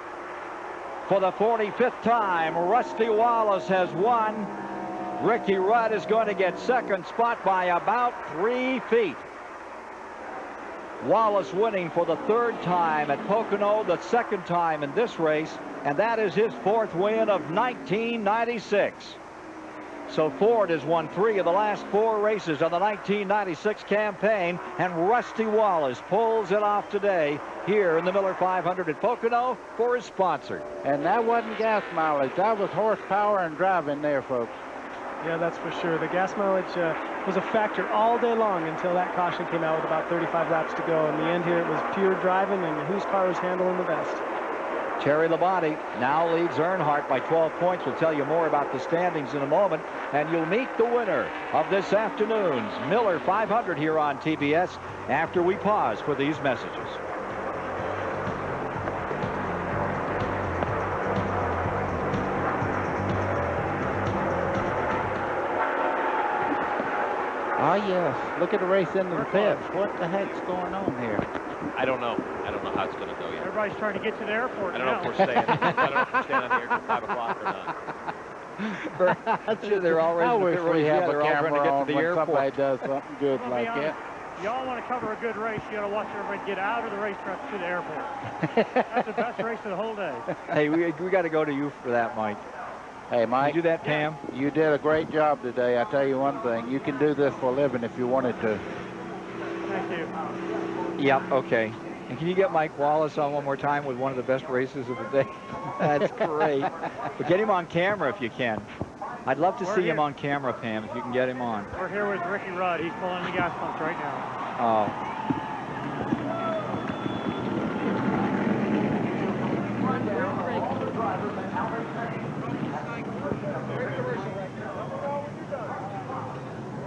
[SPEAKER 6] For the 45th time, Rusty Wallace has won Ricky Rudd is going to get second spot by about 3 feet. Wallace winning for the 3rd time at Pocono, the 2nd time in this race, and that is his 4th win of 1996. So Ford has won 3 of the last 4 races of the 1996 campaign, and Rusty Wallace pulls it off today here in the Miller 500 at Pocono for his sponsor.
[SPEAKER 13] And that wasn't gas mileage. That was horsepower and driving there, folks.
[SPEAKER 8] Yeah, that's for sure. The gas mileage was a factor all day long until that caution came out with about 35 laps to go. In the end here, it was pure driving and whose car was handling the best.
[SPEAKER 6] Terry Labonte now leads Earnhardt by 12 points. We'll tell you more about the standings in a moment. And you'll meet the winner of this afternoon's Miller 500 here on TBS after we pause for these messages.
[SPEAKER 13] Oh, yes. Look at the race into the pits. What the heck's going on here?
[SPEAKER 2] I don't know. I don't know how it's going to go yet.
[SPEAKER 3] Everybody's trying to get to the airport
[SPEAKER 2] I don't know if we're staying. I don't know if we're staying on here till 5 o'clock or not.
[SPEAKER 6] I'm sure they're already.
[SPEAKER 13] I wish we have a camera on
[SPEAKER 6] to the
[SPEAKER 13] when
[SPEAKER 6] airport.
[SPEAKER 13] somebody does something good like that.
[SPEAKER 3] Y'all want to cover a good race, you got to watch everybody get out of the racetrack to the airport. That's the best race of the whole day.
[SPEAKER 6] Hey, we got to go to you for that, Mike.
[SPEAKER 13] Hey, Mike.
[SPEAKER 6] You do that, Pam?
[SPEAKER 13] You did a great job today. I tell you one thing. You can do this for a living if you wanted to.
[SPEAKER 3] Thank you.
[SPEAKER 6] Yep, okay. And can you get Mike Wallace on one more time with one of the best races of the day? That's great. But get him on camera if you can. I'd love to see him on camera, Pam, if you can get him on.
[SPEAKER 3] We're here with Ricky Rudd. He's pulling the gas pumps right now.
[SPEAKER 6] Oh.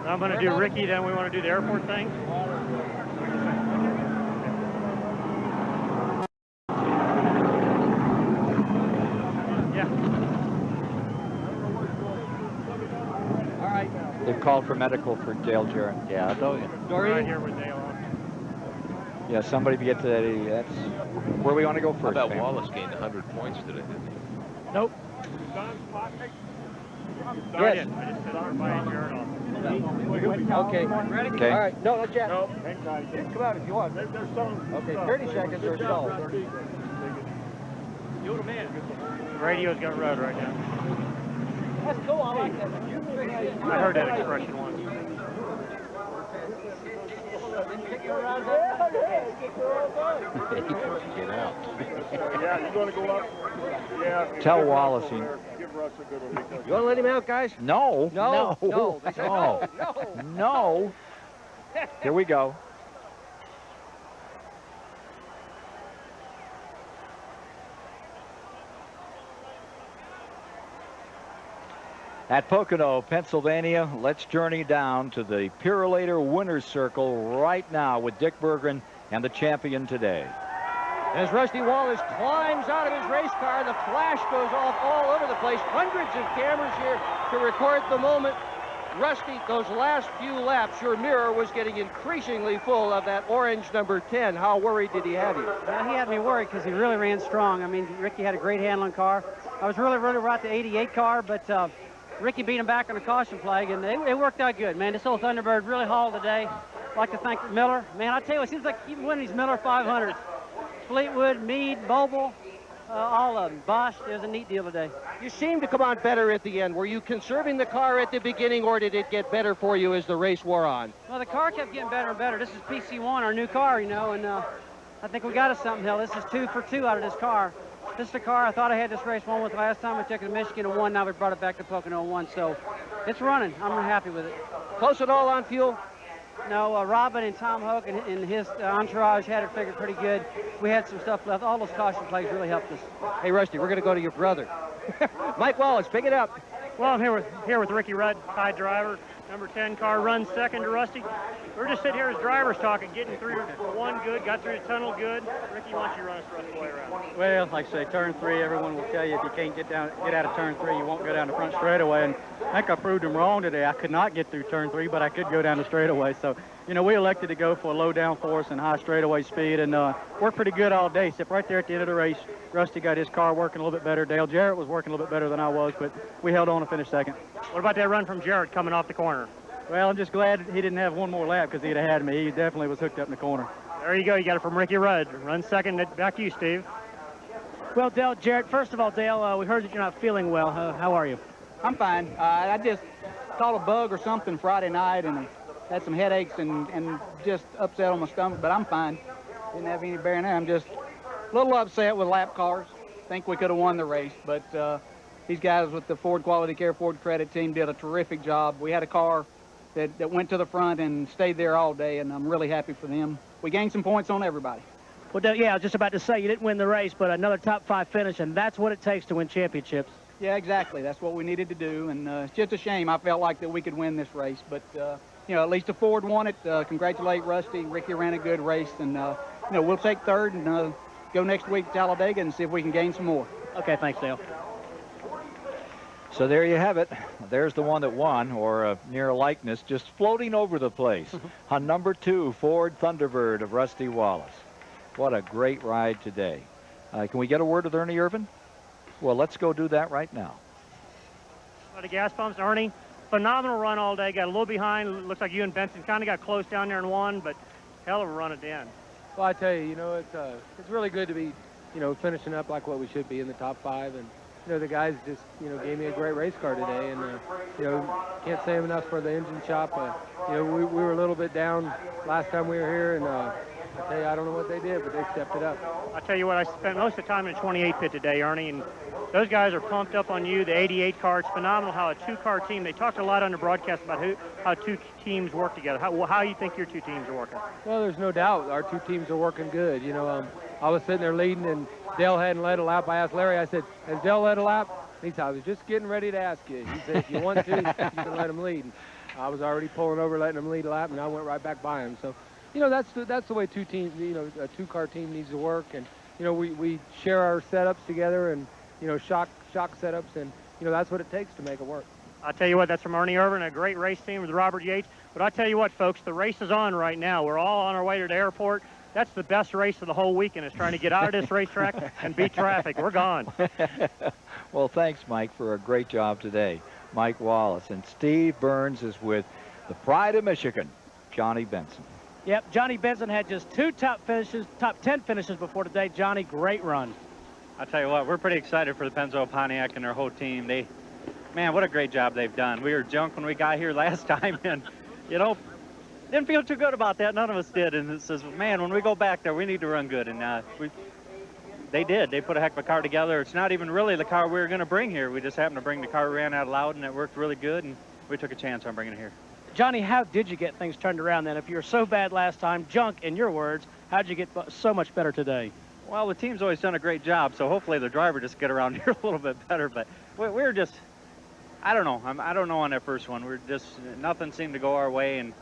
[SPEAKER 3] I'm going to do Ricky, then we want to do the airport thing.
[SPEAKER 6] All right. They've called for medical for Dale Jarrett.
[SPEAKER 13] Yeah, I told you.
[SPEAKER 3] We're right here with Dale on.
[SPEAKER 6] Yeah, somebody get to that. That's where we want to go first.
[SPEAKER 2] How about
[SPEAKER 6] Pam?
[SPEAKER 2] Wallace gained 100 points today, didn't he?
[SPEAKER 3] Nope.
[SPEAKER 4] Yes.
[SPEAKER 3] I just said by Jarrett on.
[SPEAKER 4] Okay. Ready?
[SPEAKER 6] Okay.
[SPEAKER 4] All right. No, not yet.
[SPEAKER 3] Nope.
[SPEAKER 4] Come out if you want. Okay, 30 seconds or so.
[SPEAKER 3] The radio's got Rudd right now.
[SPEAKER 4] That's cool. I like that.
[SPEAKER 3] I heard that expression once.
[SPEAKER 2] Get out.
[SPEAKER 16] Yeah, you're going to go up. Yeah.
[SPEAKER 6] Tell Wallace.
[SPEAKER 16] Give Russ a good one.
[SPEAKER 4] You want to let him out, guys?
[SPEAKER 6] No.
[SPEAKER 4] No. No. They said no. No.
[SPEAKER 6] No. Here we go. At Pocono, Pennsylvania, let's journey down to the Purolator Winner's Circle right now with Dick Berggren and the champion today.
[SPEAKER 1] As Rusty Wallace climbs out of his race car, the flash goes off all over the place. Hundreds of cameras here to record the moment. Rusty, those last few laps, your mirror was getting increasingly full of that orange number 10. How worried did he have you?
[SPEAKER 10] Well, he had me worried because he really ran strong. I mean, Ricky had a great handling car. I was really about the 88 car, but Ricky beat him back on the caution flag, and it worked out good, man. This old Thunderbird really hauled today. I'd like to thank Miller. Man, I tell you, it seems like even winning these Miller 500s. Fleetwood, Meade, Boble, all of them. Bosch, it was a neat deal today.
[SPEAKER 1] You seemed to come on better at the end. Were you conserving the car at the beginning, or did it get better for you as the race wore on?
[SPEAKER 10] Well, the car kept getting better and better. This is PC1, our new car, you know, and I think we got us something, Hill. This is 2 for 2 out of this car. This is the car I thought I had this race won with last time. I took it to Michigan and won. Now we brought it back to Pocono and won. So it's running. I'm happy with it.
[SPEAKER 1] Close it all on fuel?
[SPEAKER 10] No, Robin and Tom Hoke and his entourage had it figured pretty good. We had some stuff left. All those caution flags really helped us.
[SPEAKER 1] Hey, Rusty, we're going to go to your brother. Mike Wallace, pick it up.
[SPEAKER 3] Well, I'm here with Ricky Rudd, high driver. Number 10 car runs second to Rusty. We're just sitting here as drivers talking, getting through one good, got through the tunnel good. Ricky, why don't you run us the rest of the way around?
[SPEAKER 10] Well, like I say, turn 3, everyone will tell you if you can't get out of turn 3, you won't go down the front straightaway. And I think I proved them wrong today. I could not get through turn 3, but I could go down the straightaway. So, you know, we elected to go for a low downforce and high straightaway speed, and worked pretty good all day. Except right there at the end of the race, Rusty got his car working a little bit better. Dale Jarrett was working a little bit better than I was, but we held on to finish second.
[SPEAKER 3] What about that run from Jarrett coming off the corner?
[SPEAKER 10] Well, I'm just glad he didn't have one more lap because he'd have had me. He definitely was hooked up in the corner.
[SPEAKER 3] There you go. You got it from Ricky Rudd. Run second. Back to you, Steve.
[SPEAKER 5] Well, Dale Jarrett, first of all, Dale, we heard that you're not feeling well. How are you?
[SPEAKER 10] I'm fine. I just caught a bug or something Friday night and had some headaches and just upset on my stomach, but I'm fine. Didn't have any bearing there. I'm just a little upset with lap cars. Think we could have won the race, but these guys with the Ford Quality Care Ford Credit team did a terrific job. We had a car that went to the front and stayed there all day, and I'm really happy for them. We gained some points on everybody.
[SPEAKER 5] Well, yeah, I was just about to say, you didn't win the race, but another top 5 finish, and that's what it takes to win championships.
[SPEAKER 10] Yeah, exactly. That's what we needed to do, and it's just a shame. I felt like that we could win this race, but, you know, at least the Ford won it. Congratulate Rusty. Ricky ran a good race, and, you know, we'll take third and go next week to Talladega and see if we can gain some more.
[SPEAKER 5] Okay, thanks, Dale.
[SPEAKER 6] So there you have it. There's the one that won, or a near likeness, just floating over the place. On number 2, Ford Thunderbird of Rusty Wallace. What a great ride today. Can we get a word with Ernie Irvan? Well, let's go do that right now.
[SPEAKER 3] The gas pumps, Ernie, phenomenal run all day. Got a little behind. Looks like you and Benson kind of got close down there and won, but hell of a run at the end.
[SPEAKER 4] Well, I tell you, you know, it's really good to be, you know, finishing up like what we should be in the top 5. And you know, the guys just, you know, gave me a great race car today, and you know, can't say enough for the engine shop. You know, we were a little bit down last time we were here, and I tell you, I don't know what they did, but they stepped it up.
[SPEAKER 3] I tell you what, I spent most of the time in the 28 pit today, Ernie, and those guys are pumped up on you. The 88 car, it's phenomenal how a 2-car team, they talked a lot on the broadcast about how 2 teams work together. How you think your 2 teams are working?
[SPEAKER 4] Well, there's no doubt our 2 teams are working good. You know, I was sitting there leading, and Dale hadn't led a lap. I asked Larry, I said, has Dale led a lap? He said, I was just getting ready to ask you. He said, if you want to, you can let him lead. And I was already pulling over, letting him lead a lap, and I went right back by him. So, you know, that's the way 2 teams, you know, a 2-car team needs to work. And, you know, we share our setups together, and, you know, shock setups, and, you know, that's what it takes to make it work.
[SPEAKER 3] I'll tell you what, that's from Ernie Irvan, a great race team with Robert Yates. But I'll tell you what, folks, the race is on right now. We're all on our way to the airport. That's the best race of the whole weekend, is trying to get out of this racetrack and beat traffic. We're gone.
[SPEAKER 6] Well, thanks, Mike, for a great job today. Mike Wallace. And Steve Burns is with the pride of Michigan, Johnny Benson.
[SPEAKER 5] Yep, Johnny Benson had just 2 top 10 finishes before today. Johnny, great run.
[SPEAKER 19] I'll tell you what, we're pretty excited for the Pennzoil Pontiac and their whole team. Man, what a great job they've done. We were junk when we got here last time, and, you know, didn't feel too good about that. None of us did. And it says, man, when we go back there, we need to run good. And they did. They put a heck of a car together. It's not even really the car we were going to bring here. We just happened to bring the car we ran out loud, and it worked really good, and we took a chance on bringing it here.
[SPEAKER 5] Johnny, how did you get things turned around then? If you were so bad last time, junk in your words, how did you get so much better today?
[SPEAKER 19] Well, the team's always done a great job, so hopefully the driver just get around here a little bit better. But we were just, I don't know. I don't know on that first one. We're just, nothing seemed to go our way, and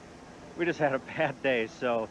[SPEAKER 19] we just had a bad day. So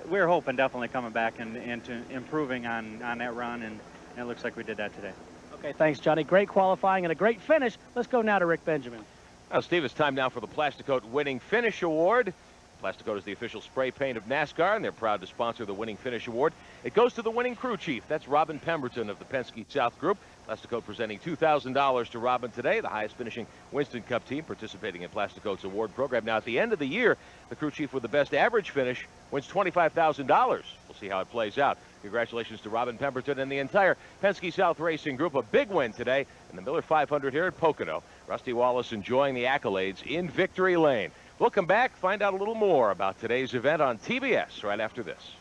[SPEAKER 19] we're hoping definitely coming back and to improving on that run, and it looks like we did that today.
[SPEAKER 5] Okay, thanks, Johnny. Great qualifying and a great finish. Let's go now to Rick Benjamin.
[SPEAKER 2] Well, Steve, it's time now for the Plasticoat Winning Finish Award. Plasticoat is the official spray paint of NASCAR, and they're proud to sponsor the Winning Finish Award. It goes to the winning crew chief. That's Robin Pemberton of the Penske South Group. Plasticoat presenting $2,000 to Robin today, the highest finishing Winston Cup team participating in Plasticoat's award program. Now, at the end of the year, the crew chief with the best average finish wins $25,000. We'll see how it plays out. Congratulations to Robin Pemberton and the entire Penske South Racing Group. A big win today in the Miller 500 here at Pocono. Rusty Wallace enjoying the accolades in victory lane. We'll come back, find out a little more about today's event on TBS right after this.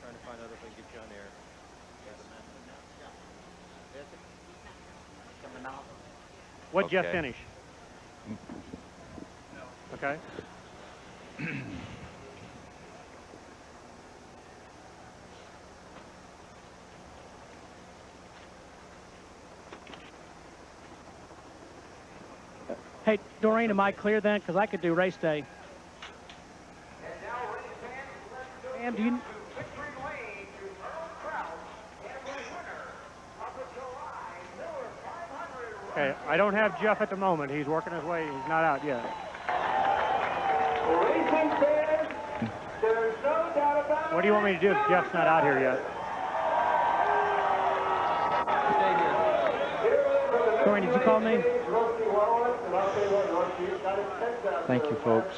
[SPEAKER 1] Trying to find out if I can get you on air.
[SPEAKER 3] What'd Jeff finish? Okay.
[SPEAKER 5] Hey, Doreen, am I clear then? Because I could do race day. Ma'am, do you...
[SPEAKER 3] Okay, I don't have Jeff at the moment. He's working his way. He's not out yet. What do you want me to do if Jeff's not out here yet?
[SPEAKER 5] Doreen, did you call me?
[SPEAKER 13] Thank you, folks.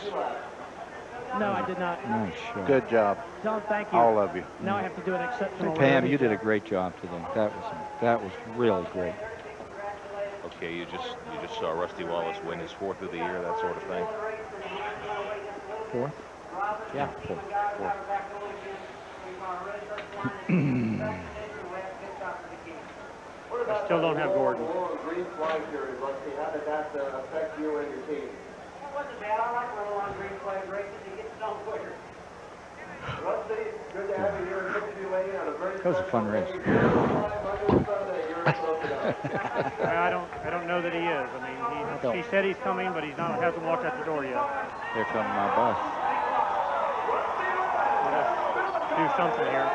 [SPEAKER 5] No, I did not.
[SPEAKER 13] Nice show. Good job.
[SPEAKER 5] John, thank you.
[SPEAKER 13] All of you.
[SPEAKER 5] Now I have to do an exceptional.
[SPEAKER 6] Pam, you did a great job today. That was really great.
[SPEAKER 2] Okay, you just saw Rusty Wallace win his 4th of the year, that sort of thing.
[SPEAKER 6] 4th?
[SPEAKER 2] Yeah,
[SPEAKER 6] 4th.
[SPEAKER 3] I still don't have Gordon.
[SPEAKER 9] Green flag here, Rusty. How did that affect you and your team? It wasn't bad. I like rolling on green flag races. It gets done quicker. Rusty, good to have you here in Dixieland on a very
[SPEAKER 6] That was a fun race.
[SPEAKER 3] I don't know that he is. I mean, he said he's coming, but hasn't walked out the door yet.
[SPEAKER 6] Here comes my bus.
[SPEAKER 3] Let's do something here.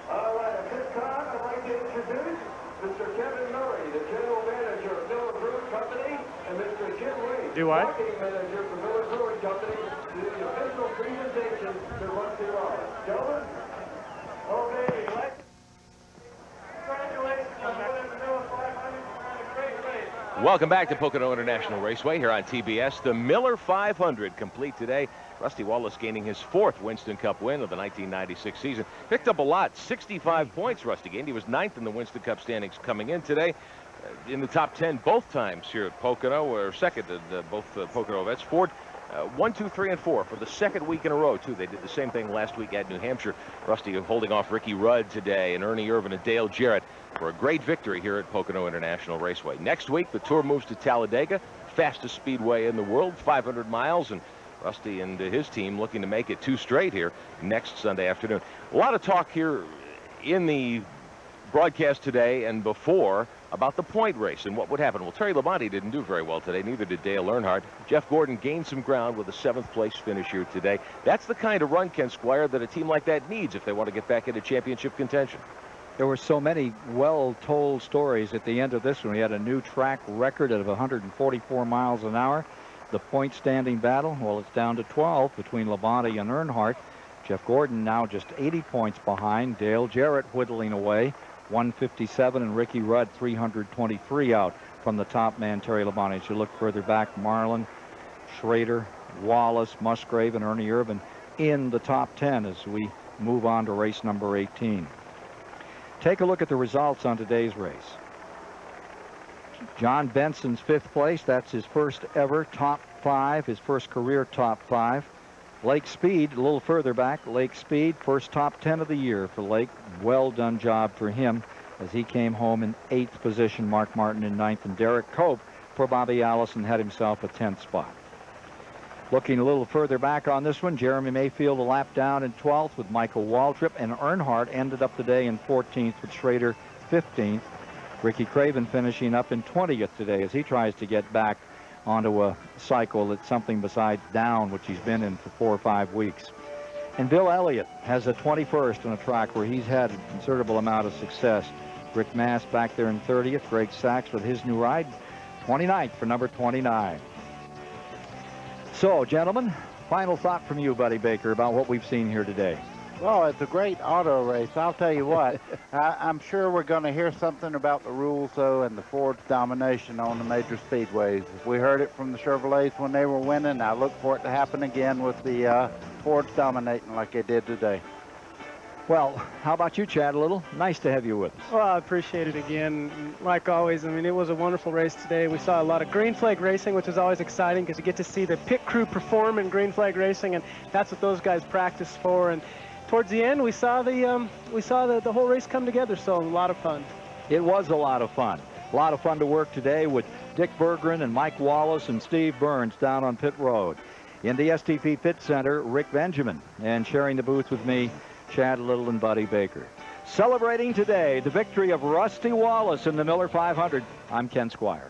[SPEAKER 9] All right, at this time, I'd like to introduce Mr. Kevin Murray, the General Manager of Miller Brewing Company, and Mr. Jim Reed,
[SPEAKER 3] Do what?
[SPEAKER 9] Marketing Manager for Miller Brewing Company, to do the official presentation to Rusty Wallace. Gentlemen, okay, congratulations on winning the Miller 500 and a great race.
[SPEAKER 2] Welcome back to Pocono International Raceway here on TBS. The Miller 500 complete today. Rusty Wallace gaining his 4th Winston Cup win of the 1996 season. Picked up a lot, 65 points Rusty gained. He was 9th in the Winston Cup standings coming in today. In the top 10 both times here at Pocono, or 2nd in both Pocono events. Ford 1, 2, 3, and 4 for the 2nd week in a row, too. They did the same thing last week at New Hampshire. Rusty holding off Ricky Rudd today, and Ernie Irvin and Dale Jarrett for a great victory here at Pocono International Raceway. Next week, the Tour moves to Talladega, fastest speedway in the world, 500 miles, and Rusty and his team looking to make it 2 straight here next Sunday afternoon. A lot of talk here in the broadcast today and before about the point race and what would happen. Well, Terry Labonte didn't do very well today, neither did Dale Earnhardt. Jeff Gordon gained some ground with a 7th place finish here today. That's the kind of run, Ken Squire, that a team like that needs if they want to get back into championship contention.
[SPEAKER 6] There were so many well-told stories at the end of this one. We had a new track record of 144 miles an hour. The point standing battle, well, it's down to 12 between Labonte and Earnhardt. Jeff Gordon now just 80 points behind. Dale Jarrett whittling away, 157, and Ricky Rudd 323 out from the top man, Terry Labonte. As you look further back, Marlin, Schrader, Wallace, Musgrave, and Ernie Irvin in the top 10 as we move on to race number 18. Take a look at the results on today's race. John Benson's 5th place. That's his first ever top 5, his first career top 5. Lake Speed, a little further back. Lake Speed, first top 10 of the year for Lake. Well done job for him as he came home in 8th position. Mark Martin in 9th, and Derek Cope for Bobby Allison had himself a 10th spot. Looking a little further back on this one, Jeremy Mayfield a lap down in 12th with Michael Waltrip, and Earnhardt ended up the day in 14th with Schrader 15th. Ricky Craven finishing up in 20th today as he tries to get back onto a cycle that's something besides down, which he's been in for 4 or 5 weeks. And Bill Elliott has a 21st on a track where he's had a considerable amount of success. Rick Mass back there in 30th. Greg Sachs with his new ride, 29th for number 29. So, gentlemen, final thought from you, Buddy Baker, about what we've seen here today.
[SPEAKER 13] Well, it's a great auto race. I'll tell you what, I'm sure we're going to hear something about the rules, though, and the Ford's domination on the major speedways. We heard it from the Chevrolets when they were winning. I look for it to happen again with the Fords dominating like they did today.
[SPEAKER 6] Well, how about you, Chad, a little? Nice to have you with us.
[SPEAKER 8] Well, I appreciate it again. Like always, I mean, it was a wonderful race today. We saw a lot of green flag racing, which is always exciting because you get to see the pit crew perform in green flag racing, and that's what those guys practice for. And towards the end, we saw the whole race come together, so a lot of fun.
[SPEAKER 6] It was a lot of fun. A lot of fun to work today with Dick Berggren and Mike Wallace and Steve Burns down on pit road. In the STP Pit Center, Rick Benjamin, and sharing the booth with me, Chad Little and Buddy Baker. Celebrating today the victory of Rusty Wallace in the Miller 500. I'm Ken Squire.